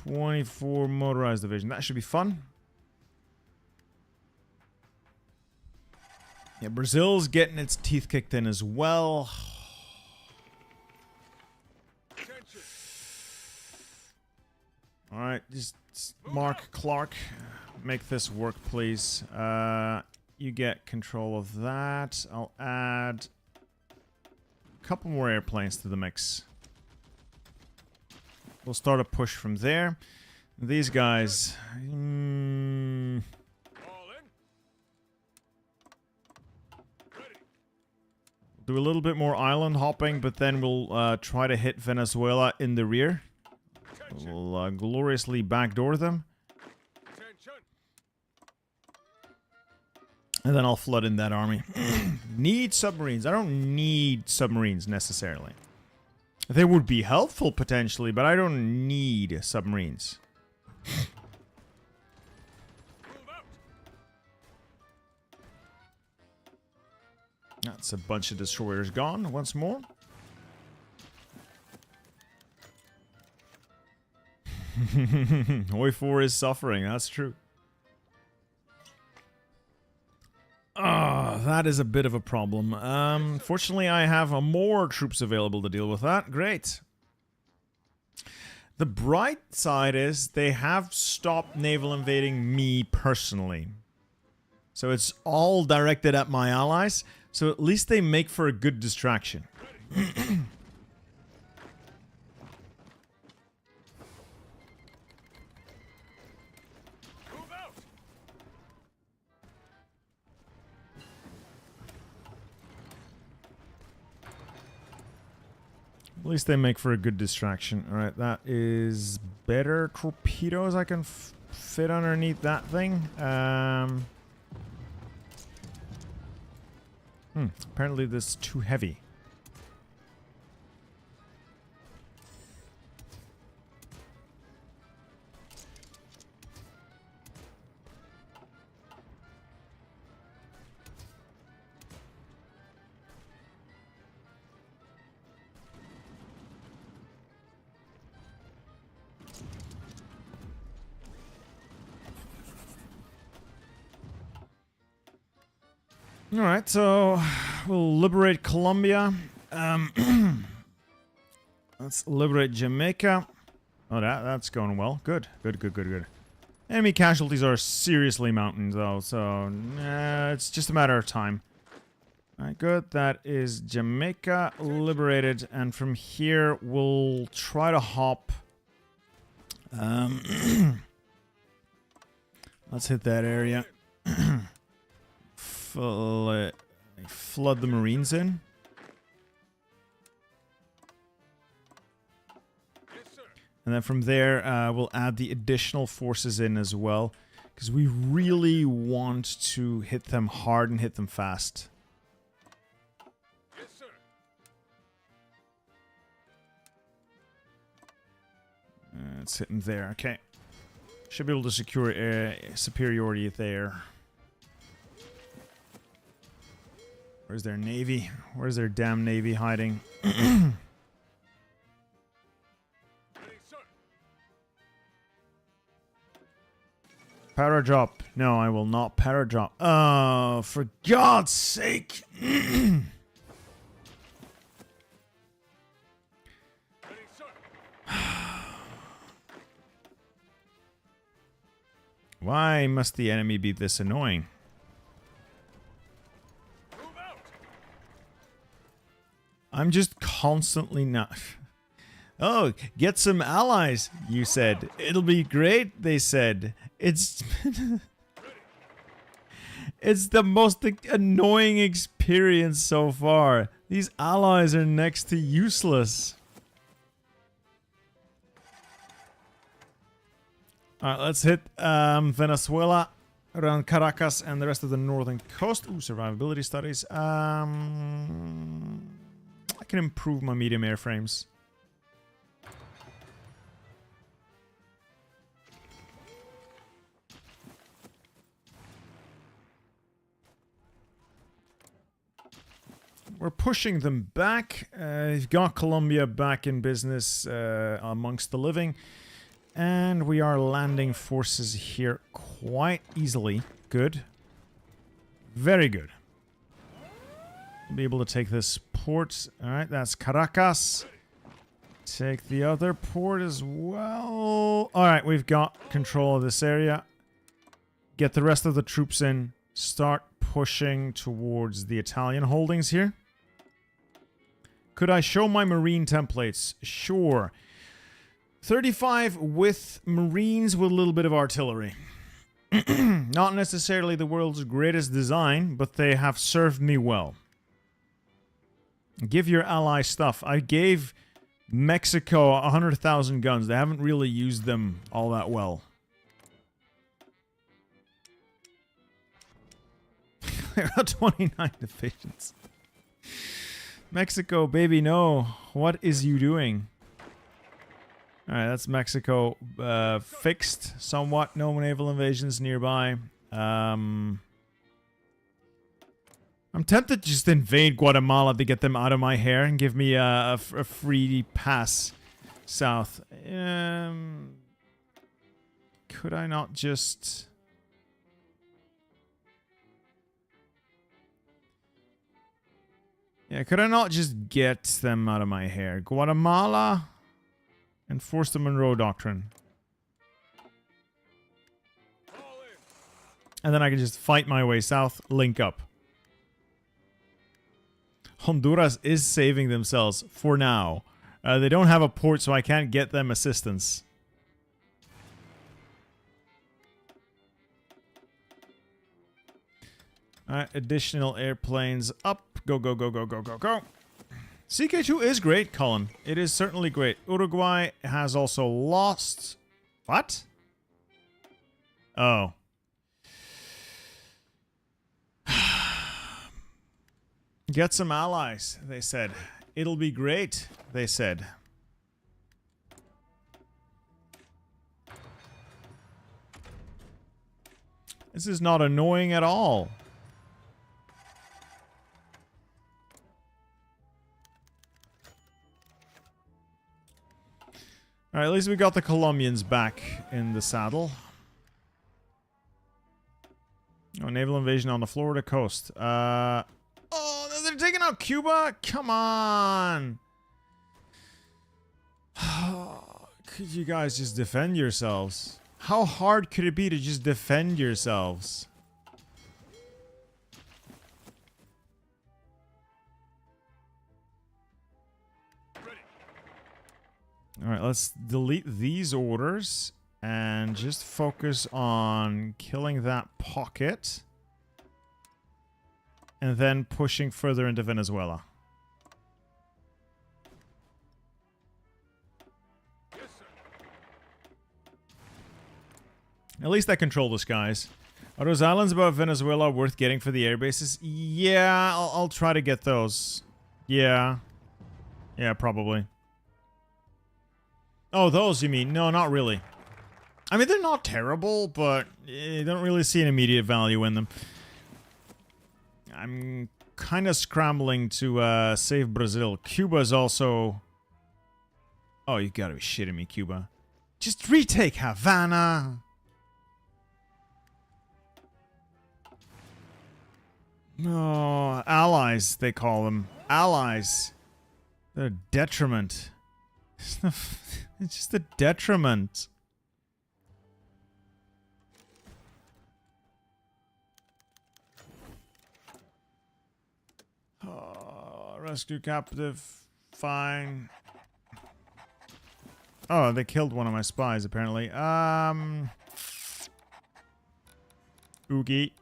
Speaker 1: 24 motorized division. That should be fun. Yeah, Brazil's getting its teeth kicked in as well.
Speaker 2: Attention.
Speaker 1: Alright, just Mark Clark. Make this work, please. You get control of that. I'll add a couple more airplanes to the mix. We'll start a push from there. These guys...
Speaker 2: All in. Ready.
Speaker 1: do a little bit more island hopping, but then we'll try to hit Venezuela in the rear.
Speaker 2: Attention.
Speaker 1: We'll gloriously backdoor them.
Speaker 2: Attention.
Speaker 1: And then I'll flood in that army. Need submarines. I don't need submarines necessarily. They would be helpful potentially, but I don't need submarines.
Speaker 2: Move out.
Speaker 1: That's a bunch of destroyers gone once more. Hoi 4 is suffering, that's true. Ah, that is a bit of a problem. Fortunately, I have more troops available to deal with that. Great. The bright side is they have stopped naval invading me personally. So it's all directed at my allies. So at least they make for a good distraction.
Speaker 2: Move out.
Speaker 1: At least they make for a good distraction. Alright, that is better torpedoes I can fit underneath that thing. Apparently this is too heavy. Alright, so we'll liberate Colombia. Let's liberate Jamaica. Oh, that's going well. Good. Enemy casualties are seriously mounting, though, so it's just a matter of time. Alright, good. That is Jamaica liberated, and from here we'll try to hop. Let's hit that area. Flood the Marines in.
Speaker 2: Yes, sir.
Speaker 1: And then from there, we'll add the additional forces in as well. Because we really want to hit them hard and hit them fast.
Speaker 2: Yes, sir.
Speaker 1: Let's hit them there. Okay. Should be able to secure superiority there. Where's their navy? Where's their damn navy hiding?
Speaker 2: Ready, sir.
Speaker 1: Paradrop. No, I will not paradrop. Oh, for God's sake.
Speaker 2: Ready, sir.
Speaker 1: Why must the enemy be this annoying?
Speaker 2: Move out.
Speaker 1: I'm just constantly not... Oh, get some allies, you said. It'll be great, they said. It's... It's the most annoying experience so far. These allies are next to useless. Alright, let's hit Venezuela around Caracas and the rest of the northern coast. Ooh, survivability studies. I can improve my medium airframes. we're pushing them back. We've got Colombia back in business amongst the living. And we are landing forces here quite easily. Good. Very good. We'll be able to take this port. Alright, that's Caracas. Take the other port as well. Alright, we've got control of this area. Get the rest of the troops in. Start pushing towards the Italian holdings here. Could I show my marine templates? Sure. 35 with marines with a little bit of artillery. Not necessarily the world's greatest design, but they have served me well. Give your ally stuff. I gave Mexico 100,000 guns. They haven't really used them all that well. There are 29 divisions. Mexico, baby, no. What is you doing? Alright, that's Mexico fixed somewhat. No naval invasions nearby. I'm tempted to just invade Guatemala to get them out of my hair and give me a free pass south. Could I not just... Yeah, could I not just get them out of my hair? Guatemala? Enforce the Monroe Doctrine. And then I can just fight my way south, link up. Honduras is saving themselves for now. They don't have a port, so I can't get them assistance. Alright, additional airplanes up. Go, go, go, go, go, go, go. CK2 is great, Colin. It is certainly great. Uruguay has also lost... What? Oh. Get some allies, they said. It'll be great, they said. This is not annoying at all. Alright, at least we got the Colombians back in the saddle. Oh, naval invasion on the Florida coast. Oh, they're taking out Cuba? Come on! Could you guys just defend yourselves? How hard could it be to just defend yourselves? Alright, let's delete these orders and just focus on killing that pocket. And then pushing further into Venezuela.
Speaker 2: Yes, sir.
Speaker 1: At least I control the skies. Are those islands above Venezuela worth getting for the air bases? Yeah, I'll try to get those. Yeah. Yeah, probably. Oh, those you mean? No, not really. I mean, they're not terrible, but I don't really see an immediate value in them. I'm kind of scrambling to save Brazil. Cuba's also... Oh, you gotta be shitting me, Cuba. Just retake Havana! No, allies, they call them. Allies. They're a detriment. It's just a detriment. Oh, rescue captive. Fine. Oh, they killed one of my spies, apparently. Oogie.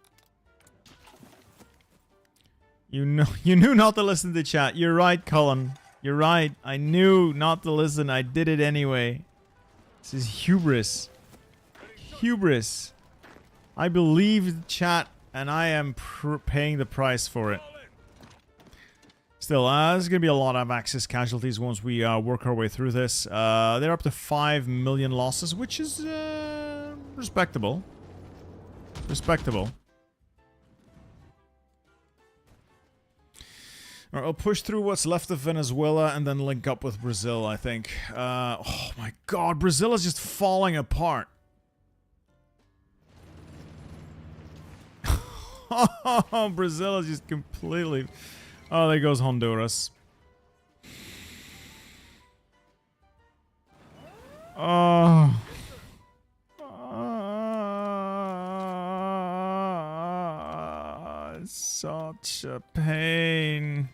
Speaker 1: You knew not to listen to the chat. You're right, Colin. You're right. I knew not to listen. I did it anyway. This is hubris. Hubris. I believe chat, and I am paying the price for it. Still, there's going to be a lot of Axis casualties once we work our way through this. They're up to 5 million losses, which is respectable. Respectable. Alright, I'll push through what's left of Venezuela and then link up with Brazil, I think. Oh my god, Brazil is just falling apart. Oh, Brazil is just completely... Oh, there goes Honduras. Oh... Such a pain.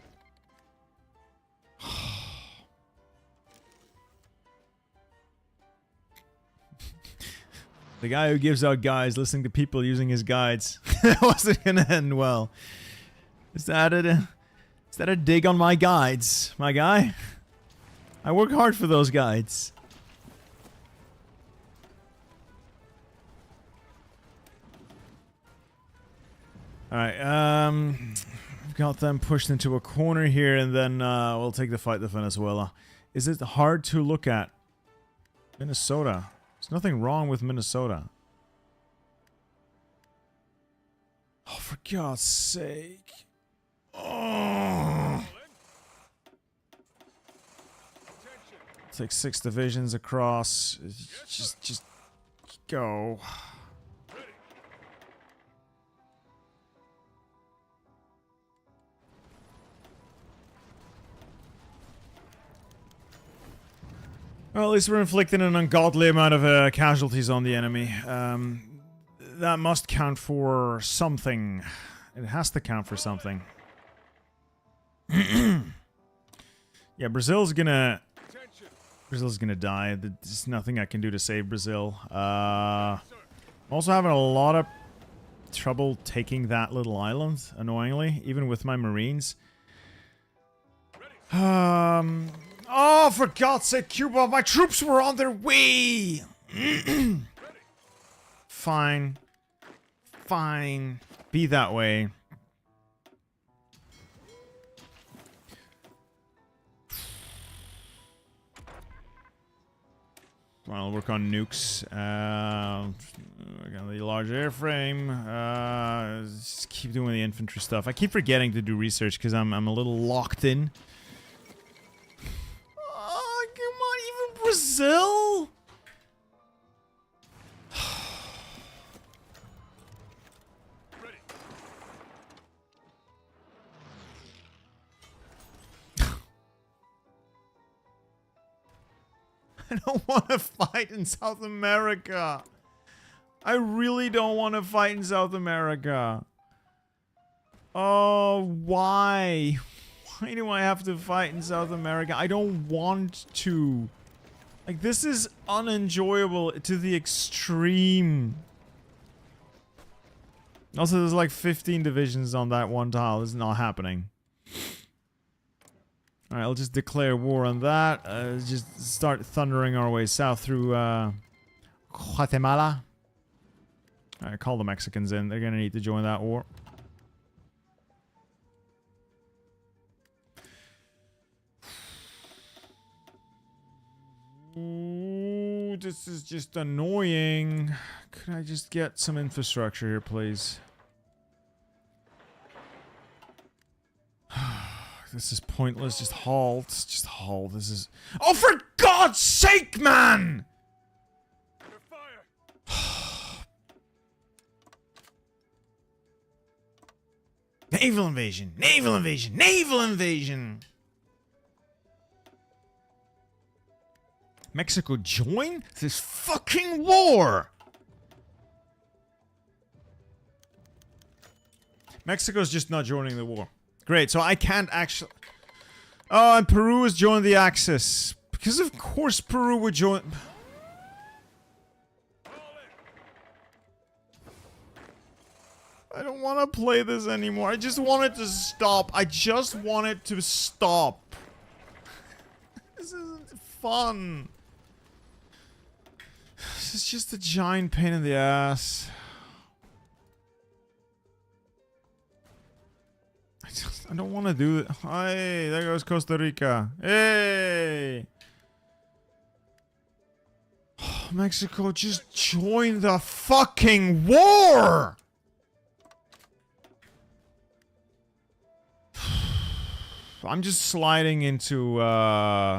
Speaker 1: The guy who gives out guides, listening to people using his guides. That wasn't gonna end well. Is that a dig on my guides, my guy? I work hard for those guides. Alright, we've got them pushed into a corner here, and then we'll take the fight to Venezuela. Is it hard to look at? Minnesota. There's nothing wrong with Minnesota. Oh, for God's sake. Oh. Take 6 divisions across. Just go. Well, at least we're inflicting an ungodly amount of casualties on the enemy. That must count for something. It has to count for something. Yeah, Brazil's gonna die. There's nothing I can do to save Brazil. I'm also having a lot of trouble taking that little island, annoyingly, even with my Marines. Oh, for God's sake, Cuba, my troops were on their way! Fine. Fine. Be that way. Well, I'll work on nukes. I got the large airframe. Just keep doing the infantry stuff. I keep forgetting to do research because I'm a little locked in. Brazil? I don't want to fight in South America. I really don't want to fight in South America. Oh, why? Why do I have to fight in South America? I don't want to. Like, this is unenjoyable to the extreme. Also, there's like 15 divisions on that one tile. This is not happening. Alright, I'll just declare war on that. Just start thundering our way south through Guatemala. Alright, call the Mexicans in. They're gonna need to join that war. Ooh, this is just annoying. Could I just get some infrastructure here, please? This is pointless. Just halt. Just halt. This is... Oh, for God's sake, man! Naval invasion! Naval invasion! Naval invasion! Mexico join this fucking war! Mexico's just not joining the war. Great, so I can't actually... Oh, and Peru has joined the Axis. Because of course Peru would join... I don't want to play this anymore. I just want it to stop. I just want it to stop. This isn't fun. This is just a giant pain in the ass. I don't want to do it. Hey, there goes Costa Rica. Hey! Oh, Mexico, just join the fucking war! I'm just sliding into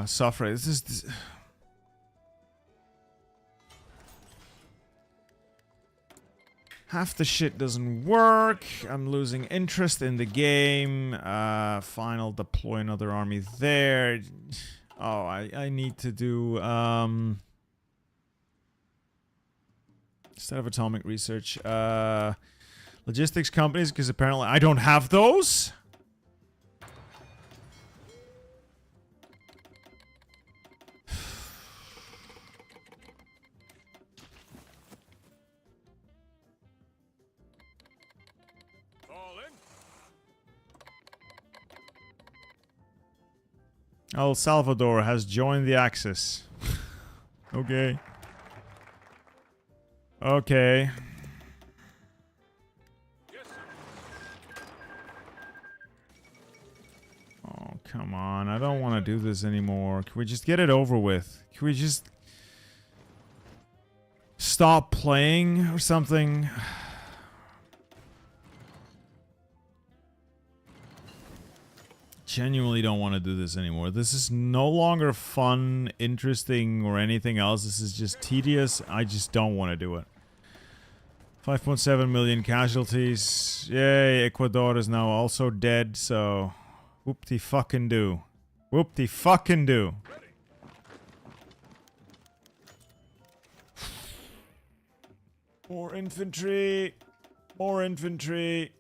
Speaker 1: suffering. This. Half the shit doesn't work. I'm losing interest in the game. Final deploy another army there. Oh, I need to do instead of atomic research, logistics companies, because apparently I don't have those.
Speaker 2: All in.
Speaker 1: El Salvador has joined the Axis. Okay. Okay.
Speaker 2: Yes, sir.
Speaker 1: Oh, come on. I don't want to do this anymore. Can we just get it over with? Can we just stop playing or something? Genuinely don't want to do this anymore. This is no longer fun, interesting, or anything else. This is just tedious. I just don't want to do it. 5.7 million casualties. Yay, Ecuador is now also dead, so whoop-de-fucking-do. Whoop-de-fucking-do. More infantry. More infantry.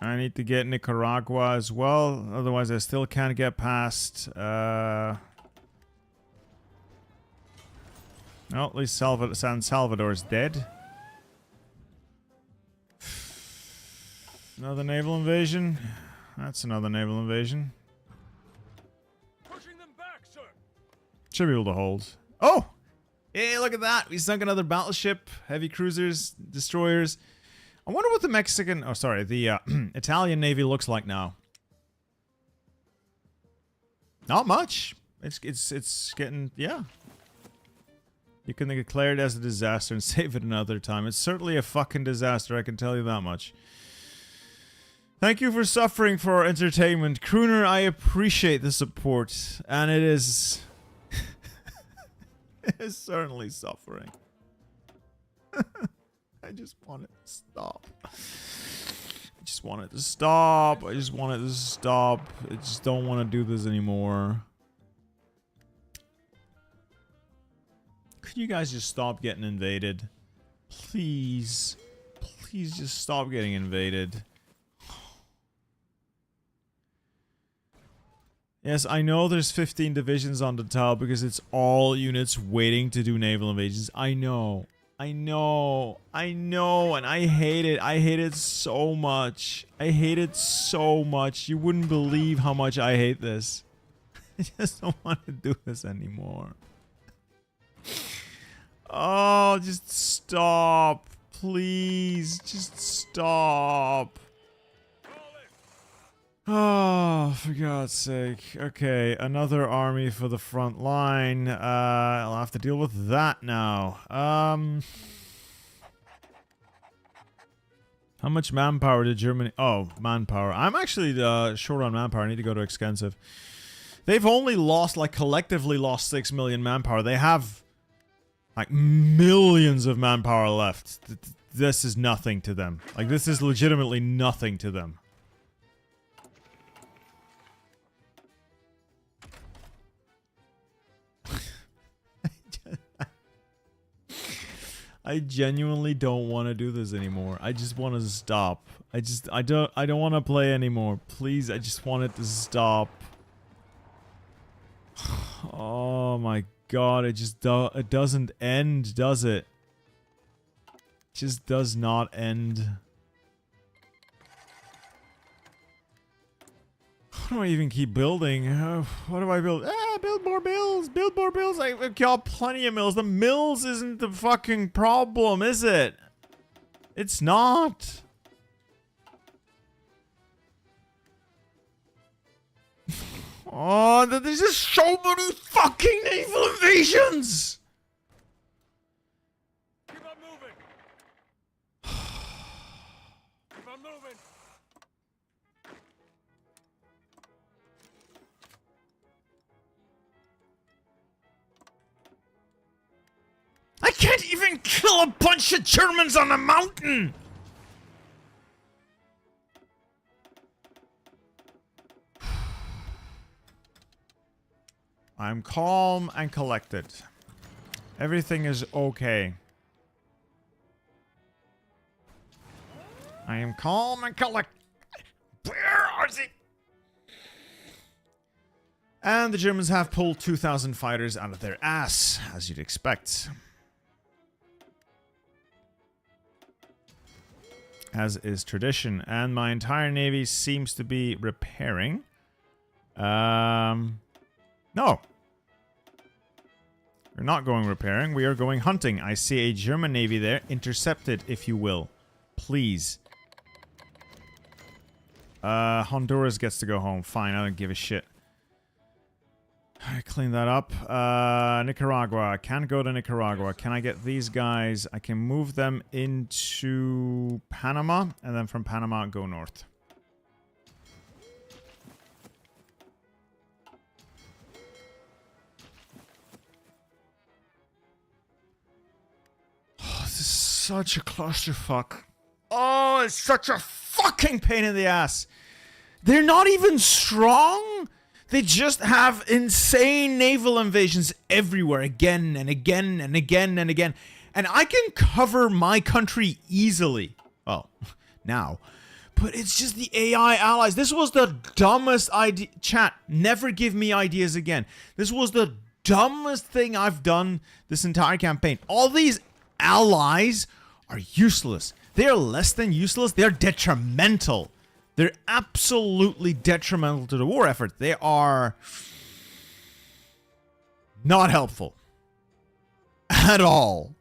Speaker 1: I need to get Nicaragua as well, otherwise I still can't get past, well, at least San Salvador's dead. Another naval invasion? That's another naval invasion.
Speaker 2: Pushing them back, sir.
Speaker 1: Should be able to hold. Oh! Hey, look at that! We sunk another battleship, heavy cruisers, destroyers. I wonder what the Mexican... Oh, sorry. The Italian Navy looks like now. Not much. It's getting... Yeah. You can declare it as a disaster and save it another time. It's certainly a fucking disaster, I can tell you that much. Thank you for suffering for our entertainment. Crooner, I appreciate the support. And it is... it is certainly suffering. I just want it to stop. I just want it to stop. I just want it to stop. I just don't want to do this anymore. Could you guys just stop getting invaded? Please. Please just stop getting invaded. Yes, I know there's 15 divisions on the tile because it's all units waiting to do naval invasions. I know. I know, and I hate it. I hate it so much. I hate it so much. You wouldn't believe how much I hate this. I just don't want to do this anymore. Oh, just stop. Please, just stop. Oh, for God's sake. Okay, another army for the front line. I'll have to deal with that now. How much manpower did Germany... Oh, manpower. I'm actually short on manpower. I need to go to extensive. They've only lost, like, collectively lost 6 million manpower. They have, like, millions of manpower left. This is nothing to them. Like, this is legitimately nothing to them. I genuinely don't want to do this anymore. I just want to stop. I don't want to play anymore. Please, I just want it to stop. Oh my God, it doesn't end, does it? It just does not end. How do I even keep building? What do I build? Build more mills! Build more mills! I've got plenty of mills. The mills isn't the fucking problem, is it? It's not. Oh, there's just so many fucking naval invasions!
Speaker 2: Keep on moving. I'm moving.
Speaker 1: I can't even kill a bunch of Germans on a mountain! I'm calm and collected. Everything is okay. I am calm and collected. Where are they? And the Germans have pulled 2,000 fighters out of their ass, as you'd expect. As is tradition. And my entire navy seems to be repairing. No. We're not going repairing. We are going hunting. I see a German navy there. Intercept it, if you will. Please. Honduras gets to go home. Fine, I don't give a shit. I clean that up. Nicaragua. Can't go to Nicaragua. Can I get these guys? I can move them into Panama, and then from Panama go north. Oh, this is such a clusterfuck. Oh, it's such a fucking pain in the ass. They're not even strong. They just have insane naval invasions everywhere, again and again and again and again. And I can cover my country easily. Well, now. But it's just the AI allies. This was the dumbest idea. Chat, never give me ideas again. This was the dumbest thing I've done this entire campaign. All these allies are useless. They are less than useless. They're detrimental. They're absolutely detrimental to the war effort. They are not helpful. At all.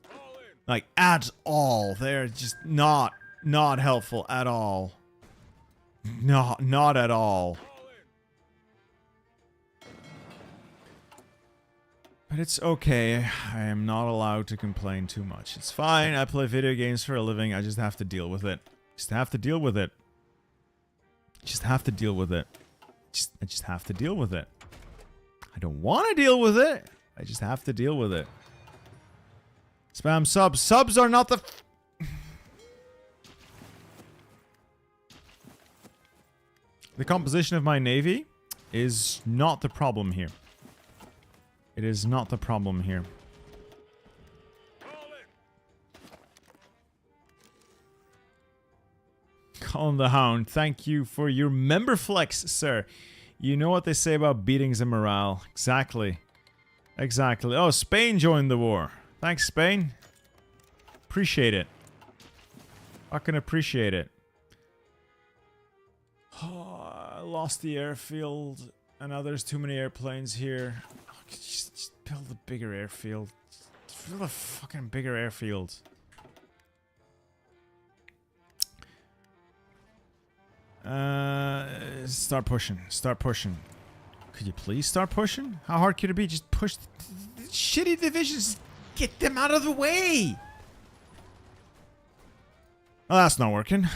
Speaker 1: Like, at all. They're just not helpful at all. Not at all. But it's okay. I am not allowed to complain too much. It's fine. I play video games for a living. I just have to deal with it. Just have to deal with it. Just have to deal with it. I just have to deal with it. I don't want to deal with it. I just have to deal with it. Spam subs. Subs are not the... The composition of my navy is not the problem here. It is not the problem here. Colin the Hound, thank you for your member flex, sir. You know what they say about beatings and morale. Exactly. Exactly. Oh, Spain joined the war. Thanks, Spain. Appreciate it. Fucking appreciate it. Oh, I lost the airfield. And now there's too many airplanes here. Oh, just build a bigger airfield. Just build a fucking bigger airfield. Start pushing. Start pushing. Could you please start pushing? How hard could it be? Just push the shitty divisions. Get them out of the way. Well, that's not working.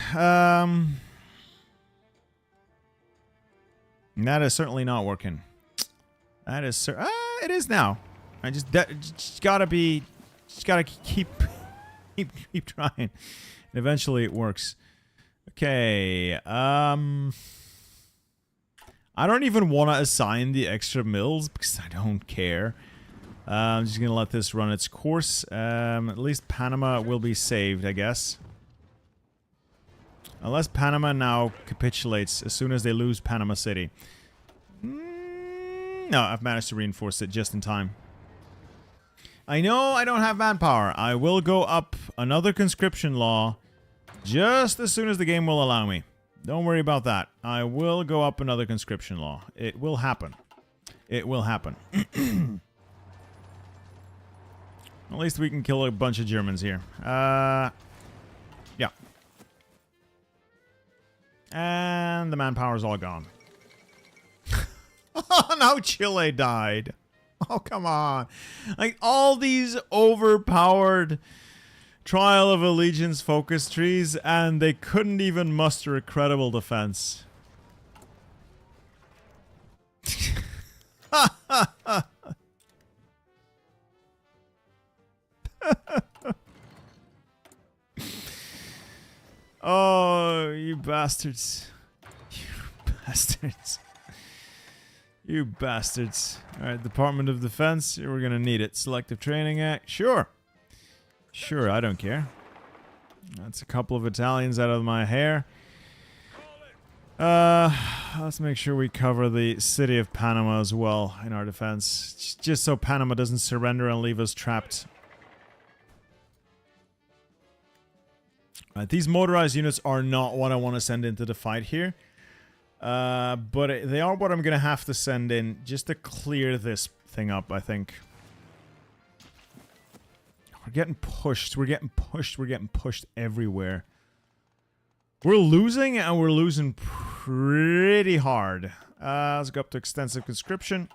Speaker 1: That is certainly not working. That is it is now. I just gotta keep trying. And eventually it works. Okay, I don't even want to assign the extra mills because I don't care. I'm just gonna let this run its course. At least Panama will be saved, I guess. Unless Panama now capitulates as soon as they lose Panama City. No, I've managed to reinforce it just in time. I know I don't have manpower. I will go up another conscription law just as soon as the game will allow me. Don't worry about that. I will go up another conscription law. It will happen. It will happen. At least we can kill a bunch of Germans here. Yeah. And the manpower's all gone. Oh, now Chile died. Oh, come on. Like, all these overpowered Trial of Allegiance focus trees, and they couldn't even muster a credible defense. Oh, you bastards. You bastards. You bastards. Alright, Department of Defense. We're gonna need it. Selective Training Act. Sure. Sure, I don't care. That's a couple of Italians out of my hair. Let's make sure we cover the city of Panama as well in our defense. Just so Panama doesn't surrender and leave us trapped. These motorized units are not what I want to send into the fight here. But they are what I'm going to have to send in just to clear this thing up, I think. We're getting pushed. We're getting pushed. We're getting pushed everywhere. We're losing, and we're losing pretty hard. Let's go up to extensive conscription.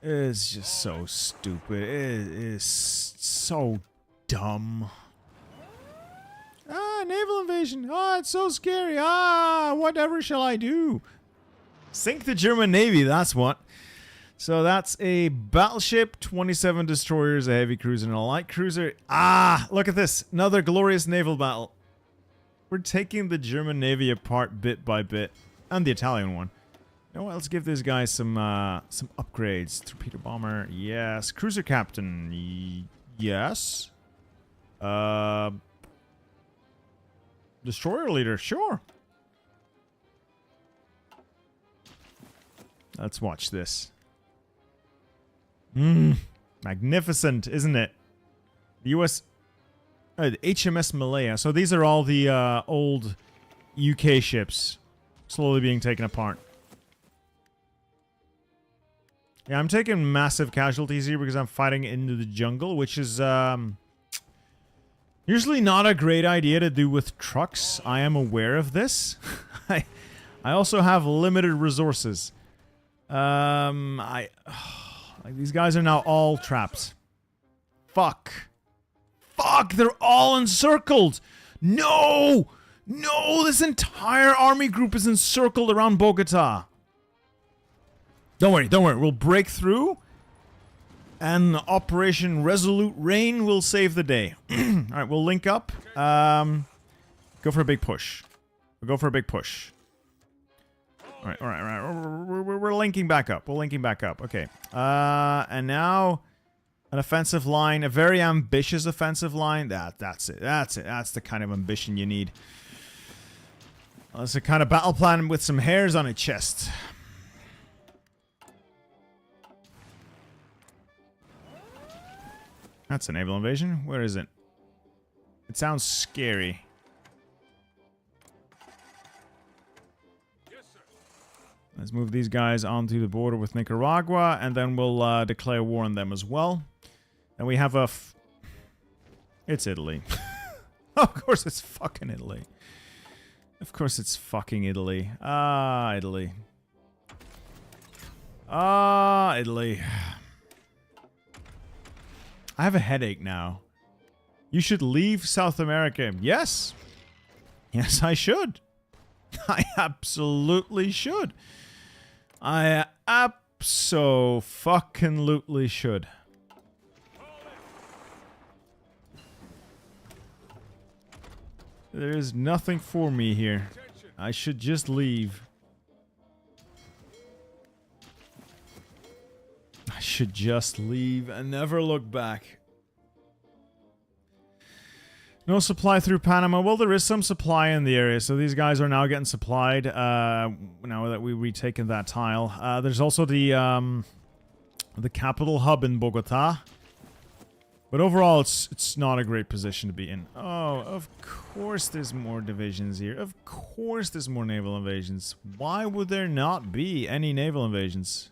Speaker 1: It's just so stupid. It is so dumb. Ah, naval invasion. Ah, it's so scary. Ah, whatever shall I do? Sink the German Navy, that's what. So that's a battleship, 27 destroyers, a heavy cruiser, and a light cruiser. Ah, look at this. Another glorious naval battle. We're taking the German Navy apart bit by bit. And the Italian one. You know what? Let's give this guy some upgrades. Torpedo bomber, yes. Cruiser captain, yes. Destroyer leader, sure. Let's watch this. Magnificent, isn't it? The US... the HMS Malaya. So these are all the old UK ships slowly being taken apart. Yeah, I'm taking massive casualties here because I'm fighting into the jungle, which is usually not a great idea to do with trucks. I am aware of this. I also have limited resources. Like, these guys are now all trapped. Fuck. Fuck, they're all encircled. No! No, this entire army group is encircled around Bogota. Don't worry, don't worry. We'll break through. And Operation Resolute Rain will save the day. Alright, we'll link up. Go for a big push. We'll go for a big push. Alright, alright. We're linking back up. We're linking back up. Okay. And now an offensive line. A very ambitious offensive line. That's it. That's it. That's the kind of ambition you need. That's a kind of battle plan with some hairs on its chest. That's a naval invasion. Where is it? It sounds scary.
Speaker 2: Yes, sir.
Speaker 1: Let's move these guys onto the border with Nicaragua, and then we'll declare war on them as well. And we have a... It's Italy. Of course it's fucking Italy. Of course it's fucking Italy. Ah, Italy. Ah, Italy. I have a headache now. You should leave South America. Yes. Yes, I should. I absolutely should. I abso-fucking-lutely should. There is nothing for me here. I should just leave. I should just leave and never look back. No supply through Panama. Well, there is some supply in the area, so these guys are now getting supplied now that we've retaken that tile. There's also the capital hub in Bogota. But overall, it's not a great position to be in. Oh, of course there's more divisions here. Of course there's more naval invasions. Why would there not be any naval invasions?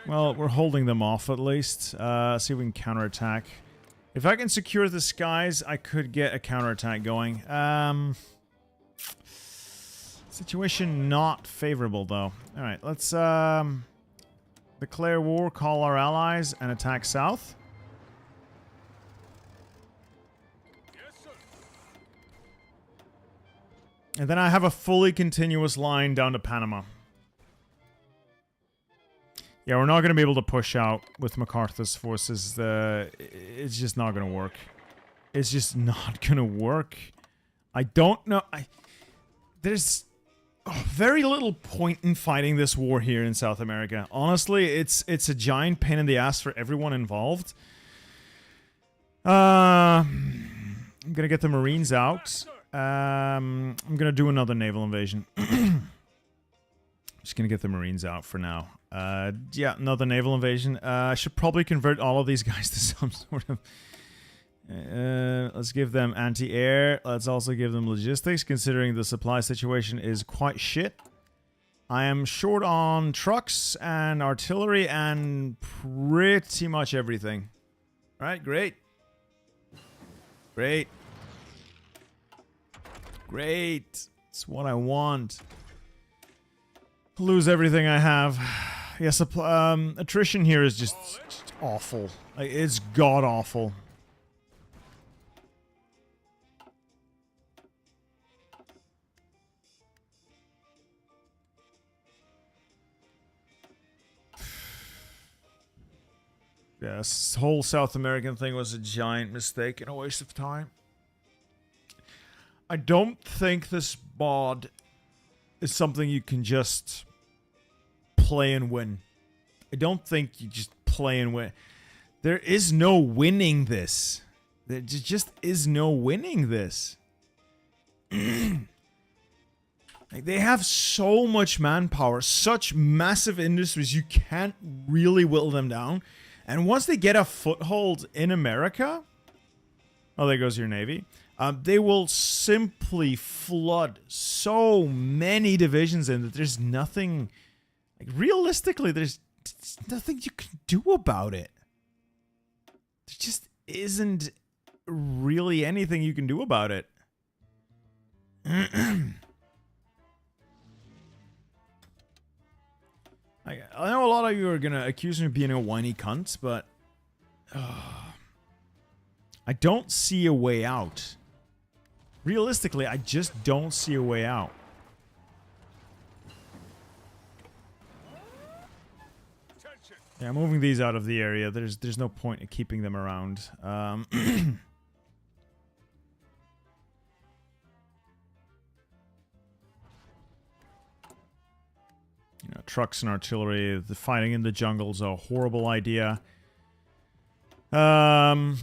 Speaker 1: Well, we're holding them off at least. See if we can counterattack. If I can secure the skies, I could get a counterattack going. Situation not favorable, though. Alright, let's Declare war, call our allies, and attack south.
Speaker 2: Yes, sir.
Speaker 1: And then I have a fully continuous line down to Panama. Yeah, we're not going to be able to push out with MacArthur's forces. It's just not going to work. It's just not going to work. I don't know. There's very little point in fighting this war here in South America. Honestly, it's a giant pain in the ass for everyone involved. I'm going to get the Marines out. I'm going to do another naval invasion. Just going to get the Marines out for now. Yeah, another naval invasion. I should probably convert all of these guys to some sort of... let's give them anti-air. Let's also give them logistics, considering the supply situation is quite shit. I am short on trucks and artillery and pretty much everything. Alright, great. Great. Great. It's what I want. Lose everything I have. Yes, attrition here is just awful. Like, it's god-awful. Yeah, this whole South American thing was a giant mistake and a waste of time. I don't think this mod is something you can just play and win. I don't think you just play and win. There is no winning this. There just is no winning this. Like, they have so much manpower, such massive industries, you can't really whittle them down. And once they get a foothold in America... Oh, there goes your navy. They will simply flood so many divisions in that there's nothing... Like, realistically, there's nothing you can do about it. There just isn't really anything you can do about it. I know a lot of you are gonna accuse me of being a whiny cunt, but... I don't see a way out. Realistically, I just don't see a way out. Yeah, moving these out of the area, there's no point in keeping them around. You know, trucks and artillery, the fighting in the jungle is a horrible idea. I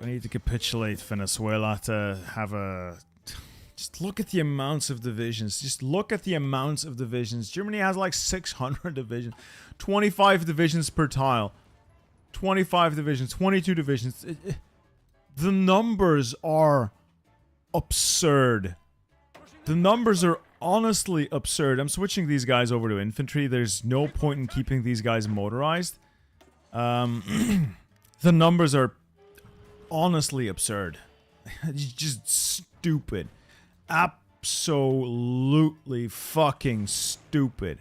Speaker 1: need to capitulate Venezuela to have a... Just look at the amounts of divisions. Just look at the amounts of divisions. Germany has like 600 divisions. 25 divisions per tile. 25 divisions. 22 divisions. The numbers are absurd. The numbers are honestly absurd. I'm switching these guys over to infantry. There's no point in keeping these guys motorized. The numbers are honestly absurd. It's just stupid. Absolutely fucking stupid.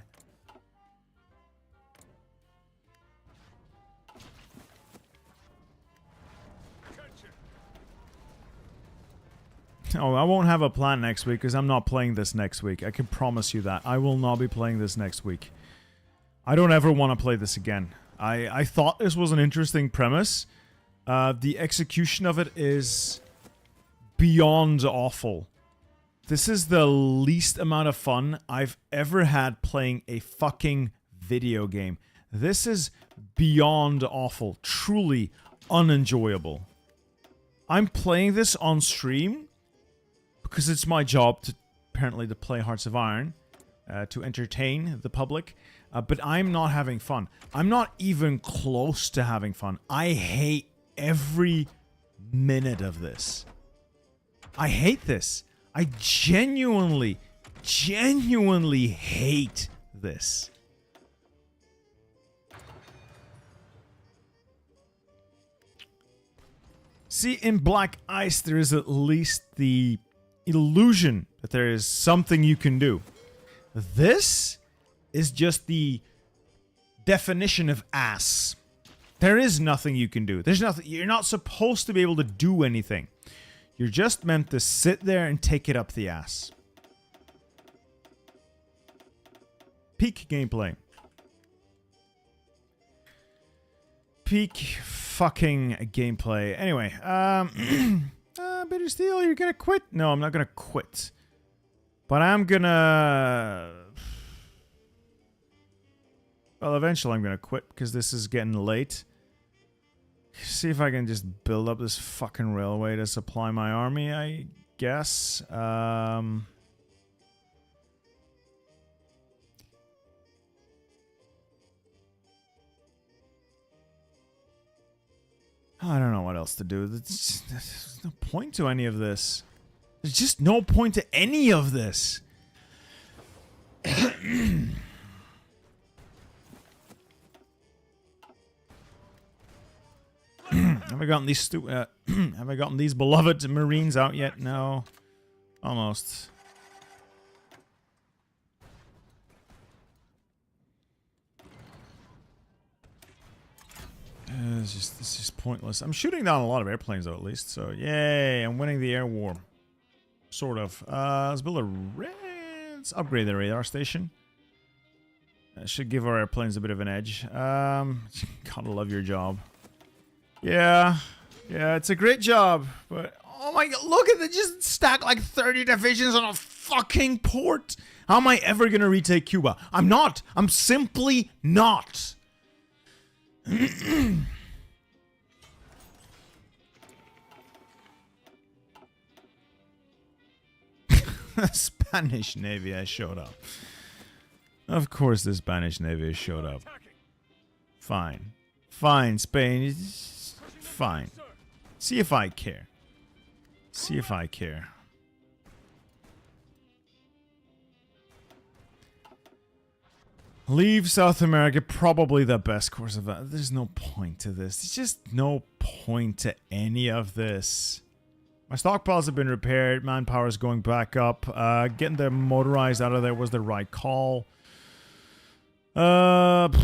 Speaker 1: Oh, I won't have a plan next week because I'm not playing this next week. I can promise you that. I will not be playing this next week. I don't ever want to play this again. I thought this was an interesting premise. The execution of it is beyond awful. This is the least amount of fun I've ever had playing a fucking video game. This is beyond awful. Truly unenjoyable. I'm playing this on stream because it's my job to apparently to play Hearts of Iron, to entertain the public, but I'm not having fun. I'm not even close to having fun. I hate every minute of this. I hate this. I genuinely hate this. See, in Black Ice, there is at least the illusion that there is something you can do. This is just the definition of ass. There is nothing you can do. There's nothing. You're not supposed to be able to do anything. You're just meant to sit there and take it up the ass. Peak gameplay. Peak fucking gameplay. Anyway, Bitter Steel, you're gonna quit? No, I'm not gonna quit. But I'm gonna... Well, eventually I'm gonna quit because this is getting late. See if I can just build up this fucking railway to supply my army, I guess. I don't know what else to do. There's no point to any of this. There's just no point to any of this. Have I gotten these have I gotten these beloved Marines out yet? No. Almost. It's just pointless. I'm shooting down a lot of airplanes though, at least. So yay! I'm winning the air war. Sort of. Let's build a. Let's upgrade the radar station. That should give our airplanes a bit of an edge. Gotta love your job. Yeah, it's a great job, but oh my god, look at it, just stack like 30 divisions on a fucking port. How am I ever gonna retake Cuba? I'm not. I'm simply not. Spanish Navy has showed up. Of course the Spanish Navy has showed up. Fine. Fine, Spain. Fine. See if I care. See if I care. Leave South America, probably the best course of that. There's no point to this. There's just no point to any of this. My stockpiles have been repaired. Manpower is going back up. Getting the motorized out of there was the right call. Let's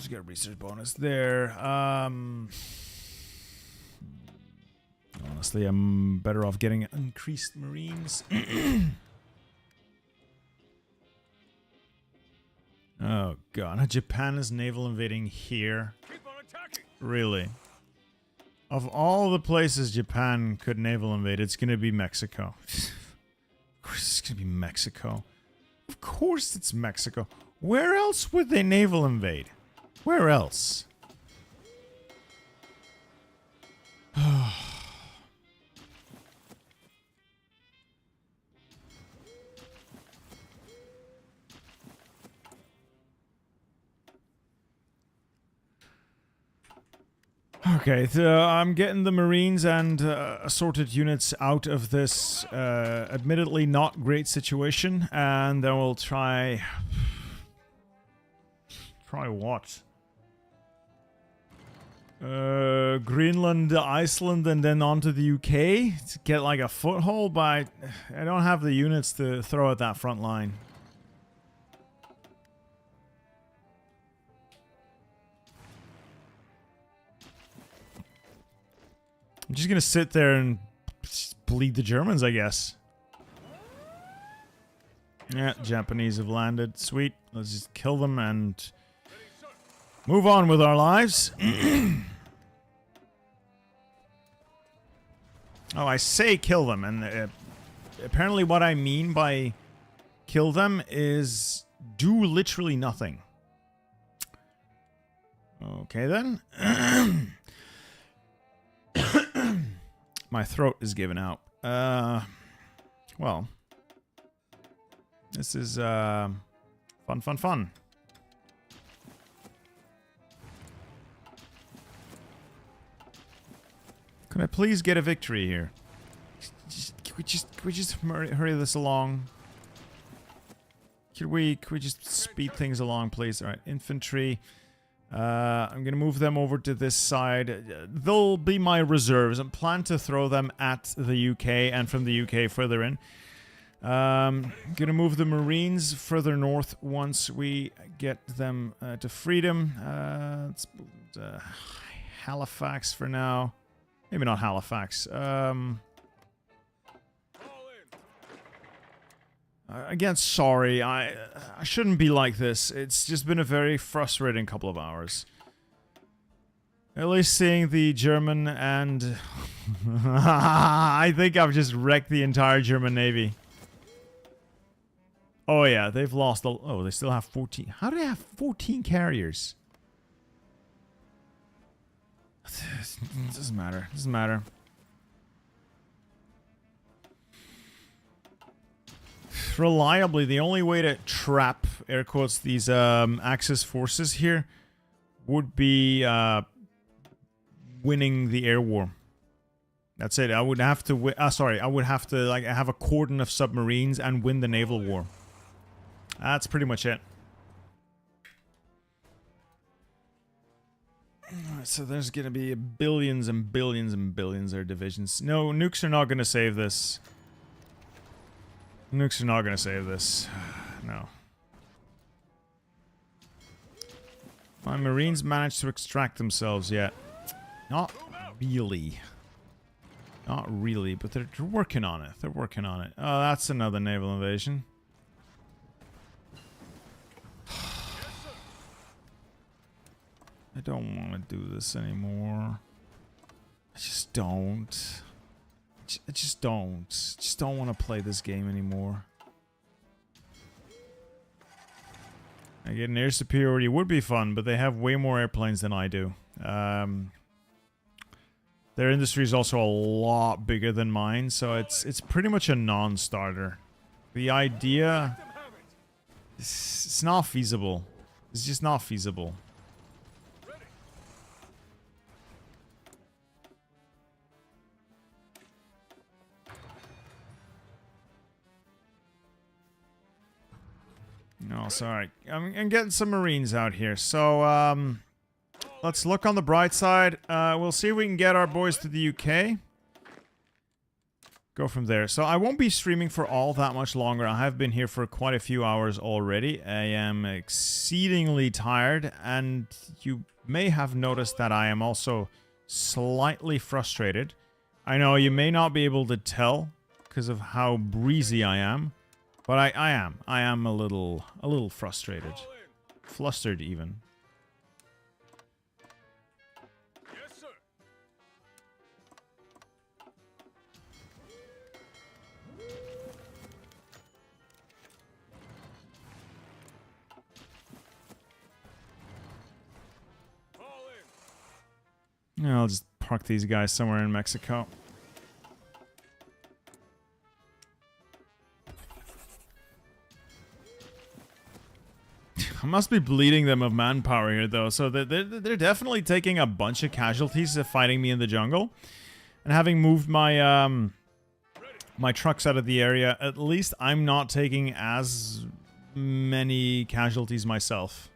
Speaker 1: get a research bonus there. Honestly, I'm better off getting increased Marines. Oh god, Japan is naval invading here.
Speaker 2: Keep on attacking.
Speaker 1: Really? Of all the places Japan could naval invade, it's gonna be Mexico. Of course it's gonna be Mexico. Of course it's Mexico. Where else would they naval invade? Where else? Okay, I'm getting the Marines and assorted units out of this admittedly not great situation, and then we'll try... Try what? Greenland, Iceland, and then on to the UK to get like a foothold, but I don't have the units to throw at that front line. I'm just gonna sit there and bleed the Germans, I guess. Yeah, Japanese have landed. Sweet. Let's just kill them and move on with our lives. Oh, I say kill them, and apparently what I mean by kill them is do literally nothing. Okay then. My throat is giving out. Well. This is, fun. Can I please get a victory here? Can we just hurry this along? Can we just speed things along, please? Alright, infantry. I'm gonna move them over to this side. They'll be my reserves. I plan to throw them at the UK and from the UK further in. Gonna move the Marines further north once we get them to freedom. Let's Halifax for now. Maybe not Halifax.
Speaker 2: Fall in.
Speaker 1: Again, sorry. I shouldn't be like this. It's just been a very frustrating couple of hours. At least seeing the German and... I think I've just wrecked the entire German Navy. Oh yeah, they've lost... Oh, they still have 14... How do they have 14 carriers? It doesn't matter. It doesn't matter. Reliably, the only way to trap, air quotes, these Axis forces here would be winning the air war. That's it. I would have to I would have to like have a cordon of submarines and win the naval war. That's pretty much it. Alright, so there's gonna be billions and billions and billions of divisions. No, nukes are not gonna save this. Nukes are not gonna save this. No. My Marines managed to extract themselves yet. Not really. Not really, but they're working on it. They're working on it. Oh, that's another naval invasion. I don't want to do this anymore. I just don't. I just don't. Just don't want to play this game anymore. I get an air superiority would be fun, but they have way more airplanes than I do. Their industry is also a lot bigger than mine, so it's pretty much a non-starter. The idea... It's not feasible. It's just not feasible. No, sorry. I'm getting some Marines out here. So, let's look on the bright side. We'll see if we can get our boys to the UK. Go from there. So I won't be streaming for all that much longer. I have been here for quite a few hours already. I am exceedingly tired, and you may have noticed that I am also slightly frustrated. I know you may not be able to tell because of how breezy I am, but I am a little frustrated. Flustered even.
Speaker 2: Yes, sir. Fall in.
Speaker 1: Yeah, I'll just park these guys somewhere in Mexico. I must be bleeding them of manpower here, though. So they're definitely taking a bunch of casualties of fighting me in the jungle. And having moved my my trucks out of the area, at least I'm not taking as many casualties myself.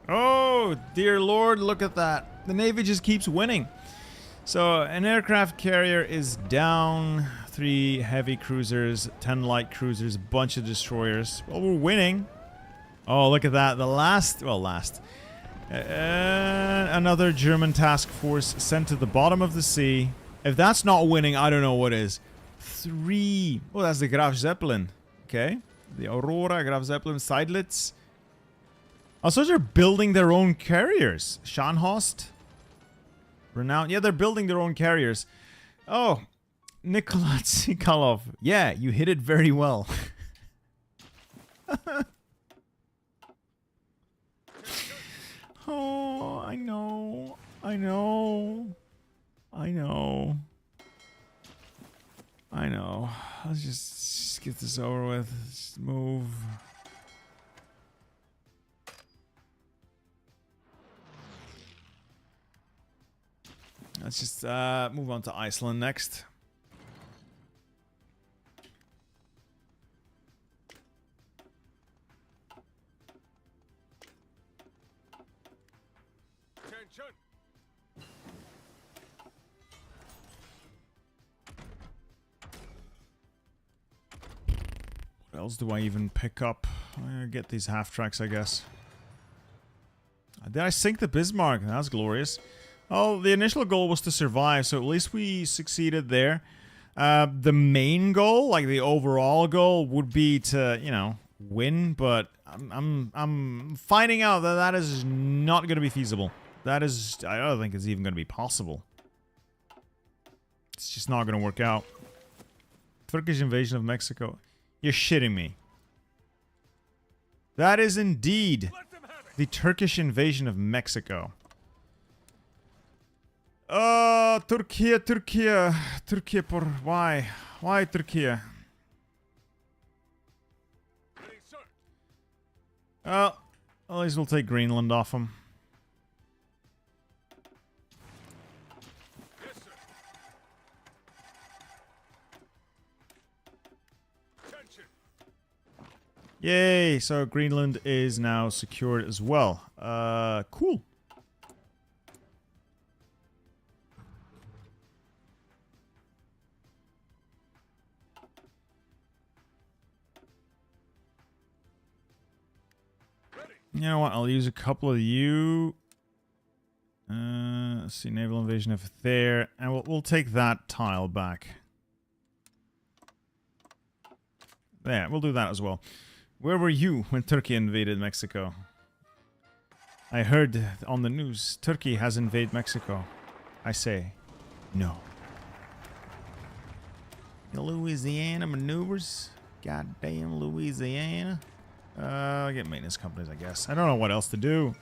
Speaker 1: Oh, dear Lord, look at that. The Navy just keeps winning. So, an aircraft carrier is down, 3 heavy cruisers, 10 light cruisers, a bunch of destroyers. Well, we're winning. Oh, look at that. The last... another German task force sent to the bottom of the sea. If that's not winning, I don't know what is. 3... Oh, that's the Graf Zeppelin. Okay. The Aurora, Graf Zeppelin, Seydlitz. Also, they're building their own carriers. Scharnhorst. Renowned. Yeah, they're building their own carriers. Oh, Nikola Tsikhalov. Yeah, you hit it very well. Oh, I know. I know. I know. I know. Let's just get this over with. Just move. Let's just move on to Iceland next.
Speaker 2: Attention.
Speaker 1: What else do I even pick up? I get these half tracks, I guess. Did I sink the Bismarck? That's glorious. Oh, the initial goal was to survive, so at least we succeeded there. The main goal, like the overall goal, would be to, you know, win, but I'm finding out that that is not going to be feasible. That is, I don't think it's even going to be possible. It's just not going to work out. Turkish invasion of Mexico. You're shitting me. That is indeed the Turkish invasion of Mexico. Turkey. Turkey, why? Why Turkey?
Speaker 2: Ready, sir.
Speaker 1: Well, at least we'll take Greenland off them.
Speaker 2: Yes, sir. Attention.
Speaker 1: Yay! So Greenland is now secured as well. Cool. You know what? I'll use a couple of you. Let's see, naval invasion of there, and we'll take that tile back. There, we'll do that as well. Where were you when Turkey invaded Mexico? I heard on the news Turkey has invaded Mexico. I say, no. The Louisiana maneuvers. Goddamn Louisiana. I'll get maintenance companies, I guess. I don't know what else to do.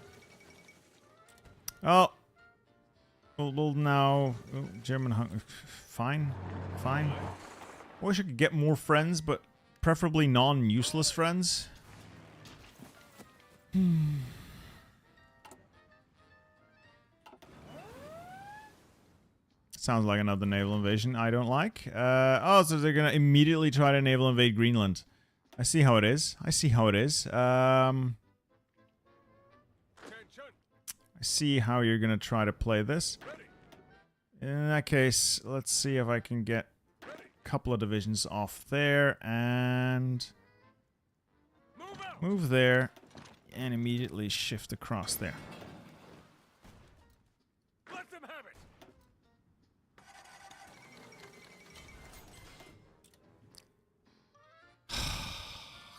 Speaker 1: Oh. We'll now... Oh, German... Fine. Fine. I wish I could get more friends, but preferably non-useless friends. Sounds like another naval invasion I don't like. Oh, so they're gonna immediately try to naval invade Greenland. I see how it is. I see how it is.
Speaker 2: Attention.
Speaker 1: I see how you're gonna try to play this.
Speaker 2: Ready.
Speaker 1: In that case, let's see if I can get a couple of divisions off there and
Speaker 2: Move out.
Speaker 1: move there and immediately shift across there.
Speaker 2: Let them have it.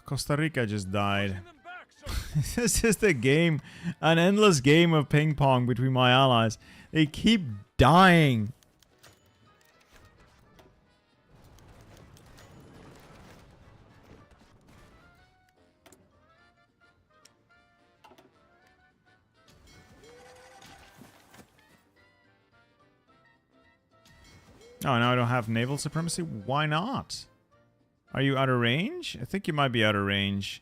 Speaker 1: Costa Rica just died.
Speaker 2: Pushing them back, sir.
Speaker 1: It's just a game, an endless game of ping pong between my allies. They keep dying. Oh, now I don't have naval supremacy? Why not? Are you out of range? I think you might be out of range.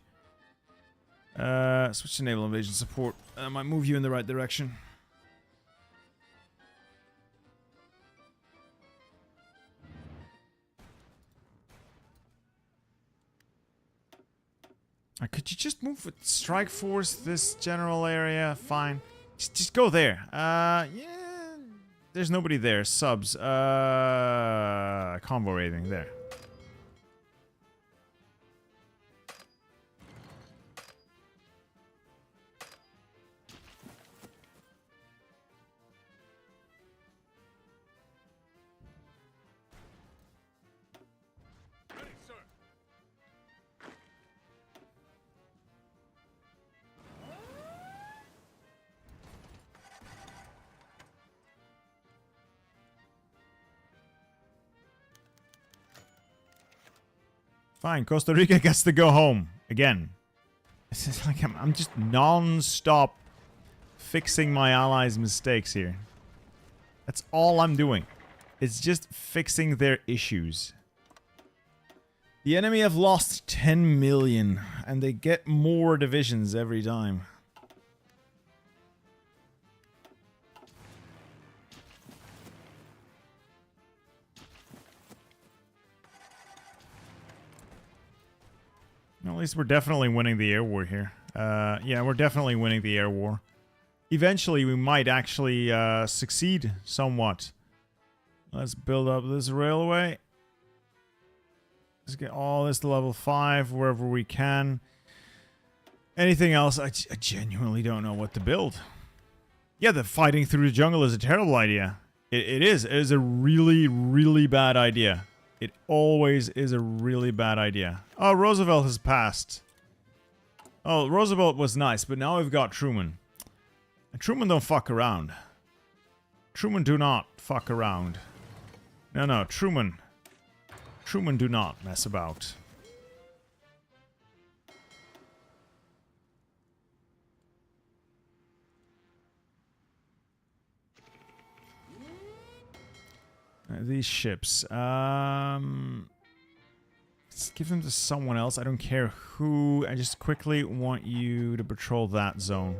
Speaker 1: Switch to naval invasion support. I might move you in the right direction. Could you just move with strike force this general area? Fine. Just go there. Yeah. There's nobody there. Subs. Convoy rating. There.
Speaker 2: Ready, sir.
Speaker 1: Fine. Costa Rica gets to go home. Again. This is like I'm just non-stop fixing my allies' mistakes here. That's all I'm doing. It's just fixing their issues. The enemy have lost 10 million, and they get more divisions every time. At least we're definitely winning the air war here. Yeah, we're definitely winning the air war. eventually we might actually succeed somewhat. Let's build up this railway. Let's get all this to level 5 wherever we can. Anything else, I genuinely don't know what to build. Yeah, the fighting through the jungle is a terrible idea. It is. It is a really, really bad idea. It always is a really bad idea. Oh, Roosevelt has passed. Oh, Roosevelt was nice, but now we've got Truman. And Truman don't fuck around. Truman do not fuck around. No, Truman. Truman do not mess about. These ships. Let's give them to someone else. I don't care who. I just quickly want you to patrol that zone.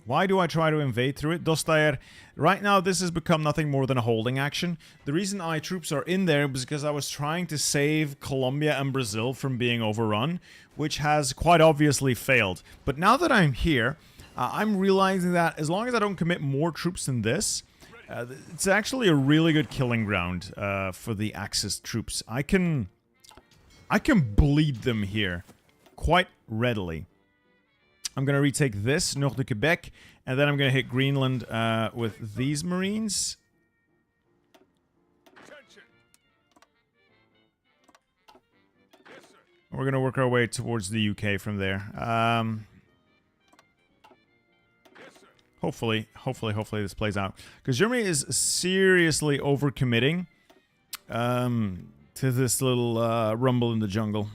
Speaker 1: Why do I try to invade through it? Dostair, right now this has become nothing more than a holding action. The reason our troops are in there is because I was trying to save Colombia and Brazil from being overrun, which has quite obviously failed. But now that I'm here, I'm realizing that as long as I don't commit more troops than this, it's actually a really good killing ground for the Axis troops. I can bleed them here quite readily. I'm going to retake this, Nord de Quebec, and then I'm going to hit Greenland with these Marines.
Speaker 2: Attention. Yes, sir.
Speaker 1: We're going to work our way towards the UK from there.
Speaker 2: Yes, sir.
Speaker 1: Hopefully this plays out. Because Germany is seriously overcommitting to this little rumble in the jungle.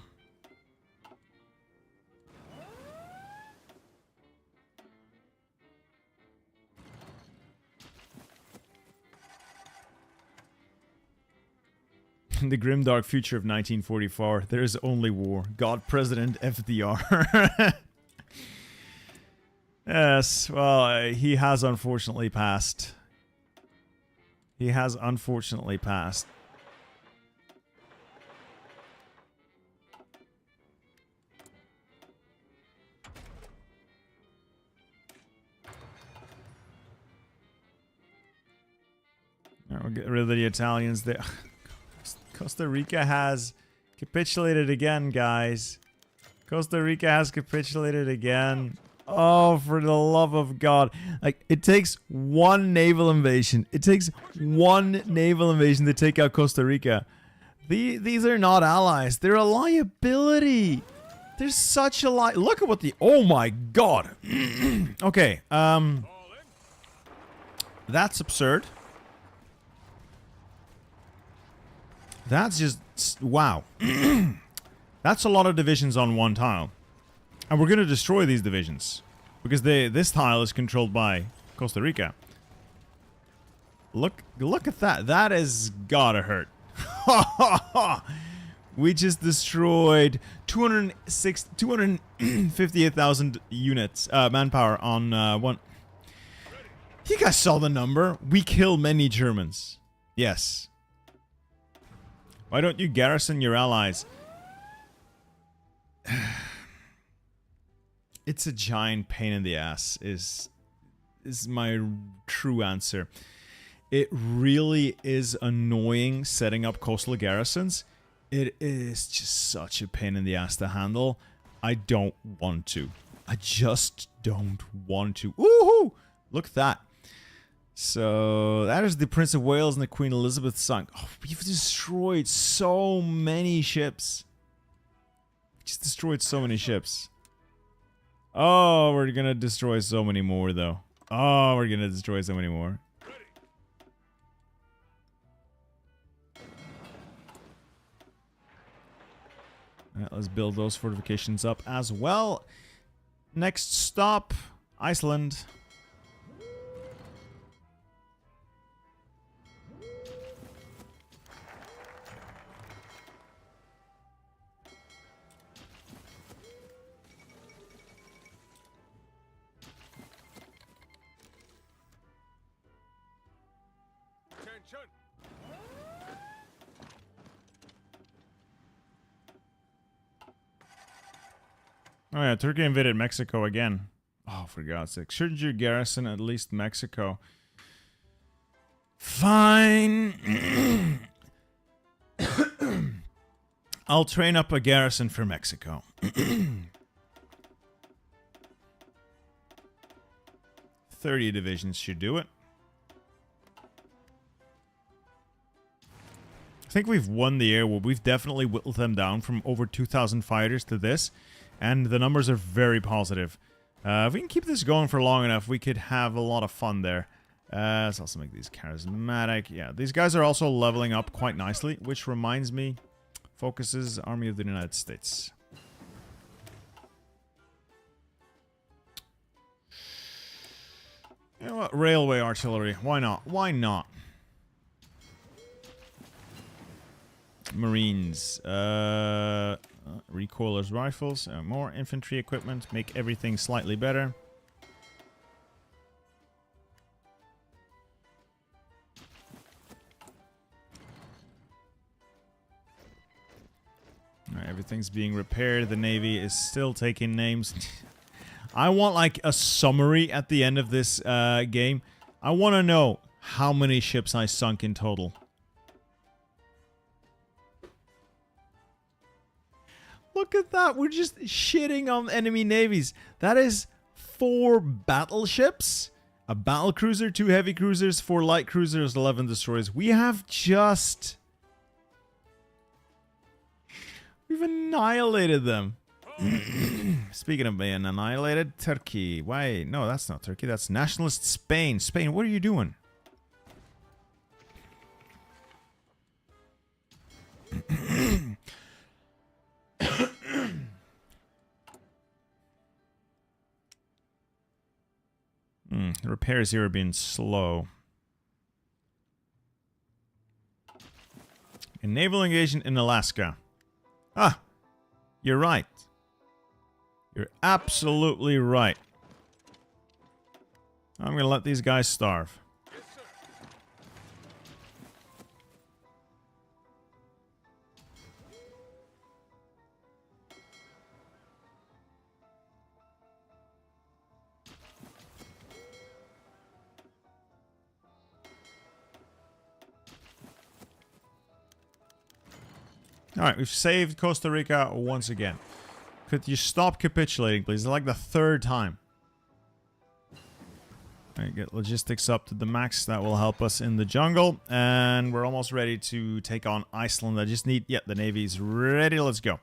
Speaker 1: In the grimdark future of 1944, there is only war. God, President FDR. Yes, well, he has unfortunately passed. He has unfortunately passed. Alright, we'll get rid of the Italians there. Costa Rica has capitulated again, guys. Costa Rica has capitulated again. Oh, for the love of God. Like, it takes one naval invasion. It takes one naval invasion to take out Costa Rica. These are not allies. They're a liability. They're such a look at what the... Oh my God. Okay,
Speaker 2: All in.
Speaker 1: that's absurd. That's just... Wow. That's a lot of divisions on one tile. And we're going to destroy these divisions. Because this tile is controlled by Costa Rica. Look at that. That has gotta hurt. We just destroyed 258,000 units, manpower on one. You guys saw the number. We kill many Germans. Yes. Why don't you garrison your allies? It's a giant pain in the ass is my true answer. It really is annoying setting up coastal garrisons. It is just such a pain in the ass to handle. I don't want to. I just don't want to. Woohoo! Look at that. So that is the Prince of Wales and the Queen Elizabeth sunk. Oh, we've destroyed so many ships. We just destroyed so many ships. Oh, we're gonna destroy so many more, though. Oh, we're gonna destroy so many more. Alright, let's build those fortifications up as well. Next stop, Iceland.
Speaker 2: Attention.
Speaker 1: Oh yeah, Turkey invaded Mexico again. Oh, for God's sake. Shouldn't you garrison at least Mexico? Fine. I'll train up a garrison for Mexico. 30 divisions should do it. I think we've won the air war. We've definitely whittled them down from over 2,000 fighters to this. And the numbers are very positive. If we can keep this going for long enough, we could have a lot of fun there. Let's also make these charismatic. Yeah, these guys are also leveling up quite nicely, which reminds me, focuses Army of the United States. You know what? Railway artillery. Why not? Why not? Marines. Recoilers rifles. More infantry equipment. Make everything slightly better. Alright, everything's being repaired. The Navy is still taking names. I want like a summary at the end of this game. I want to know how many ships I sunk in total. Look at that. We're just shitting on enemy navies. That is 4 battleships, a battle cruiser, 2 heavy cruisers, 4 light cruisers, 11 destroyers. We have just... We've annihilated them. Speaking of being annihilated, Turkey. Why? No, that's not Turkey. That's nationalist Spain. Spain, what are you doing? The repairs here are being slow. A naval engagement in Alaska. Ah, you're right. You're absolutely right. I'm going to let these guys starve.
Speaker 2: Yes, sir.
Speaker 1: Alright, we've saved Costa Rica once again. Could you stop capitulating, please? It's like the 3rd time. Alright, get logistics up to the max. That will help us in the jungle. And we're almost ready to take on Iceland. I just need... Yeah, the Navy's ready. Let's go.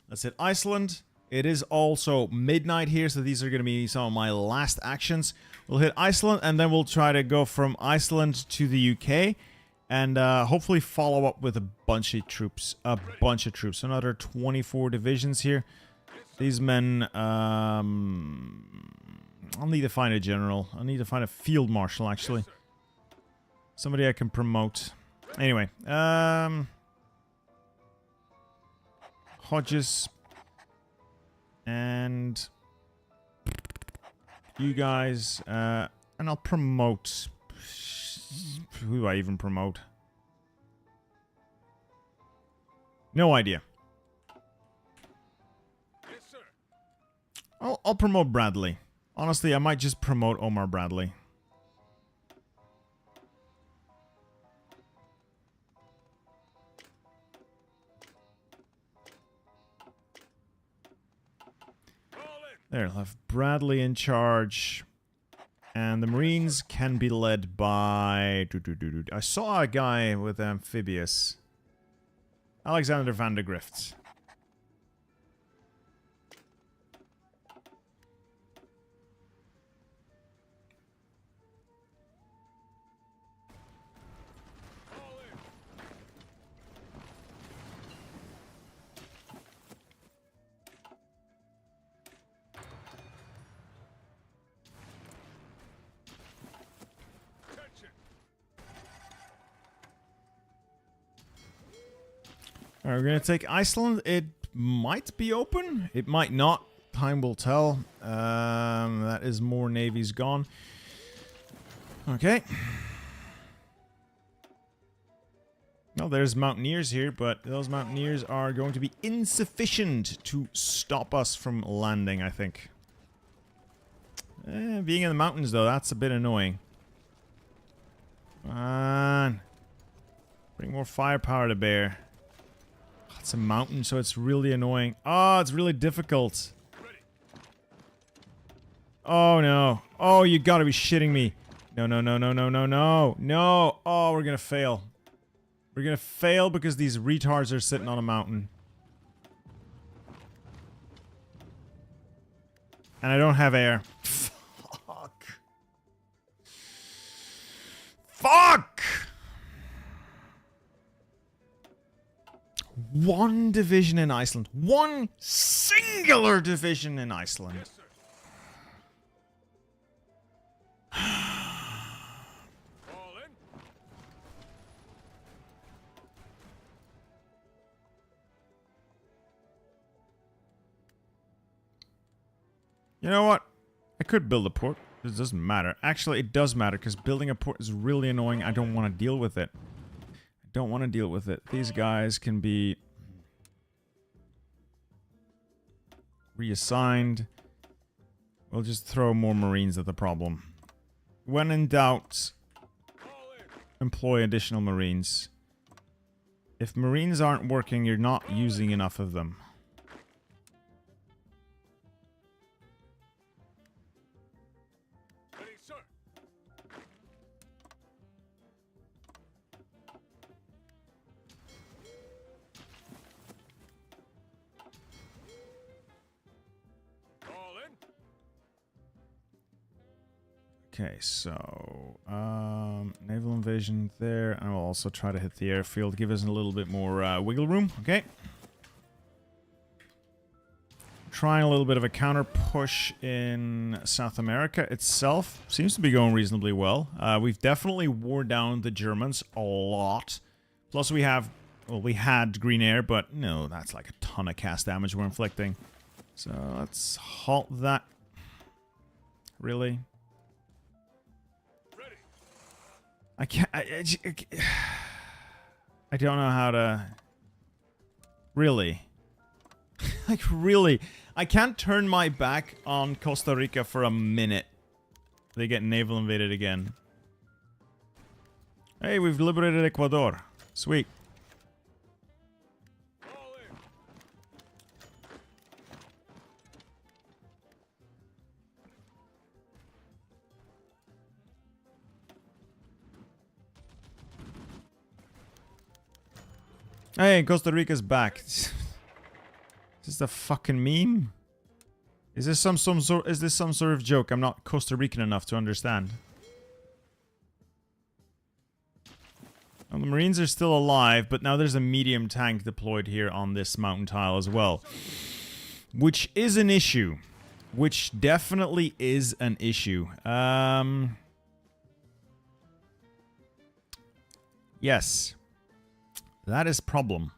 Speaker 1: Let's hit Iceland. It is also midnight here, so these are going to be some of my last actions. We'll hit Iceland, and then we'll try to go from Iceland to the UK. And hopefully follow up with a bunch of troops. Another 24 divisions here. These men... I'll need to find a general. I'll need to find a field marshal, actually. Somebody I can promote. Anyway. Hodges. And... you guys. And I'll promote... Who do I even promote? No idea.
Speaker 2: Yes, sir.
Speaker 1: I'll promote Bradley. Honestly, I might just promote Omar Bradley.
Speaker 2: Fall in.
Speaker 1: There, I'll have Bradley in charge. And the Marines can be led by... I saw a guy with amphibious. Alexander van der Grift.
Speaker 2: Fall in. Attention.
Speaker 1: Alright, we're going to take Iceland. It might be open. It might not. Time will tell. That is more navies gone. Okay. Well, there's mountaineers here, but those mountaineers are going to be insufficient to stop us from landing, I think. Being in the mountains, though, that's a bit annoying. Come on. Bring more firepower to bear. Oh, it's a mountain, so it's really annoying. Oh, it's really difficult. Oh, no. Oh, you gotta be shitting me. No, no, no, no, no, no, no. No. Oh, we're gonna fail. We're gonna fail because these retards are sitting on a mountain. And I don't have air. Fuck. Fuck! One division in Iceland. One singular division in Iceland.
Speaker 2: Yes, sir. Fall in.
Speaker 1: You know what? I could build a port. It doesn't matter. Actually, it does matter, because building a port is really annoying. I don't want to deal with it. I don't want to deal with it. These guys can be reassigned. We'll just throw more Marines at the problem. When in doubt,
Speaker 2: Fall in.
Speaker 1: employ additional Marines. If Marines aren't working, you're not using enough of them.
Speaker 2: Ready, sir. Fall in.
Speaker 1: Okay, so naval invasion there, and I'll also try to hit the airfield, give us a little bit more wiggle room. Okay, trying a little bit of a counter push in South America itself. Seems to be going reasonably well. We've definitely wore down the Germans a lot. Plus we have, well, we had green air, but no, that's like a ton of cast damage we're inflicting. So let's halt that. Really?
Speaker 2: Ready.
Speaker 1: I can't. I don't know how to. Really, like really, I can't turn my back on Costa Rica for a minute. They get naval invaded again. Hey, we've liberated Ecuador. Sweet.
Speaker 2: Fall in.
Speaker 1: Hey, Costa Rica's back. Is this a fucking meme? Is this some sort of joke? I'm not Costa Rican enough to understand. Well, the Marines are still alive, but now there's a medium tank deployed here on this mountain tile as well. Which is an issue. Which definitely is an issue. Yes. That is problem.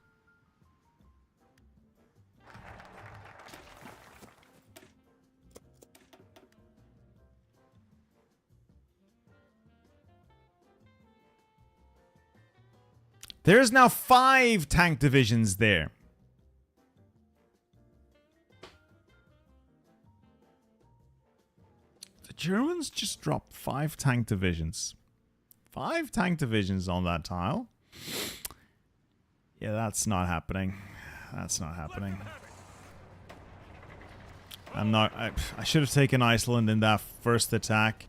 Speaker 1: There's now 5 tank divisions there. The Germans just dropped 5 tank divisions. 5 tank divisions on that tile. Yeah, that's not happening. That's not happening. I'm not... I should have taken Iceland in that first attack.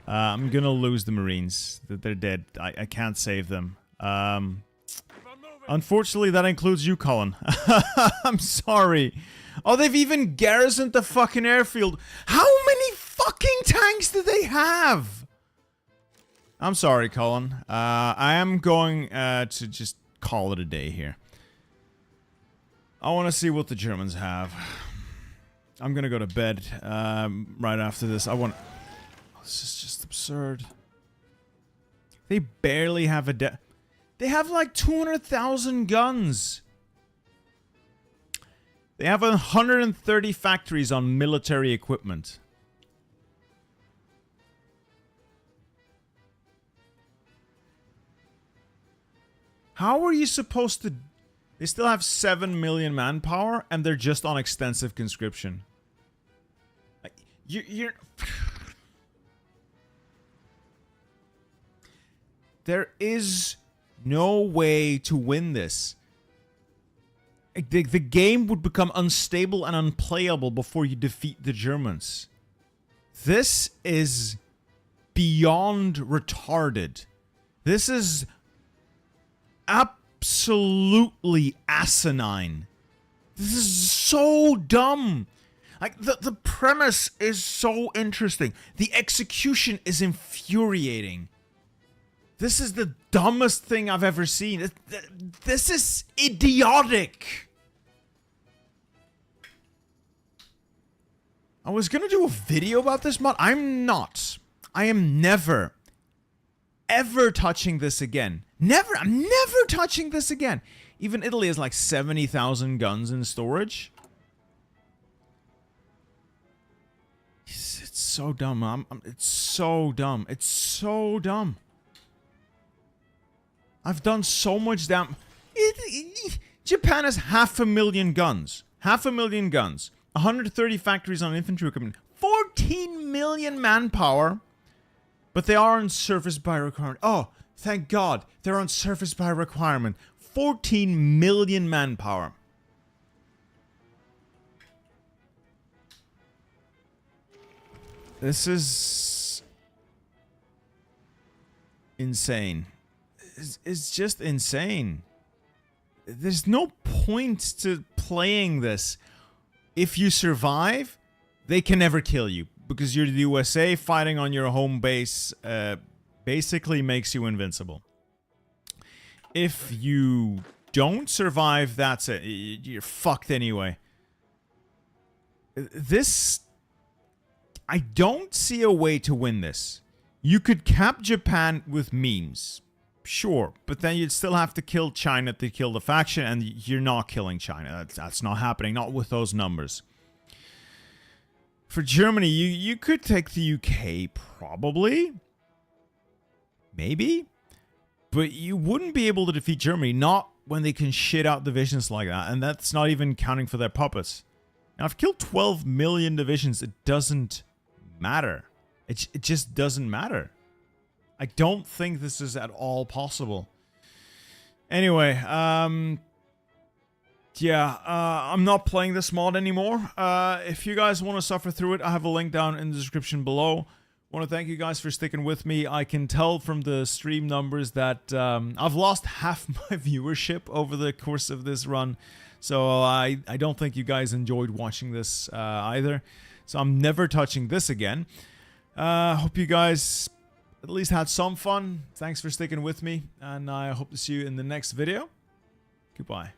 Speaker 1: I'm gonna lose the Marines. They're dead. I can't save them.
Speaker 2: Keep on moving.
Speaker 1: Unfortunately, that includes you, Colin. I'm sorry. Oh, they've even garrisoned the fucking airfield. How many fucking tanks do they have? I'm sorry, Colin. I am going to just call it a day here. I want to see what the Germans have. I'm gonna go to bed right after this. I want... This is just absurd. They barely have a They have like 200,000 guns. They have 130 factories on military equipment. How are you supposed to... They still have 7 million manpower, and they're just on extensive conscription. Like, you're... There is no way to win this. The game would become unstable and unplayable before you defeat the Germans. This is beyond retarded. This is absolutely asinine. This is so dumb. Like, the premise is so interesting. The execution is infuriating. This is the dumbest thing I've ever seen. This is idiotic. I was gonna do a video about this mod. I'm not. I am never, ever touching this again. Never. I'm never touching this again. Even Italy has like 70,000 guns in storage. It's so dumb. It's so dumb. It's so dumb. I've done so much damn... Japan has 500,000 guns. 500,000 guns. 130 factories on infantry equipment. 14 million manpower. But they are on surface by requirement. Oh, thank God. They're on surface by requirement. 14 million manpower. This is... insane. It's just insane. There's no point to playing this. If you survive, they can never kill you. Because you're the USA, fighting on your home base basically makes you invincible. If you don't survive, that's it. You're fucked anyway. This... I don't see a way to win this. You could cap Japan with memes. Sure, but then you'd still have to kill China to kill the faction, and you're not killing China. That's not happening, not with those numbers. For Germany, you could take the UK, probably. Maybe. But you wouldn't be able to defeat Germany, not when they can shit out divisions like that, and that's not even counting for their puppets. Now, I've killed 12 million divisions. It doesn't matter. It just doesn't matter. I don't think this is at all possible. Anyway, yeah, I'm not playing this mod anymore. If you guys want to suffer through it, I have a link down in the description below. I want to thank you guys for sticking with me. I can tell from the stream numbers that I've lost half my viewership over the course of this run. So I don't think you guys enjoyed watching this either. So I'm never touching this again. Hope you guys... at least had some fun. Thanks for sticking with me, and I hope to see you in the next video. Goodbye.